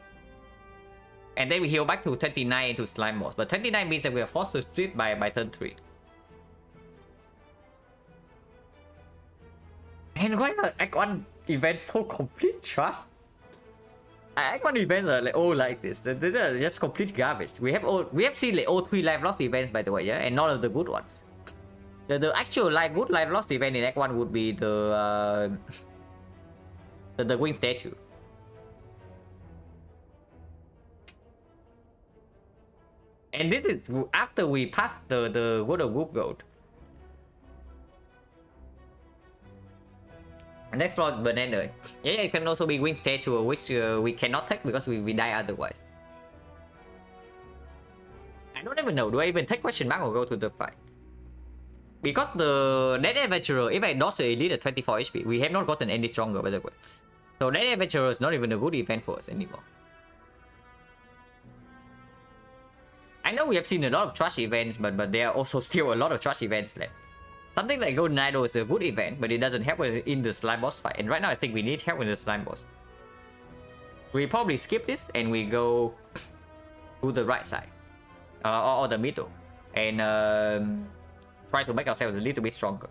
And then we heal back to 29 into Slime Boss. But 29 means that we are forced to split by turn 3. And why are Act 1 events so complete trash? Act 1 events are like all like this. They're just complete garbage. We have seen like all 3 life loss events, by the way, yeah, and none of the good ones. The actual good life loss event in Act 1 would be the Wing Statue. And this is after we passed the World of Whoop Gold. Next floor, Banana. Yeah, it can also be Wing Statue, which we cannot take because we die otherwise. I don't even know. Do I even take question mark or go to the fight? Because the Dead Adventurer, if I dodge the Elite at 24 HP, we have not gotten any stronger, by the way. So Dead Adventurer is not even a good event for us anymore. I know we have seen a lot of trash events, but there are also still a lot of trash events left. Something like Golden Idol is a good event, but it doesn't help in the Slime Boss fight. And right now I think we need help in the Slime Boss. We probably skip this and we go to the right side. Or the middle. And try to make ourselves a little bit stronger.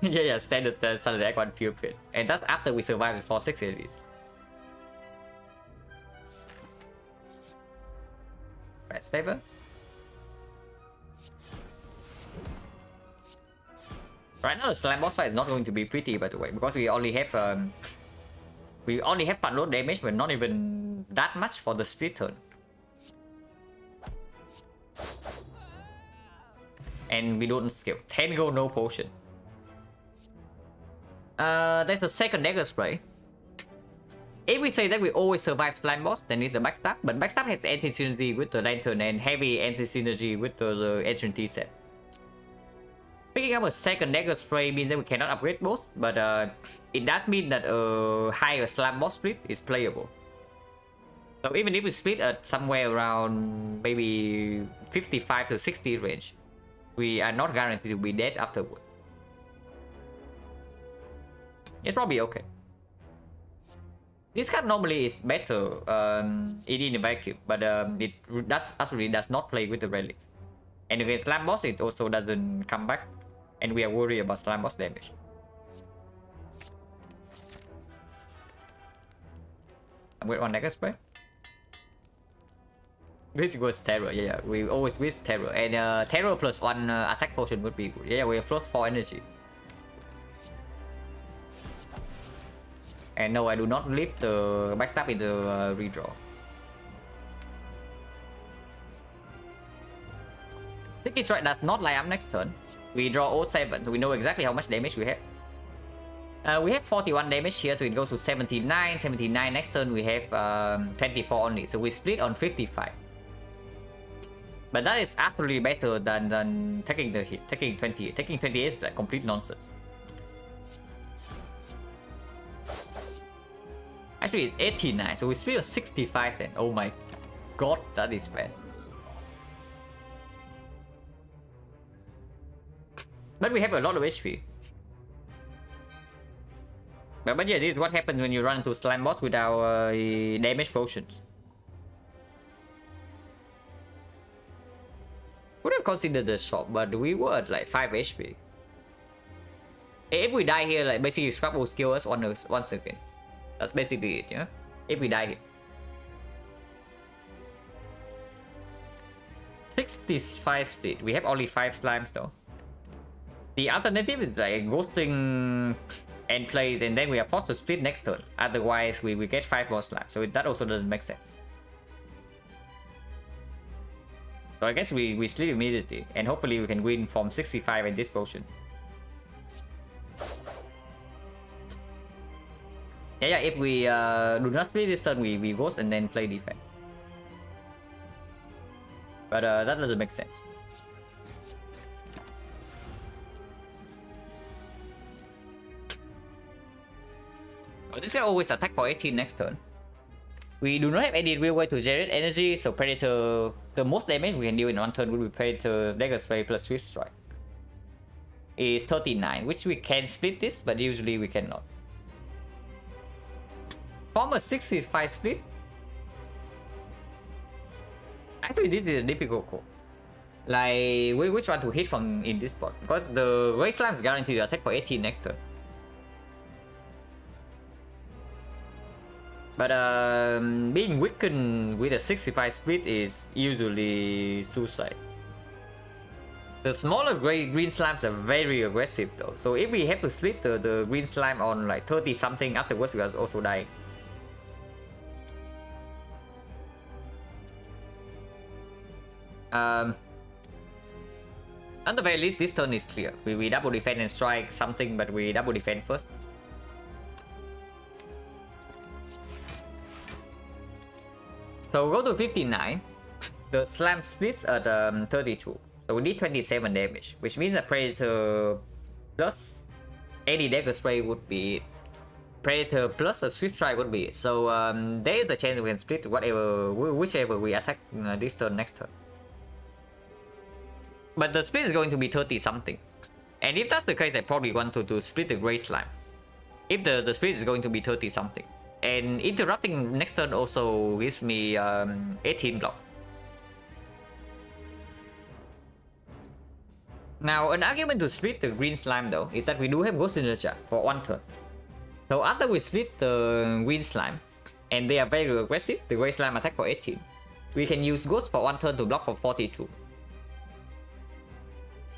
yeah, standard Sunday Act 1 pure pit. And that's after we survived for 6 elite. Best favor. Right now the slime boss fight is not going to be pretty, by the way, because we only have front load damage, but not even that much for the split turn. And we don't skill. 10 gold, no potion. There's a second dagger spray. If we say that we always survive slime boss, then it's a backstab. But backstab has anti-synergy with the lantern and heavy anti-synergy with the ancient tea set. Picking up a second dagger spray means that we cannot upgrade both, but it does mean that a higher slime boss split is playable. So even if we split at somewhere around maybe 55 to 60 range, we are not guaranteed to be dead afterward. It's probably okay. This card normally is better in a vacuum, but it absolutely does not play with the relics. And against slime boss, it also doesn't come back, and we are worried about slime boss damage. I'm with one dagger spray. This was terror, yeah, we always wish terror, and terror plus one attack potion would be good. Yeah, we have plus 4 energy. And no, I do not leave the backstab in the redraw. Sticky Strike does not line up next turn. We draw 07, so we know exactly how much damage we have. We have 41 damage here, so it goes to 79. 79 next turn, we have 24 only, so we split on 55. But that is absolutely better than taking the hit, taking 28. Taking 28 is like complete nonsense. Actually, it's 89, so we split on 65 then. Oh my god, that is bad. But we have a lot of HP. But yeah, this is what happens when you run into slime boss without damage potions. Would have considered the shop, but we were at like 5 HP. If we die here, like basically Scrap will kill us once again. That's basically it, yeah? If we die here. 65 split. We have only 5 slimes though. The alternative is like ghosting and play, and then we are forced to split next turn. Otherwise, we get 5 more slimes. So that also doesn't make sense. So I guess we split immediately, and hopefully we can win from 65 in this potion. Yeah, if we do not split this turn, we ghost and then play defense. But that doesn't make sense. Oh, this guy always attack for 18 next turn. We do not have any real way to generate energy, so Predator, the most damage we can deal in one turn would be Predator Dagger Spray plus Swift Strike. Is 39, which we can split this, but usually we cannot. From a 65 split, actually this is a difficult call. Like, which one to hit from in this spot? Because the Ray Slime is guaranteed to attack for 18 next turn. But being weakened with a 65 split is usually suicide. The smaller green slimes are very aggressive though. So if we have to split the green slime on like 30 something, afterwards we are also dying. At the very least, this turn is clear. We double defend and strike something, but we double defend first. So go to 59. The slam splits at 32. So we need 27 damage, which means that Predator plus any dagger spray would be it. Predator plus a Swift Strike would be it. So there is a chance we can split whichever we attack this turn next turn. But the split is going to be 30 something. And if that's the case, I probably want to split the Grey Slime. If the split is going to be 30 something. And interrupting next turn also gives me 18 block. Now, an argument to split the green slime though is that we do have Ghost Inertia for one turn. So after we split the green slime, and they are very aggressive, the grey slime attack for 18, we can use Ghost for one turn to block for 42.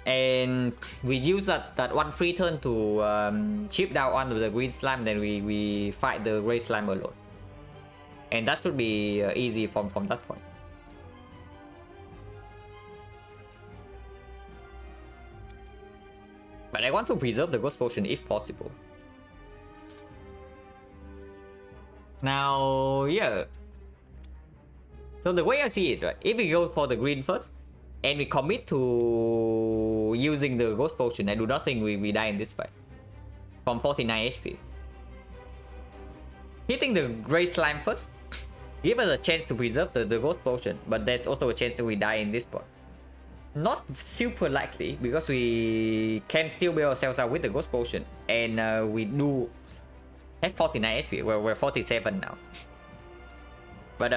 And we use that one free turn to chip down onto the green slime, then we fight the gray slime alone. And that should be easy from that point. But I want to preserve the ghost potion if possible. Now, yeah. So the way I see it, right? If we go for the green first, and we commit to using the ghost potion, I do not think we die in this fight. From 49 HP. Hitting the gray slime first, give us a chance to preserve the ghost potion, but there's also a chance that we die in this part. Not super likely, because we can still bail ourselves out with the ghost potion, and we do have 49 HP. We're 47 now. But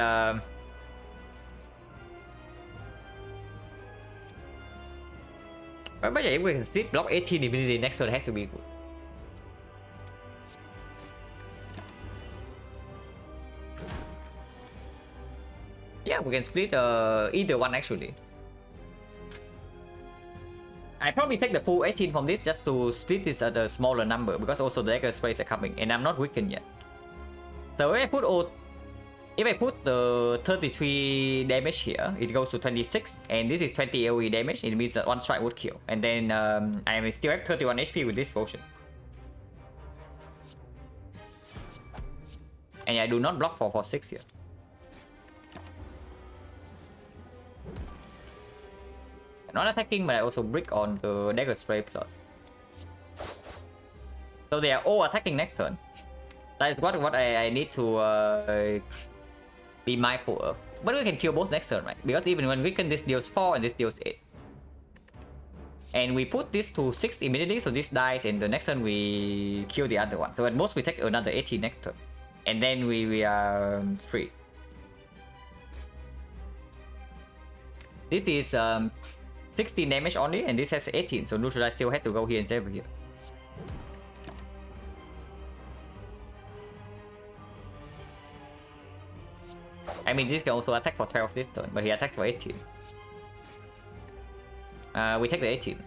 but yeah, if we can split block 18 immediately, next turn has to be good. Yeah, we can split either one actually. I probably take the full 18 from this just to split this at a smaller number, because also the dagger sprays are coming and I'm not weakened yet. So if I put the 33 damage here, it goes to 26, and this is 20 AoE damage. It means that one strike would kill, and then I still have 31 HP with this potion. And I do not block for 6 here. Not attacking, but I also brick on the dagger spray plus. So they are all attacking next turn. That is what I need to be mindful of. But we can kill both next turn, right? Because even when weaken, this deals 4 and this deals 8. And we put this to 6 immediately, so this dies, and the next turn we kill the other one. So at most we take another 18 next turn. And then we are free. This is 16 damage only, and this has 18, so neutralize still has to go here and save here. I mean, this can also attack for 12 this turn, but he attacked for 18. We take the 18.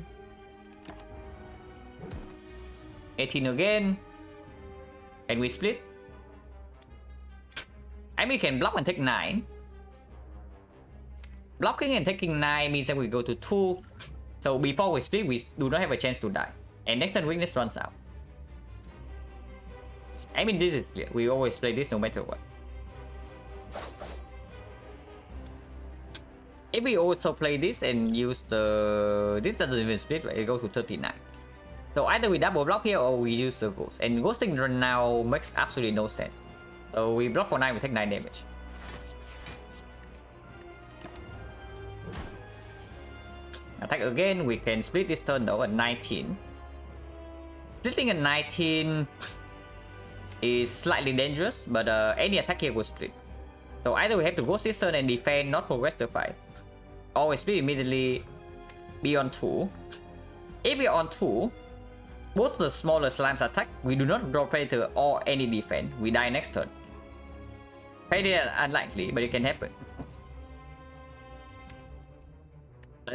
18 again. And we split. I mean, we can block and take 9. Blocking and taking 9 means that we go to 2. So before we split, we do not have a chance to die. And next turn, weakness runs out. I mean, this is clear. We always play this no matter what. If we also play this and use the... This doesn't even split, right? It goes to 39. So either we double block here or we use the ghost. And ghosting now makes absolutely no sense. So we block for 9, we take 9 damage. Attack again, we can split this turn though at 19. Splitting at 19 is slightly dangerous, but any attack here will split. So either we have to ghost this turn and defend, not progress the fight. Or we split immediately, be on 2. If we are on 2, both the smaller slimes attack, we do not draw Predator or any defense, we die next turn. Very unlikely, but it can happen.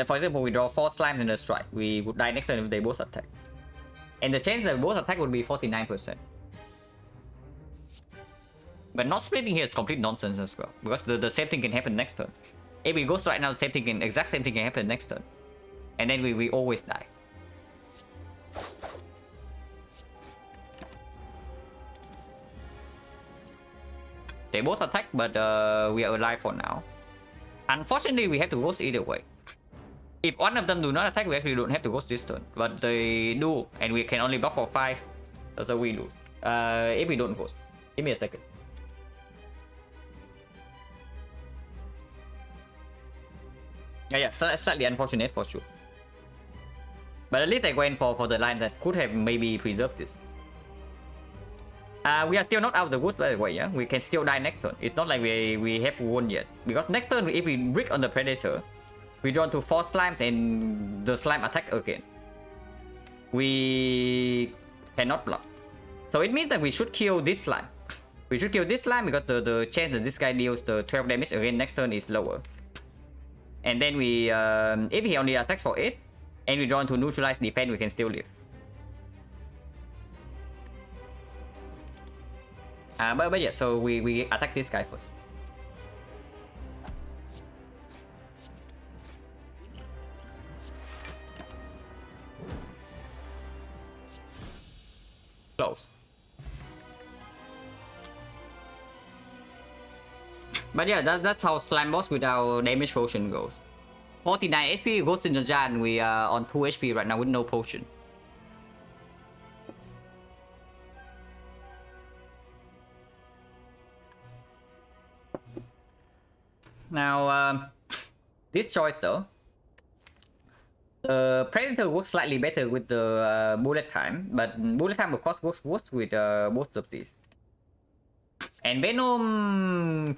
For example, we draw 4 slimes in a strike, we would die next turn if they both attack. And the chance that both attack would be 49%. But not splitting here is complete nonsense as well, because the same thing can happen next turn. If we ghost right now, the exact same thing can happen next turn. And then we always die. They both attack, but we are alive for now. Unfortunately, we have to ghost either way. If one of them do not attack, we actually don't have to ghost this turn. But they do, and we can only block for 5. So we do. If we don't ghost. Give me a second. Yeah, slightly unfortunate for sure. But at least I went for the line that could have maybe preserved this. We are still not out of the woods by the way, yeah? We can still die next turn. It's not like we have won yet. Because next turn, if we brick on the Predator, we draw to 4 slimes and the slime attack again. We cannot block. So it means that we should kill this slime. We should kill this slime because the chance that this guy deals the 12 damage again next turn is lower. And then we, if he only attacks for 8, And we draw into neutralize defense, we can still live. But yeah, so we attack this guy first. Close. But yeah, that's how Slime Boss without damage potion goes. 49 HP goes in the Jan. We are on 2 HP right now with no potion. Now, this choice though, the Predator works slightly better with the bullet time, but bullet time of course works worse with both of these. And Venom,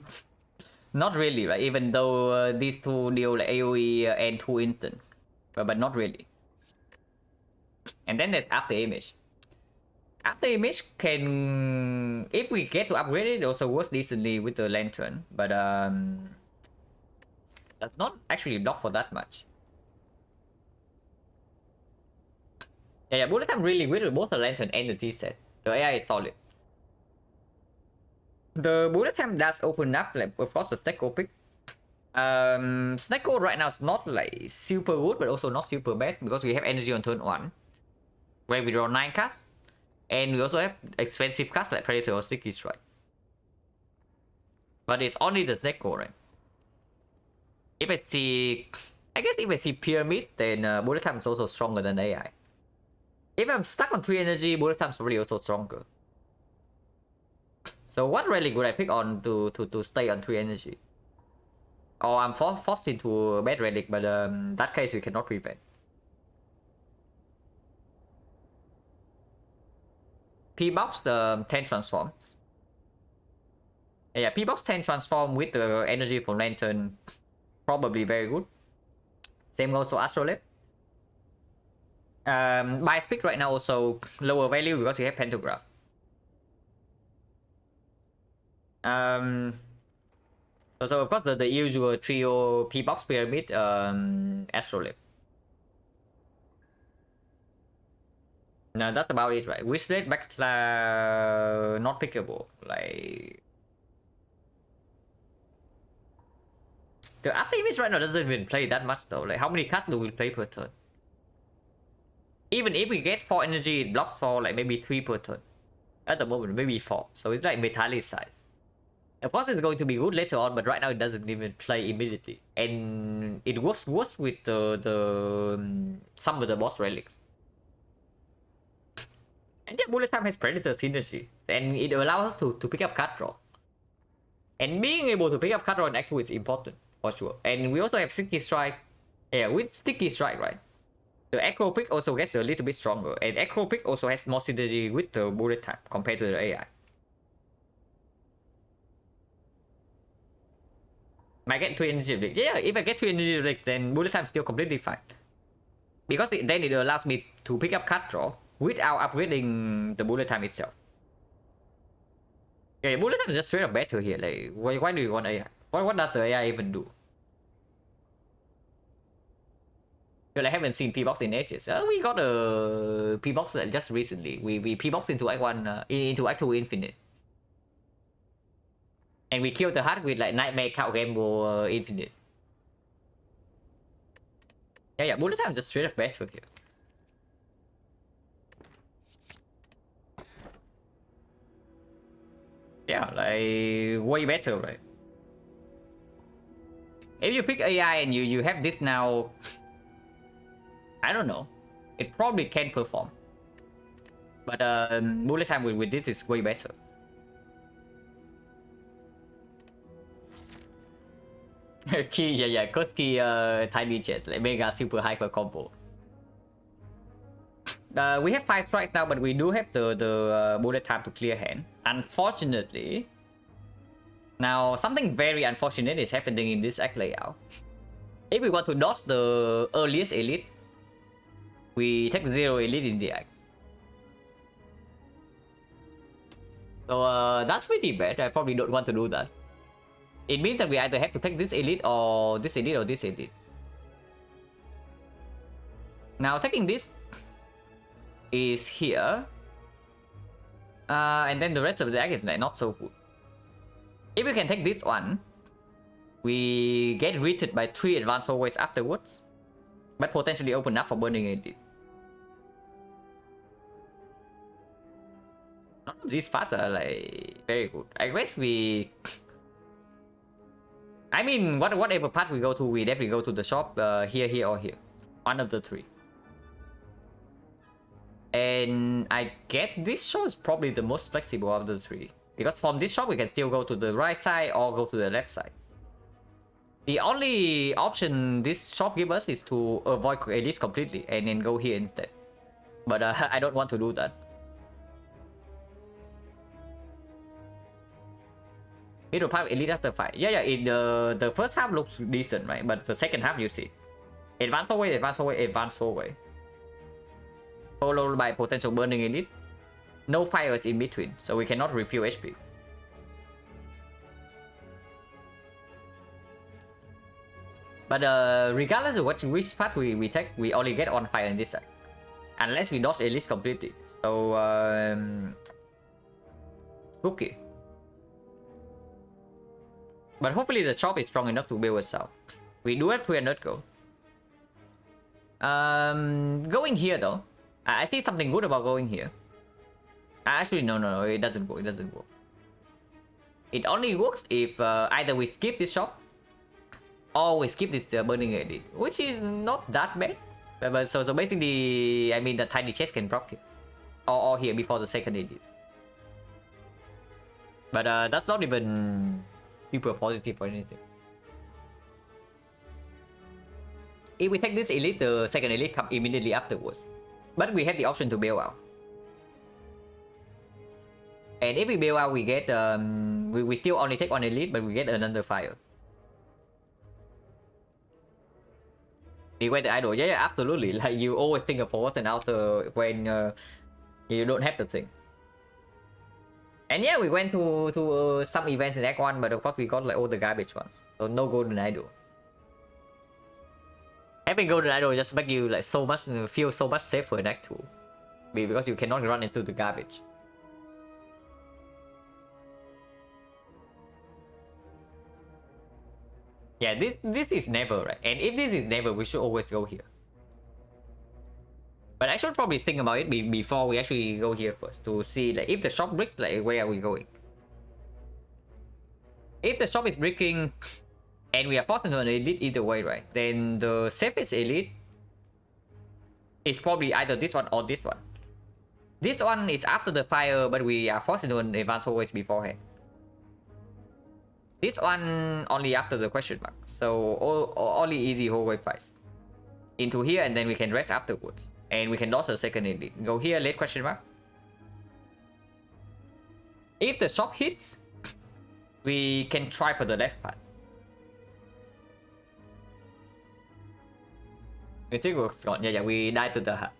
not really, right? Even though these two deal like AoE and 2 instants, but not really. And then there's After Image. After Image can, if we get to upgrade it, also works decently with the Lantern, but does not actually block for that much. Yeah, bullet time really good with both the Lantern and the T-set. The AI is solid. The bullet time does open up, like, of course, the Snecko pick. Snecko right now is not like super good, but also not super bad because we have energy on turn 1, where we draw 9 cards, and we also have expensive cards like Predator or Sticky Strike. But it's only the Snecko, right? If I see, I guess if I see Pyramid, then bullet time is also stronger than AI. If I'm stuck on 3 energy, bullet time is probably also stronger. So what relic would I pick on to stay on 3 energy? Or I'm forced into a bad relic, but that case we cannot prevent. P-Box 10 transforms. Yeah, P-Box 10 transform with the energy from Lantern, probably very good. Same goes for Astrolabe. By speed right now also lower value because we have Pantograph. So of course the usual trio P-Box Pyramid, Astrolabe. No, that's about it, right? Wishblade backslash not pickable. Like the After Image right now doesn't even play that much though. Like how many cards do we play per turn? Even if we get 4 energy, it blocks for like maybe 3 per turn. At the moment, maybe 4. So it's like Metallic size. Of course, it's going to be good later on, but right now it doesn't even play immediately. And it works worse with some of the boss relics. And yeah, bullet time has Predator synergy. And it allows us to pick up card draw. And being able to pick up card draw in Act 2 is important, for sure. And we also have Sticky Strike. Yeah, with Sticky Strike, right? The Acro Pick also gets a little bit stronger. And Acro Pick also has more synergy with the bullet time compared to the AI. Might get 2 energy relics. Yeah, if I get 2 energy relics, then bullet time is still completely fine. Because then it allows me to pick up card draw without upgrading the bullet time itself. Yeah, bullet time is just straight up better here. Like, why do you want AI? What does the AI even do? Well, I haven't seen P-Box in ages. We got a P-Box just recently. We P-Box into Act 1, into Act 2 Infinite. And we killed the heart with like Nightmare Count Gamble Infinite. Yeah, bullet time is just straight up better here. Yeah, like way better, right? If you pick AI and you have this now, I don't know. It probably can perform. But bullet time with this is way better. Key, yeah, Koski tiny chest, like mega super hyper combo. We have 5 strikes now, but we do have the bullet time to clear hand. Unfortunately, now something very unfortunate is happening in this act layout. If we want to dodge the earliest elite, we take 0 elite in the act. So that's pretty bad. I probably don't want to do that. It means that we either have to take this elite or this elite or this elite. Now taking this is here. And then the rest of the deck is like not so good. If we can take this one, we get greeted by 3 advanced hallways afterwards, but potentially open up for burning it. None of these paths are like very good. I guess we... I mean, whatever path we go to, we definitely go to the shop here, or here. One of the 3. And I guess this shop is probably the most flexible of the 3. Because from this shop, we can still go to the right side or go to the left side. The only option this shop gives us is to avoid Elite completely and then go here instead. But I don't want to do that. Middle path Elite after 5. Yeah, the first half looks decent, right? But the second half, you see. Advanced hallway, advanced hallway, advanced hallway. Followed by potential burning Elite. No fires in between, so we cannot refuel HP. But regardless of which path we take, we only get on fire on this side. Unless we dodge Elite completely. So, spooky. But hopefully the shop is strong enough to bail us out. We do have 300 gold. Going here though. I see something good about going here. Actually, no, it doesn't work. It doesn't work. It only works if either we skip this shop or we skip this burning edit, which is not that bad. But so basically, I mean, the tiny chest can proc here or here before the second edit. But that's not even super positive or anything. If we take this elite, the second elite comes immediately afterwards. But we have the option to bail out. And if we bail out, we get we still only take 1 elite, but we get another fire. You wait the idol, yeah, absolutely. Like you always think of forgotten outer when you don't have the thing. And yeah, we went to some events in Act 1, but of course we got like all the garbage ones. So no golden idol. Having golden idol just make you like so much feel so much safer in Act 2. Because you cannot run into the garbage. Yeah, this is never, right? And if this is never, we should always go here. But I should probably think about it before we actually go here first to see like if the shop breaks, like where are we going? If the shop is breaking and we are forced into an elite either way, right? Then the safest elite is probably either this one or this one. This one is after the fire, but we are forced into an advanced always beforehand. This one only after the question mark. So only easy hallway fights. Into here and then we can rest afterwards. And we can dodge the second elite. Go here, late question mark. If the shop hits, we can try for the left part. It works on. Yeah, we died to the hut.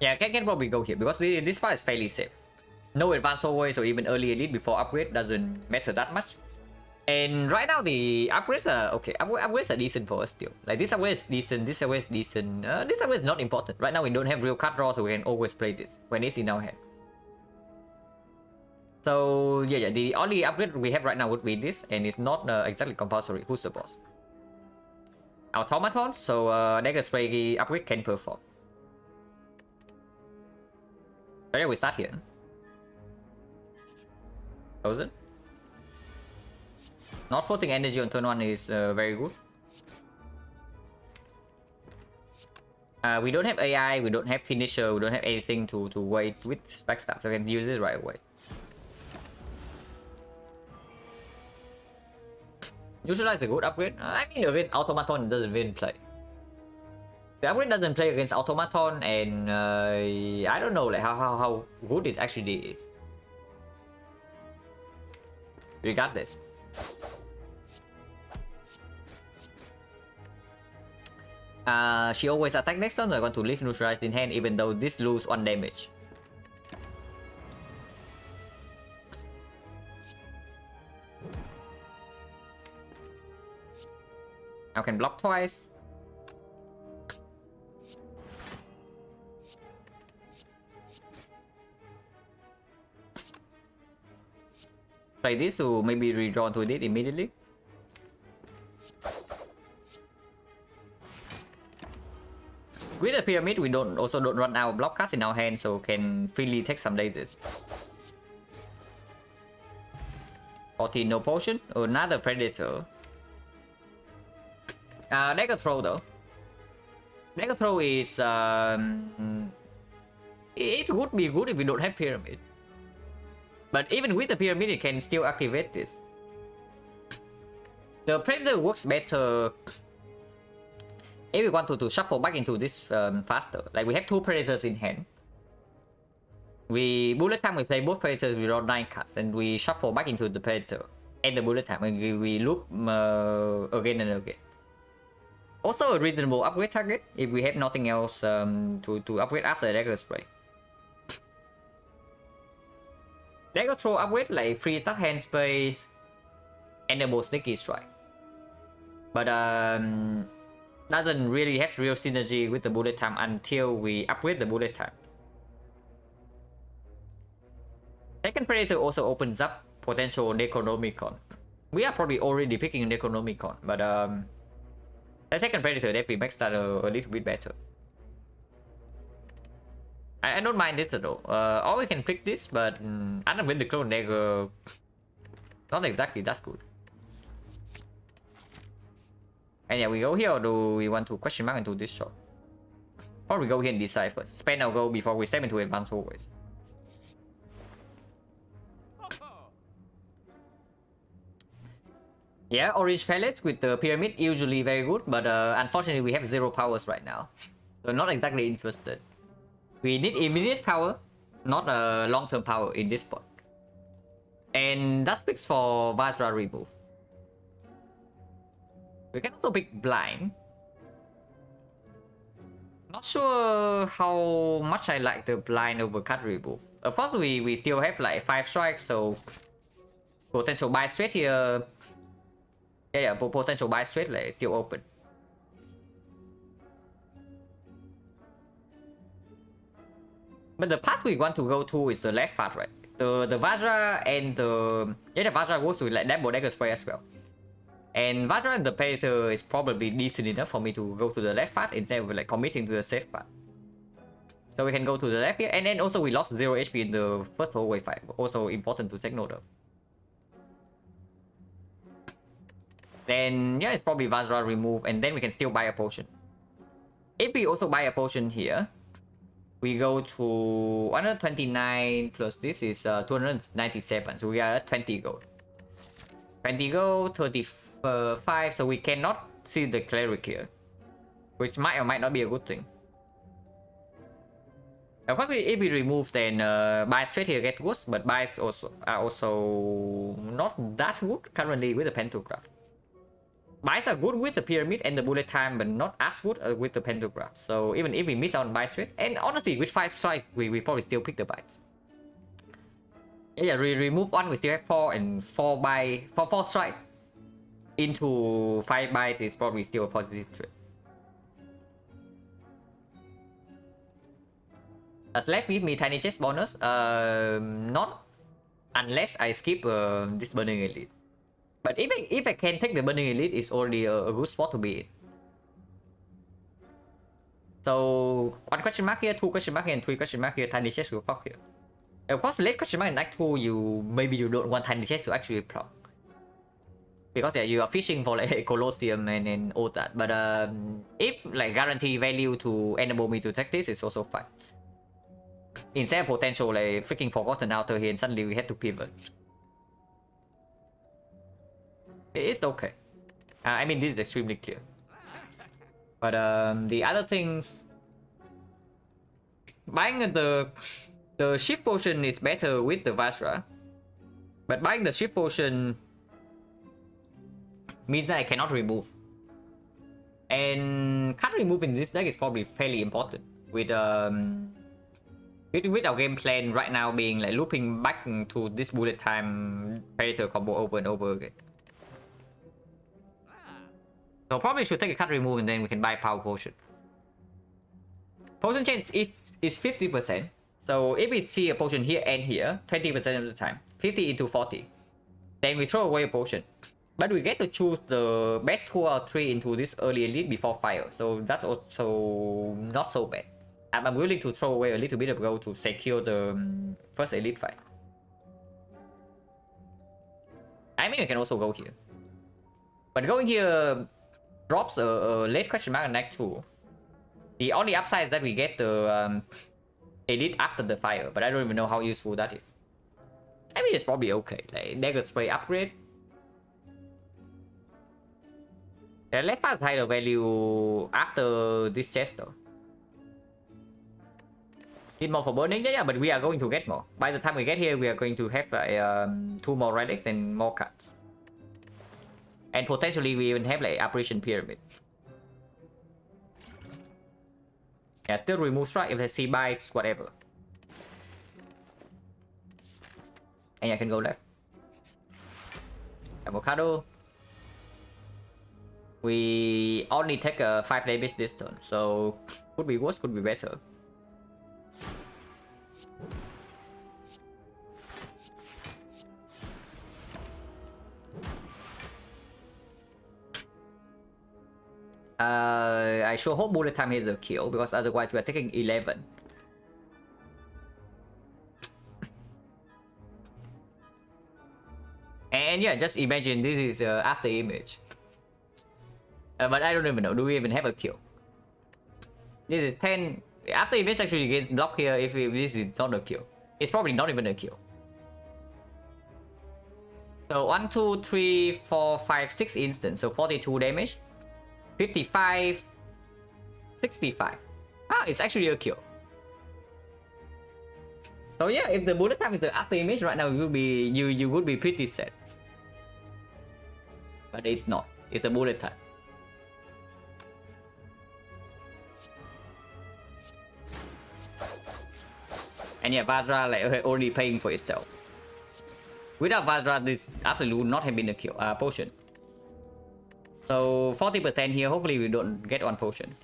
Yeah, can probably go here because this part is fairly safe. No advanced hallways or even early elite before upgrade doesn't matter that much. And right now the upgrades are okay. Upgrades are decent for us still. Like this upgrade is decent, this upgrade is decent. This upgrade is not important. Right now we don't have real card draw, so we can always play this when it's in our hand. So yeah, the only upgrade we have right now would be this, and it's not exactly compulsory. Who's the boss? Automaton, so Dagger Spray upgrade can perform. So yeah, we start here. Frozen. Not floating energy on turn 1 is very good. We don't have AI, we don't have finisher, we don't have anything to wait with backstab, so we can use it right away. Neutralize a good upgrade. I mean, against Automaton it doesn't even play. The upgrade doesn't play against Automaton, and I don't know like how good it actually is. Regardless. She always attack next turn, so I want to leave neutralized in hand even though this lose 1 damage. I can block twice. Play this to maybe redraw to it immediately. With the pyramid, we also don't run out of block cards in our hand, so can freely take some lasers. 14, no potion. Another predator. Dagger throw though. Dagger throw is it would be good if we don't have pyramid. But even with the pyramid, it can still activate this. The predator works better if we want to shuffle back into this faster. Like we have 2 predators in hand. We bullet time, we play both predators, we draw 9 cards, and we shuffle back into the predator and the bullet time, and we loop again and again. Also a reasonable upgrade target if we have nothing else to upgrade after dagger spray. Dagger throw upgrade like free attack, hand space, enable sneaky strike. But doesn't really have real synergy with the bullet time until we upgrade the bullet time. Second predator also opens up potential Necronomicon. We are probably already picking Necronomicon, but the second predator definitely makes that a little bit better. I don't mind this at all. Or we can pick this, but other than the clone dagger, not exactly that good. And yeah, we go here, or do we want to question mark into this shot? Probably go here and decide first. Spend our go before we step into advance always. Yeah, orange pellets with the pyramid usually very good, but unfortunately we have 0 powers right now. So not exactly interested. We need immediate power, not a long-term power in this spot. And that speaks for Vajra remove. We can also pick blind. Not sure how much I like the blind over card remove. Of course we still have like 5 strikes, so potential buy straight here. Yeah, potential buy straight like still open. But the path we want to go to is the left path, right? The Vajra and the Vajra works with like double dagger spray as well. And Vajra and the Predator is probably decent enough for me to go to the left path instead of like committing to the safe path. So we can go to the left here, and then also we lost 0 HP in the first hallway fight. Also important to take note of. Then yeah, it's probably Vajra remove, and then we can still buy a potion. If we also buy a potion here, we go to 129 plus this is 297, so we are at 20 gold. 20 gold, 35, so we cannot see the cleric here, which might or might not be a good thing. Of course, if we remove, then buy straight here get worse, but buys are also not that good currently with the pantograph. Buys are good with the pyramid and the bullet time, but not as good with the pantograph. So even if we miss out on buy straight, and honestly with 5 strikes, we probably still pick the bites. Yeah, we remove 1, we still have 4, and 4 strikes into 5 bites is probably still a positive trade. Does left give me tiny chest bonus? Not unless I skip this burning elite. But if I can take the burning elite, it's already a good spot to be in. So 1 question mark here, 2 question mark here, and 3 question mark here. Tiny chest will pop here. Of course, late question mark in Act 2, maybe you don't want tiny chest to actually proc. Because yeah, you are fishing for like Colosseum and all that. But if like guarantee value to enable me to take this, it's also fine. Instead of potential like freaking forgotten outer here, and suddenly we had to pivot. It's okay. I mean, this is extremely clear. But the other things, buying the shift potion is better with the Vajra, but buying the shift potion means that I cannot remove. And card remove in this deck is probably fairly important with our game plan right now being like looping back to this bullet time Predator combo over and over again. So probably should take a cut remove and then we can buy power potion. Potion chance is 50%. So if we see a potion here and here, 20% of the time, 50 into 40, then we throw away a potion. But we get to choose the best 2 or 3 into this early elite before fire. So that's also not so bad. I'm willing to throw away a little bit of gold to secure the first elite fight. I mean, you can also go here. But going here drops a late question mark on Act 2. The only upside is that we get the elite after the fire, but I don't even know how useful that is. I mean, it's probably okay. Like, dagger spray upgrade. Let's pass higher value after this chest though. Need more for burning, yeah, but we are going to get more. By the time we get here, we are going to have 2 more relics and more cards. And potentially we even have like Apparition Pyramid. Yeah, still remove strike if they see bites, whatever. And I can go left. Avocado. We only take a 5 damage this turn, so could be worse, could be better. I sure hope bullet time has a kill, because otherwise we are taking 11. And yeah, just imagine this is after image. But I don't even know, do we even have a kill? This is 10. After image actually gets blocked here if this is not a kill. It's probably not even a kill. So 1, 2, 3, 4, 5, 6 instants. So 42 damage. 55. 65. Ah, it's actually a kill. So yeah, if the bullet time is the after image right now, you would be pretty sad. But it's not. It's a bullet time. And yeah, Vajra like only paying for itself. Without Vajra, this absolutely would not have been a kill potion. So 40% here. Hopefully we don't get one potion.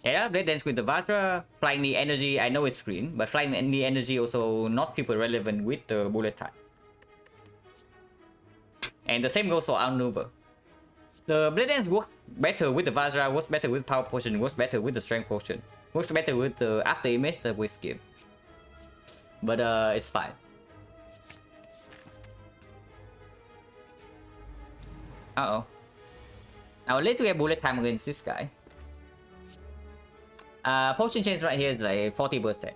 Yeah, Red Dance with the Vajra, flying the energy. I know it's green, but flying the energy also not super relevant with the bullet time. And the same goes for Outnumber. The Blade Dance works better with the Vajra, works better with Power Potion, works better with the Strength Potion. Works better with the after image that we skip. But it's fine. Uh-oh. Now let's get bullet time against this guy. Potion chance right here is like 40%.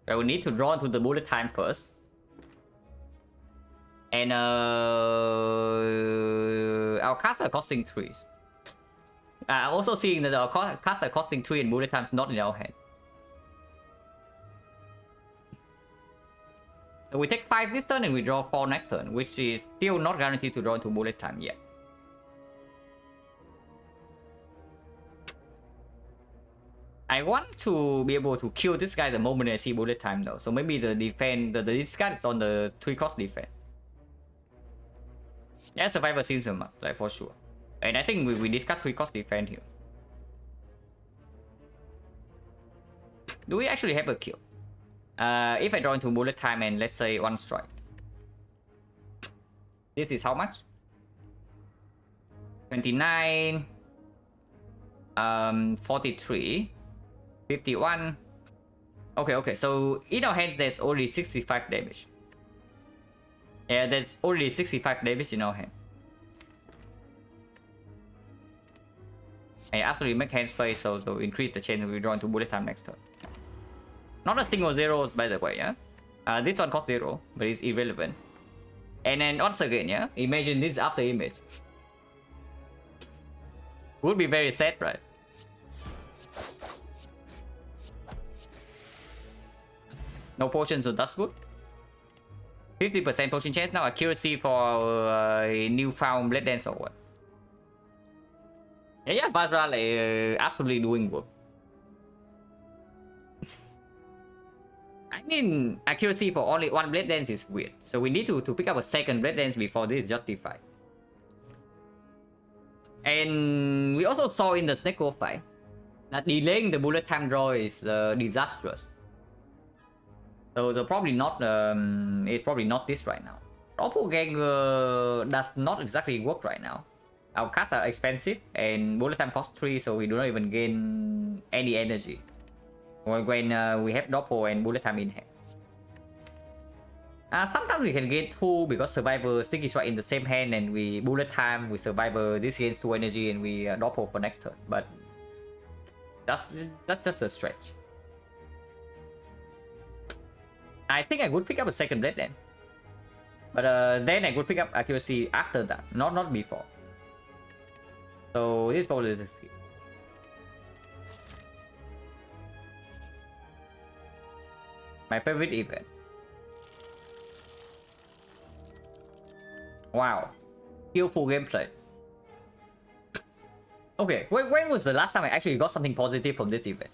I will need to draw into the bullet time first. And our cards are costing 3s. Also seeing that our cards are costing 3 and bullet times not in our hand. So we take 5 this turn and we draw 4 next turn, which is still not guaranteed to draw into bullet time yet. I want to be able to kill this guy the moment I see bullet time though. So maybe the defense, the discard is on the 3-cost defense. Yeah, survivor seems a must, like for sure. And I think we discard 3-cost defense here. Do we actually have a kill? If I draw into bullet time and let's say 1 strike. This is how much? 29. 43. 51. Okay, so in our hands there's only 65 damage. Yeah, there's only 65 damage in our hand. I absolutely make hand space so to increase the chance we draw into bullet time next turn. Not a single zeros by the way, yeah? This one costs 0, but it's irrelevant. And then once again, yeah? Imagine this after image. Would be very sad, right? No potion, so that's good. 50% potion chance, now accuracy for newfound Blade Dance or what? Yeah, Vajra like absolutely doing work. I mean, accuracy for only one blade dance is weird. So we need to pick up a second blade dance before this is justified. And we also saw in the Snake fight that delaying the bullet time draw is disastrous. So probably not it's probably not this right now. Doppelganger does not exactly work right now. Our cards are expensive and bullet time costs 3, so we do not even gain any energy when we have Doppel and bullet time in hand. Sometimes we can gain 2 because Survivor Sticky Strike in the same hand and we bullet time with Survivor, this gains 2 energy and we Doppel for next turn. But that's just a stretch. I think I would pick up a second Blade Dance. But then I would pick up accuracy after that, not before. So this is probably the skill. My favorite event. Wow. Skillful gameplay. Okay, when was the last time I actually got something positive from this event?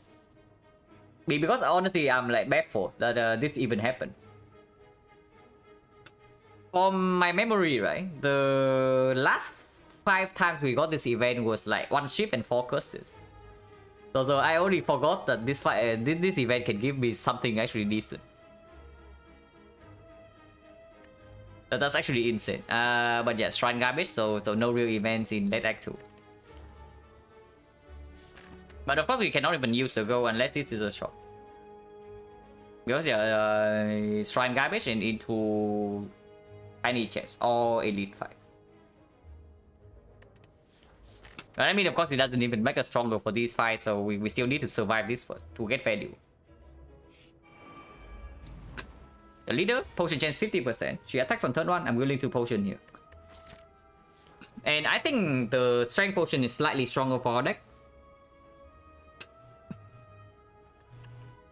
Because honestly, I'm like baffled that this even happened. From my memory, right? The last 5 times we got this event was like 1 shift and 4 curses. So I only forgot that this event can give me something actually decent. That's actually insane. But yeah, Shrine garbage, so no real events in late act 2. But of course we cannot even use the go unless this is a shot. Because yeah, Shrine garbage and into tiny chest or elite fight. But I mean, of course, it doesn't even make us stronger for these fights, so we still need to survive this first to get value. The leader, potion chance 50%. She attacks on turn 1, I'm willing to potion here. And I think the strength potion is slightly stronger for our deck.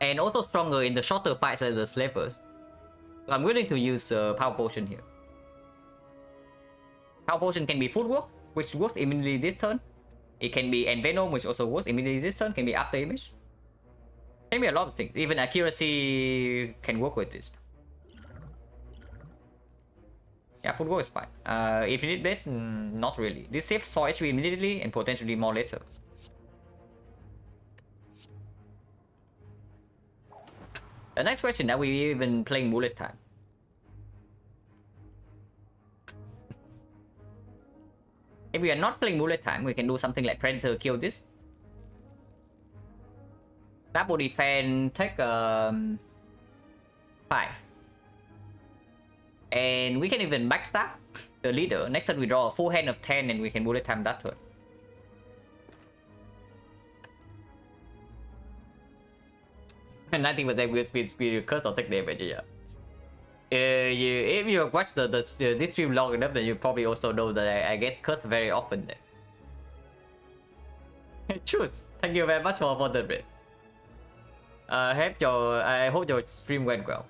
And also stronger in the shorter fights like the slavers. So I'm willing to use power potion here. Power potion can be footwork, which works immediately this turn. It can be Envenom, which also works immediately this turn, can be after image. Can be a lot of things. Even accuracy can work with this. Yeah, footwork is fine. Infinite Blaze, not really. This saves 4 HP immediately and potentially more later. The next question, now we even playing bullet time. If we are not playing bullet time, we can do something like Predator kill this. Double defense, take 5. And we can even backstab the leader. Next turn we draw a full hand of 10 and we can bullet time that turn. And 90% will speed curse or take damage, yeah. If you have watched this stream long enough, then you probably also know that I get cursed very often. Choose. Thank you very much for the bit. I hope your stream went well.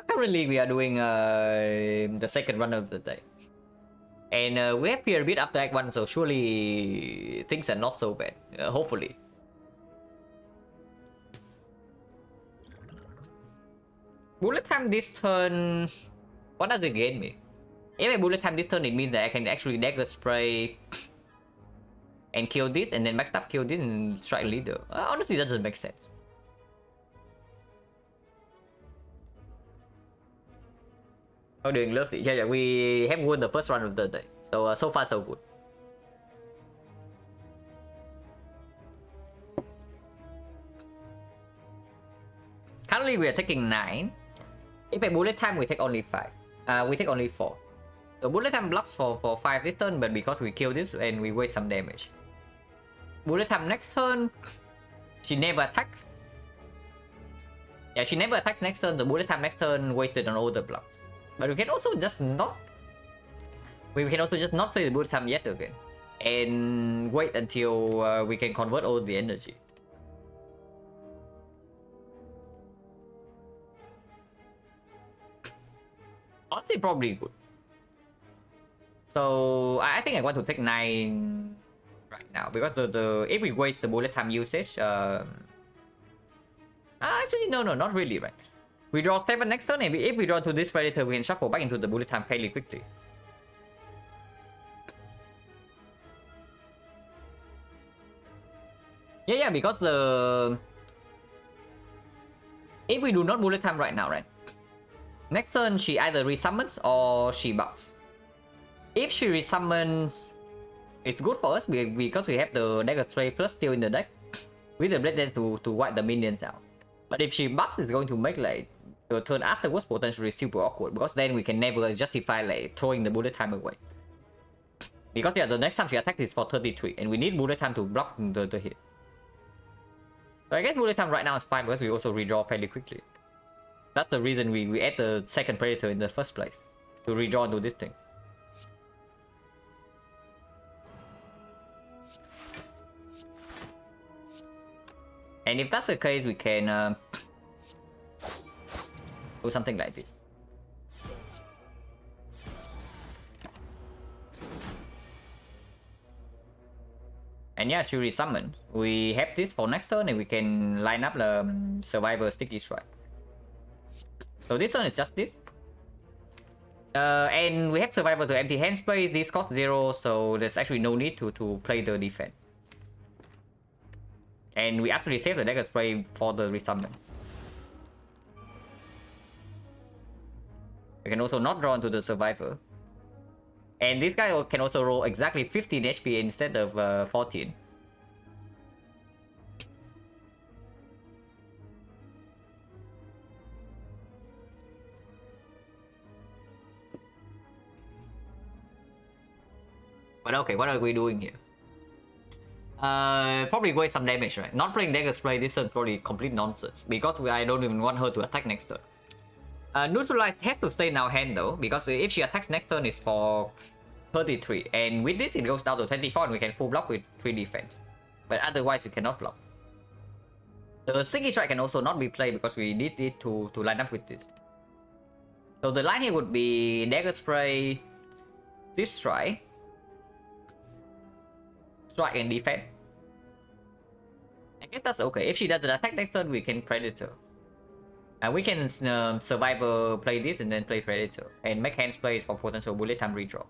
Currently, we are doing the second run of the day. And we have here a bit after Act 1, so surely things are not so bad. Hopefully. Bullet time this turn... What does it gain me? If I bullet time this turn, it means that I can actually dagger spray and kill this, and then backstab kill this and strike leader. Honestly, that doesn't make sense. How doing lovely? Yeah, we have won the first round of the day. So so far so good. Currently we are taking 9. If I bullet time, we take only 5. We take only 4. So bullet time blocks for 5 this turn, but because we kill this and we waste some damage. Bullet time next turn, she never attacks. Yeah, she never attacks next turn. The bullet time next turn wasted on all the blocks. But we can also just not. We can also just not play the bullet time yet again, and wait until we can convert all the energy. Honestly, probably good. So I think I want to take 9 right now because the if we waste the bullet time usage, actually no, not really, right? We draw 7 next turn, and if we draw to this predator, we can shuffle back into the bullet time fairly quickly. Yeah, because if we do not bullet time right now, right? Next turn she either resummons or she buffs. If she resummons, it's good for us because we have the dagger spray plus steel in the deck with the blade dance to wipe the minions out. But if she buffs, it's going to make like the turn afterwards potentially super awkward because then we can never justify like throwing the bullet time away. Because yeah, the next time she attacks is for 33 and we need bullet time to block the hit. So I guess bullet time right now is fine because we also redraw fairly quickly. That's the reason we add the second predator in the first place, to redraw into this thing. And if that's the case, we can do something like this. And yeah, she resummon. We have this for next turn and we can line up the Survivor Sticky Strike. So this one is just this. And we have Survivor to empty hand space. This costs 0, so there's actually no need to play the defense. And we actually save the dagger spray for the resummon. We can also not draw into the Survivor. And this guy can also roll exactly 15 HP instead of 14. But okay, what are we doing here? Probably waste some damage, right? Not playing dagger spray, this is probably complete nonsense. Because I don't even want her to attack next turn. Neutralize has to stay in our hand though, because if she attacks next turn is for 33, and with this it goes down to 24 and we can full block with 3 defense. But otherwise you cannot block. The Sticky Strike can also not be played because we need it to line up with this. So the line here would be Dagger Spray, Deep Strike, Strike and defense. I guess that's okay. If she doesn't attack next turn, we can Predator. And we can Survivor play this and then play Predator. And make hands plays for potential bullet time redraw.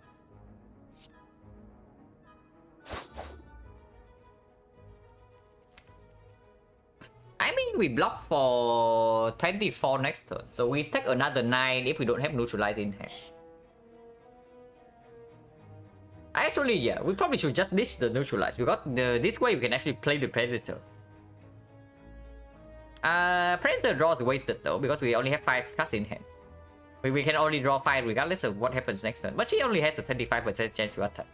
I mean, we block for 24 next turn. So we take another 9 if we don't have Neutralize in hand. Actually, yeah, we probably should just ditch the Neutralize because this way we can actually play the Predator. Predator draw is wasted though because we only have 5 cards in hand. We can only draw 5 regardless of what happens next turn. But she only has a 25% chance to attack.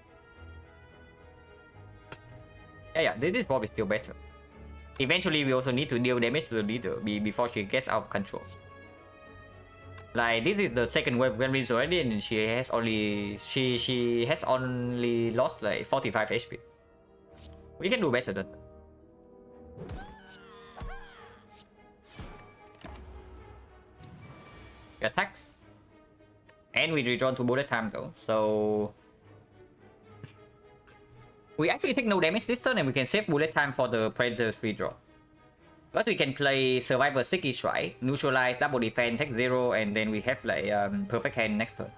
Yeah, this is probably still better. Eventually, we also need to deal damage to the leader before she gets out of control. Like this is the second wave when wins already, and she has only lost like 45 HP. We can do better than that. Attacks, and we redraw to bullet time though, so we actually take no damage this turn, and we can save bullet time for the Predator's redraw. But we can play Survivor Sticky Strike, Neutralize, Double Defense, take 0, and then we have like Perfect Hand next turn.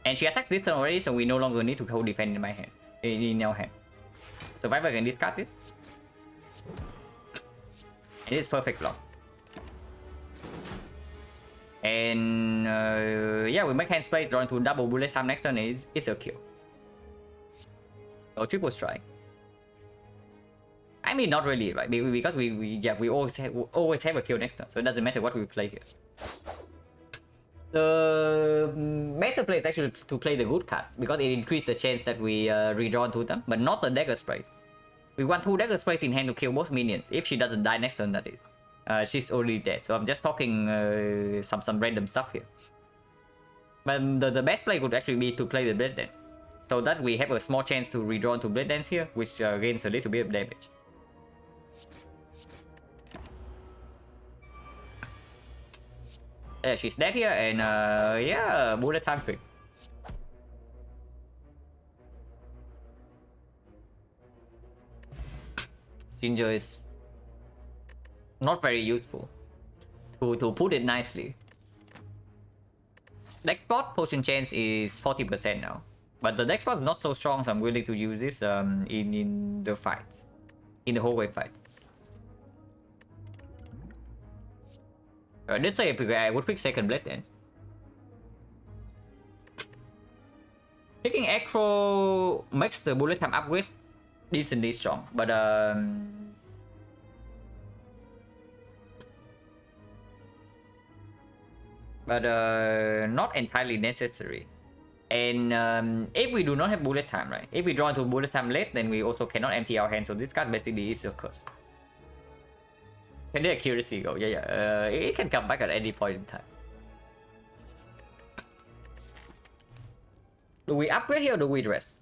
And she attacks this turn already, so we no longer need to hold defense in my hand, in our hand. Survivor can discard this, and it's perfect block. And yeah, we make hand space, draw into double bullet time next turn is a kill. So triple strike. I mean, not really, right? Because we always have a kill next turn, so it doesn't matter what we play here. The meta play is actually to play the good cards because it increases the chance that we redraw to them, but not the dagger sprays. We want 2 dagger sprays in hand to kill both minions if she doesn't die next turn, that is. She's already dead, so I'm just talking some random stuff here. But the best play would actually be to play the Blade Dance, so that we have a small chance to redraw to Blade Dance here, which gains a little bit of damage. Yeah, she's dead here, and yeah, bullet time quick. Ginger is not very useful, to put it nicely. Deck spot potion chance is 40% now, but the deck spot is not so strong, so I'm willing to use this in the fights, in the hallway fight. Let's say I would pick second blade then. Picking Acro makes the bullet time upgrade decently strong, but not entirely necessary. And if we do not have bullet time, right? If we draw into bullet time late, then we also cannot empty our hand. So this card basically is a curse. Can the accuracy go? Yeah. It can come back at any point in time. Do we upgrade here or do we rest?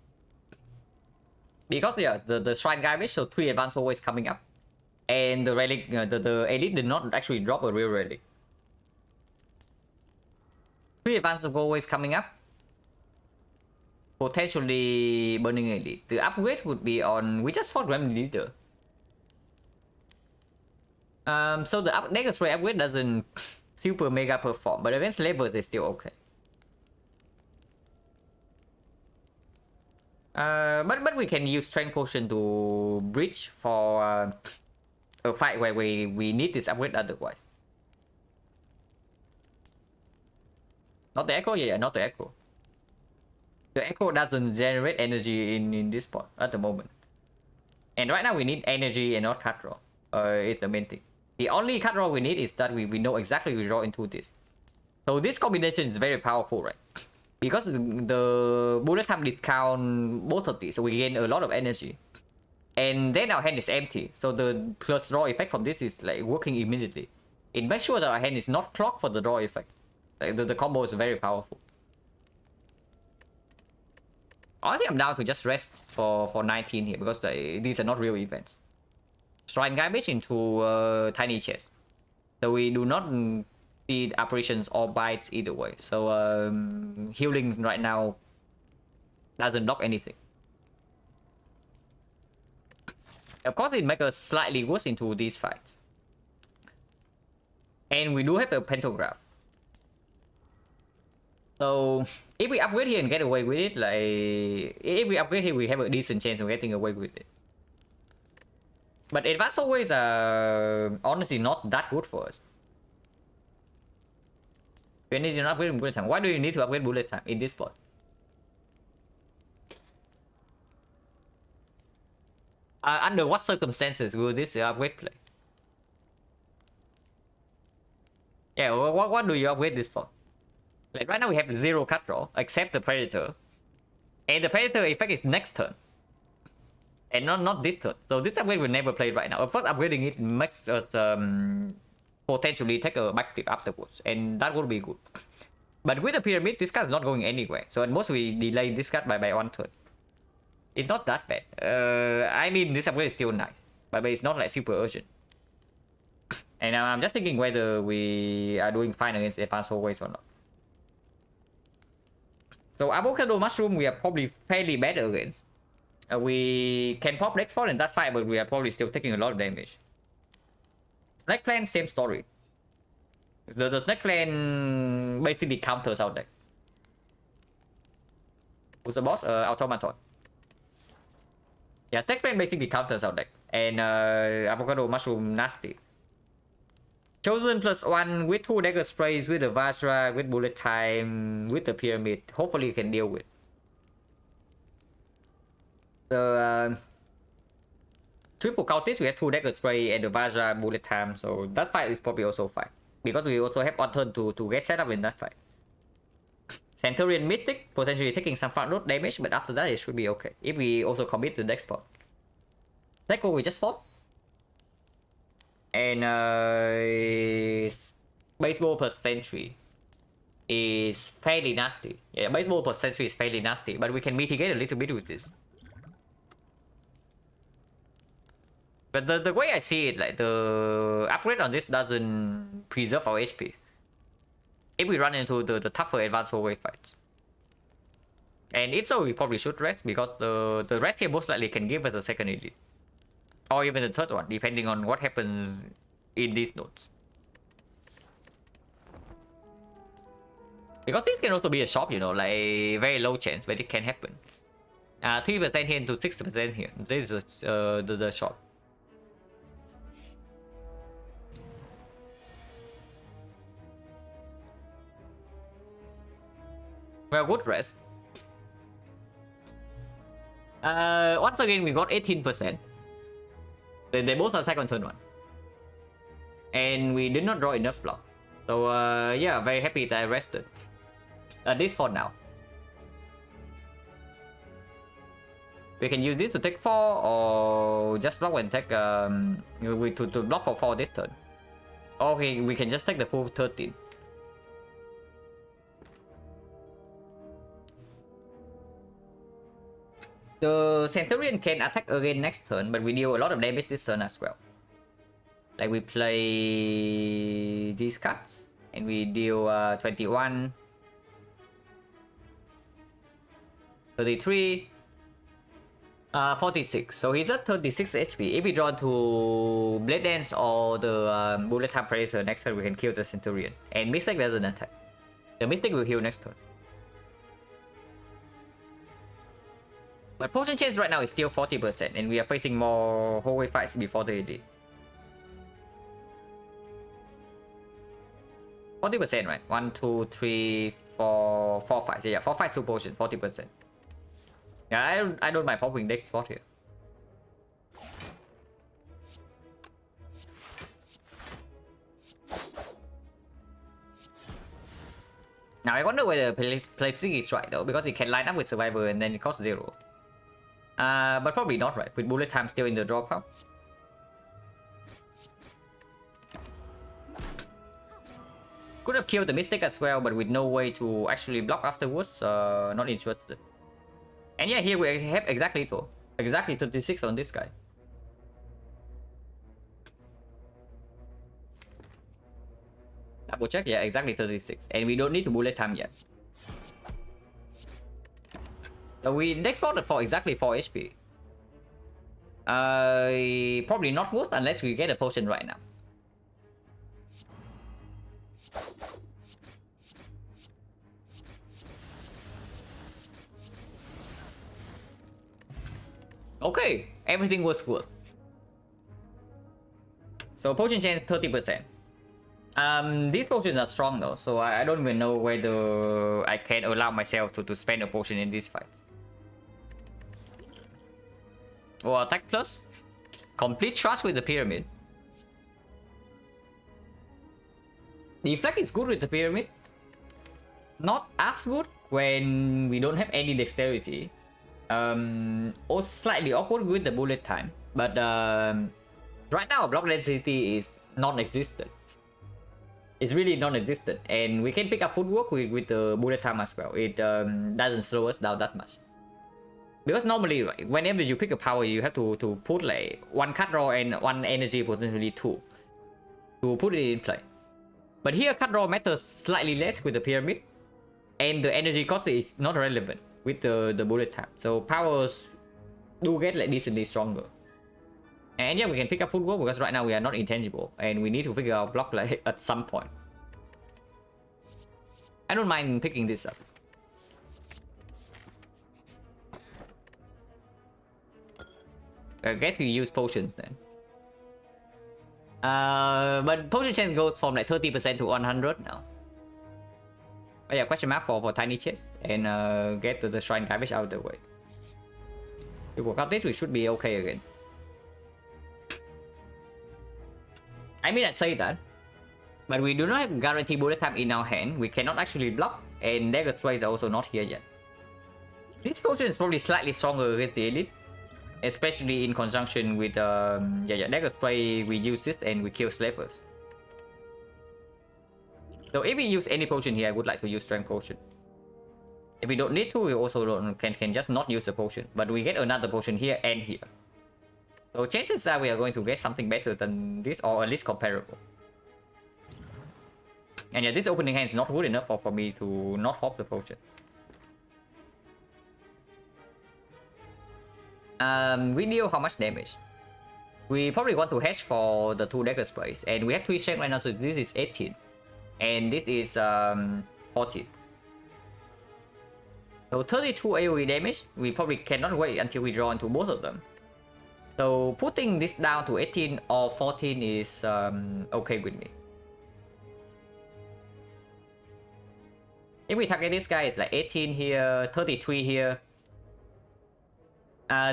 Because yeah, the shrine garbage, so 3 advance always coming up, and the relic, the elite did not actually drop a real relic. 3 advance of always coming up. Potentially burning elite. The upgrade would be on. We just fought Gremlin Leader. So the Negative Spray upgrade doesn't super mega perform, but against labels it's still okay. But we can use Strength Potion to bridge for a fight where we need this upgrade otherwise. Not the Echo? Yeah, not the Echo. The Echo doesn't generate energy in this spot at the moment. And right now we need energy and not card draw. It's the main thing. The only card draw we need is that we know exactly we draw into this. So this combination is very powerful, right? Because the bullet time discount both of these, so we gain a lot of energy. And then our hand is empty. So the plus draw effect from this is like working immediately. It makes sure that our hand is not clogged for the draw effect. Like the combo is very powerful. Honestly, I'm down to just rest for 19 here because these are not real events. Shrine garbage into tiny chest. So we do not see apparitions or bites either way. So healing right now doesn't block anything. Of course, it makes us slightly worse into these fights. And we do have a pentagraph. So if we upgrade here and get away with it, like if we upgrade here, we have a decent chance of getting away with it. But advanced always are honestly not that good for us. We need to upgrade bullet time. Why do you need to upgrade bullet time in this spot? Under what circumstances will this upgrade play? Yeah, what do you upgrade this for? Like right now we have 0 card draw, except the Predator. And the Predator effect is next turn. And not this turn. So this upgrade will never play right now. Of course, upgrading it makes us potentially take a backflip afterwards. And that would be good. But with the Pyramid, this card is not going anywhere. So at most we delay this card by 1 turn. It's not that bad. I mean, this upgrade is still nice. But it's not like super urgent. And I'm just thinking whether we are doing fine against advanced always or not. So Avocado Mushroom we are probably fairly bad against. We can pop next fall in that fight, but we are probably still taking a lot of damage. Snake Clan, same story. The Snake Clan basically counters our deck. Who's the boss? Automaton. Yeah, Snake Clan basically counters our deck. And Avocado Mushroom nasty. Chosen +1 with 2 dagger sprays, with the Vajra, with bullet time, with the Pyramid. Hopefully you can deal with. The triple cultist, we have 2 dagger spray and the Vajra bullet time, so that fight is probably also fine. Because we also have on turn to get set up in that fight. Centurion Mystic, potentially taking some front road damage, but after that it should be okay. If we also commit the next spot. That's what we just fought. And baseball per century is fairly nasty. Yeah, baseball per century is fairly nasty, but we can mitigate a little bit with this. But the way I see it, like the upgrade on this doesn't preserve our HP. If we run into the tougher advanced hallway fights. And if so, we probably should rest because the rest here most likely can give us a second elite. or even the third one, depending on what happens in these nodes. Because this can also be a shop, you know, like very low chance, but it can happen. 3% here to 6% here. This is the shop. Well, good rest. Once again, we got 18%. They both attack on turn 1. And we did not draw enough blocks. So, yeah, very happy that I rested. At least for now. We can use this to take 4 or just block and take to block for 4 this turn. Okay, we can just take the full 13. The Centurion can attack again next turn, but we deal a lot of damage this turn as well. Like we play these cards and we deal 21, 33, 46. So he's at 36 HP. If we draw to Blade Dance or the Bullet Time Predator next turn, we can kill the Centurion. And Mystic doesn't attack. The Mystic will heal next turn. But Potion Chance right now is still 40%, and we are facing more hallway fights before the AD. 40%, right? 1, 2, 3, 4 fights. Yeah, 4 fights to potion, 40%. Yeah, I don't mind popping deck spot here. Now I wonder whether placing is right though, because it can line up with Survivor and then it costs 0. But probably not, right? With Bullet Time still in the draw pile. Could have killed the Mystic as well, but with no way to actually block afterwards. Not interested. And yeah, here we have exactly 36 on this guy. Double check, yeah, exactly 36. And we don't need to Bullet Time yet. So we next spotted for exactly 4 HP. Probably not worth unless we get a potion right now. Okay, everything was worth. So potion chance 30%. These potions are strong though, so I don't even know whether I can allow myself to spend a potion in this fight. Or attack plus. Complete trust with the pyramid. Deflect is good with the pyramid. Not as good when we don't have any dexterity. Or slightly awkward with the bullet time. But right now block density is non-existent. It's really non-existent, and we can pick up footwork with the bullet time as well. It doesn't slow us down that much. Because normally, right, whenever you pick a power, you have to put like 1 card draw and 1 energy, potentially 2, to put it in play. But here card draw matters slightly less with the pyramid, and the energy cost is not relevant with the bullet time. So powers do get like decently stronger. And yeah, we can pick up footwork because right now we are not intangible, and we need to figure out block like at some point. I don't mind picking this up. I guess we use potions then. But potion chance goes from like 30% to 100 now. Oh yeah, question mark for tiny chest, and get the shrine garbage out of the way. If we work out this, we should be okay again. I mean, I'd say that, but we do not have guaranteed bullet time in our hand. We cannot actually block, and dagger spray is also not here yet. This potion is probably slightly stronger against the elite, especially in conjunction with dagger spray. We use this and we kill slavers. So if we use any potion here, I would like to use strength potion. If we don't need to, we also can just not use the potion, but we get another potion here and here. So chances are we are going to get something better than this, or at least comparable. And yeah, this opening hand is not good enough for me to not pop the potion. We deal how much damage? We probably want to hedge for the 2 dagger sprays, and we have 3 strength right now, so this is 18. And this is 14. So 32 AoE damage, we probably cannot wait until we draw into both of them. So putting this down to 18 or 14 is okay with me. If we target this guy, it's like 18 here, 33 here.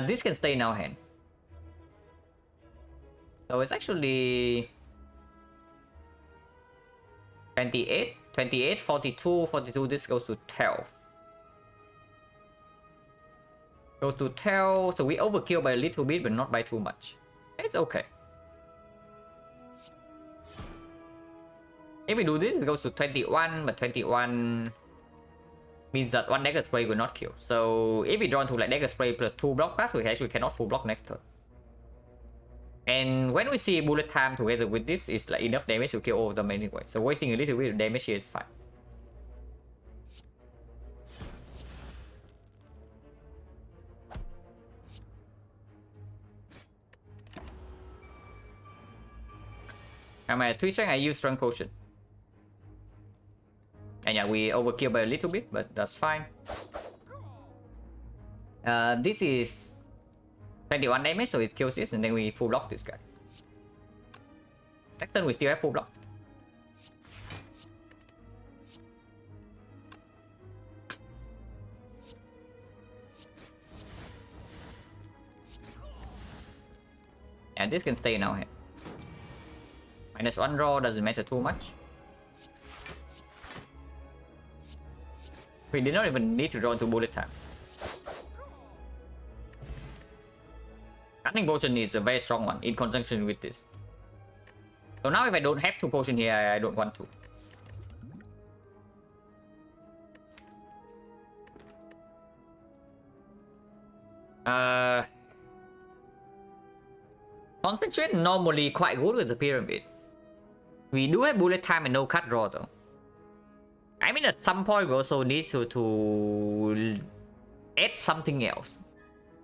This can stay in our hand. So it's actually 28, 28, 42, 42, this goes to 12. Goes to 12, so we overkill by a little bit, but not by too much. It's okay. If we do this, it goes to 21, but 21 means that 1 dagger spray will not kill. So if we draw into like dagger spray plus 2 block pass, we actually cannot full block next turn. And when we see bullet time together with this, it's like enough damage to kill all of them anyway. So wasting a little bit of damage here is fine. I'm at 3 strength, I use strength potion. And yeah, we overkill by a little bit, but that's fine. This is 21 damage, so it kills this, and then we full block this guy. Next turn we still have full block. And this can stay in our hand. -1 draw doesn't matter too much. We did not even need to draw into bullet time. Cunning potion is a very strong one in conjunction with this. So now if I don't have 2 potion here, I don't want to. Concentrate normally quite good with the pyramid. We do have bullet time and no cut draw though. I mean, at some point we also need to add something else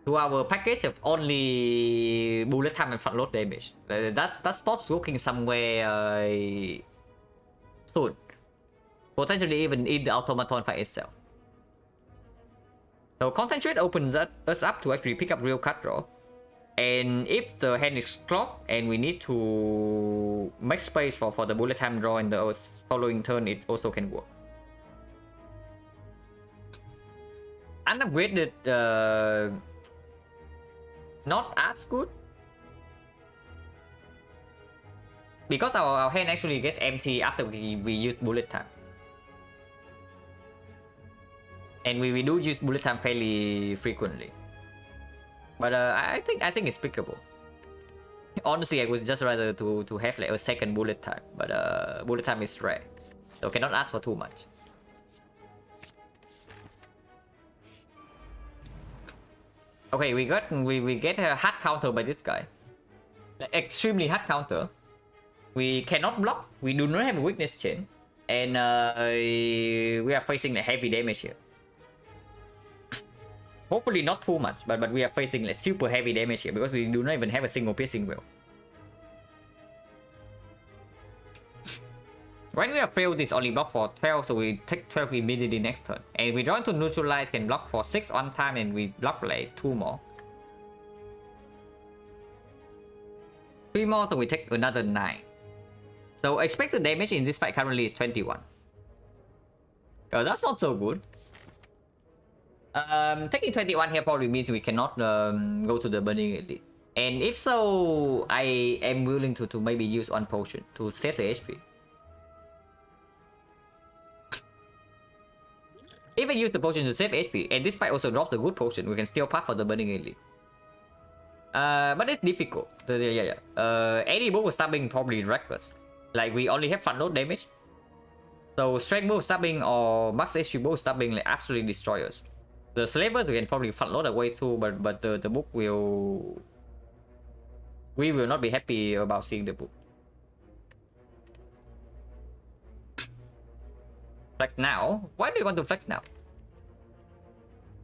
to our package of only bullet time and front load damage. That stops looking somewhere soon. Potentially even in the automaton fight itself. So concentrate opens us up to actually pick up real cut draw. And if the hand is clogged and we need to make space for the bullet time draw in the following turn, it also can work. Unupgraded, not as good. Because our hand actually gets empty after we use bullet time. And we do use bullet time fairly frequently. But I think it's pickable. Honestly, I would just rather to have like a second bullet time. But bullet time is rare. So cannot ask for too much. Okay, we get a hard counter by this guy. Like, extremely hard counter. We cannot block. We do not have a weakness chain. And we are facing the heavy damage here. Hopefully not too much, but we are facing like super heavy damage here because we do not even have a single piercing wheel. When we have failed, it's only block for 12, so we take 12 immediately next turn. And we draw to neutralize, can block for 6 on time, and we block for like 2 more. 3 more, so we take another 9. So expected damage in this fight currently is 21. That's not so good. Taking 21 here probably means we cannot go to the Burning Elite. And if so, I am willing to maybe use 1 potion to save the HP. If I use the potion to save HP, and this fight also drops a good potion, we can still path for the Burning Elite. But it's difficult. Any move of stabbing probably reckless. Like, we only have front load damage. So strength move stabbing or max HP move stabbing like absolutely destroy us. The slavers we can probably front load away too, but the book will... We will not be happy about seeing the book. Flex now? Why do you want to flex now?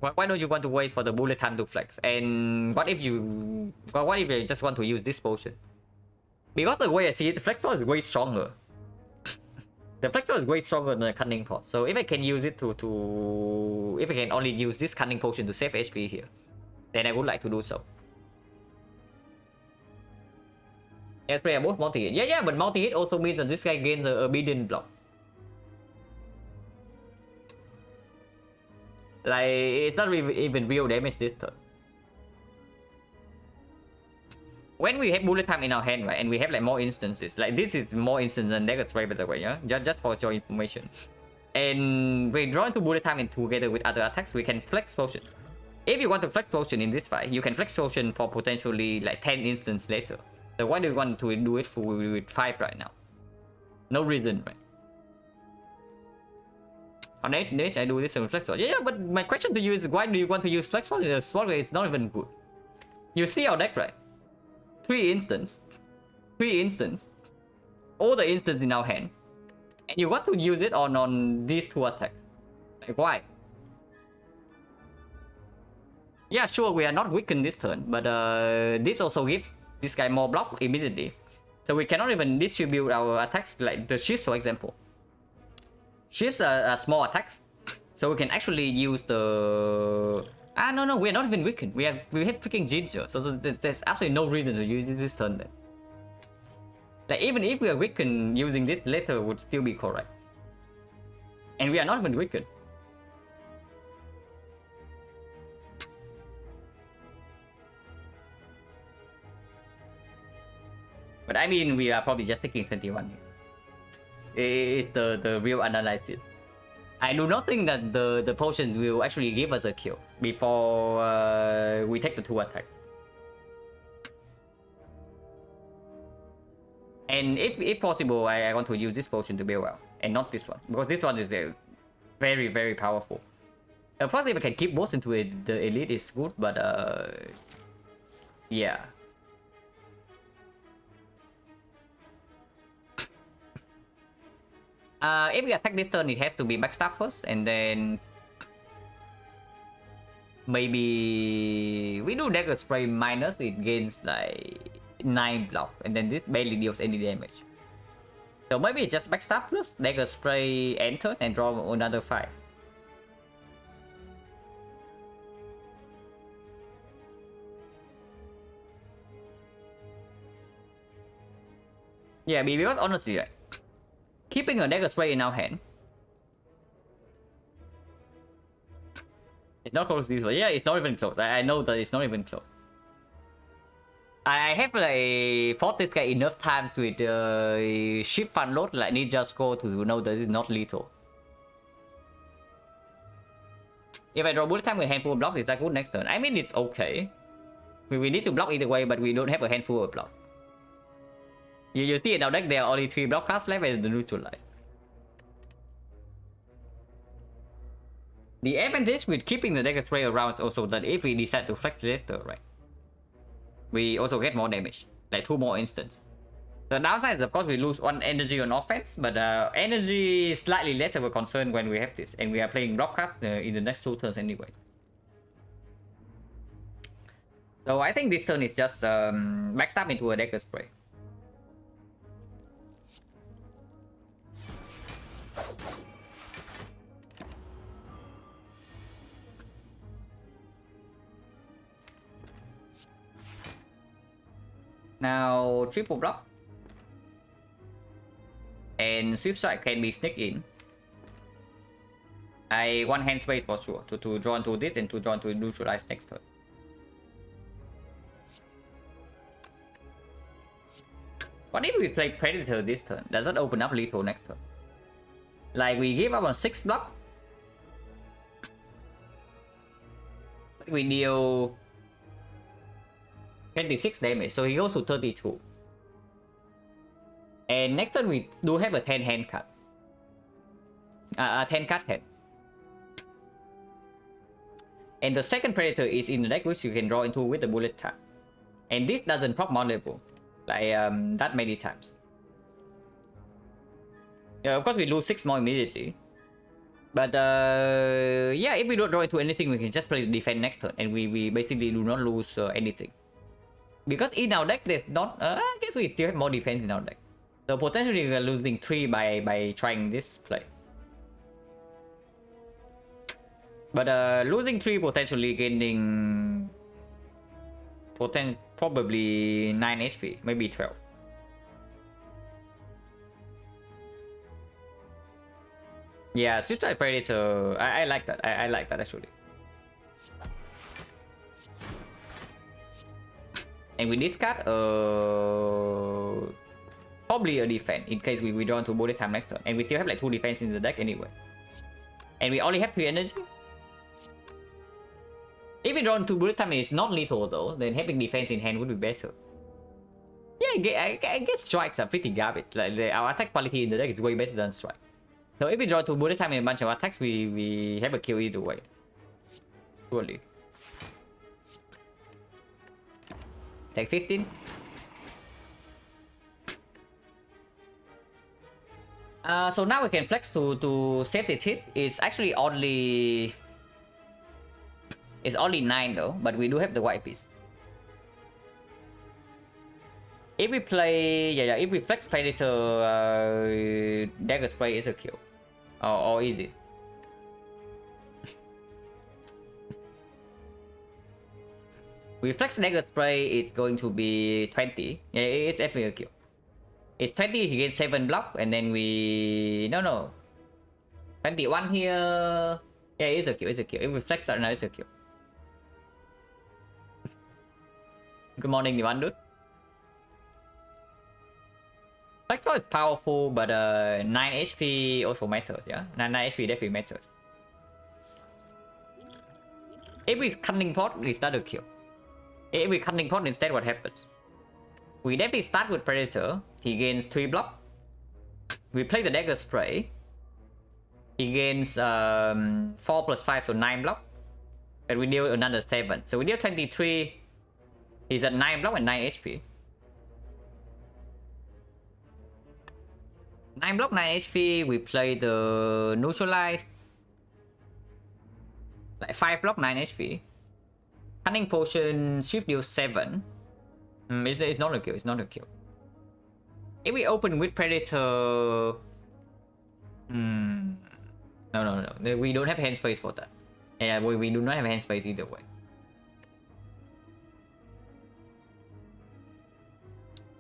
Why don't you want to wait for the bullet time to flex? And what if you But what if I just want to use this potion? Because the way I see it, the Flex Force is way stronger. The Flex Force is way stronger than the Cunning Pot. So if I can use it if I can only use this Cunning Potion to save HP here, then I would like to do so. Spray both multi-hit. Yeah, but multi-hit also means that this guy gains a obedient block. Like, it's not even real damage this turn. When we have bullet time in our hand, right, and we have like more instances, like this is more instances than Dagger Spray, by the way, yeah? Just for your information. And we draw into bullet time and together with other attacks, we can flex potion. If you want to flex potion in this fight, you can flex potion for potentially like 10 instances later. So why do you want to do it with 5 right now? No reason, right? On 8 days, I do this with flex potion. Yeah, but my question to you is, why do you want to use flex potion? The sword is not even good. You see our deck, right? 3 instants. All the instants in our hand. And you want to use it on these 2 attacks. Like, why? Yeah, sure, we are not weakened this turn, but this also gives this guy more block immediately. So we cannot even distribute our attacks, like the shifts, for example. Shifts are small attacks. So we can actually use the... no, we're not even weakened. We have freaking Ginger. So there's absolutely no reason to use this turn then. Like, even if we are weakened, using this later would still be correct. And we are not even weakened. But I mean, we are probably just taking 21 here. It's the real analysis. I do not think that the potions will actually give us a kill before we take the 2 attacks. And if possible, I want to use this potion to build well, and not this one, because this one is very, very powerful. Of course, if I can keep both into it, the elite is good, but yeah. If we attack this turn, it has to be backstab first, and then maybe we do Dagger Spray minus, it gains like 9 block, and then this barely deals any damage. So maybe it's just backstab plus Dagger Spray end turn and draw another 5. Yeah, because honestly, right, keeping a Dagger Spray in our hand, it's not close to this one. Yeah, it's not even close. I know that it's not even close. I have like fought this guy enough times with ship fun load like Ninja Scroll to know that it's not lethal. If I draw bullet time with a handful of blocks, is that good next turn? I mean, it's okay. We need to block either way, but we don't have a handful of blocks. You see in our deck, there are only 3 block cards left and the neutralize. The advantage with keeping the Dagger Spray around is also that if we decide to flex later, right, we also get more damage, like 2 more instants. The downside is, of course, we lose 1 energy on offense, but energy is slightly less of a concern when we have this, and we are playing block cards in the next 2 turns anyway. So I think this turn is just backstab into a Dagger Spray. Now, triple block. And sweep side can be sneak in. I one hand space for sure to draw into this and to draw into neutralize next turn. What if we play Predator this turn? Does that open up lethal next turn? Like, we give up on 6 block. We deal 26 damage, so he goes to 32. And next turn we do have a 10 hand card. 10 card hand. And the second Predator is in the deck, which you can draw into with the bullet time. And this doesn't proc mon level like that many times. Yeah, of course we lose 6 more immediately. But yeah, if we don't draw into anything, we can just play defense next turn, and we basically do not lose anything. Because in our deck there's not I guess we still have more defense in our deck, so potentially we're losing 3 by trying this play. But losing 3, potentially gaining probably 9 HP, maybe 12. Yeah, Suicide Predator, I like that. I like that actually. And with this card, probably a defense in case we draw into bullet time next turn. And we still have like 2 defense in the deck anyway. And we only have 3 energy. If we draw into bullet time and it's not lethal though, then having defense in hand would be better. Yeah, I guess strikes are pretty garbage. Like our attack quality in the deck is way better than strike. So if we draw to bullet time and a bunch of attacks, we have a kill either way. Surely. Take 15. So now we can flex to save this hit. It's actually only 9 though, but we do have the white piece. If we play, if we flex Predator, Dagger Spray is a kill. Or is it? We flex Dagger Spray, it's going to be 20. Yeah, it's definitely a kill. It's 20, he gets 7 block, and then we... No. 21 here... Yeah, it's a kill, it's a kill. If we flex that now, it's a kill. Good morning, Nivan. Flexor is powerful, but 9 HP also matters, yeah? 9 HP definitely matters. If we Cunning Pot, it's not a kill. If we Cunning Pot instead, what happens? We definitely start with Predator. He gains 3 block. We play the Dagger Spray. He gains 4 plus 5, so 9 block. And we deal another 7. So we deal 23. He's at 9 block and 9 HP. 9 block, 9 HP. We play the Neutralize. Like 5 block, 9 HP. Cunning Potion, Shift deal 7. It's not a kill, it's not a kill. If we open with Predator... No. We don't have hand space for that. Yeah, we do not have hand space either way.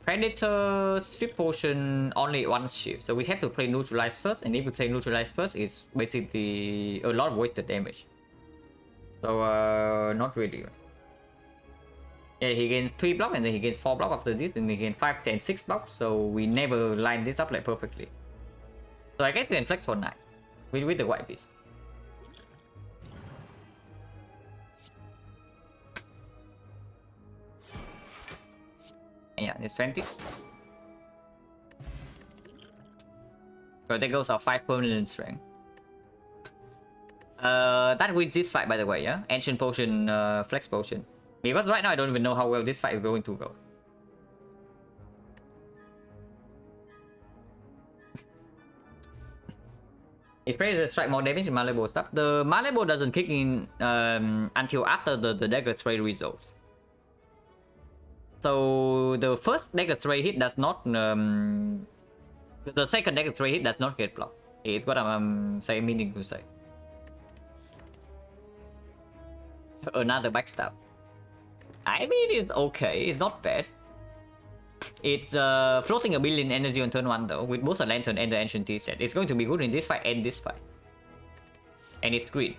Predator, Swift Potion, only 1 shift. So we have to play Neutralize first, and if we play Neutralize first, it's basically a lot of wasted damage. So, not really. Yeah, he gains 3 block, and then he gains 4 block after this, and he gains 5, 10, 6 blocks. So we never line this up like perfectly. So I guess we can flex for 9 with the white piece. Yeah, it's 20. So that goes our 5 permanent strength. That wins this fight, by the way, yeah? Ancient Potion, Flex Potion. Because right now I don't even know how well this fight is going to go. It's ready to strike more damage in Malleable stuff. The Malleable doesn't kick in until after the Dagger Spray resolves. So the first Dagger Spray hit does not... the second Dagger Spray hit does not get blocked. It's what I'm meaning to say. Another backstab. I mean, it's okay. It's not bad. It's floating a billion energy on turn 1 though, with both the Lantern and the Ancient Tea set. It's going to be good in this fight and this fight. And it's green.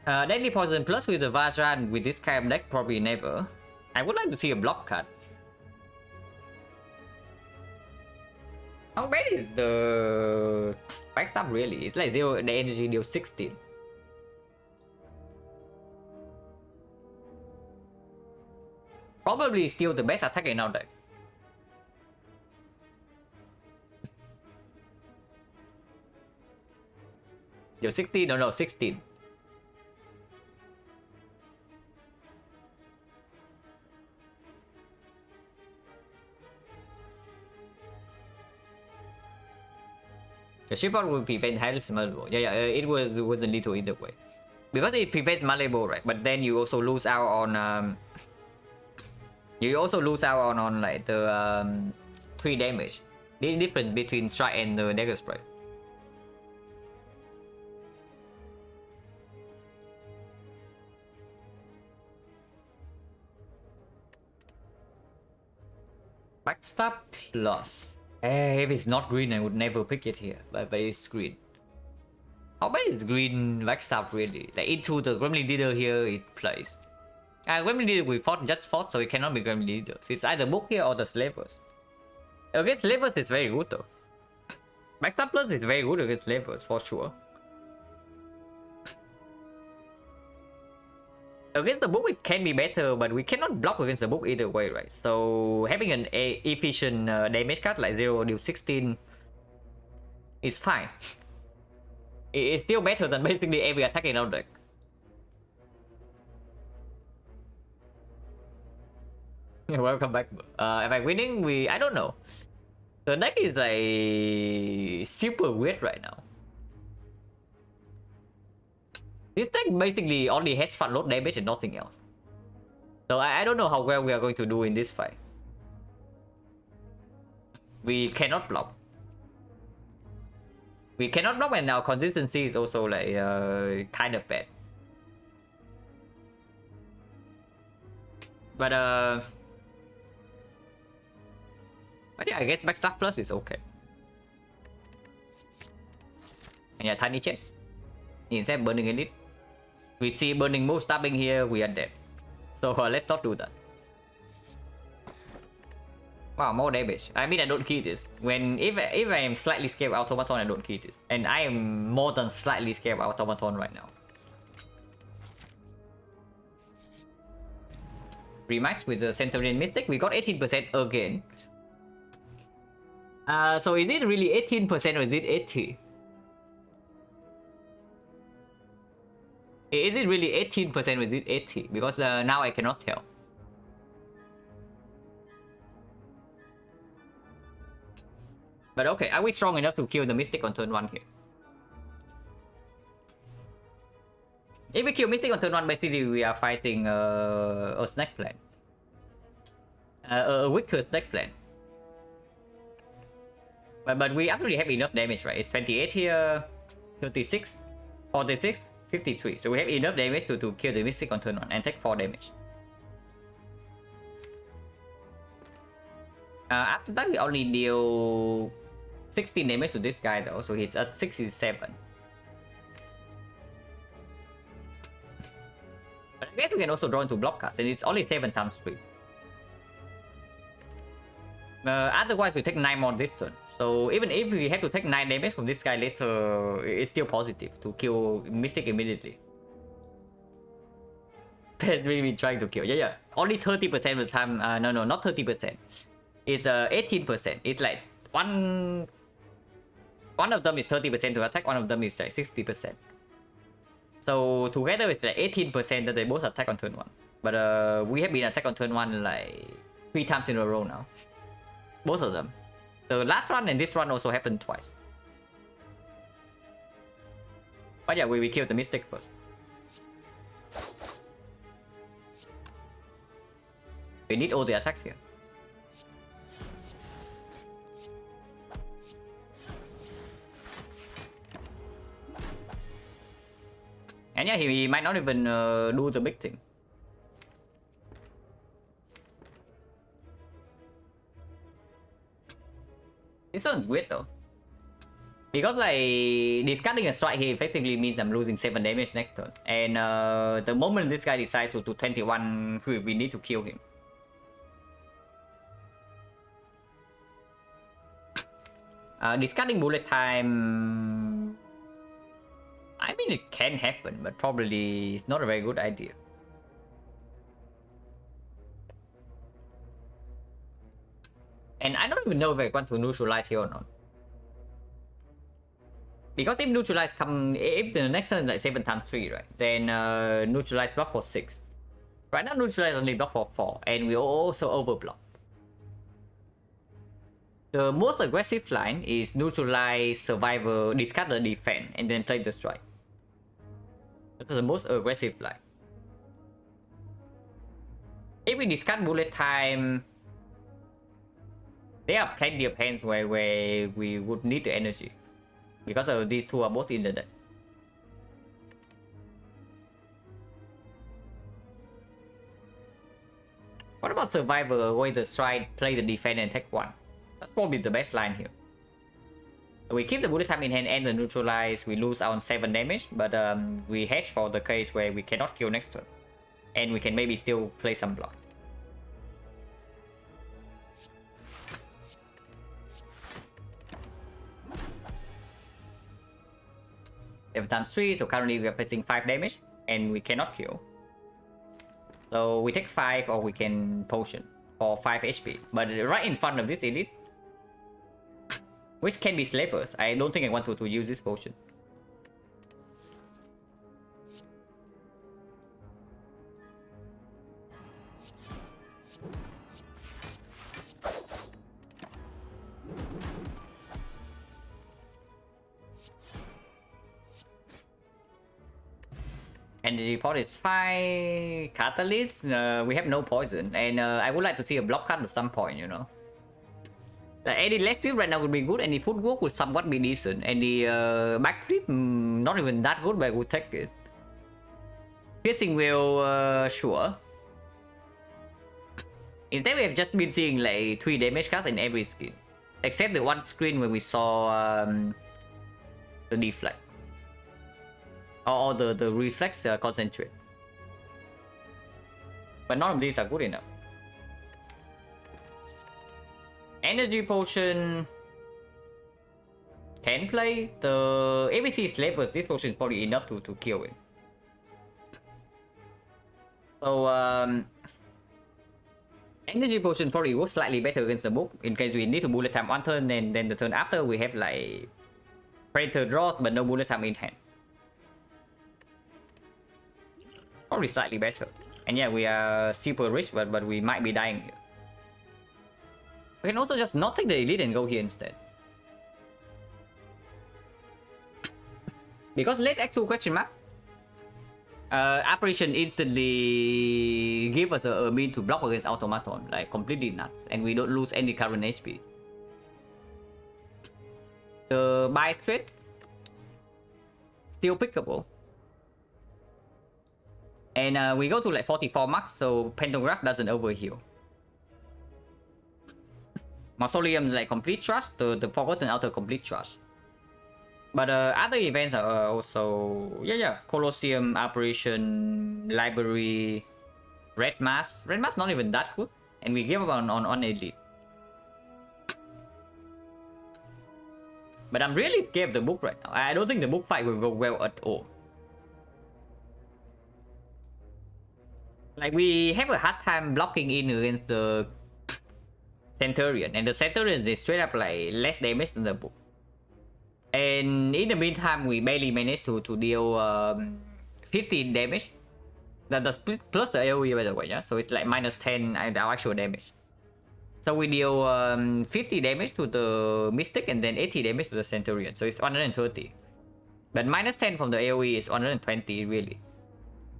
Deadly Poison plus with the Vajra with this kind of deck, probably never. I would like to see a block card. How bad is the backstab really? It's like 0, the energy deals 16. Probably still the best attack in our deck. Yo, 16? No, 16. The shipboard will prevent highly malleable. Yeah, it wasn't lethal either way. Because it prevents malleable, right? But then you also lose out on You also lose out on like the 3 damage. The difference between strike and the dagger strike. Backstab plus. If it's not green, I would never pick it here. But it's green. How bad is green backstab really? Like into the Gremlin Leader here, it plays. Gremlin Leader we just fought, so it cannot be Gremlin Leader. So it's either book here or the Slavers. Against Slavers, it's very good though. Backstab plus is very good against Slavers for sure. Against the book it can be better, but we cannot block against the book either way, right? So having an efficient damage card like 0 deal 16 is fine. It's still better than basically every attack in our deck. Welcome back. Am I winning? I don't know. The deck is like super weird right now. This deck basically only has front load damage and nothing else. So I don't know how well we are going to do in this fight. We cannot block. We cannot block, and our consistency is also like kind of bad. But yeah, I guess backstab plus is okay. And yeah, tiny chest. Instead burning elite. We see burning move stabbing here, we are dead. So let's not do that. Wow, more damage. I mean, I don't key this. If I am slightly scared of automaton, I don't key this. And I am more than slightly scared of automaton right now. Rematch with the Centurion Mystic. We got 18% again. So is it really 18% or is it 80? Is it really 18% or is it 80? Because now I cannot tell. But okay, are we strong enough to kill the Mystic on turn 1 here? If we kill Mystic on turn 1, basically we are fighting a Snake Plant. A weaker Snake Plant. But we actually have enough damage, right? It's 28 here, 36, 46, 53. So we have enough damage to kill the Mystic on turn 1 and take 4 damage. After that, we only deal 16 damage to this guy though, so he's at 67. But I guess we can also draw into block cards, and it's only 7 times 3. Otherwise, we take 9 more this turn. So even if we have to take 9 damage from this guy later, it's still positive to kill Mystic immediately. That's really trying to kill. Yeah. Only 30% of the time. No, not 30%. It's 18%. It's like one of them is 30% to attack, one of them is like 60%. So together it's like 18% that they both attack on turn 1. But we have been attacked on turn 1 like 3 times in a row now. Both of them. The last run and this run also happened twice. But yeah, we killed the Mystic first. We need all the attacks here. And yeah, he might not even do the big thing. This sounds weird though. Because like discarding a strike here effectively means I'm losing 7 damage next turn. And the moment this guy decides to 21, we need to kill him. Discarding bullet time, I mean it can happen, but probably it's not a very good idea. And I don't even know if I want to neutralize here or not. Because if neutralize if the next turn is like 7 times 3, right? Then neutralize block for 6. Right now neutralize only block for 4, and we also overblock. The most aggressive line is neutralize, survivor, discard the defense, and then play the strike. That's the most aggressive line. If we discuss bullet time, there are plenty of hands where we would need the energy. Because of these two are both in the deck. What about Survivor? Avoid the strike, play the defense and take one. That's probably the best line here. We keep the bullet time in hand and the neutralize. We lose on 7 damage, but we hedge for the case where we cannot kill next turn. And we can maybe still play some block. Every time 3, so currently we are facing 5 damage and we cannot kill. So we take 5 or we can potion for 5 HP. But right in front of this elite, which can be slavers, I don't think I want to use this potion. Energy pot is fine. Catalyst, we have no poison. And I would like to see a block card at some point, you know. Like any left flip right now would be good, and the footwork would somewhat be decent. And the backflip, not even that good, but I would take it. Piercing will, sure. Instead we have just been seeing like 3 damage cards in every skin. Except the one screen where we saw the deflect. Or the reflex concentrate. But none of these are good enough. Energy potion can play. The ABC slavers, this potion is probably enough to kill it. So energy potion probably works slightly better against the book in case we need to bullet time one turn, then the turn after we have like predator draws but no bullet time in hand. Probably slightly better. And yeah, we are super rich, but we might be dying here. We can also just not take the elite and go here instead. Because late actual question mark. Apparition instantly give us a mean to block against automaton, like completely nuts, and we don't lose any current HP. The buy straight still pickable. And we go to like 44 max, so Pantograph doesn't overheal. Mausoleum is like complete trash, the Forgotten Outer complete trash. But other events are also, yeah, Colosseum, Apparition, Library, Red Mask. Red Mask not even that good, and we give up on Elite. But I'm really scared of the book right now. I don't think the book fight will go well at all. Like, we have a hard time blocking in against the Centurion, and the Centurion is straight up like less damage than the book. And in the meantime, we barely managed to deal 15 damage. That's plus the AoE by the way, yeah? So it's like minus 10 our actual damage. So we deal 50 damage to the Mystic and then 80 damage to the Centurion. So it's 130. But minus 10 from the AoE is 120 really.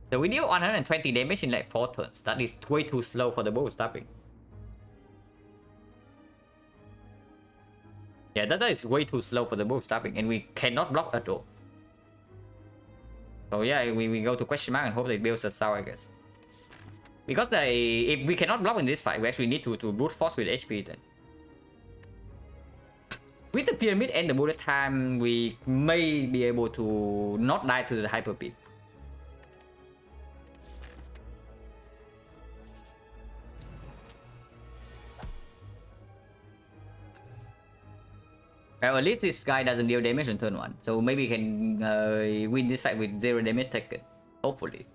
So we deal 120 damage in like 4 turns. That is way too slow for the bow stopping. Yeah, that is way too slow for the bow stopping, and we cannot block at all. So yeah, we go to question mark and hope they build us out, I guess. Because if we cannot block in this fight, we actually need to brute force with HP then. With the pyramid and the bullet time, we may be able to not die to the hyper peak. Well, at least this guy doesn't deal damage on turn 1, so maybe we can win this fight with 0 damage taken. Hopefully.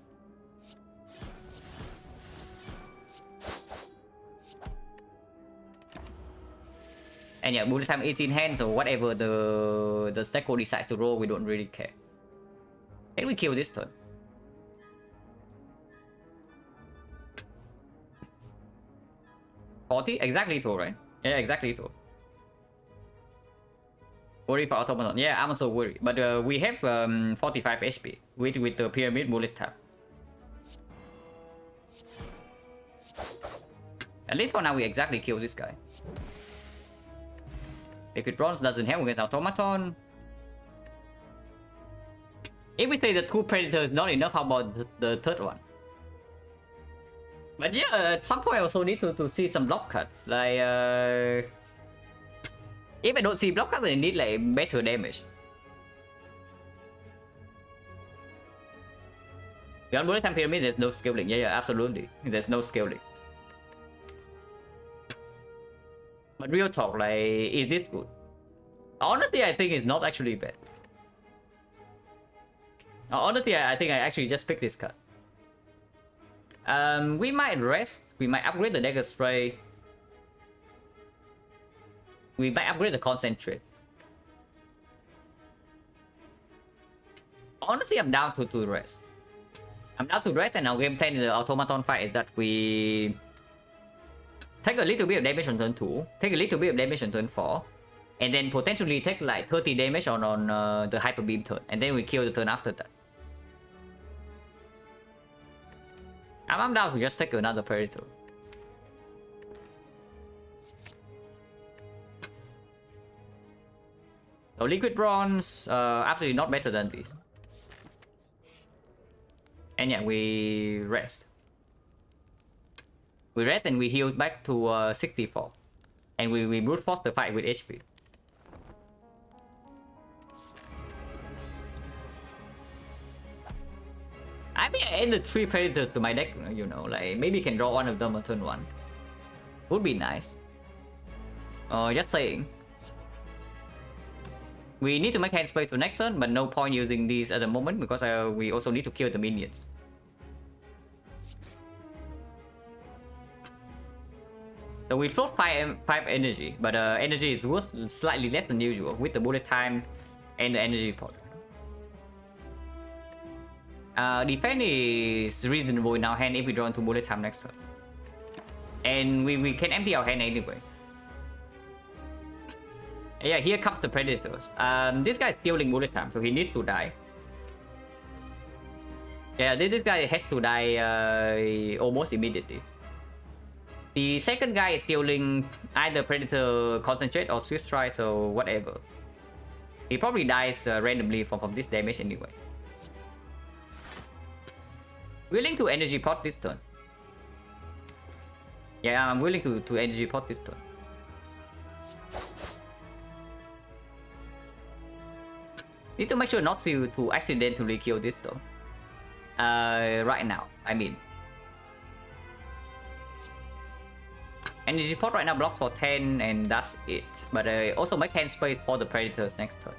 And yeah, bullet time 18 hands, so whatever the Stecco decides to roll, we don't really care. Can we kill this turn? $40? Exactly 2, right? Yeah, exactly 2. Worry for automaton. Yeah, I'm also worried. But we have 45 HP with the pyramid bullet tap. At least for now, we exactly kill this guy. Liquid Bronze doesn't help against Automaton. If we say the 2 Predators is not enough, how about the third one? But yeah, at some point I also need to see some block cuts. Like, if I don't see block cuts, I need like better damage. Beyond Bullet Time Pyramid, there's no scaling. Yeah, absolutely. There's no scaling. But real talk, like, is this good? Honestly, I think it's not actually bad. Honestly, I think I actually just picked this card. We might rest. We might upgrade the Dagger Spray. We might upgrade the Concentrate. Honestly, I'm down to rest. I'm down to rest, and our game plan in the Automaton fight is that we take a little bit of damage on turn 2, take a little bit of damage on turn 4, and then potentially take like 30 damage on the Hyper Beam turn, and then we kill the turn after that. I'm down to just take another Predator. So Liquid Bronze, absolutely not better than this. And yeah, we rest. We rest and we heal back to 64. And we brute force the fight with HP. I mean, I added 3 Predators to my deck, you know, like maybe you can draw one of them on turn 1. Would be nice. Just saying. We need to make hand space for next turn, but no point using these at the moment because we also need to kill the minions. So we float 5 energy, but energy is worth slightly less than usual with the bullet time and the energy pot. Defense is reasonable in our hand if we draw into bullet time next turn. And we can empty our hand anyway. Yeah, here comes the Predators. This guy is stealing bullet time, so he needs to die. Yeah, this guy has to die almost immediately. The second guy is stealing either Predator Concentrate or Swift Strike, so whatever. He probably dies randomly from this damage anyway. Willing to energy pot this turn. Yeah, I'm willing to energy pot this turn. Need to make sure not to accidentally kill this though. Right now, I mean. Energy pot right now blocks for 10 and that's it. But also make hand space for the Predators next turn.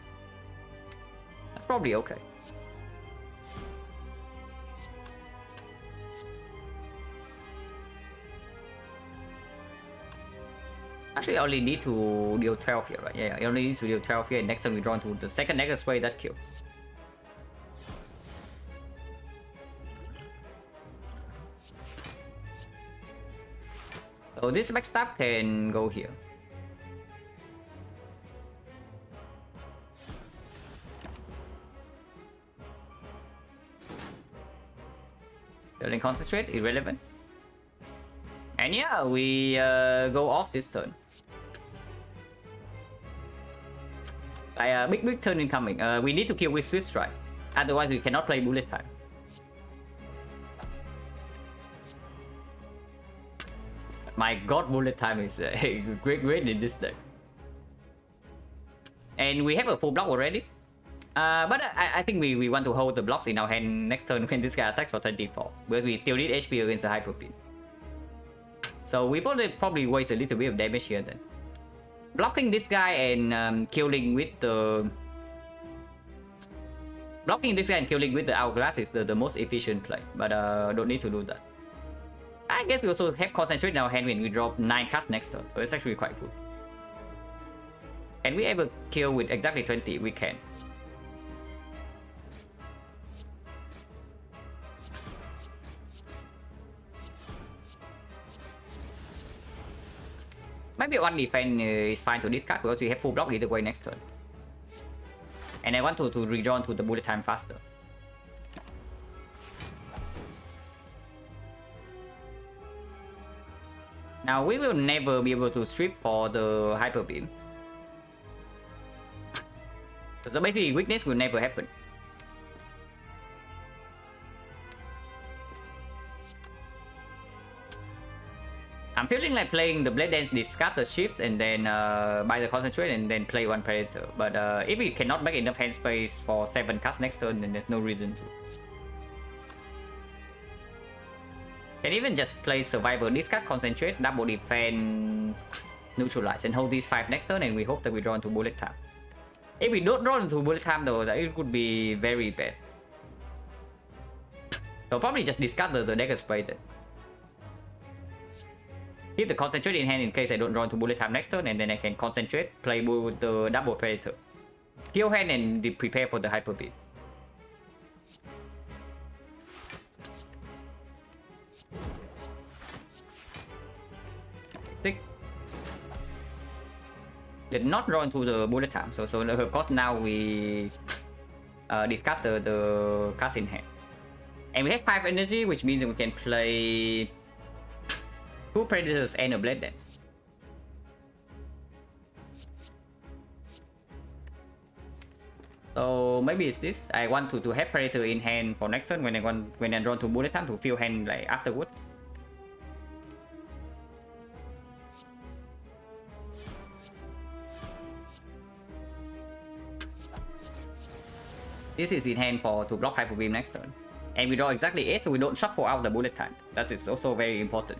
That's probably okay. Actually, I only need to deal 12 here, right? Yeah, I only need to deal 12 here, and next time we draw into the second Dagger Spray that kills. So this backstab can go here. Building Concentrate, irrelevant. And yeah, we go off this turn. Big turn incoming. We need to kill with Swift Strike. Otherwise we cannot play bullet time. My god, bullet time is great in this deck. And we have a full block already. But I think we want to hold the blocks in our hand next turn when this guy attacks for 24. Because we still need HP against the Hyper Beam. So we probably waste a little bit of damage here then. Blocking this guy and killing with the... Blocking this guy and killing with the Hourglass is the most efficient play. But don't need to do that. I guess we also have Concentrate in our hand when we drop 9 cards next turn. So it's actually quite good. Can we ever kill with exactly 20? We can. Maybe one defense is fine to discard because we have full block either way next turn. And I want to redraw to the bullet time faster. Now we will never be able to strip for the hyper beam. So basically weakness will never happen. I'm feeling like playing the Blade Dance, discard the shift, and then buy the concentrate, and then play one Predator. But if we cannot make enough hand space for 7 cards next turn, then there's no reason to. Can even just play Survivor, discard concentrate, double defend, neutralize, and hold these 5 next turn, and we hope that we draw into bullet time. If we don't draw into bullet time though, that it could be very bad. So probably just discard the Dagger Spray then. Keep the concentrate in hand in case I don't draw into bullet time next turn, and then I can concentrate, play the double Predator. Kill hand and prepare for the hyper beam. Did not draw into the bullet time, so of course now we discard the cards in hand, and we have 5 energy, which means that we can play 2 Predators and a Blade Dance. So maybe it's this. I want to have Predator in hand for next turn when I draw to bullet time to fill hand like afterwards. This is in hand to block Hyper Beam next turn. And we draw exactly 8, so we don't shuffle out the bullet time. That is also very important.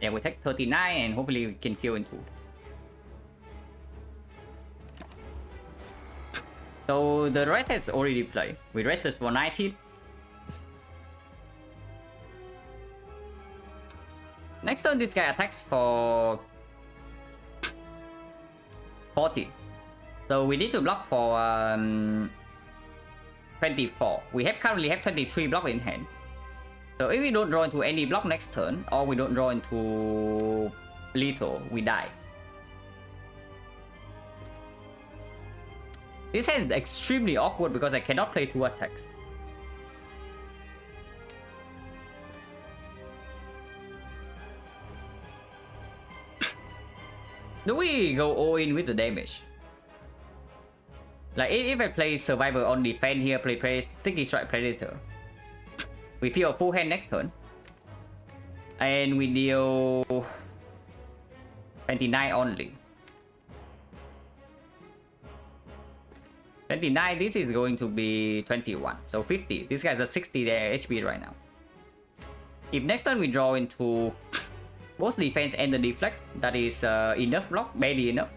Yeah, we take 39 and hopefully we can kill into. So the red has already played. We rated for 19. Next turn this guy attacks for 40. So we need to block for 24. We currently have 23 block in hand. So if we don't draw into any block next turn, or we don't draw into lethal, we die. This hand is extremely awkward because I cannot play 2 attacks. Do we go all in with the damage? Like if I play Survivor on defense here, play Sticky Strike Predator, we fill a full hand next turn, and we deal 29 only. 29, this is going to be 21, so 50. This guy's a 60 HP right now. If next turn we draw into both defense and the deflect, that is enough block, barely enough.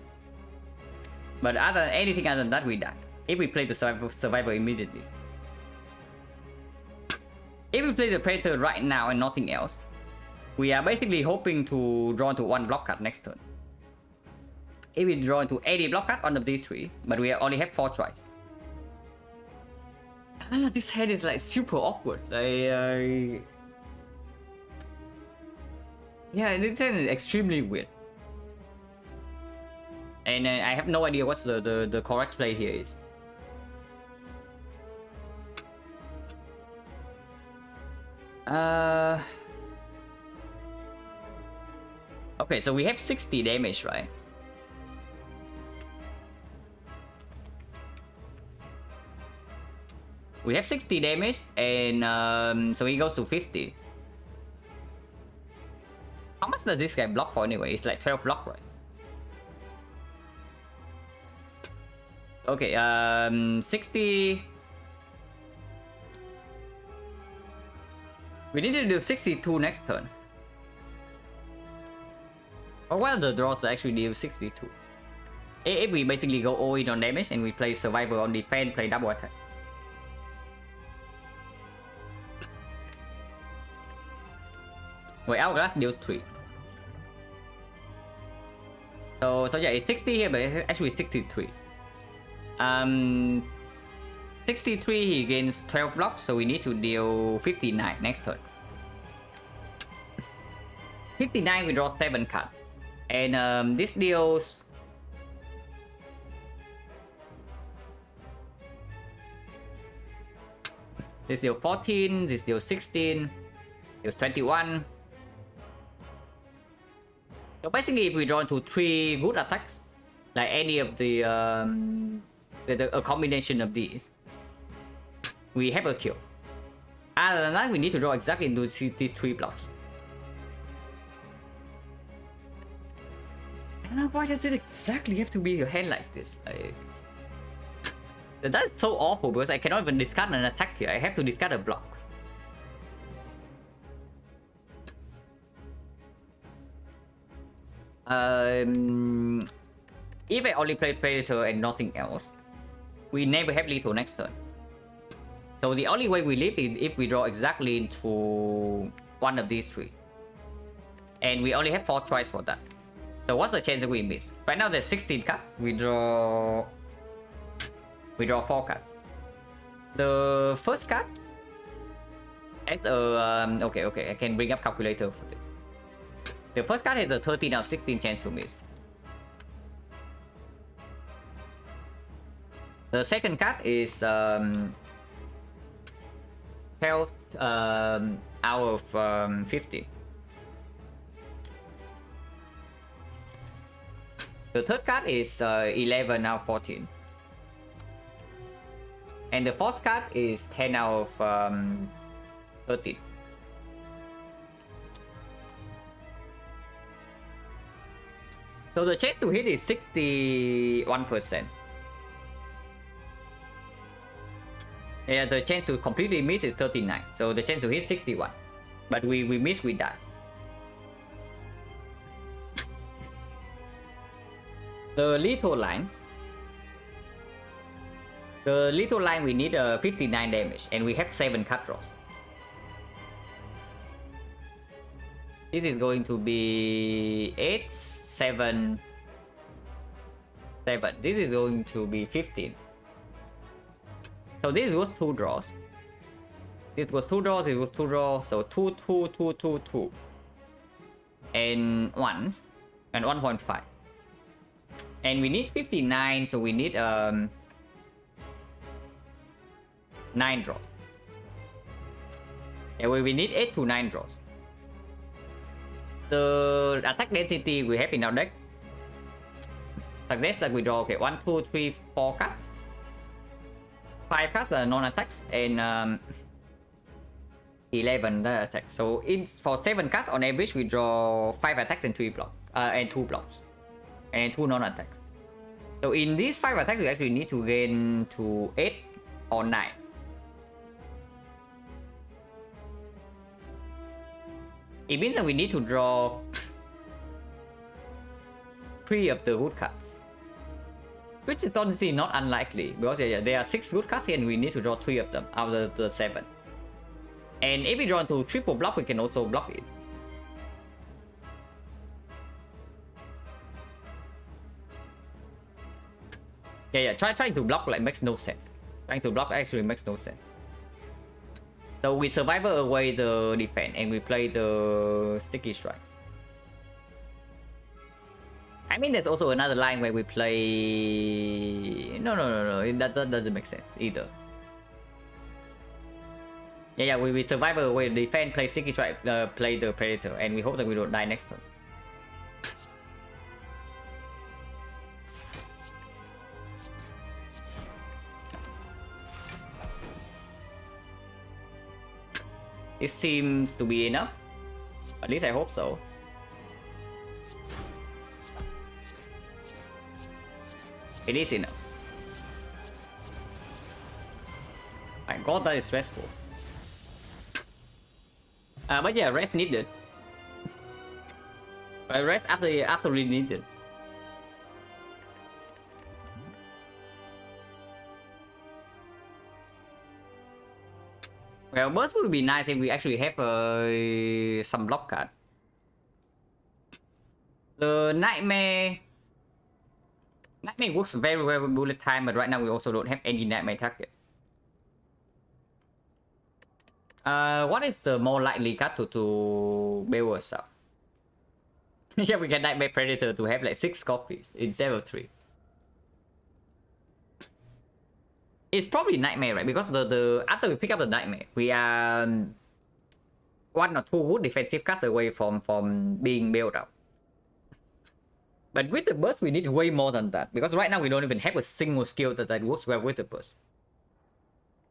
But anything other than that, we die. If we play the Survivor immediately. If we play the Predator right now and nothing else, we are basically hoping to draw into 1 block card next turn. If we draw into 80 block card on the D3, but we only have 4 tries. This hand is like super awkward. Yeah, this hand is extremely weird. And I have no idea what the correct play here is. Okay, so we have 60 damage, right? We have 60 damage, and so he goes to 50. How much does this guy block for anyway? It's like 12 block, right? Okay, 60. We need to do 62 next turn. Or what are the draws that actually deal 62? If we basically go all in on damage and we play Survivor on defense, play double attack. Wait, Hourglass deals 3. So yeah, it's 60 here, but it's actually 63. 63 he gains 12 blocks, so we need to deal 59 next turn. 59 we draw 7 cards. And this deals... This deals 14, this deals 16, deals 21. So basically, if we draw into 3 good attacks, like any of the a combination of these, we have a kill. Other than that, we need to draw exactly into these 3 blocks. And why does it exactly have to be your hand like this? That's so awful because I cannot even discard an attack here. I have to discard a block. If I only play Predator and nothing else, we never have lethal next turn. So the only way we live is if we draw exactly into one of these 3. And we only have 4 tries for that. So what's the chance that we miss? Right now there's 16 cards. We draw 4 cards. The first card has a okay, I can bring up calculator for this. The first card has a 13 out of 16 chance to miss. The second card is 12 out of 15. The third card is 11 out of 14. And the fourth card is 10 out of 13. So the chance to hit is 61%. Yeah, the chance to completely miss is 39. So the chance to hit 61. But we miss, we die. The lethal line. The lethal line, we need 59 damage, and we have 7 card draws. This is going to be 8, 7, 7. This is going to be 15. So this was 2 draws. This was 2 draws, it was 2 draws. So 2, 2, 2, 2, 2. And 1s. And 1.5. And we need 59, so we need 9 draws. And we need 8 to 9 draws. The attack density we have in our deck suggests that we draw 1, 2, 3, 4 cards. 5 cards are non-attacks and 11 attacks. So for 7 cards on average we draw 5 attacks and 3 blocks and 2 blocks and 2 non-attacks. So in these 5 attacks we actually need to gain to 8 or 9. It means that we need to draw 3 of the good cards. Which is honestly not unlikely, because there are 6 good cards here and we need to draw 3 of them out of the 7. And if we draw into triple block, we can also block it. Trying to block like makes no sense. Trying to block actually makes no sense. So we survival away the defense and we play the sticky strike. I mean, there's also another line where we play... No, that doesn't make sense either. We survival away the defense, play sticky strike, play the predator, and we hope that we don't die next turn. It seems to be enough. At least I hope so. It is enough. My god, that is stressful. But yeah, rest needed. Rest absolutely needed. Well, burst would be nice if we actually have some block card. The Nightmare works very well with bullet time, but right now we also don't have any Nightmare target. What is the more likely card to build us up? Yeah, we can Nightmare Predator to have like 6 copies instead of 3. It's probably Nightmare, right? Because the after we pick up the Nightmare, we are 1 or 2 wood defensive cards away from being built up. But with the burst, we need way more than that. Because right now we don't even have a single skill that works well with the burst.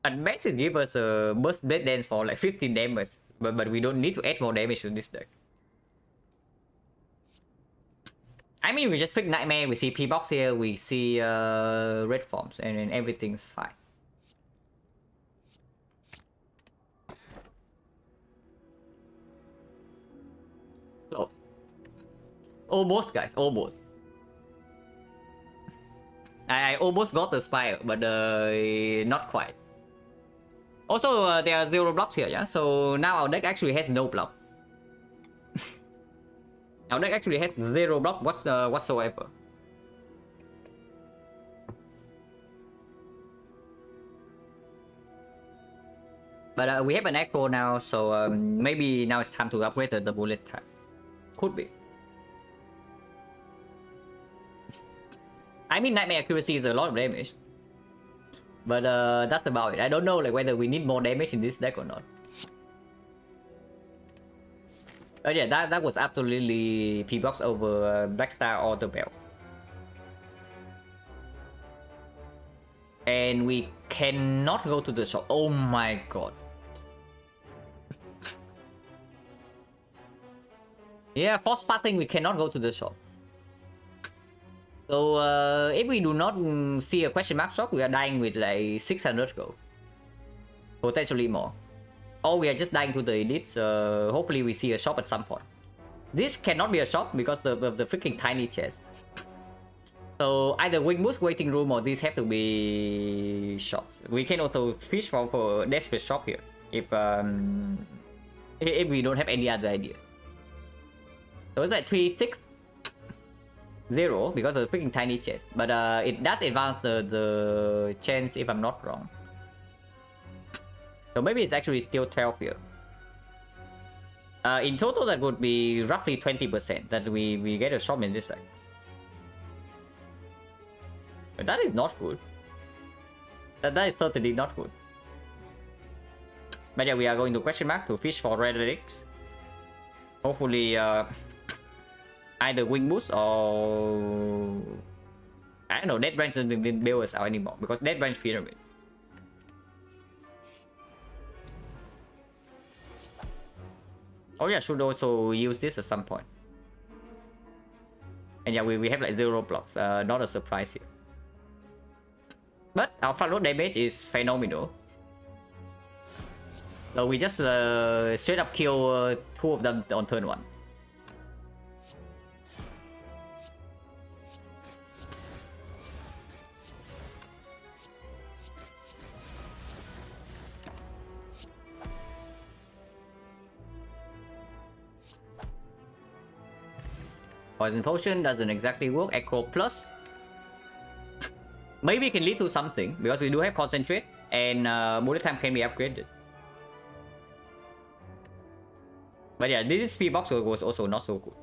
At best it gives us a burst blade dance for like 15 damage. But we don't need to add more damage to this deck. I mean, we just pick Nightmare, we see P-Box here, we see red forms, and everything's fine. Close. Almost, guys, almost. I almost got the Spire, but not quite. Also, there are 0 blocks here, yeah? So now our deck actually has no block. Our deck actually has 0 block whatsoever. But we have an Echo now, so maybe now it's time to upgrade the bullet type. Could be. I mean, Nightmare accuracy is a lot of damage. But that's about it. I don't know like whether we need more damage in this deck or not. But yeah, that was absolutely P-Box over Blackstar or the Bell. And we cannot go to the shop. Oh my god. Yeah, for spotting we cannot go to the shop. So if we do not see a question mark shop, we are dying with like 600 gold. Potentially more. Or we are just dying to the elites. Hopefully we see a shop at some point. This cannot be a shop because of the freaking tiny chest. So either Wing Boost waiting room or these have to be shop. We can also fish for desperate shop here if we don't have any other ideas. So it's like 3-6-0 because of the freaking tiny chest. But it does advance the chance if I'm not wrong. So maybe it's actually still 12 here. In total, that would be roughly 20% that we get a shop in this side. But that is not good. That is certainly not good. But yeah, we are going to question mark to fish for red relics. Hopefully, either Wing Boost or I don't know. Dead Branch didn't bail us out anymore because Dead Branch Pyramid. Oh yeah, should also use this at some point. And yeah, we have like 0 blocks. Not a surprise here. But our front load damage is phenomenal. So we just straight up kill 2 of them on turn 1. Poison Potion doesn't exactly work. Echo Plus. Maybe it can lead to something because we do have Concentrate and Bullet Time can be upgraded. But yeah, this speed box was also not so good.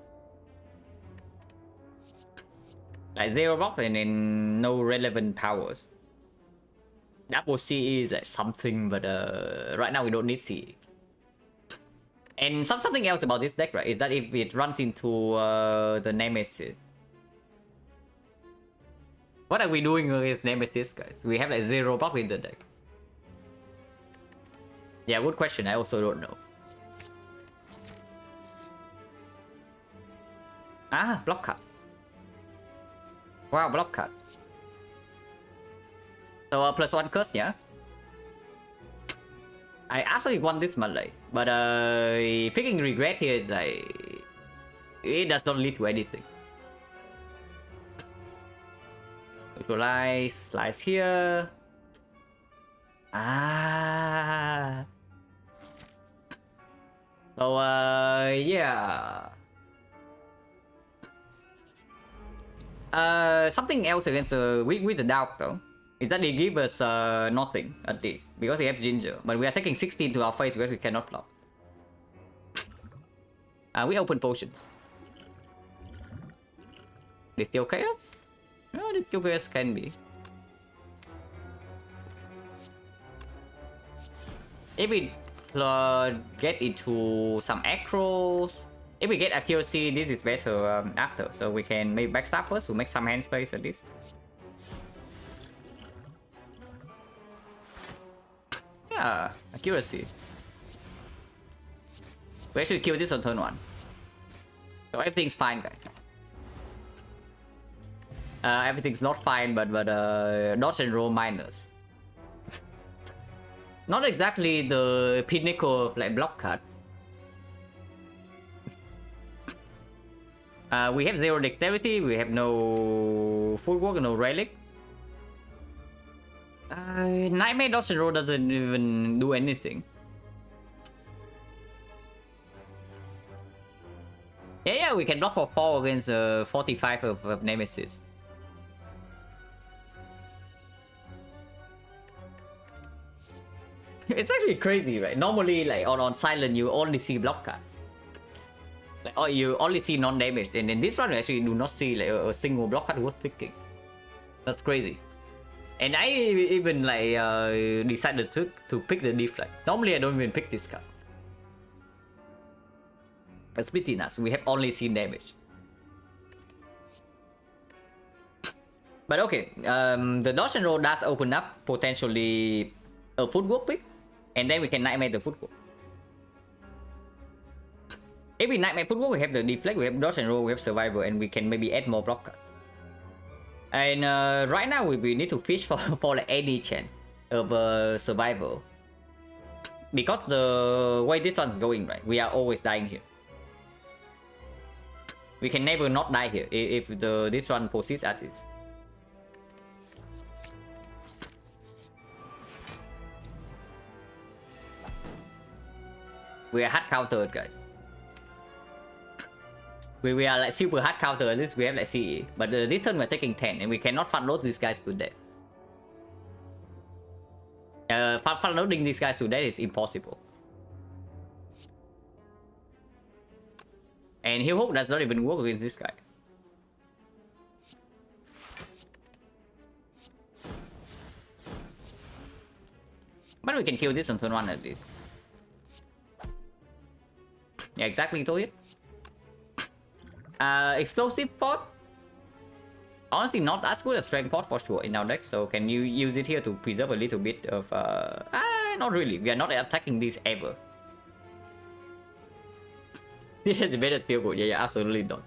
Like 0 blocks and then no relevant powers. Double CE is like something, but right now we don't need CE. And something else about this deck, right, is that if it runs into the Nemesis. What are we doing with Nemesis, guys? We have like 0 block in the deck. Yeah, good question. I also don't know. Ah, block cards. Wow, block cards. So +1 curse, yeah. I absolutely want this Malay, but picking regret here is like it does not lead to anything. Neutralize, slice here. Ah. So yeah. Something else against with the doubt though is that they give us nothing at least because they have Ginger, but we are taking 16 to our face because we cannot block. We open potions. Distill Chaos? No, Distill Chaos can be. If we get into some acros, if we get accuracy, this is better after. So we can maybe backstab first to make some hand space at least. Yeah, accuracy. We actually kill this on turn 1. So everything's fine, guys. Everything's not fine, but dodge and roll minus. Not exactly the pinnacle of like block cards. We have 0 dexterity, we have no footwork, no relic. Nightmare dodge and roll doesn't even do anything. Yeah, we can block for 4 against 45 of Nemesis. It's actually crazy, right? Normally, like on Silent, you only see block cards. Like, or you only see non-damage, and in this one, you actually do not see like a single block card worth picking. That's crazy. And I even like decided to pick the deflect. Normally, I don't even pick this card. That's pretty nuts. We have only seen damage. But okay, the dodge and roll does open up potentially a footwork pick, and then we can nightmare the footwork. If we nightmare footwork, we have the deflect, we have dodge and roll, we have survival, and we can maybe add more block cards. And right now we need to fish for like any chance of survival, because the way this one's going, right, we are always dying here. We can never not die here if this one persists as is. We are hard countered, guys. We are like super hard counter. At least we have like CE, but this turn we're taking 10, and we cannot fun load these guys to death. Fun loading these guys to death is impossible. And Heal Hook does not even work with this guy. But we can kill this on turn 1 at least. Yeah, exactly, told it. Explosive pot. Honestly, not as good as Strength pot for sure in our deck. So can you use it here to preserve a little bit of... not really. We are not attacking this ever. Yes, better feel good. Yeah, absolutely not.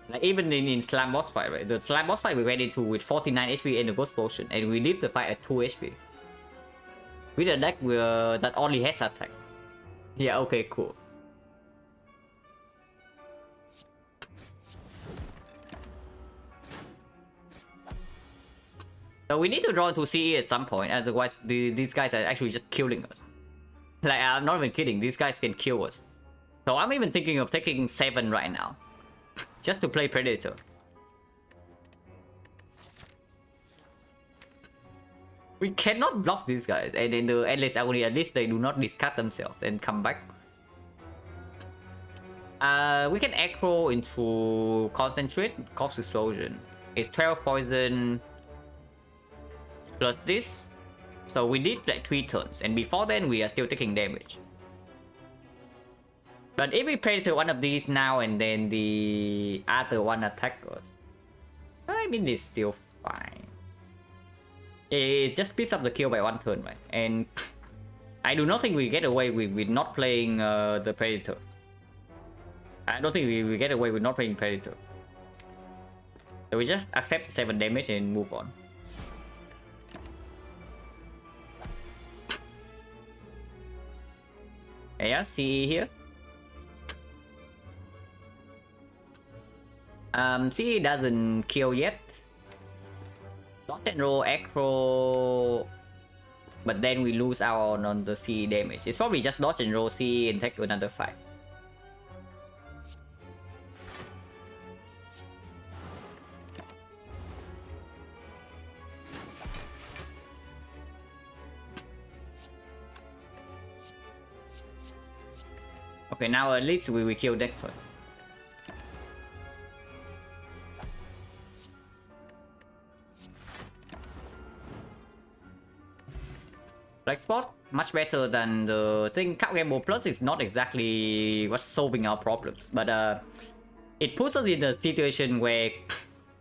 Like even in Slam boss fight, right? The Slam boss fight we went into with 49 HP and the Ghost Potion, and we leave the fight at 2 HP. With a deck that only has attacks. Yeah, okay, cool. So we need to draw to CE at some point, otherwise these guys are actually just killing us. Like, I'm not even kidding, these guys can kill us. So I'm even thinking of taking 7 right now. Just to play Predator. We cannot block these guys, and in the Endless Agony, at least they do not discard themselves and come back. We can aggro into Concentrate, Corpse Explosion. It's 12 poison plus this. So we did like 3 turns, and before then we are still taking damage. But if we Predator one of these now and then the other one attack us, I mean it's still fine. It just speeds up the kill by 1 turn, right? And I do not think we get away with not playing the Predator. I don't think we get away with not playing Predator. So we just accept 7 damage and move on. Yeah, CE here. CE doesn't kill yet. Dodge and roll, aggro, but then we lose out on the CE damage. It's probably just dodge and roll CE and take another 5. Okay, now at least we kill next turn. Black spot much better than the thing. Cup Gamble Plus is not exactly what's solving our problems, but it puts us in a situation where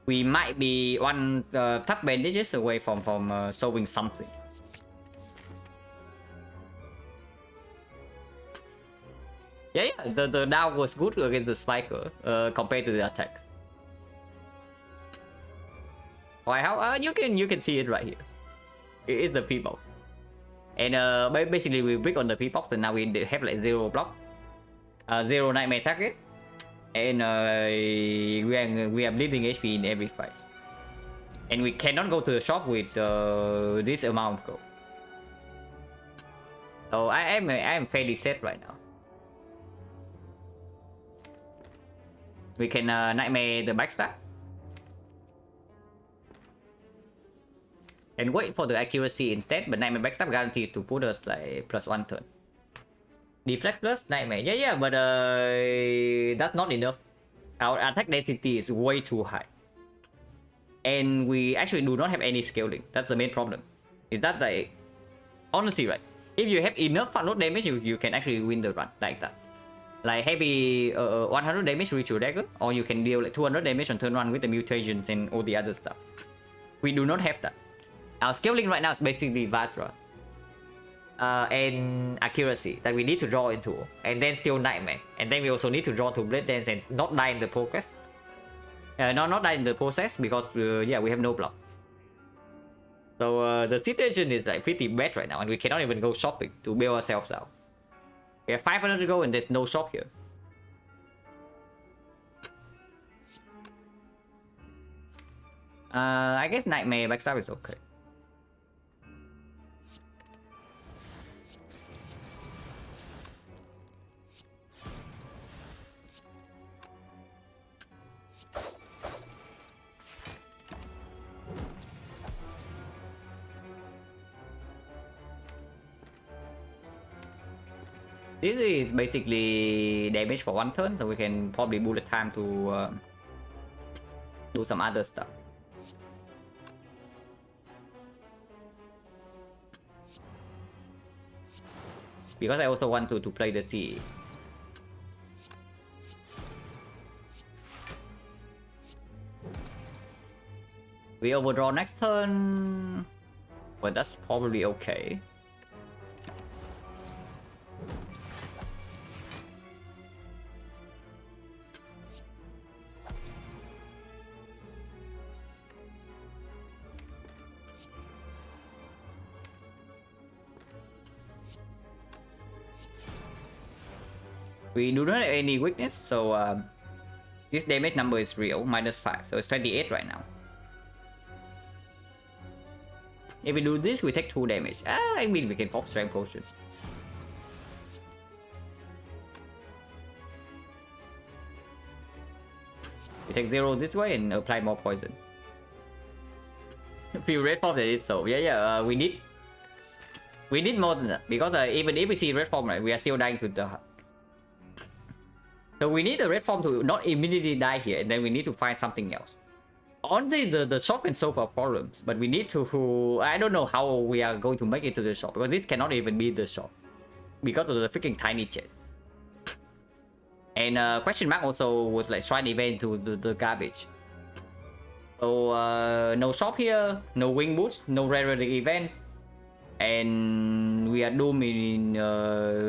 we might be one tough bandages away from solving something. Yeah, the down was good against the spiker compared to the attack. Why? How? You can see it right here. It is the P-box, and basically we brick on the P-box, and now we have like 0 block, 0 nightmare target, and we are bleeding HP in every fight, and we cannot go to the shop with this amount of gold. So I am fairly set right now. We can nightmare the backstab and wait for the accuracy instead, but nightmare backstab guarantees to put us like +1 turn. Deflect plus nightmare, yeah, but that's not enough. Our attack density is way too high, and we actually do not have any scaling. That's the main problem. Is that like, honestly, right? If you have enough front load damage, you can actually win the run like that. Like heavy 100 damage with your dagger, or you can deal like 200 damage on turn 1 with the mutations and all the other stuff. We do not have that. Our scaling right now is basically Vajra and accuracy that we need to draw into, and then still nightmare, and then we also need to draw to blade dance and not die in the progress. Not die in the process because yeah, we have no block. So the situation is like pretty bad right now, and we cannot even go shopping to bail ourselves out. We have 500 to go, and there's no shop here. I guess nightmare backstab is okay. This is basically damage for 1 turn, so we can probably bullet time to do some other stuff. Because I also want to play the CE. We overdraw next turn, but that's probably okay. We do not have any weakness, so this damage number is real, -5, so it's 28 right now. If we do this, we take 2 damage. I mean, we can pop strength potion. We take 0 this way and apply more poison. Few red form that is so. Yeah, we need more than that, because even if we see red form, right, we are still dying to the heart. So we need the red form to not immediately die here, and then we need to find something else. Honestly, the shop can solve our problems, but we need to... I don't know how we are going to make it to the shop, because this cannot even be the shop, because of the freaking tiny chest. And question mark also was like shrine event to the garbage. So no shop here, no wing boots, no rare events, and we are doomed in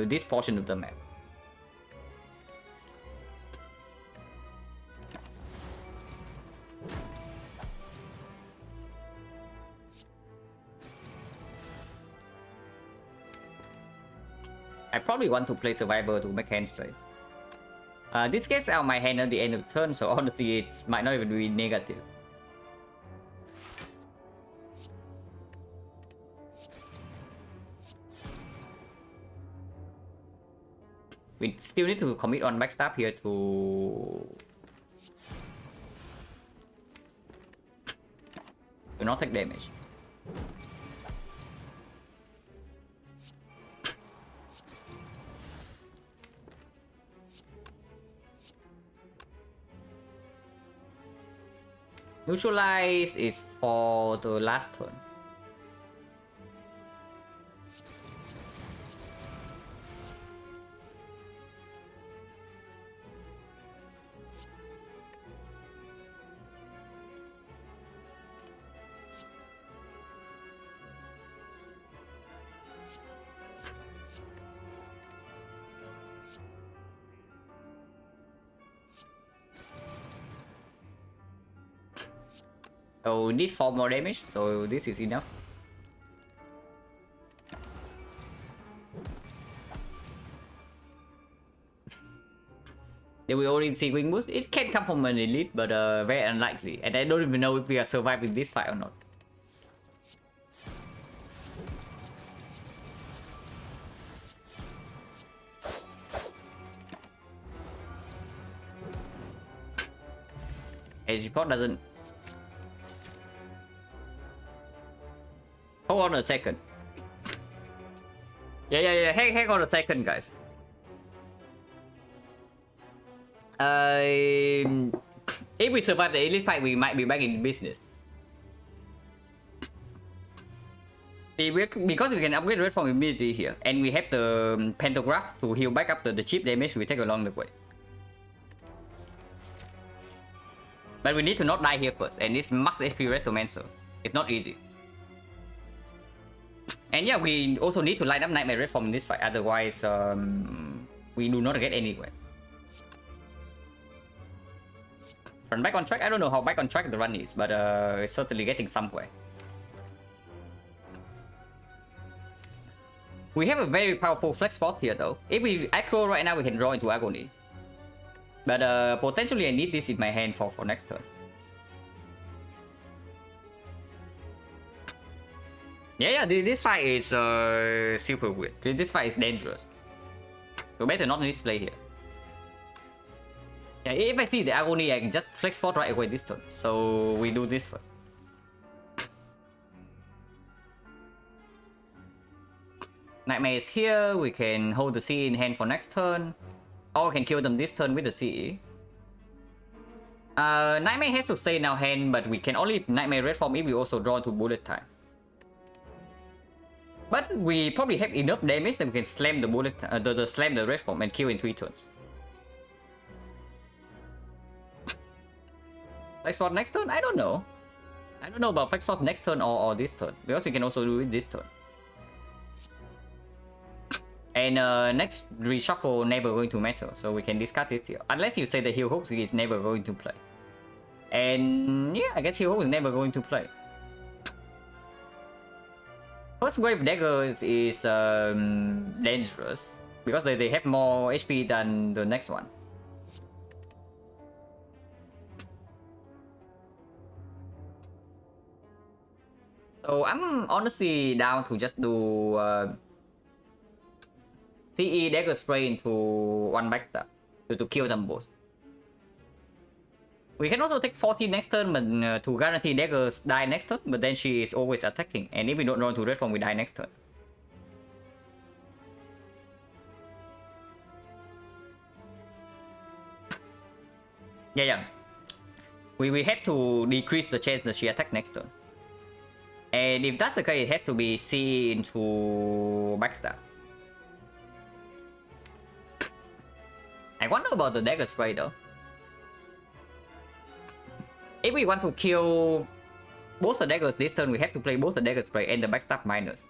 this portion of the map. I probably want to play Survivor to make hand space. This gets out my hand at the end of the turn, so honestly it might not even be negative. We still need to commit on backstab here to not take damage. Neutralize is for the last turn. So we need 4 more damage, so this is enough. Then we already see wing boost. It can come from an elite, but very unlikely. And I don't even know if we are surviving this fight or not. Report doesn't. Hold on a second. Yeah. Hang on a second, guys. If we survive the elite fight, we might be back in business. Because we can upgrade red form immediately here, and we have the pantograph to heal back up the chip damage we take along the way. But we need to not die here first, and it's max HP Retomancer. It's not easy. And yeah, we also need to line up Nightmare Red Form in this fight, otherwise we do not get anywhere. Run back on track? I don't know how back on track the run is, but it's certainly getting somewhere. We have a very powerful flex spot here though. If we aggro right now, we can draw into Agony. But potentially I need this in my hand for next turn. Yeah, this fight is super weird. This fight is dangerous. So better not misplay here. Yeah, if I see the Agony, I can just flex forward right away this turn. So we do this first. Nightmare is here. We can hold the CE in hand for next turn. Or we can kill them this turn with the CE. Nightmare has to stay in our hand, but we can only Nightmare Red Form if we also draw into bullet time. But we probably have enough damage that we can slam the bullet, slam the Red Form and kill in 3 turns. Flex Force next turn? I don't know. I don't know about Flex Force next turn or this turn, because we can also do it this turn. And next reshuffle never going to matter, so we can discard this here. Unless you say that Heal Hooks is never going to play. And yeah, I guess Heal Hooks is never going to play. First wave daggers is dangerous, because they have more HP than the next one. So I'm honestly down to just do CE dagger spray into one backstab to kill them both. We can also take 40 next turn, but to guarantee daggers die next turn, but then she is always attacking, and if we don't run to red form, we die next turn. Yeah. We have to decrease the chance that she attacks next turn. And if that's the case, it has to be CE into backstab. I wonder about the dagger spray though. If we want to kill both the daggers this turn, we have to play both the dagger spray and the backstab minus.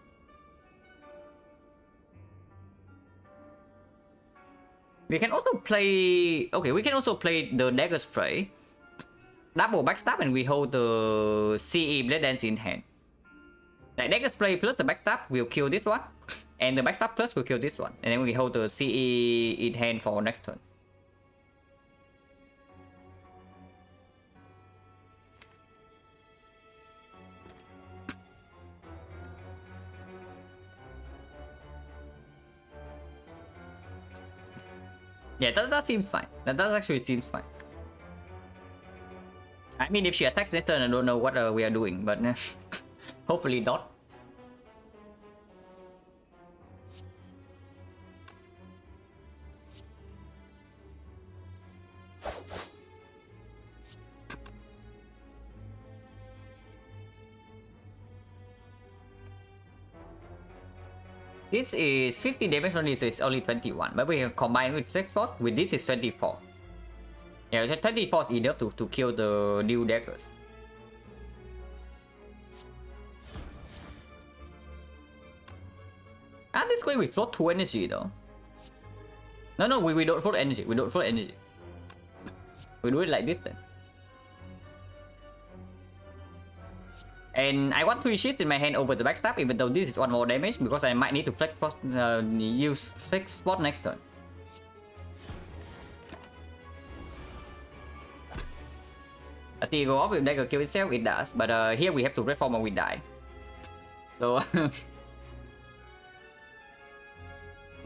We can also play... Okay, we can also play the dagger spray, double backstab, and we hold the CE Blade Dance in hand. Like dagger spray plus the backstab will kill this one, and the backstab plus will kill this one, and then we hold the CE in hand for next turn. Yeah, that seems fine. That actually seems fine. I mean, if she attacks next turn, I don't know what we are doing, but hopefully not. This is 50 damage only, so it's only 21. But we can combine with Flex Force. With this is 24. Yeah, so 24 is enough to kill the new daggers. This way we float 2 energy though. No, we don't float energy. We don't float energy. We do it like this then. And I want 3 ships in my hand over the backstab, even though this is 1 more damage, because I might need to flex use flex spot next turn. I see it go off if dagger kill itself, it does, but here we have to reform or we die. So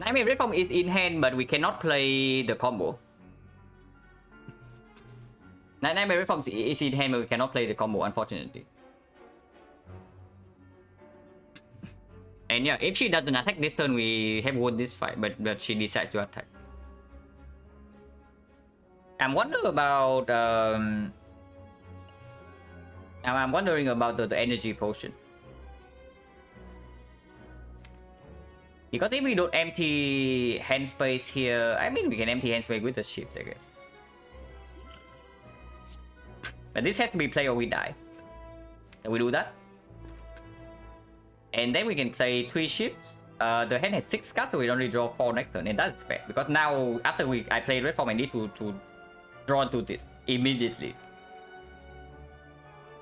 Nightmare Reform is in hand, but we cannot play the combo. Nightmare Reform is in hand, but we cannot play the combo, unfortunately. And yeah, if she doesn't attack this turn, we have won this fight, but she decides to attack. I'm wondering about I'm wondering about the energy potion. Because if we don't empty hand space here, I mean we can empty hand space with the ships, I guess. But this has to be play or we die. So we do that. And then we can play 3 ships. The hand has 6 cards, so we only draw 4 next turn, and that's bad. Because now, after I play red form, I need to draw to this immediately.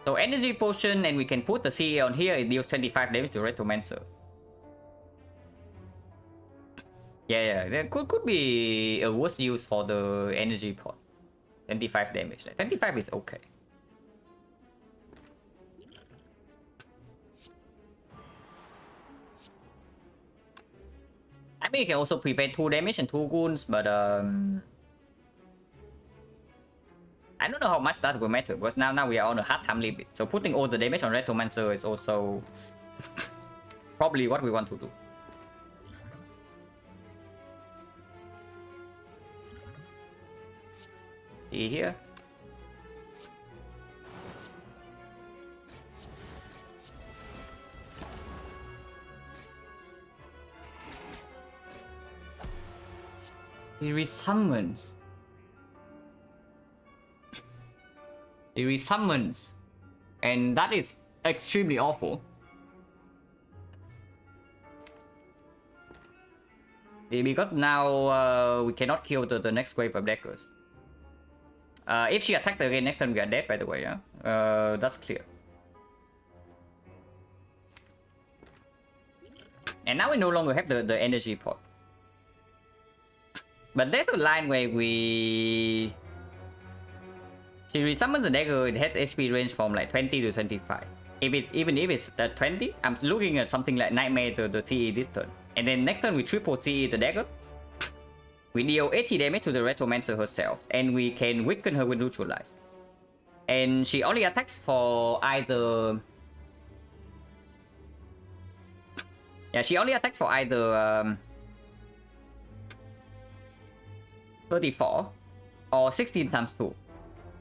So energy potion, and we can put the CA on here. It deals 25 damage to Retromancer. Yeah, there could be a worse use for the energy pot. 25 damage. 25 is okay. I mean, you can also prevent 2 damage and 2 wounds, but I don't know how much that will matter, because now we are on a hard time limit. So putting all the damage on Retromancer is also probably what we want to do. See here. He resummons. He resummons. And that is extremely awful. Because now we cannot kill the next wave of daggers. If she attacks again next time we are dead, by the way, yeah? That's clear. And now we no longer have the energy pot. But there's a line where she resummons the dagger, it has SP range from like 20 to 25. Even if it's 20, I'm looking at something like Nightmare to the CE this turn. And then next turn we triple CE the dagger. We deal 80 damage to the Retromancer herself, and we can weaken her with Neutralize. And she only attacks for either... Yeah, she only attacks for either 34 or 16 times 2.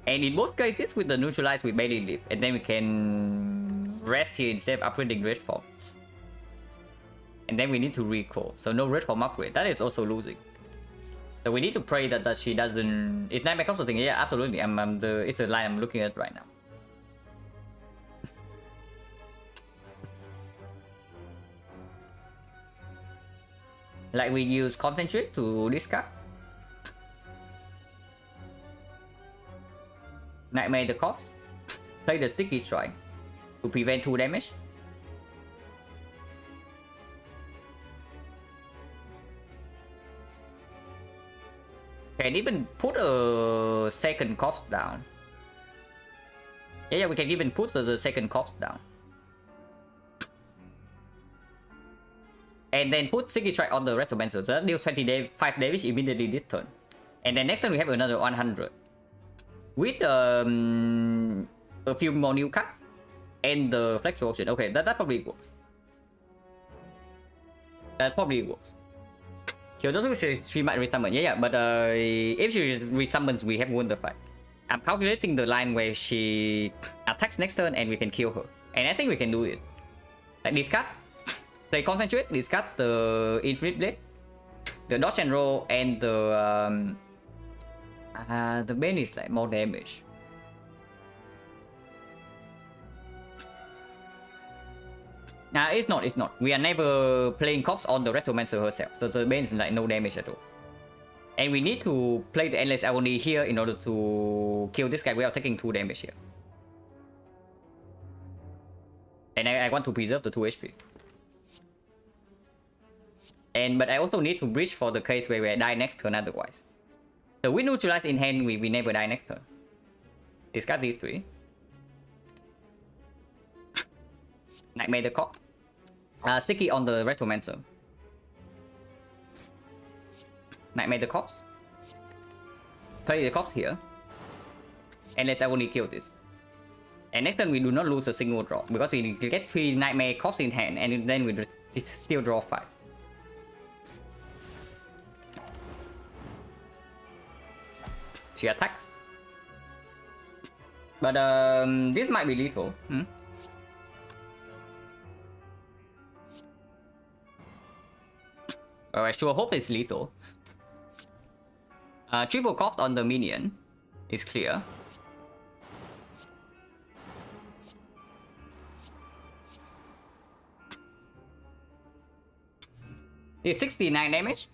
And in both cases, with the Neutralize, we barely live. And then we can rest here instead of upgrading Red Form. And then we need to recall. So no Red Form upgrade. That is also losing. So we need to pray that she doesn't... It's Nightmare Consulting. Yeah, absolutely. It's the line I'm looking at right now. Like we use Concentrate to discard. Nightmare the Corpse. Play the Sticky Strike to prevent 2 damage. Can even put a second corpse down. Yeah, we can even put the second corpse down. And then put Sticky Strike on the Retromancer. So that deals 25 damage immediately this turn. And then next turn we have another 100. With a few more new cards. And the Flex Option. Okay, that probably works. That probably works. She might resummon. Yeah, but if she resummons, we have won the fight. I'm calculating the line where she attacks next turn and we can kill her. And I think we can do it. Like discard, play Concentrate, discard the Infinite Blade, the Dodge and Roll, and the main is like more damage. It's not, it's not. We are never playing cops on the Retromancer herself, so the bane is like no damage at all. And we need to play the Endless Agony here in order to kill this guy without taking 2 damage here. And I want to preserve the 2 HP. But I also need to bridge for the case where we die next turn otherwise. So we neutralize in hand, we never die next turn. Discard these 3. Nightmare the Cops. Sticky on the Retromancer. Nightmare the Cops. Play the Cops here. And let's only kill this. And next turn we do not lose a single draw, because we get 3 Nightmare Cops in hand, and then we still draw 5. She attacks. But this might be lethal. I sure hope it's lethal. Triple cost on the minion is clear. It's 69 damage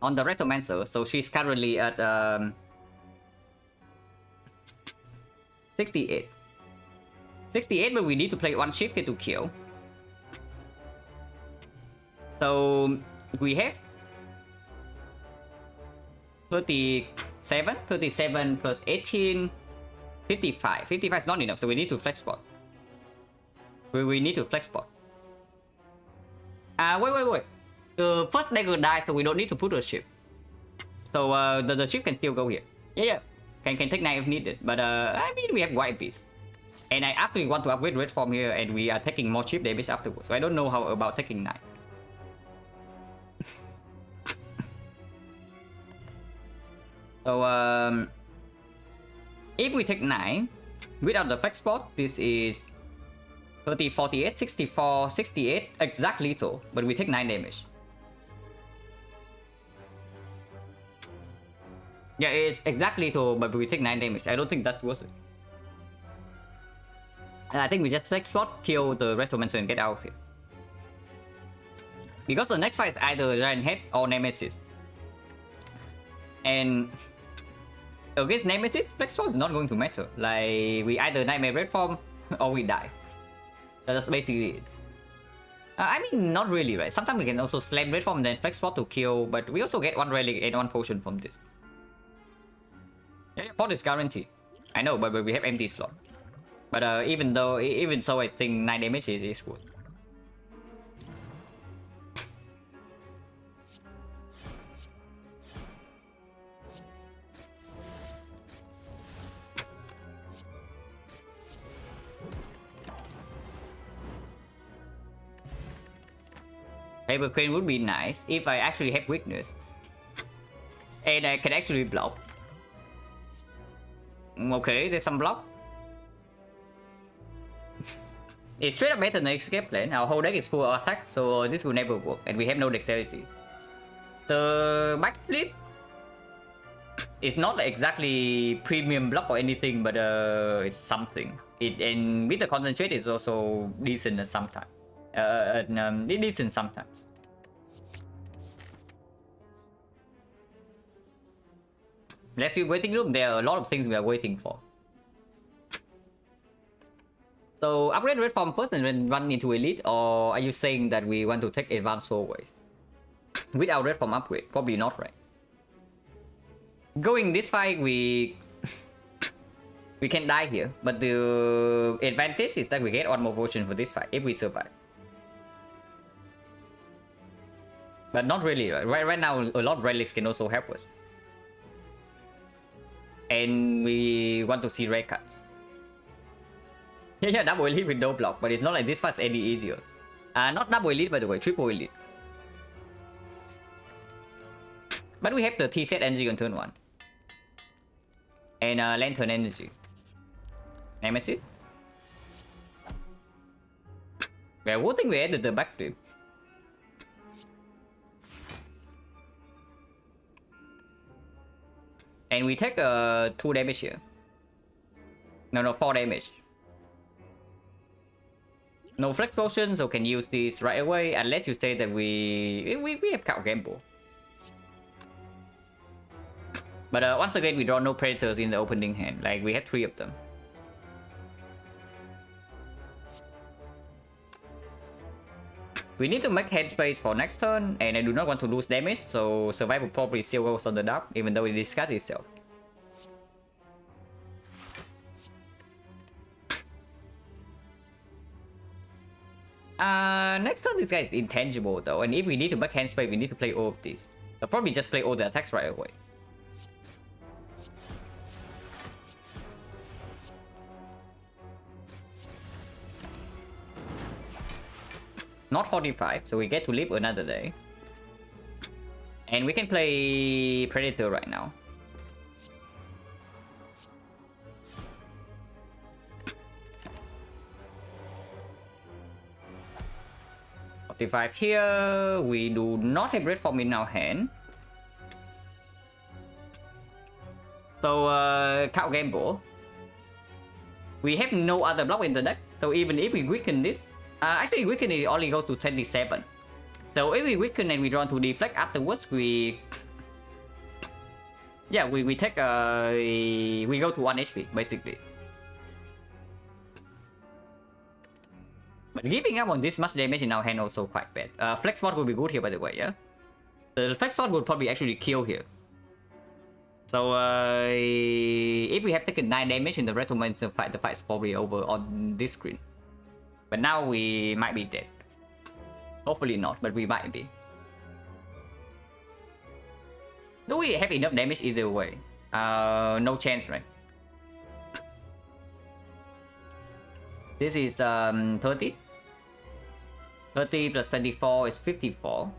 on the Retromancer, so she's currently at 68. 68, but we need to play 1 shift here to kill. So we have 37 plus 18, 55. 55 is not enough, so we need to flex spot. We need to flex spot. Wait. The first dagger dies, so we don't need to put a ship. So the ship can still go here. Yeah. Can take 9 if needed. But I mean, we have white piece. And I actually want to upgrade red form here, and we are taking more chip damage afterwards. So I don't know how about taking 9. So if we take 9 without the flex spot, this is 30, 48, 64, 68, exact lethal, but we take 9 damage. Yeah, it's exact lethal, but we take 9 damage. I don't think that's worth it. And I think we just flex spot, kill the Retromancer and get out of here. Because the next fight is either Giant Head or Nemesis. And against Nemesis, flex spot is not going to matter. Like, we either Nightmare Red Form or we die. That's basically it. I mean, not really, right? Sometimes we can also slam red form and then flex spot to kill, but we also get 1 relic and 1 potion from this. Yeah, pot is guaranteed. I know, but we have empty slot. But even so, I think 9 damage is worth. Paper Crane would be nice if I actually have weakness. And I can actually block. Okay, there's some block. It's straight up better than escape plan. Our whole deck is full attack, so this will never work. And we have no dexterity. The backflip is not exactly premium block or anything, but it's something. And with the concentrate, it's also decent sometimes. Decent sometimes. Let's see waiting room. There are a lot of things we are waiting for. So upgrade red form first and then run into elite, or are you saying that we want to take advanced always? Without red form upgrade, probably not, right? Going this fight, we can die here, but the advantage is that we get 1 more potion for this fight if we survive. But not really, right now a lot of relics can also help us. And we want to see red cards. Yeah, double elite with no block, but it's not like this fast any easier. Not double elite by the way, triple elite. But we have the T-set energy on turn 1. And lantern energy. Nemesis. Well, good thing we added the backflip. And we take 2 damage here. No, 4 damage. No flex potion, so can use this right away unless you say that we have cow gamble. But once again, we draw no predators in the opening hand. Like we have 3 of them. We need to make headspace for next turn, and I do not want to lose damage, so survival probably still goes on the dark, even though it discards itself. Next turn this guy is intangible though, and if we need to make hand space, we need to play all of these. I'll probably just play all the attacks right away. Not 45, so we get to live another day. And we can play Predator right now. Here, we do not have red form in our hand. So, cow gamble. We have no other block in the deck, so even if we weaken this, actually weaken it only goes to 27. So if we weaken and we draw to deflect afterwards, we take we go to 1 HP basically. But giving up on this much damage in our hand also quite bad. Flex Sword would be good here, by the way, yeah? The Flex Sword would probably actually kill here. So, if we have taken 9 damage in the Retromancer fight, the fight's probably over on this screen. But now we might be dead. Hopefully not, but we might be. Do we have enough damage either way? No chance, right? This is 30. 30 plus 24 is 54.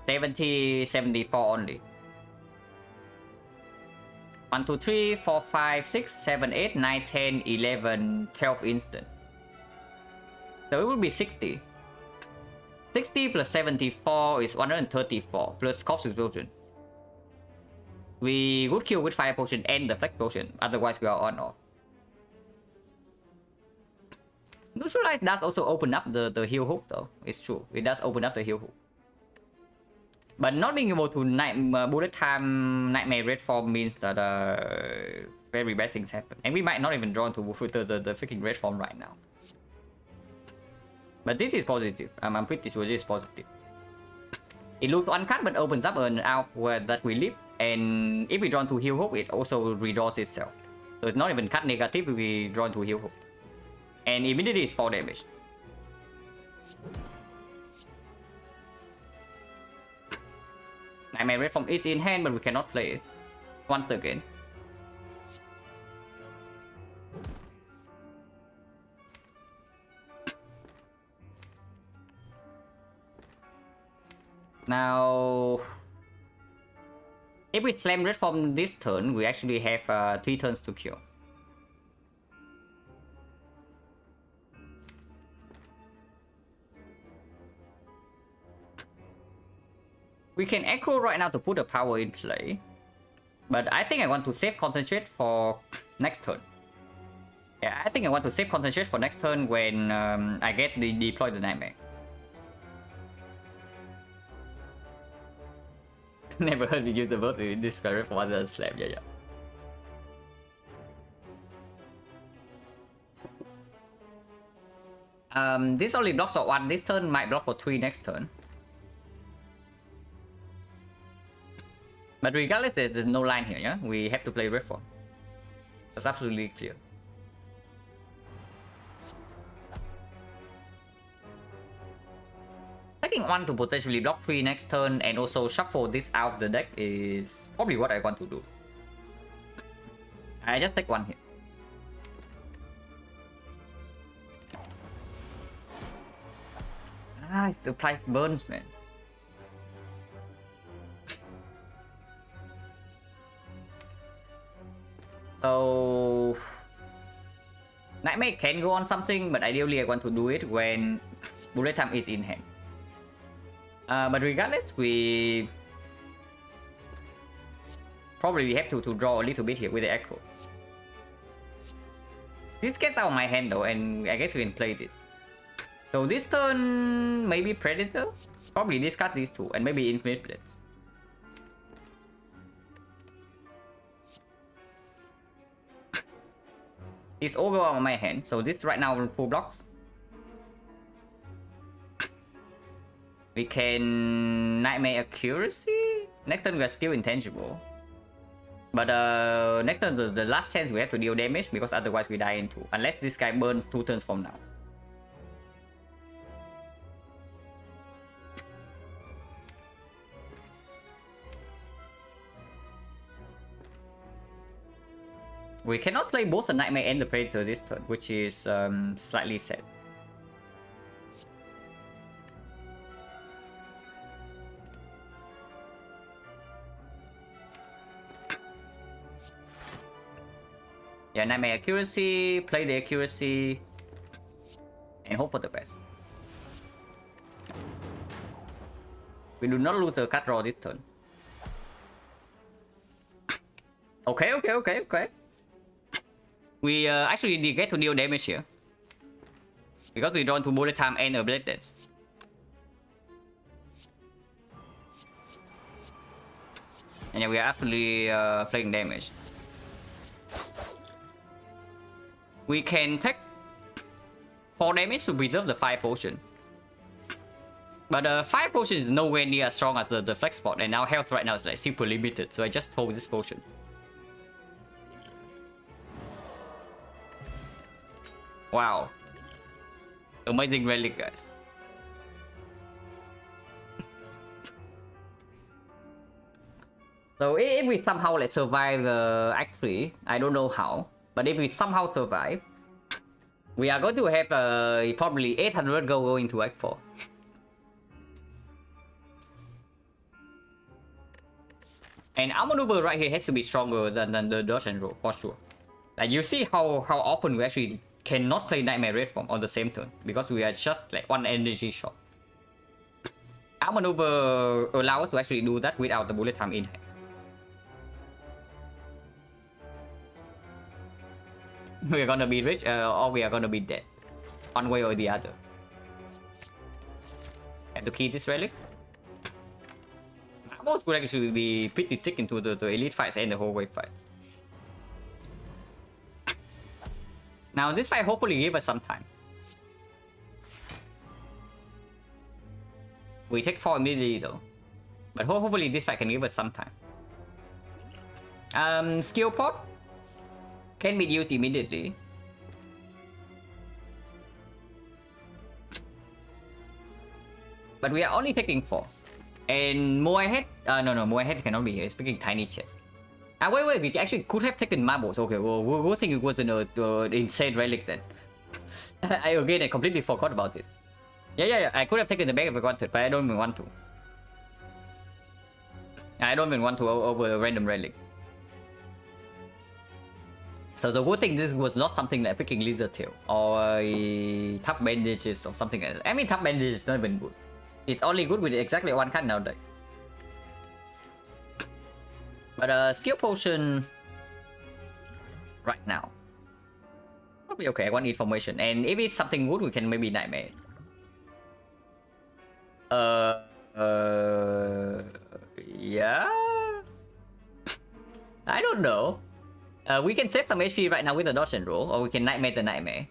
70, 74 only. 1, 2, 3, 4, 5, 6, 7, 8, 9, 10, 11, 12 instant. So it will be 60. 60 plus 74 is 134 plus Corpse Explosion. We would kill with Fire Potion and the Flex Potion, otherwise we are on off. Neutralize does also open up the heal hook though, it's true, it does open up the heal hook. But not being able to bullet time Nightmare Red Form means that very bad things happen. And we might not even draw into the freaking Red Form right now. But this is positive, I'm pretty sure this is positive. It looks uncut but opens up an out where that we live. And if we draw into heal hook, it also redraws itself. So it's not even cut negative if we draw into heal hook. And immediately it's 4 damage. Nightmare Red Form is in hand, but we cannot play it once again. Now, if we slam Red Form this turn, we actually have 3 turns to kill. We can aggro right now to put the power in play. But I think I want to save concentrate for next turn. Yeah, I think I want to save concentrate for next turn when I get the deploy the Nightmare. Never heard me use the verb to describe it for other slam, yeah. This only blocks for 1 this turn, might block for 3 next turn. But regardless, there's no line here, yeah? We have to play Red Form. That's absolutely clear. Taking 1 to potentially block 3 next turn and also shuffle this out of the deck is probably what I want to do. I just take 1 here. Ah, it supplies burns, man. So Nightmare can go on something, but ideally I want to do it when bullet time is in hand. But regardless, we probably have to draw a little bit here with the aggro. This gets out of my hand though, and I guess we can play this. So this turn, maybe Predator? Probably discard these two, and maybe Infinite Blitz. It's over on my hand, so this right now full blocks. We can Nightmare Accuracy. Next turn we are still intangible. But next turn the last chance we have to deal damage because otherwise we die in 2. Unless this guy burns 2 turns from now. We cannot play both the Nightmare and the Predator this turn, which is slightly sad. Yeah, Nightmare Accuracy, play the Accuracy, and hope for the best. We do not lose the card draw this turn. Okay. We actually did get to deal damage here. Because we draw to bullet time and a blade dance. And yeah, we are actually playing damage. We can take 4 damage to preserve the 5 potion. But 5 potion is nowhere near as strong as the flex spot, and our health right now is like super limited, so I just hold this potion. Wow. Amazing relic, guys. So if we somehow like survive Act 3, I don't know how, but if we somehow survive, we are going to have probably 800 gold going to Act 4. And our maneuver right here has to be stronger than the dodge and roll, for sure. Like you see how often we actually cannot play Nightmare Red Form on the same turn, because we are just like 1 energy short. Our maneuver allows us to actually do that without the bullet time in hand. We are gonna be rich or we are gonna be dead. One way or the other. And to keep this relic. Most could actually be pretty sick into the elite fights and the whole wave fights. Now this fight hopefully give us some time. We take 4 immediately though. But hopefully this fight can give us some time. Skill pot can be used immediately. But we are only taking 4. And Moai Head, no, Moai Head cannot be here. It's freaking tiny chest. Wait, we actually could have taken marbles. Okay, well, we'll think it was an insane relic then. I completely forgot about this. Yeah, I could have taken the bag if I wanted, but I don't even want to. I don't even want to over a random relic. So the good thing, this was not something like freaking lizard tail or tough bandages or something like that. I mean, tough bandages is not even good. It's only good with exactly 1 card nowadays. But skill potion right now probably okay. I want information, and if it's something good, we can maybe Nightmare. Yeah. I don't know. We can save some HP right now with the dodge and roll, or we can Nightmare the Nightmare.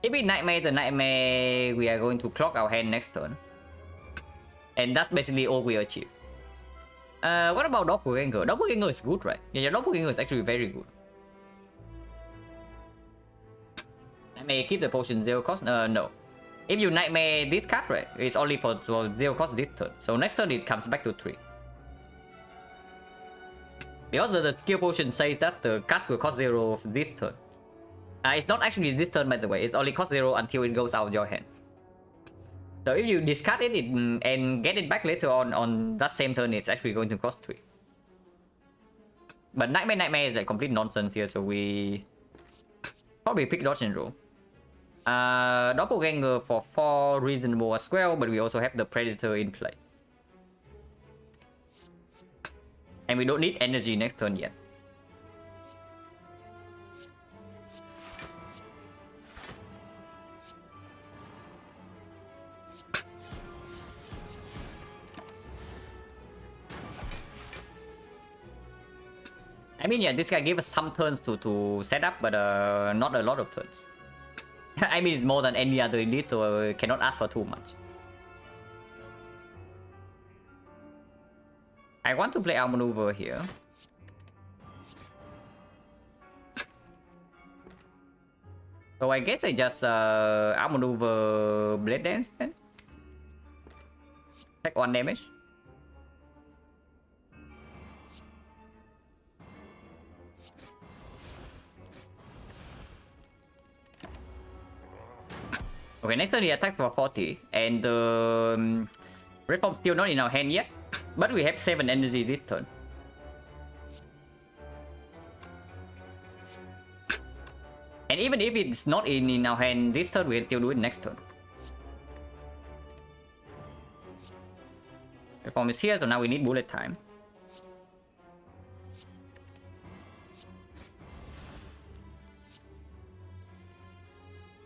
If we Nightmare the Nightmare, we are going to clock our hand next turn. And that's basically all we achieve. What about Doppelganger? Doppelganger is good, right? Yeah, Doppelganger is actually very good. I may keep the potion 0 cost? No. If you Nightmare this card, right, it's only for 0 cost this turn. So next turn it comes back to 3. Because the skill potion says that the cast will cost 0 this turn. It's not actually this turn, by the way. It only costs 0 until it goes out of your hand. So if you discard it and get it back later on that same turn, it's actually going to cost 3. But Nightmare is like complete nonsense here, so we probably pick dodge and roll. Doppelganger for 4 reasonable as well, but we also have the Predator in play. And we don't need energy next turn yet. I mean, yeah, this guy gave us some turns to set up, but not a lot of turns. I mean, it's more than any other elite, so cannot ask for too much. I want to play outmaneuver here. So I guess I just outmaneuver Blade Dance then. Take 1 damage. Okay, next turn he attacks for 40, and the Red Form still not in our hand yet, but we have 7 energy this turn. And even if it's not in our hand this turn, we can still do it next turn. Red Form is here, so now we need bullet time.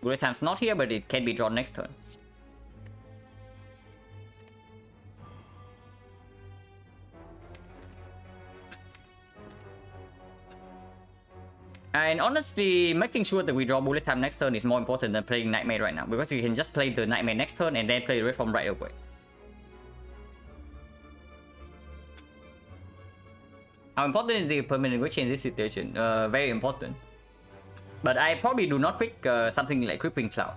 Bullet time's not here, but it can be drawn next turn. And honestly, making sure that we draw bullet time next turn is more important than playing Nightmare right now, because you can just play the Nightmare next turn and then play the Red Form right away. How important is the permanent witch in this situation? Very important. But I probably do not pick something like Creeping Cloud.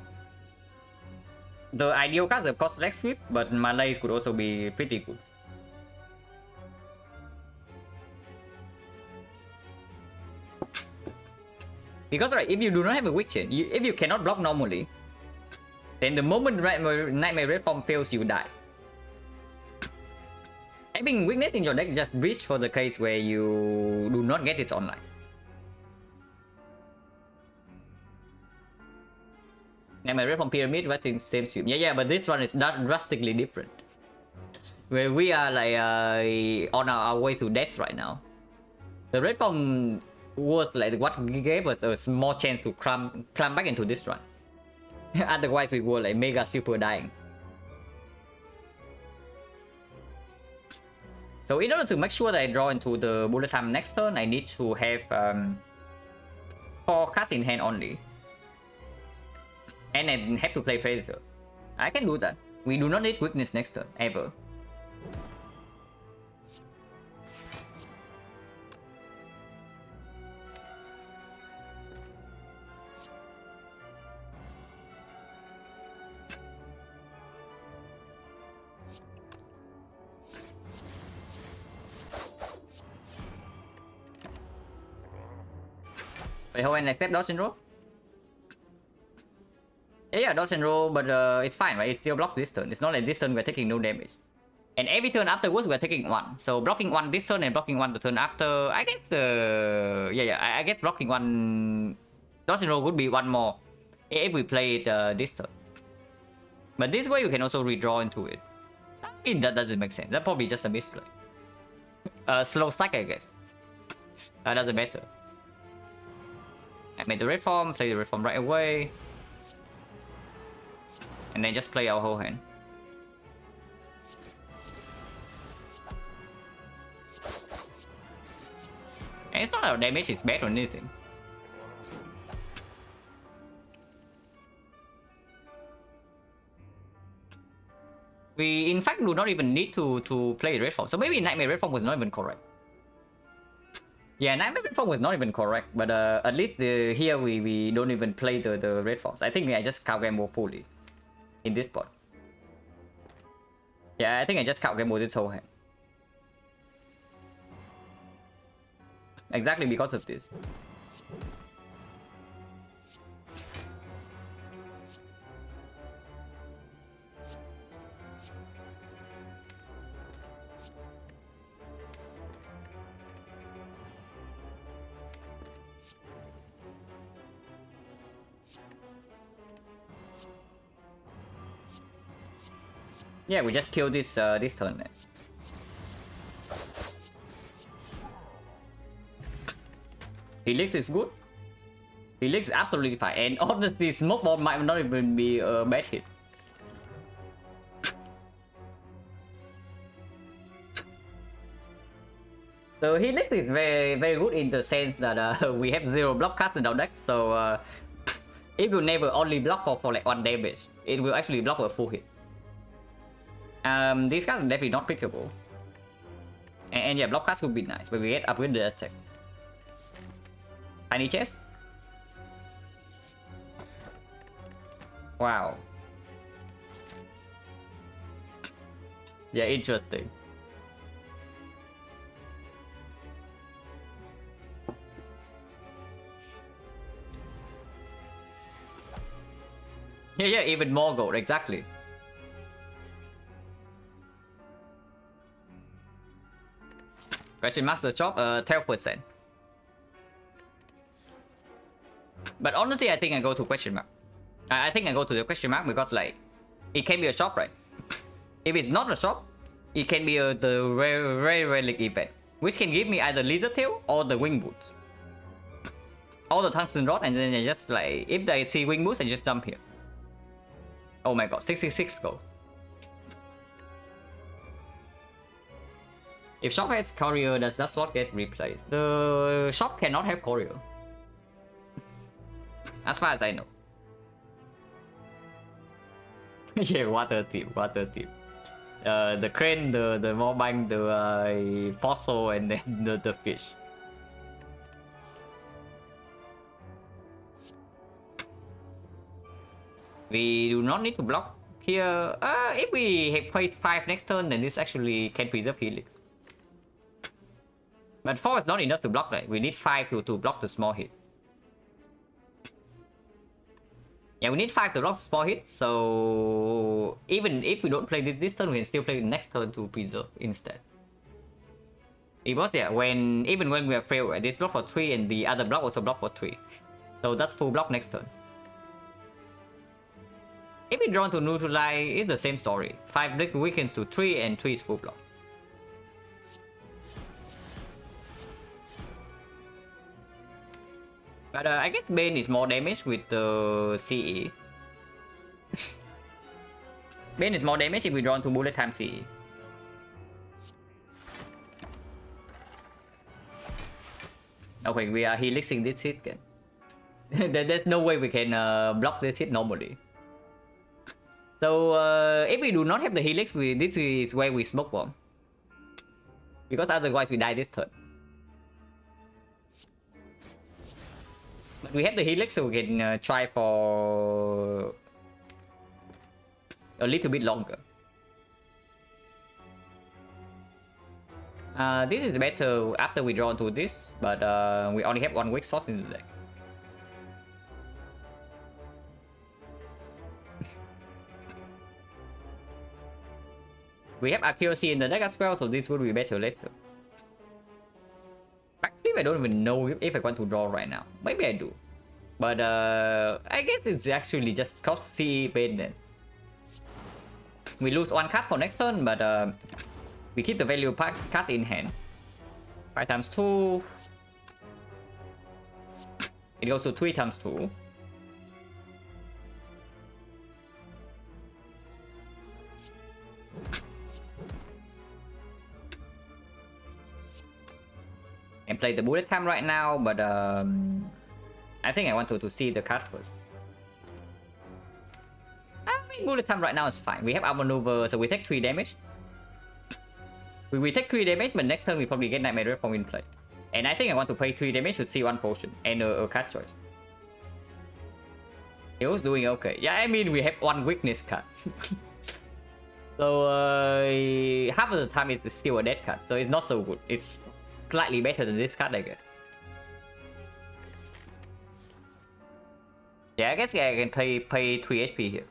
The ideal card is of course Leg Sweep, but Malays could also be pretty good. Because right, if you do not have a Witch in, if you cannot block normally, then the moment Nightmare Red Form fails, you die. Having weakness in your deck just bridge for the case where you do not get it online. Nightmare Red Form Pyramid, what's in same sweep? Yeah, but this one is drastically different. Where we are like on our way to death right now. The Red Form was like what gave us a small chance to climb back into this run. Otherwise, we were like mega super dying. So in order to make sure that I draw into the bullet time next turn, I need to have 4 cards in hand only. And I have to play Predator. I can do that. We do not need weakness next turn, ever. Wait, hold on, accept dodge and roll? Yeah, dodge and roll, but it's fine, right? It still blocks this turn. It's not like this turn we're taking no damage. And every turn afterwards we're taking 1. So blocking 1 this turn and blocking 1 the turn after, I guess, I guess blocking 1 dodge and roll would be 1 more if we play it this turn. But this way you can also redraw into it. I mean, that doesn't make sense. That's probably just a misplay. Slow stack, I guess. Doesn't matter. I made the Red Form, play the Red Form right away. And then just play our whole hand. And it's not our damage is bad or anything. We in fact do not even need to play Red Form. So maybe Nightmare Red Form was not even correct. Yeah, Nightmare Red Form was not even correct, but at least here we don't even play the Red Forms. I think I just count gamble fully in this spot. Yeah, I think I just count gamble this whole hand. Exactly because of this. Yeah, we just kill this this turn. Man. Helix is good. Helix is absolutely fine, and honestly, smoke bomb might not even be a bad hit. So Helix is very good in the sense that we have 0 block cards in our deck, so it will never only block for like 1 damage. It will actually block a full hit. These cards are definitely not pickable. And yeah, block cards would be nice, but we get upgraded attack. Tiny chest. Wow. Yeah, interesting. Yeah, even more gold, exactly. Question Master Chop, 12%. But honestly, I think I go to question mark. I think I go to the question mark because like, it can be a shop, right? If it's not a shop, it can be the rare relic event, which can give me either Lizard Tail or the Wing Boots. Or the Tungsten Rod, and then I just like, if I see Wing Boots, I just jump here. Oh my god, 66 gold. If shop has courier, does that slot get replaced? The shop cannot have courier. As far as I know. Yeah, water tip. The crane, the Morbang, the fossil, and then the fish. We do not need to block here. If we have played 5 next turn, then this actually can preserve Helix. But 4 is not enough to block, right? We need 5 to block the small hit. Yeah, we need 5 to block small hit, so even if we don't play this turn, we can still play the next turn to preserve instead. Because yeah, even when we have failed, right, this block for 3 and the other block also block for 3. So that's full block next turn. If we draw to neutralize, it's the same story. 5 deck weakens to 3 and 3 is full block. But I guess Bane is more damage with the CE. Bane is more damage if we draw to bullet time CE. Okay, we are helixing this hit again. There's no way we can block this hit normally. So if we do not have the helix, this is where we smoke bomb. Because otherwise we die this turn. But we have the helix, so we can try for a little bit longer. This is better after we draw into this, but we only have 1 weak source in the deck. We have accuracy in the deck as well, so this would be better later. Backflip, I don't even know if I want to draw right now. Maybe I do. But I guess it's actually just cost CE pain then. We lose 1 card for next turn, but we keep the value card in hand. 5 times 2. It goes to 3 times 2. And play the bullet time right now, but I think I want to see the card first. I mean, bullet time right now is fine. We have outmaneuver, so we take 3 damage. We take 3 damage, but next turn we probably get Nightmare Reform in play. And I think I want to play 3 damage to see 1 potion and a card choice. It was doing okay. Yeah, I mean, we have 1 weakness card. So half of the time it's still a dead card, so it's not so good. It's slightly better than this card, I guess. Yeah, I guess I can pay 3 HP here.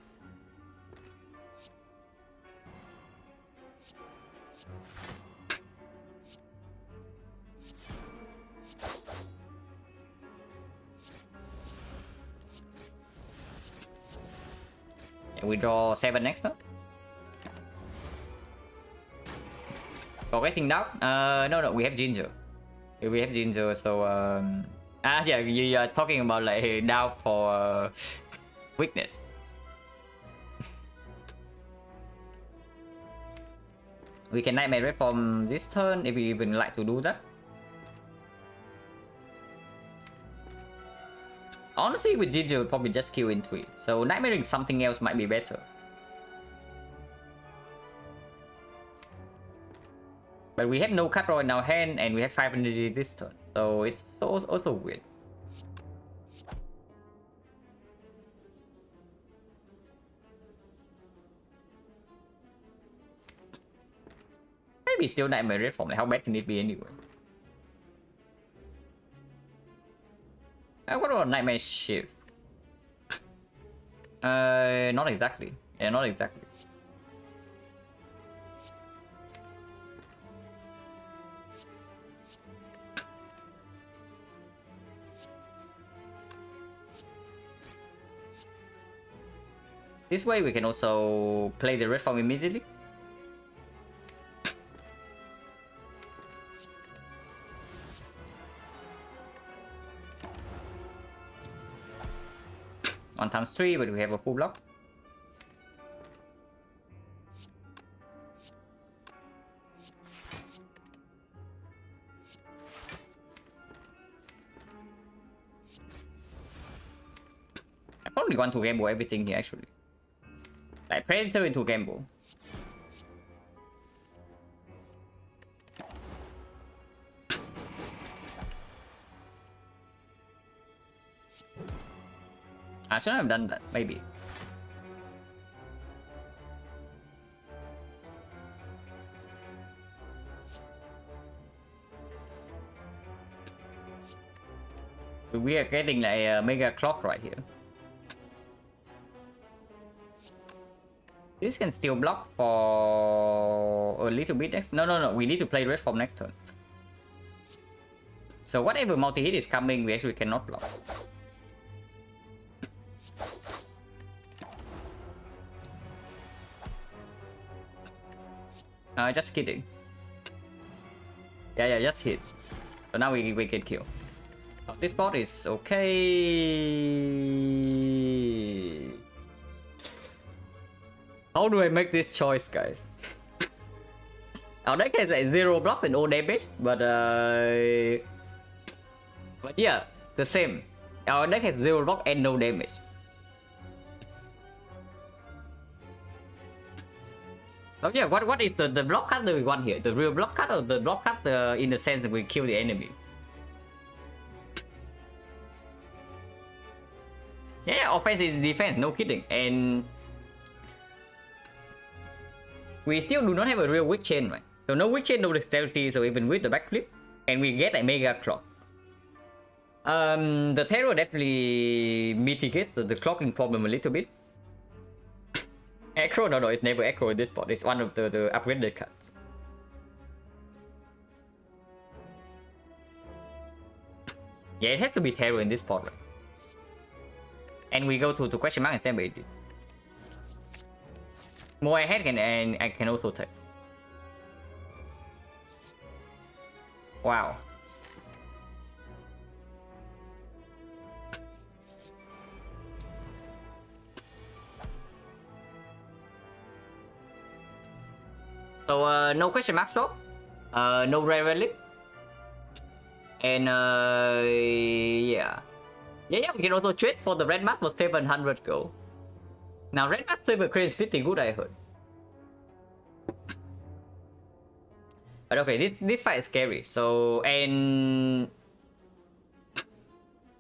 And we draw 7 next turn. Forgetting Dark? No, we have Ginger. We have Ginger, so yeah, you are talking about like Dark for weakness. We can Nightmare Reform this turn if we even like to do that. Honestly, with Ginger, we'll probably just kill into it. So Nightmaring something else might be better. But we have no card draw in our hand and we have 5 energy this turn. So it's also weird. Maybe still Nightmare Reform. Like how bad can it be anyway? What about Nightmare Shift? Not exactly. Yeah, not exactly. This way we can also play the Reform immediately. One times 3, but we have a full block. I probably want to gamble everything here actually. Like Predator into gamble. I shouldn't have done that, maybe. We are getting like a mega clock right here. This can still block for a little bit next. No. We need to play Red Form next turn. So whatever multi-hit is coming, we actually cannot block. Just kidding. Yeah, just hit. So now we can kill. This bot is okay. How do I make this choice, guys? Our deck has like 0 block and no damage, but yeah, the same. Our deck has 0 block and no damage. So yeah, what is the block card that we want here? The real block card or the block card in the sense that we kill the enemy? Yeah, offense is defense, no kidding. And we still do not have a real weak chain, right? So no weak chain, no dexterity, so even with the backflip, and we get a mega clock. The terror definitely mitigates the clocking problem a little bit. Echo, no, it's never Echo in this spot. It's one of the upgraded cards. Yeah, it has to be terror in this spot, right? And we go to question mark and stand by it. More ahead can, and I can also take. Wow. So no question mark shop, no rare relic, and yeah, we can also trade for the red mask for 700 gold. Now red mask flavor crate is pretty good, I heard. But okay, this fight is scary. So and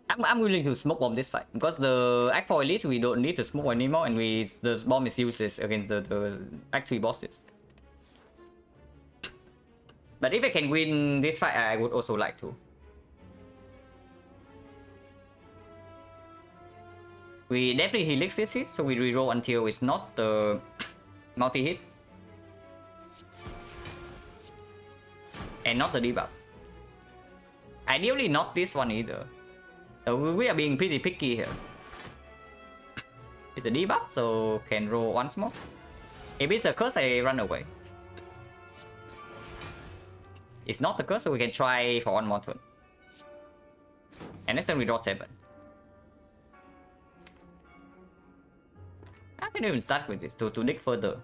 I'm willing to smoke bomb this fight because the Act 4 Elite we don't need to smoke anymore, and the bomb is useless against the Act 3 bosses. But if I can win this fight, I would also like to. We definitely helix this hit, so we reroll until it's not the multi-hit. And not the debuff. Ideally not this one either. So we are being pretty picky here. It's a debuff, so can roll once more. If it's a curse, I run away. It's not the curse, so we can try for one more turn. And next turn we draw 7. I can even start with this to dig further.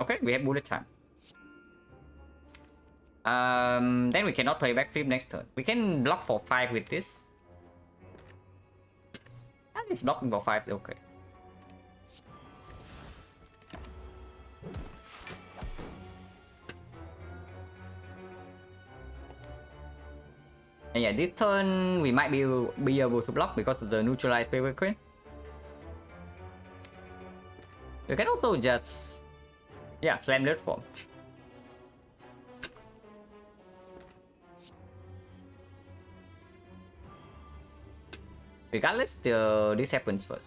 Okay, we have bullet time. Then we cannot play backflip next turn. We can block for 5 with this. And it's blocking for 5, okay. And yeah, this turn we might be able to block because of the neutralized paper crane. We can also just, yeah, slam that form. Regardless, this happens first.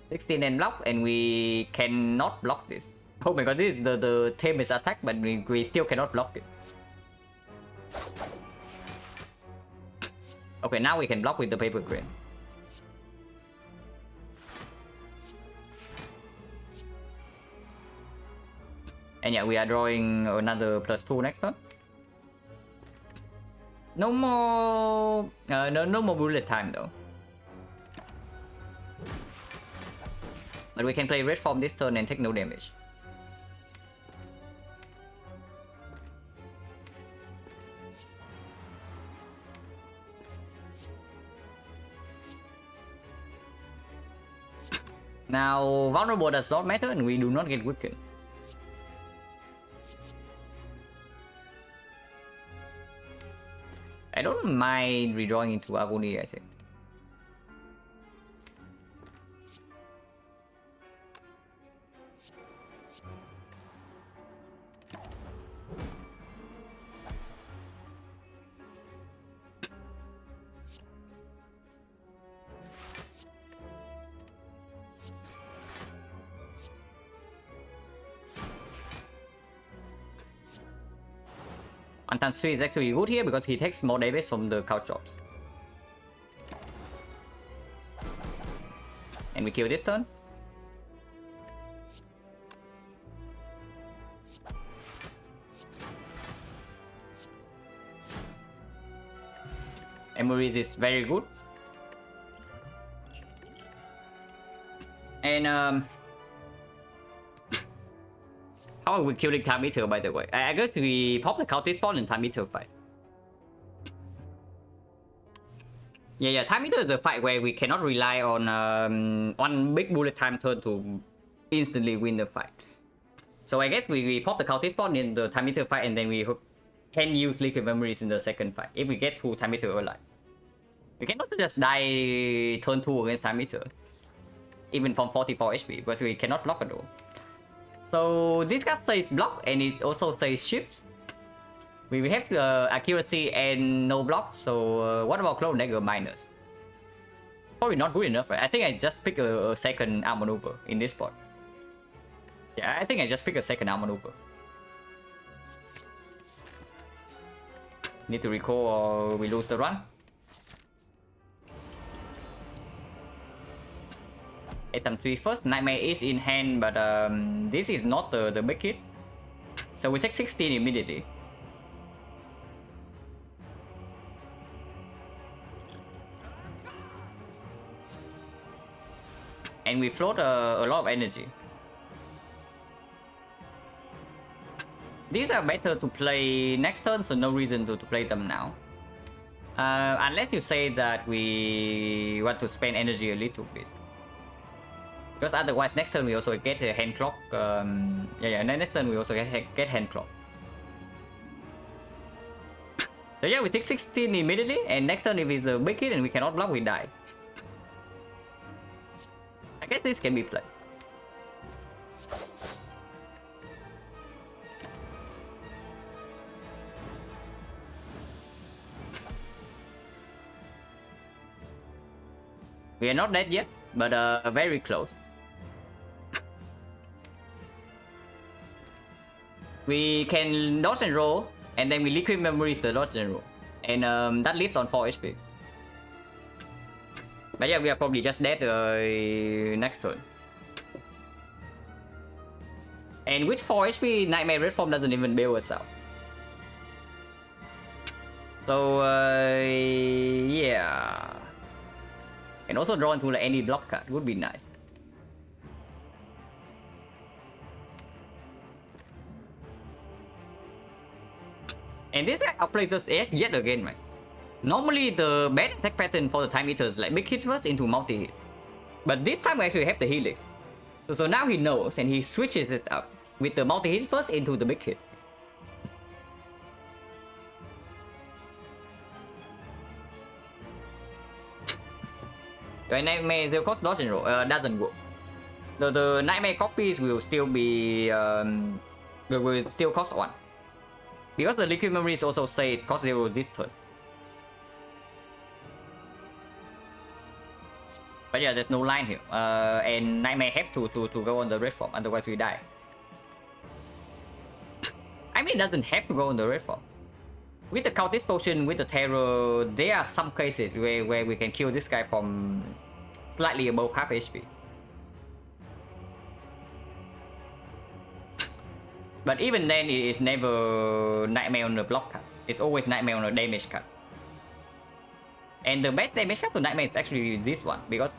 16 and block, and we cannot block this. Oh my god, this is the theme is attack, but we still cannot block it. Okay, now we can block with the paper crane. And yeah, we are drawing another +2 next turn. No more, no more bullet time though. But we can play red form this turn and take no damage. Now, vulnerable does not matter and we do not get weakened. I don't mind redrawing into Agony, I think. One times 3 is actually good here because he takes more damage from the couch drops. And we kill this turn. Emery's is very good. And how are we killing Time Eater, by the way? I guess we pop the Cultist Spawn and Time Eater fight. Yeah, Time Eater is a fight where we cannot rely on one big bullet time turn to instantly win the fight. So I guess we pop the Cultist Spawn in the Time Eater fight and then we can use Liquid Memories in the second fight if we get to Time Eater alive. We cannot just die turn 2 against Time Eater, even from 44 HP, because we cannot block at all. So this card says block and it also says ships. We have accuracy and no block, so what about Clone Dagger minus? Probably not good enough, right? I think I just pick a second arm maneuver in this spot. Yeah, I think I just pick a second arm maneuver. Need to recall or we lose the run. 8x3 first, Nightmare is in hand, but this is not the big hit. So we take 16 immediately. And we float a lot of energy. These are better to play next turn, so no reason to play them now. Unless you say that we want to spend energy a little bit. Because otherwise next turn we also get a hand clock. Next turn we also get hand clock. So yeah, we take 16 immediately, and next turn if it's a big hit and we cannot block, we die. I guess this can be played. We are not dead yet, but very close. We can dodge and roll, and then we Liquid Memories the dodge and roll. And that leaves on 4 HP. But yeah, we are probably just dead next turn. And with 4 HP, Nightmare Red Form doesn't even build itself. So, yeah. And also draw into like any block card would be nice. And this guy outplays us yet again, right? Normally, the bad attack pattern for the Time Eater is like big hit first into multi-hit. But this time we actually have the Helix. So now he knows and he switches it up with the multi-hit first into the big hit. Nightmare zero cost dodge and roll doesn't work. The Nightmare copies will still be will still cost 1. Because the liquid memories also say it costs 0 this turn. But yeah, there's no line here. And Nightmare have to go on the red form, otherwise we die. I mean, it doesn't have to go on the red form. With the Cultist Potion, with the Terror, there are some cases where we can kill this guy from slightly above half HP. But even then, it is never Nightmare on the block card. It's always Nightmare on the damage card. And the best damage card to Nightmare is actually this one, because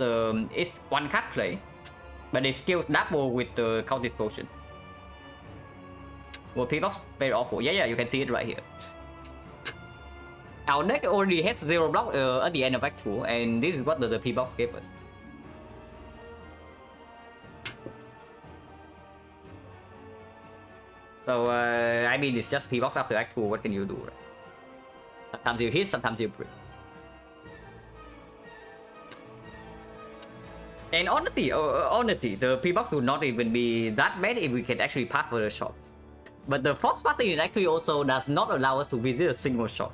it's one card play, but it skills double with the Cultist Potion. Well, P-Box very awful. Yeah, you can see it right here. Our deck already has 0 block at the end of Act 2, and this is what the P-Box gave us. So, I mean, it's just P-Box after Act 2, what can you do, right? Sometimes you hit, sometimes you break. And honestly, the P-Box would not even be that bad if we can actually pass for the shot. But the Force Party actually also does not allow us to visit a single shot.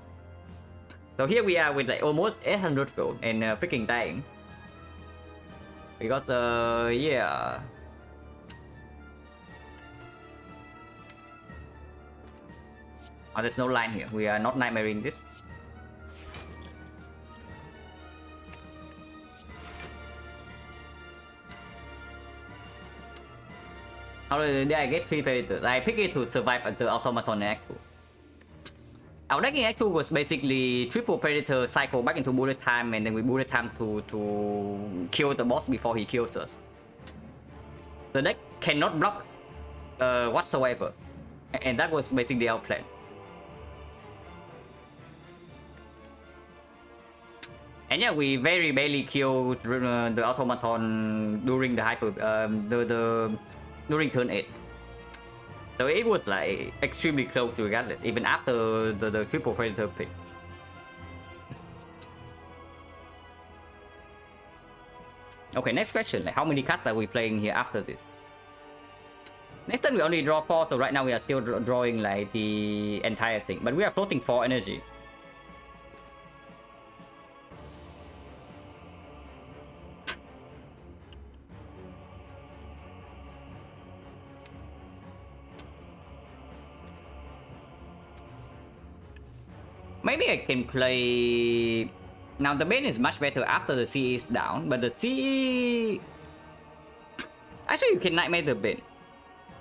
So here we are with like almost 800 gold and freaking dying. Because, yeah. Oh, there's no line here. We are not nightmaring this. How did I get 3 Predators? I picked it to survive at the Automaton in Act 2. Our deck in Act 2 was basically triple Predator cycle back into bullet time, and then we bullet time to kill the boss before he kills us. The deck cannot block whatsoever. And that was basically our plan. And yeah, we very barely killed the Automaton during the hyper during turn 8. So it was like extremely close regardless, even after the triple Predator pick. Okay, next question, like how many cards are we playing here after this? Next turn we only draw 4, so right now we are still drawing like the entire thing, but we are floating 4 energy. Maybe I can play... Now the Bane is much better after the CE is down, but the CE... Actually you can Nightmare the Bane.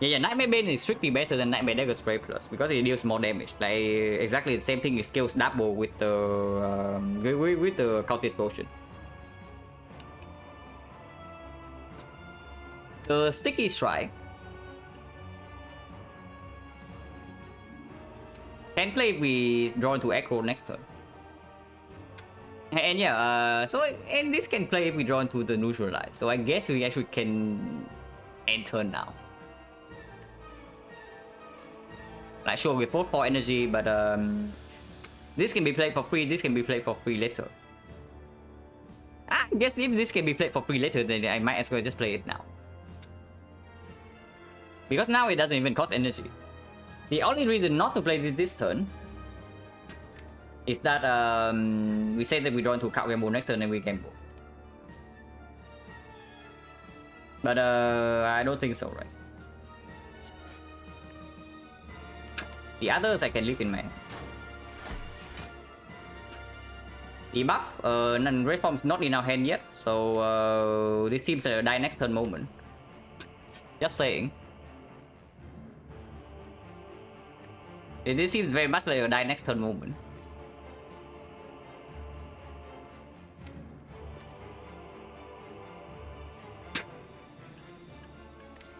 Yeah, Nightmare Bane is strictly better than Nightmare Dagger Spray Plus, because it deals more damage. Like, exactly the same thing, it scales double with the Cultist Potion. The Sticky Strike can play if we draw into aggro next turn. And yeah, and this can play if we draw into the neutralize. So I guess we actually can end turn now. Like sure, we fought for energy, but this can be played for free, this can be played for free later. I guess if this can be played for free later, then I might as well just play it now. Because now it doesn't even cost energy. The only reason not to play this turn is that we say that we draw into card gamble next turn and we gamble. But I don't think so, right? The others I can leave in my hand. The buff, red form is not in our hand yet, so this seems a die next turn moment. Just saying. This seems very much like a die next turn moment.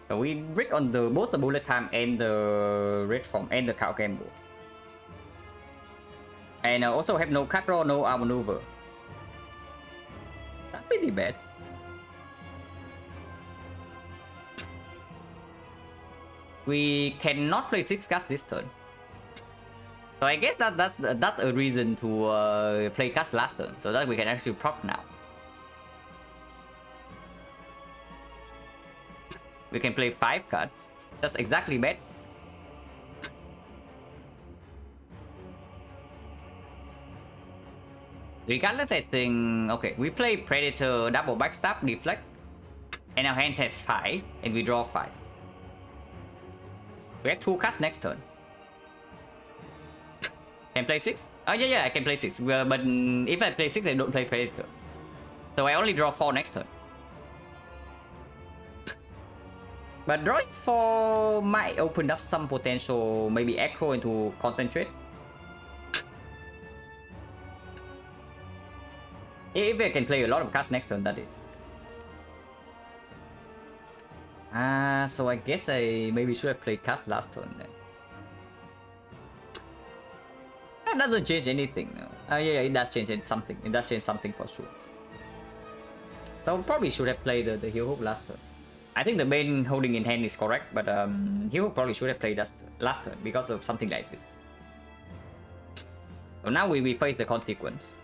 So we brick on the both the bullet time and the red form and the cow gamble. And also have no cut draw, no outmaneuver. That's pretty bad. We cannot play 6 cards this turn. So I guess that's a reason to play cards last turn, so that we can actually prop now. We can play 5 cards. That's exactly bad. Regardless, I think... Okay, we play Predator, double backstab, deflect. And our hand has 5, and we draw 5. We have 2 cards next turn. Can play 6? Oh yeah, I can play 6. But if I play 6, I don't play Predator. So I only draw 4 next turn. But drawing 4 might open up some potential, maybe Echo into Concentrate. If I can play a lot of cards next turn, that is. So I guess I maybe should have played cards last turn then. That doesn't change anything. No. Yeah, it does change something. It does change something for sure. So probably should have played the Heel Hook last turn. I think the main holding in hand is correct, but Heel Hook probably should have played that last turn because of something like this. So now we face the consequence.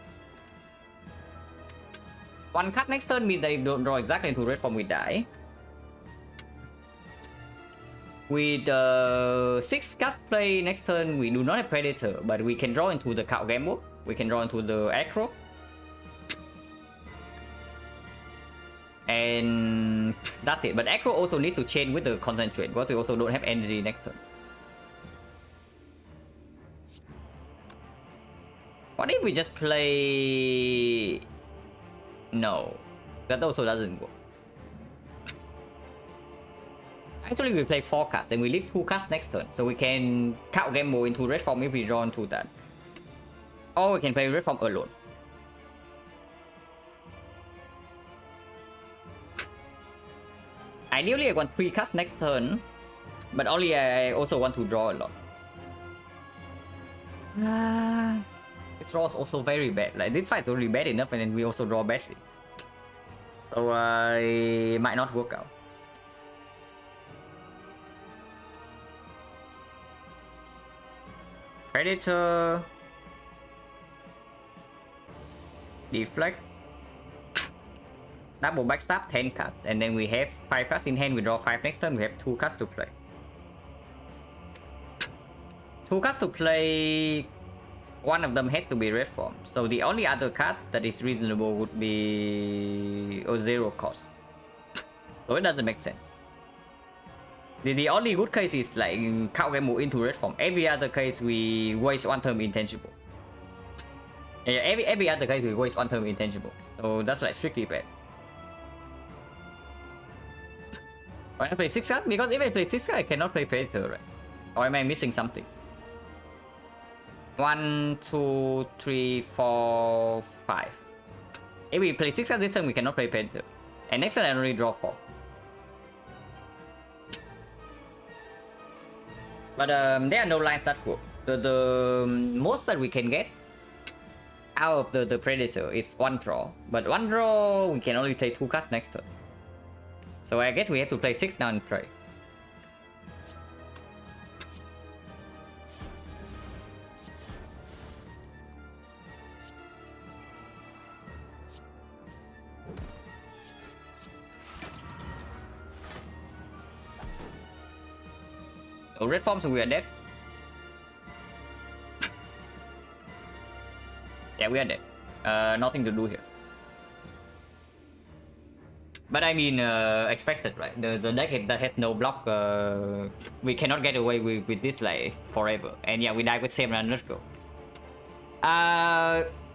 1 card next turn means that if don't draw exactly into red form, we die. With 6 card play next turn, we do not have Predator, but we can draw into the Cow Gamble. We can draw into the Acro. And that's it. But Acro also needs to chain with the Concentrate, because we also don't have energy next turn. What if we just play... No, that also doesn't work. Actually, we play 4 cards, and we leave 2 cards next turn, so we can Cow Gamble into red form if we draw into that. Or we can play red form alone. Ideally, I want 3 cards next turn, but only I also want to draw a lot. This draw is also very bad. Like, this fight is already bad enough, and then we also draw badly. So it might not work out. Predator. Deflect. Double backstab, 10 cards. And then we have 5 cards in hand, we draw 5 next turn, we have 2 cards to play. 2 cards to play, one of them has to be red form. So the only other card that is reasonable would be a 0 cost. So it doesn't make sense. The only good case is like Cow Gamble into red form. Every other case we waste 1 turn intangible. Yeah, every other case we waste 1 turn intangible. So that's like strictly bad. Why not play 6 cards? Because if I play 6 cards, I cannot play Predator, right? Or am I missing something? 1, 2, 3, 4, 5. If we play 6 cards this turn, we cannot play Predator. And next turn I only draw 4. But there are no lines that work. The most that we can get out of the Predator is 1 draw. But 1 draw, we can only play 2 cards next turn. So I guess we have to play 6 now and pray. So red form, so we are dead. Yeah, we are dead. Nothing to do here. But I mean, expected, right? The deck that has no block, we cannot get away with this like forever. And yeah, we die with 7 and let's go.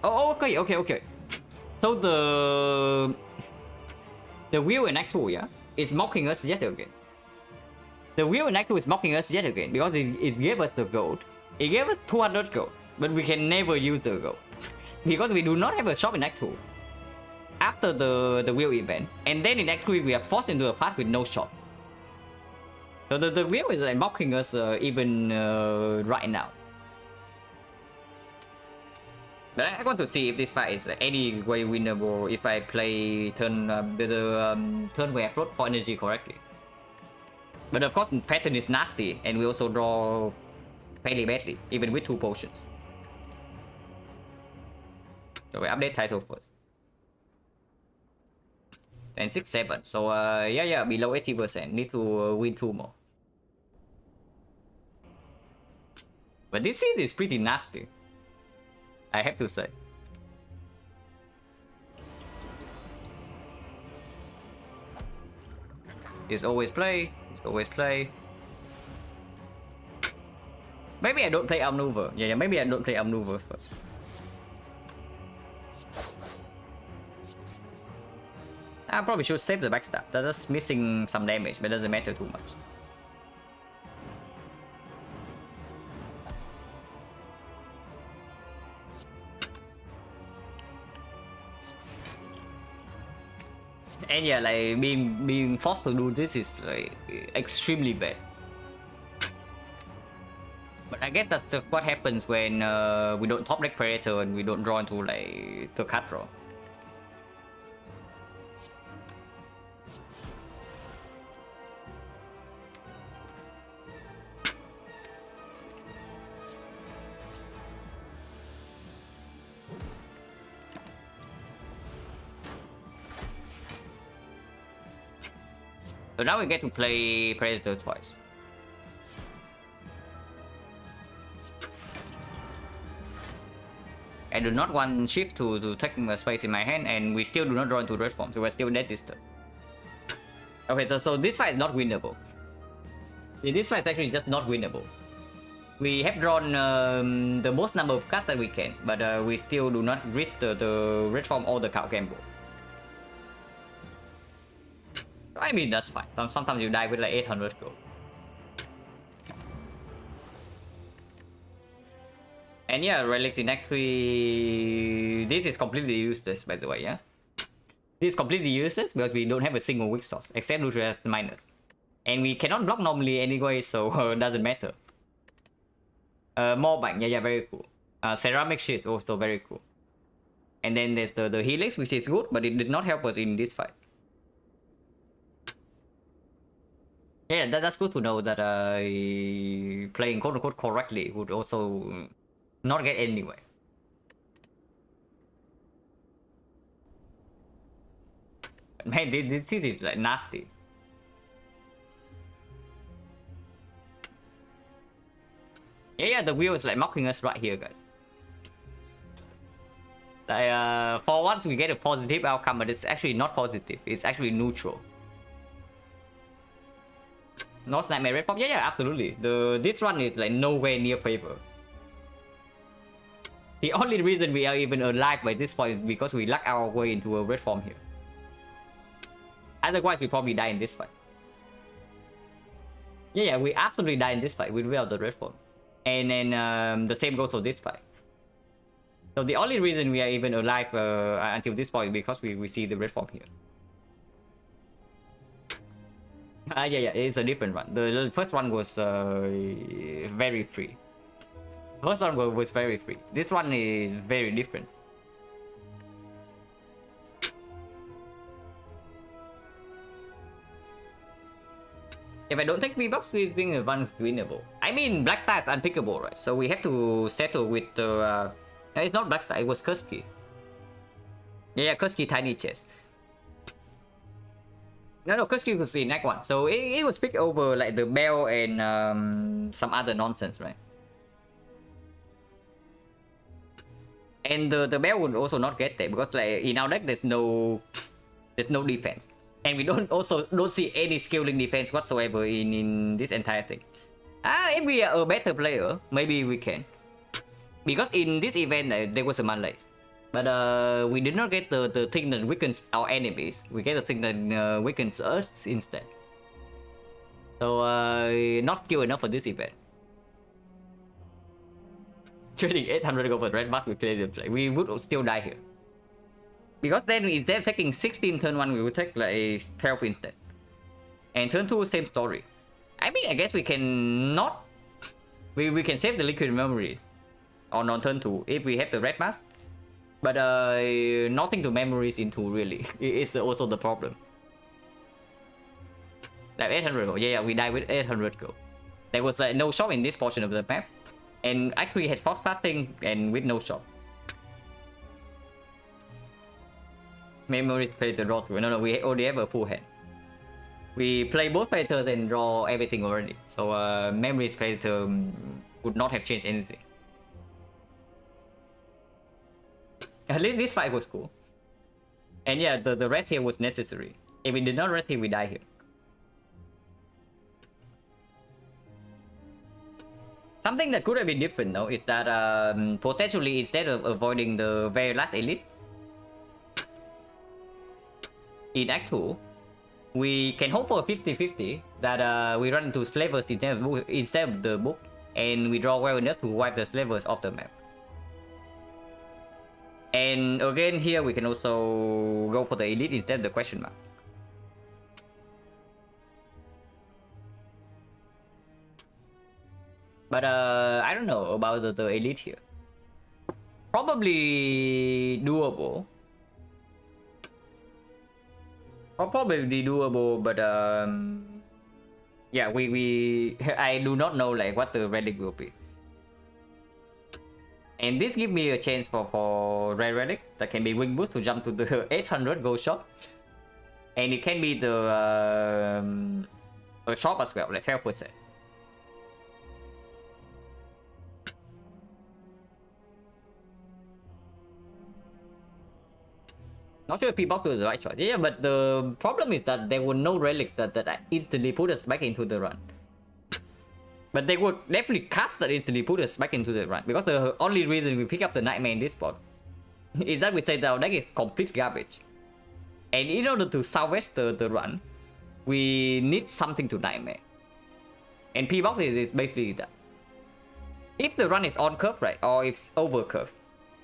Okay. So the wheel in Act 2, yeah, is mocking us yet again. The wheel in Act 2 is mocking us yet again because it gave us the gold, It gave us 200 gold, but we can never use the gold because we do not have a shop in Act 2 after the wheel event, and then in Act 3 we are forced into a path with no shop. So the wheel is like mocking us even right now. But I want to see if this fight is like any way winnable if I play turn turn where I float for energy correctly. But of course, pattern is nasty, and we also draw fairly badly, even with 2 potions. So we update title first. And 6-7. So yeah, below 80%. Need to win 2 more. But this seed is pretty nasty, I have to say. It's always play. It's always play. Maybe I don't play Outmaneuver. Yeah, maybe I don't play Outmaneuver first. I probably should save the backstab. That's missing some damage, but doesn't matter too much. And yeah, like being forced to do this is like extremely bad. But I guess that's what happens when we don't top deck Predator and we don't draw into like the card draw. So now we get to play Predator twice. I do not want shift to take a space in my hand, and we still do not draw into red form, so we're still dead this turn. Okay, so this fight is not winnable. Yeah, this fight is actually just not winnable. We have drawn the most number of cards that we can, but we still do not risk the red form or the cow gamble. I mean, that's fine. Sometimes you die with like 800 gold. And yeah, relics in Act 3. This is completely useless, by the way, yeah? This is completely useless because we don't have a single weak source, except Lucius minus. And we cannot block normally anyway, so it doesn't matter. More bank, yeah, very cool. Ceramic sheet is also very cool. And then there's the Helix, which is good, but it did not help us in this fight. Yeah, that's good to know that playing quote-unquote correctly would also not get anywhere. Man, this is like nasty. Yeah, the wheel is like mocking us right here, guys. Like, for once we get a positive outcome, but it's actually not positive. It's actually neutral. No Nightmare red form? Yeah, absolutely. This one is like nowhere near favor. The only reason we are even alive by this point is because we luck our way into a red form here. Otherwise, we probably die in this fight. Yeah, we absolutely die in this fight without the red form. And then the same goes for this fight. So the only reason we are even alive until this point is because we see the red form here. Yeah, it's a different one. The first one was very free. First one was very free. This one is very different. If I don't take V-Bucks, this thing is one winnable. I mean, Black Star is unpickable, right? So we have to settle with the... No, it's not Black Star, it was Kursky. Yeah, Kursky Tiny Chest. No, Kursky was in Act 1. So it was picked over like the Bell and some other nonsense, right? And the Bell would also not get there because like in our deck there's no defense. And we don't see any scaling defense whatsoever in this entire thing. If we are a better player, maybe we can. Because in this event there was a Manlace. But we did not get the thing that weakens our enemies. We get the thing that weakens us instead. So not skill enough for this event. trading 800 gold for red mask, we play the play. We would still die here. Because then instead of taking 16 turn 1, we would take like 12 instead. And turn 2, same story. I mean, I guess we can not... We can save the liquid memories on turn 2 if we have the red mask. But nothing to memories into really. It's also the problem. Like 800 gold. Yeah, we died with 800 gold. There was no shop in this portion of the map. And actually had fast fasting and with no shop. Memories play the draw through. No, we already have a full hand. We play both Predators and draw everything already. So Memories Predator would not have changed anything. At least this fight was cool. And yeah, the rest here was necessary. If we did not rest here, we die here. Something that could have been different though is that potentially instead of avoiding the very last elite, in Act 2, we can hope for a 50-50 that we run into slavers instead of the book, and we draw well enough to wipe the slavers off the map. And again here we can also go for the elite instead of the question mark. But I don't know about the elite here. Probably doable. Probably doable, but yeah, I do not know like what the relic will be. And this gives me a chance for rare relics that can be wing boost to jump to the 800 gold shop. And it can be the a shop as well, like 12%. Not sure if P-Box was the right choice. Yeah, but the problem is that there were no relics that instantly put us back into the run. But they would definitely cast that instantly put us back into the run. Because the only reason we pick up the Nightmare in this spot is that we say that our deck is complete garbage. And in order to salvage the run, we need something to Nightmare. And P-Box is basically that. If the run is on curve, right, or it's over curve,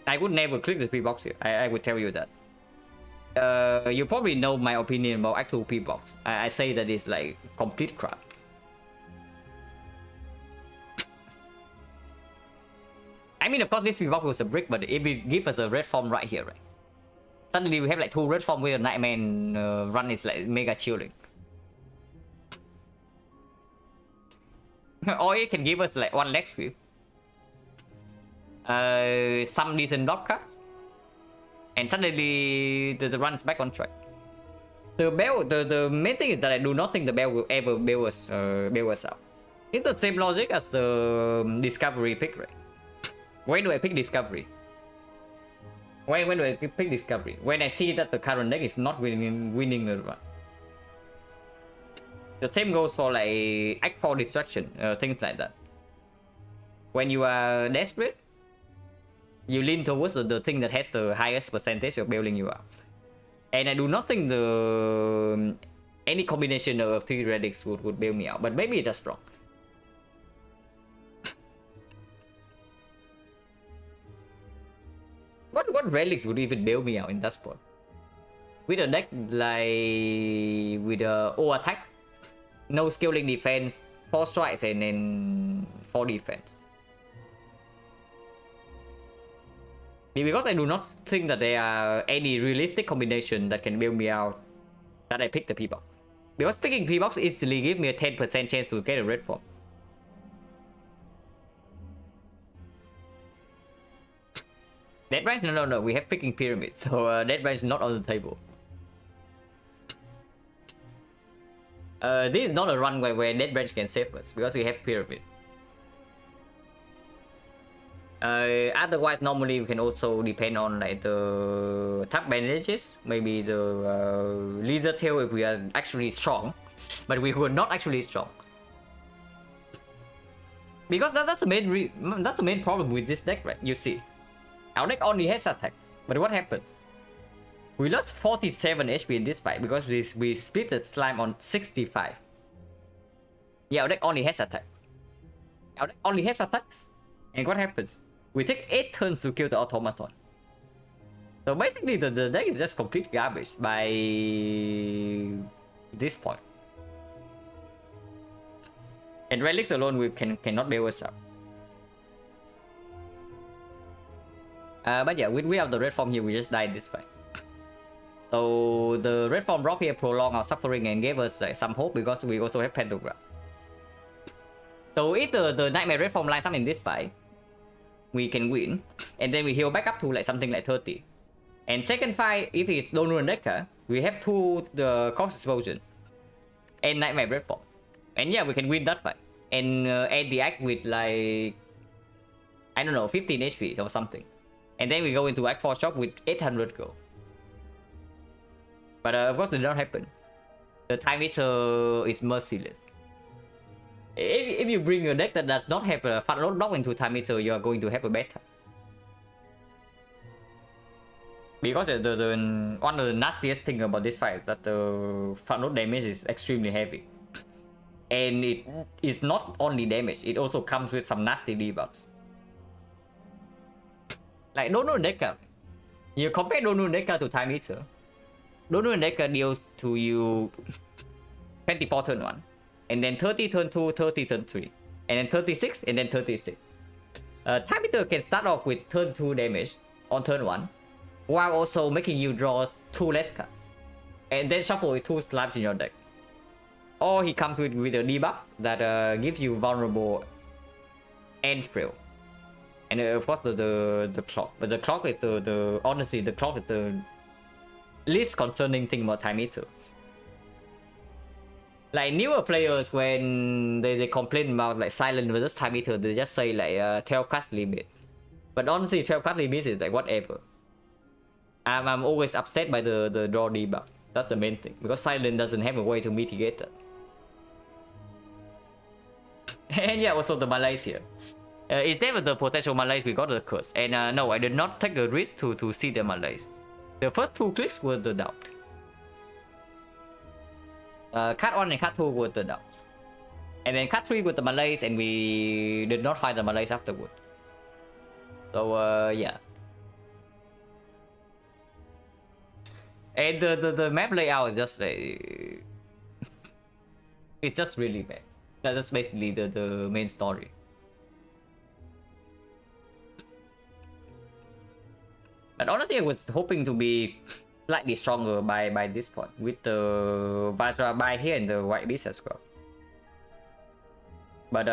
I would never click the P-Box here. I would tell you that. You probably know my opinion about actual P-Box. I say that it's like complete crap. I mean, of course, this P-Box was a brick, but if it gives us a red form right here, right? Suddenly we have like 2 red form with a Nightmare and run is like mega chilling. Or it can give us like 1 leg sweep. Some decent block cards. And suddenly the run is back on track. The main thing is that I do not think the bell will ever bail us out. It's the same logic as the discovery pick, right? When do I pick discovery? When do I pick discovery? When I see that the current deck is not winning the run. The same goes for like Act 4 distraction, things like that. When you are desperate, you lean towards the thing that has the highest percentage of bailing you out. And I do not think any combination of 3 relics would bail me out, but maybe that's wrong. What relics would even bail me out in that spot? With a deck like with a O attack, no scaling defense, 4 strikes and then 4 defense. Because I do not think that there are any realistic combination that can bail me out, that I pick the P-Box. Because picking P-Box easily gives me a 10% chance to get a red form. Dead Branch? No, we have picking Pyramid, so Dead Branch is not on the table. This is not a run where Dead Branch can save us, because we have Pyramid. Otherwise, normally we can also depend on like the tap bandages, maybe the lizard tail if we are actually strong, but we were not actually strong. Because that's the main problem with this deck, right? You see, our deck only has attacks, but what happens? We lost 47 HP in this fight because we split the slime on 65. Yeah, our deck only has attacks. And what happens? We take 8 turns to kill the automaton. So basically the deck is just complete garbage by this point. And relics alone we cannot be able to. But yeah, without the red form here, we just died this way. So the red form rock here prolonged our suffering and gave us like some hope because we also have pentagram. So if the nightmare red form lines up in this fight, we can win, and then we heal back up to like something like 30. And second fight, if it's Donor Decker, we have 2 the Cox Explosion and Nightmare red form, and yeah, we can win that fight and end the act with like, I don't know, 15 HP or something. And then we go into Act 4 shop with 800 gold. But of course it did not happen. The time meter is merciless. If you bring a deck that does not have a fat load block into time meter, you are going to have a bad time. Because the one of the nastiest thing about this fight is that the fat load damage is extremely heavy. And it is not only damage, it also comes with some nasty debuffs. Like Dono Deca, you compare Dono Deca to Time Eater. Dono Deca deals to you 24 turn 1, and then 30 turn 2, 30 turn 3, and then 36, and then 36. Time Eater can start off with turn 2 damage on turn 1, while also making you draw 2 less cards, and then shuffle with 2 slabs in your deck. Or he comes with a debuff that gives you vulnerable and frail. And of course the clock, but the clock is honestly the clock is the least concerning thing about Time Eater. Like newer players, when they complain about like Silent versus Time Eater, they just say like 12 card limit. But honestly 12 card limit is like whatever. I'm always upset by the draw debuff. That's the main thing, because Silent doesn't have a way to mitigate that. And yeah, also the Malays here. Instead of the potential Malays, we got the curse. And no, I did not take a risk to see the Malays. The first 2 clicks were the doubt. Card 1 and card 2 were the doubts. And then card 3 with the Malays, and we did not find the Malays afterward. So yeah. And the map layout is just like... it's just really bad. That's basically the main story. But honestly, I was hoping to be slightly stronger by this point with the Vajra by here and the White Beast as well. But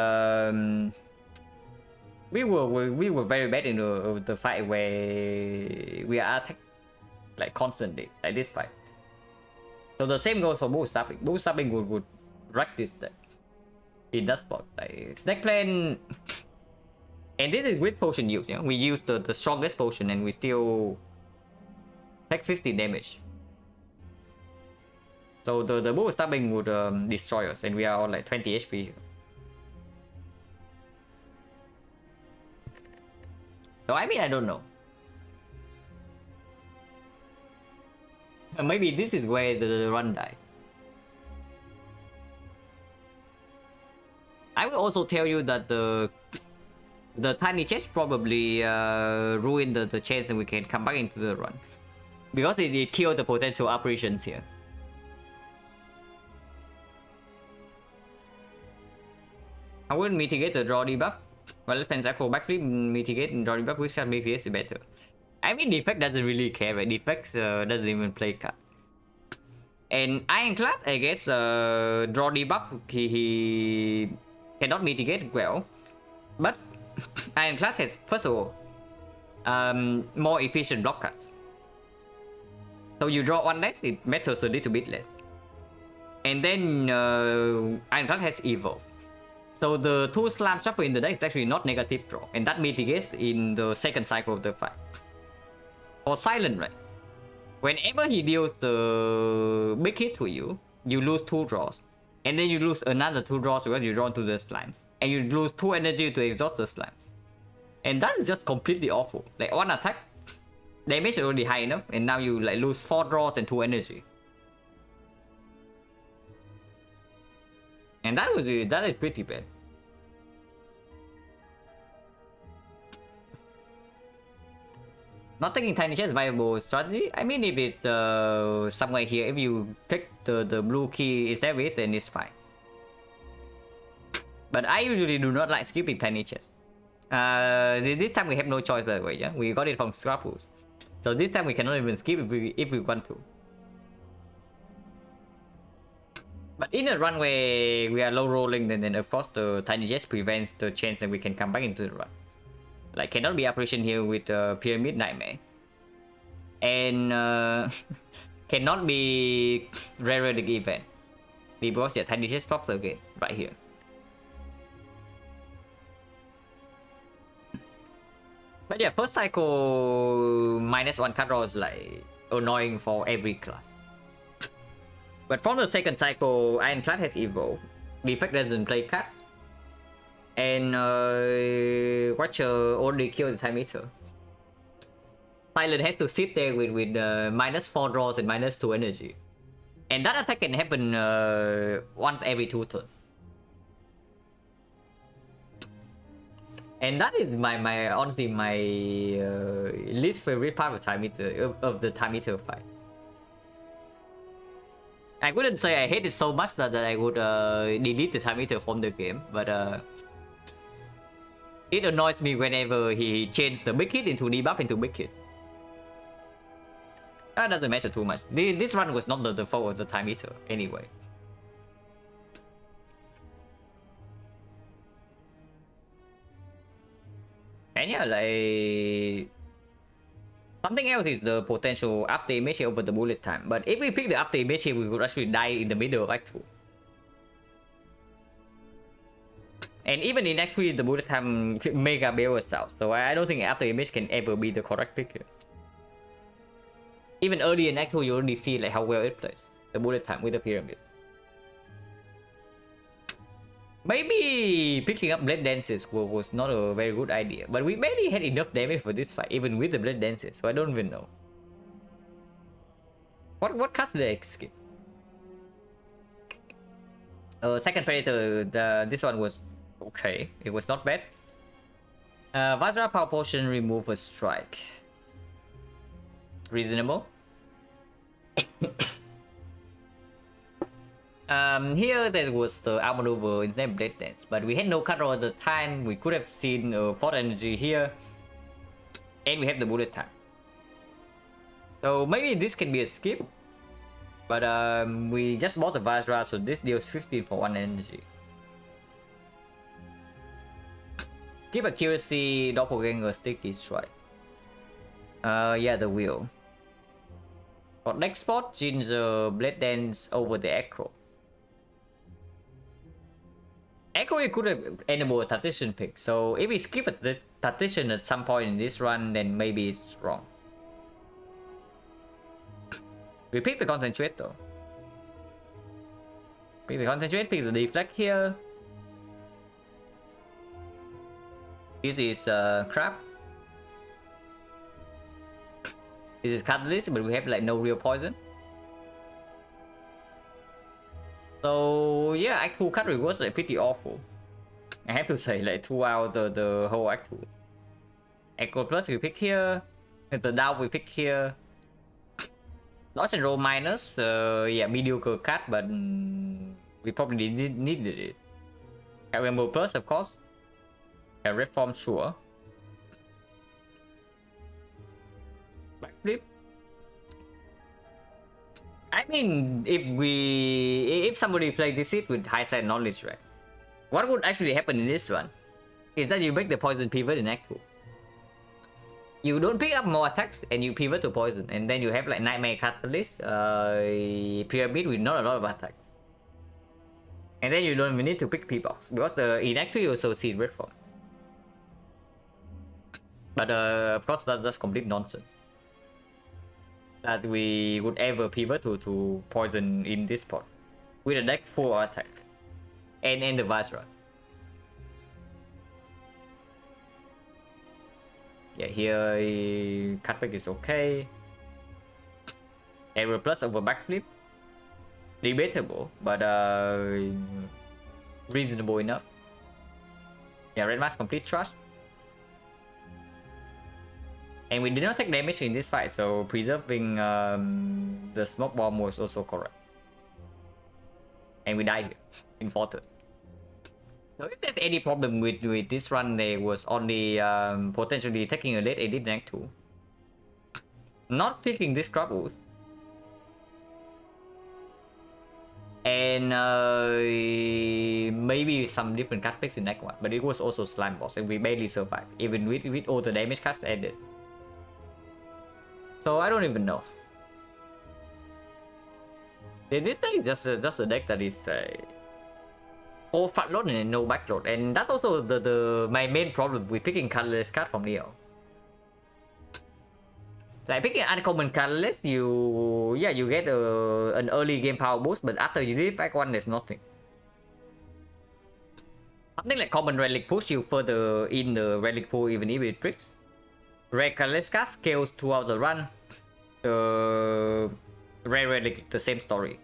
we were very bad in the fight where we are attacked like constantly, like this fight. So the same goes for bootstrapping. Bootstrapping would wreck this deck in that spot. Like Snake Plan. And this is with potion use, you know? We use the strongest potion and we still take 50 damage. So the bull stabbing would destroy us, and we are on like 20 HP here. So I mean, I don't know. Maybe this is where the run died. I will also tell you that the tiny chest probably ruined the chance that we can come back into the run, because it killed the potential operations here. I wouldn't mitigate the draw debuff. Well, Pensacola backflip mitigate and draw debuff, which can mitigate is better. I mean, Defect doesn't really care, right? Defect doesn't even play cards. And Ironclad, I guess, draw debuff, he cannot mitigate well. But Ironclad has, first of all, more efficient block cards. So you draw 1 less, it matters a little bit less. And then Ironclad has Evil. So the 2 slam shuffle in the deck is actually not negative draw, and that mitigates in the second cycle of the fight. For Silent, right? Whenever he deals the big hit to you, you lose 2 draws. And then you lose another 2 draws because you draw into the slimes. And you lose 2 energy to exhaust the slimes. And that is just completely awful. Like 1 attack, damage is already high enough, and now you like lose 4 draws and 2 energy. And that is pretty bad. Not taking tiny chest is viable strategy. I mean, if it's somewhere here, if you take the blue key instead of it, then it's fine. But I usually do not like skipping tiny chest. This time we have no choice, by the way. Yeah, we got it from Scrapple, so this time we cannot even skip if we want to. But in a run where we are low rolling, then of course the tiny chest prevents the chance that we can come back into the run. Like, cannot be operation here with Pyramid Nightmare. And cannot be rare the event. Because the tiny chest pops again, right here. But yeah, first cycle -1 card draw is like annoying for every class. But from the second cycle, Ironclad has evolved. Defect doesn't play cards. And Watcher only killed the time meter. Silent has to sit there with -4 draws and -2 energy. And that attack can happen once every 2 turns. And that is my honestly my least favorite part of time meter of the time meter fight. I wouldn't say I hate it so much that I would delete the time meter from the game, but it annoys me whenever he changed the big hit into debuff into big hit. That doesn't matter too much. This run was not the fault of the time meter anyway. And yeah, like something else is the potential after image over the bullet time. But if we pick the after image, we would actually die in the middle of Act 2. And even in Act 3, the bullet time mega bails out. So I don't think after image can ever be the correct pick here. Even early in Act 2, you already see like how well it plays. The bullet time with the pyramid. Maybe picking up Blade Dances was not a very good idea. But we barely had enough damage for this fight, even with the Blade Dances. So I don't even know. What cards did I skip? Second Predator, this one was okay. It was not bad. Vajra Power Potion, remove a strike. Reasonable. Here there was the outmaneuver instead of Blade Dance, but we had no card draw at the time. We could have seen Force Energy here, and we have the bullet time. So maybe this can be a skip, but we just bought the Vajra, so this deals 15 for 1 energy. Skip Accuracy, Doppelganger, Sticky Strike. Yeah, the wheel. For next spot, Ginger, Blade Dance over the Acro. Acro could have enabled a Tactician pick, so if we skip the Tactician at some point in this run, then maybe it's wrong. We pick the Concentrate though. Pick the Concentrate, pick the Deflect here. This is crap. This is Catalyst, but we have like no real poison. So yeah, Act 2 card reverse like pretty awful. I have to say, like throughout the whole Act 2. Echo Plus we pick here. The down we pick here. Dodge and roll minus. Yeah, mediocre card, but we probably needed it. Rainbow Plus, of course. Red Form, sure. Backflip. I mean, if somebody played this seat with hindsight knowledge, right? What would actually happen in this one is that you make the poison pivot in Act 2. You don't pick up more attacks and you pivot to poison, and then you have like Nightmare Catalyst, Pyramid with not a lot of attacks. And then you don't even need to pick P-Box because in Act 2 you also see Red Form. But of course that's complete nonsense. That we would ever pivot to poison in this spot with a deck full attack and the Vajra. Yeah, here cutback is okay. Error plus over backflip, debatable, but reasonable enough. Yeah, red mask complete trash. And we did not take damage in this fight, so preserving the smoke bomb was also correct. And we died here in 4 turns. So if there's any problem with this run, there was only potentially taking a late edit rank 2. Not clicking this crop and maybe some different cut picks in next one, but it was also slime boss and we barely survived, even with all the damage cuts added. So I don't even know. This deck is just a deck that is all front load and no back load, and that's also my main problem with picking colorless card from Neo. Like picking uncommon colorless, you get an early game power boost, but after you leave back one, there's nothing. Something like common relic push you further in the relic pool even if it tricks. Rare colorless card scales throughout the run. Rare relic, the same story.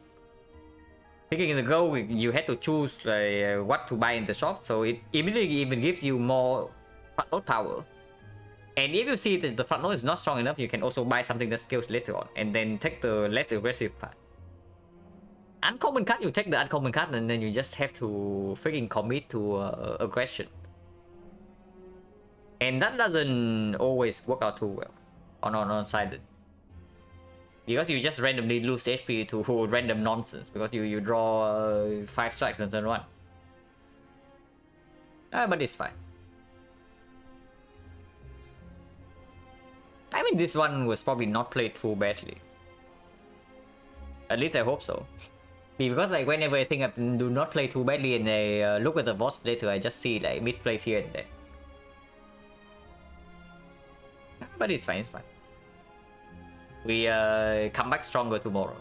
Picking in the go, you had to choose what to buy in the shop, so it immediately even gives you more front load power. And if you see that the front load is not strong enough, you can also buy something that scales later on, and then take the less aggressive part. Uncommon card, you take the uncommon card, and then you just have to freaking commit to aggression. And that doesn't always work out too well on sided. Because you just randomly lose HP to random nonsense, because you draw 5 strikes on turn 1. But it's fine. I mean, this one was probably not played too badly. At least I hope so. Because like whenever I think I do not play too badly and I look at the VOD later, I just see like misplays here and there. But it's fine, it's fine. We come back stronger tomorrow.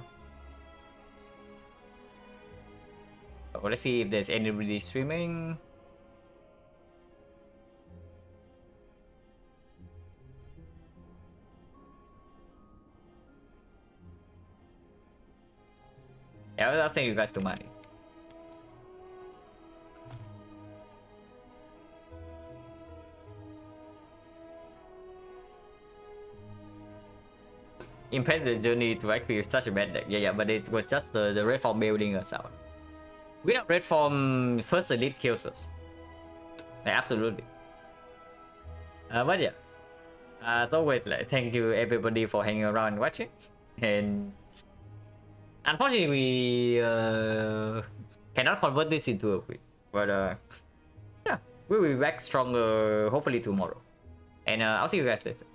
So let's see if there's anybody streaming. Yeah, I'll send you guys to money. Impressed the journey to actually such a bad deck. Yeah, but it was just the red form building us out. Without red form, first elite kills us. Yeah, absolutely. But yeah, as always, like, thank you everybody for hanging around and watching. And unfortunately, we cannot convert this into a win. But yeah, we'll be back stronger hopefully tomorrow. And I'll see you guys later.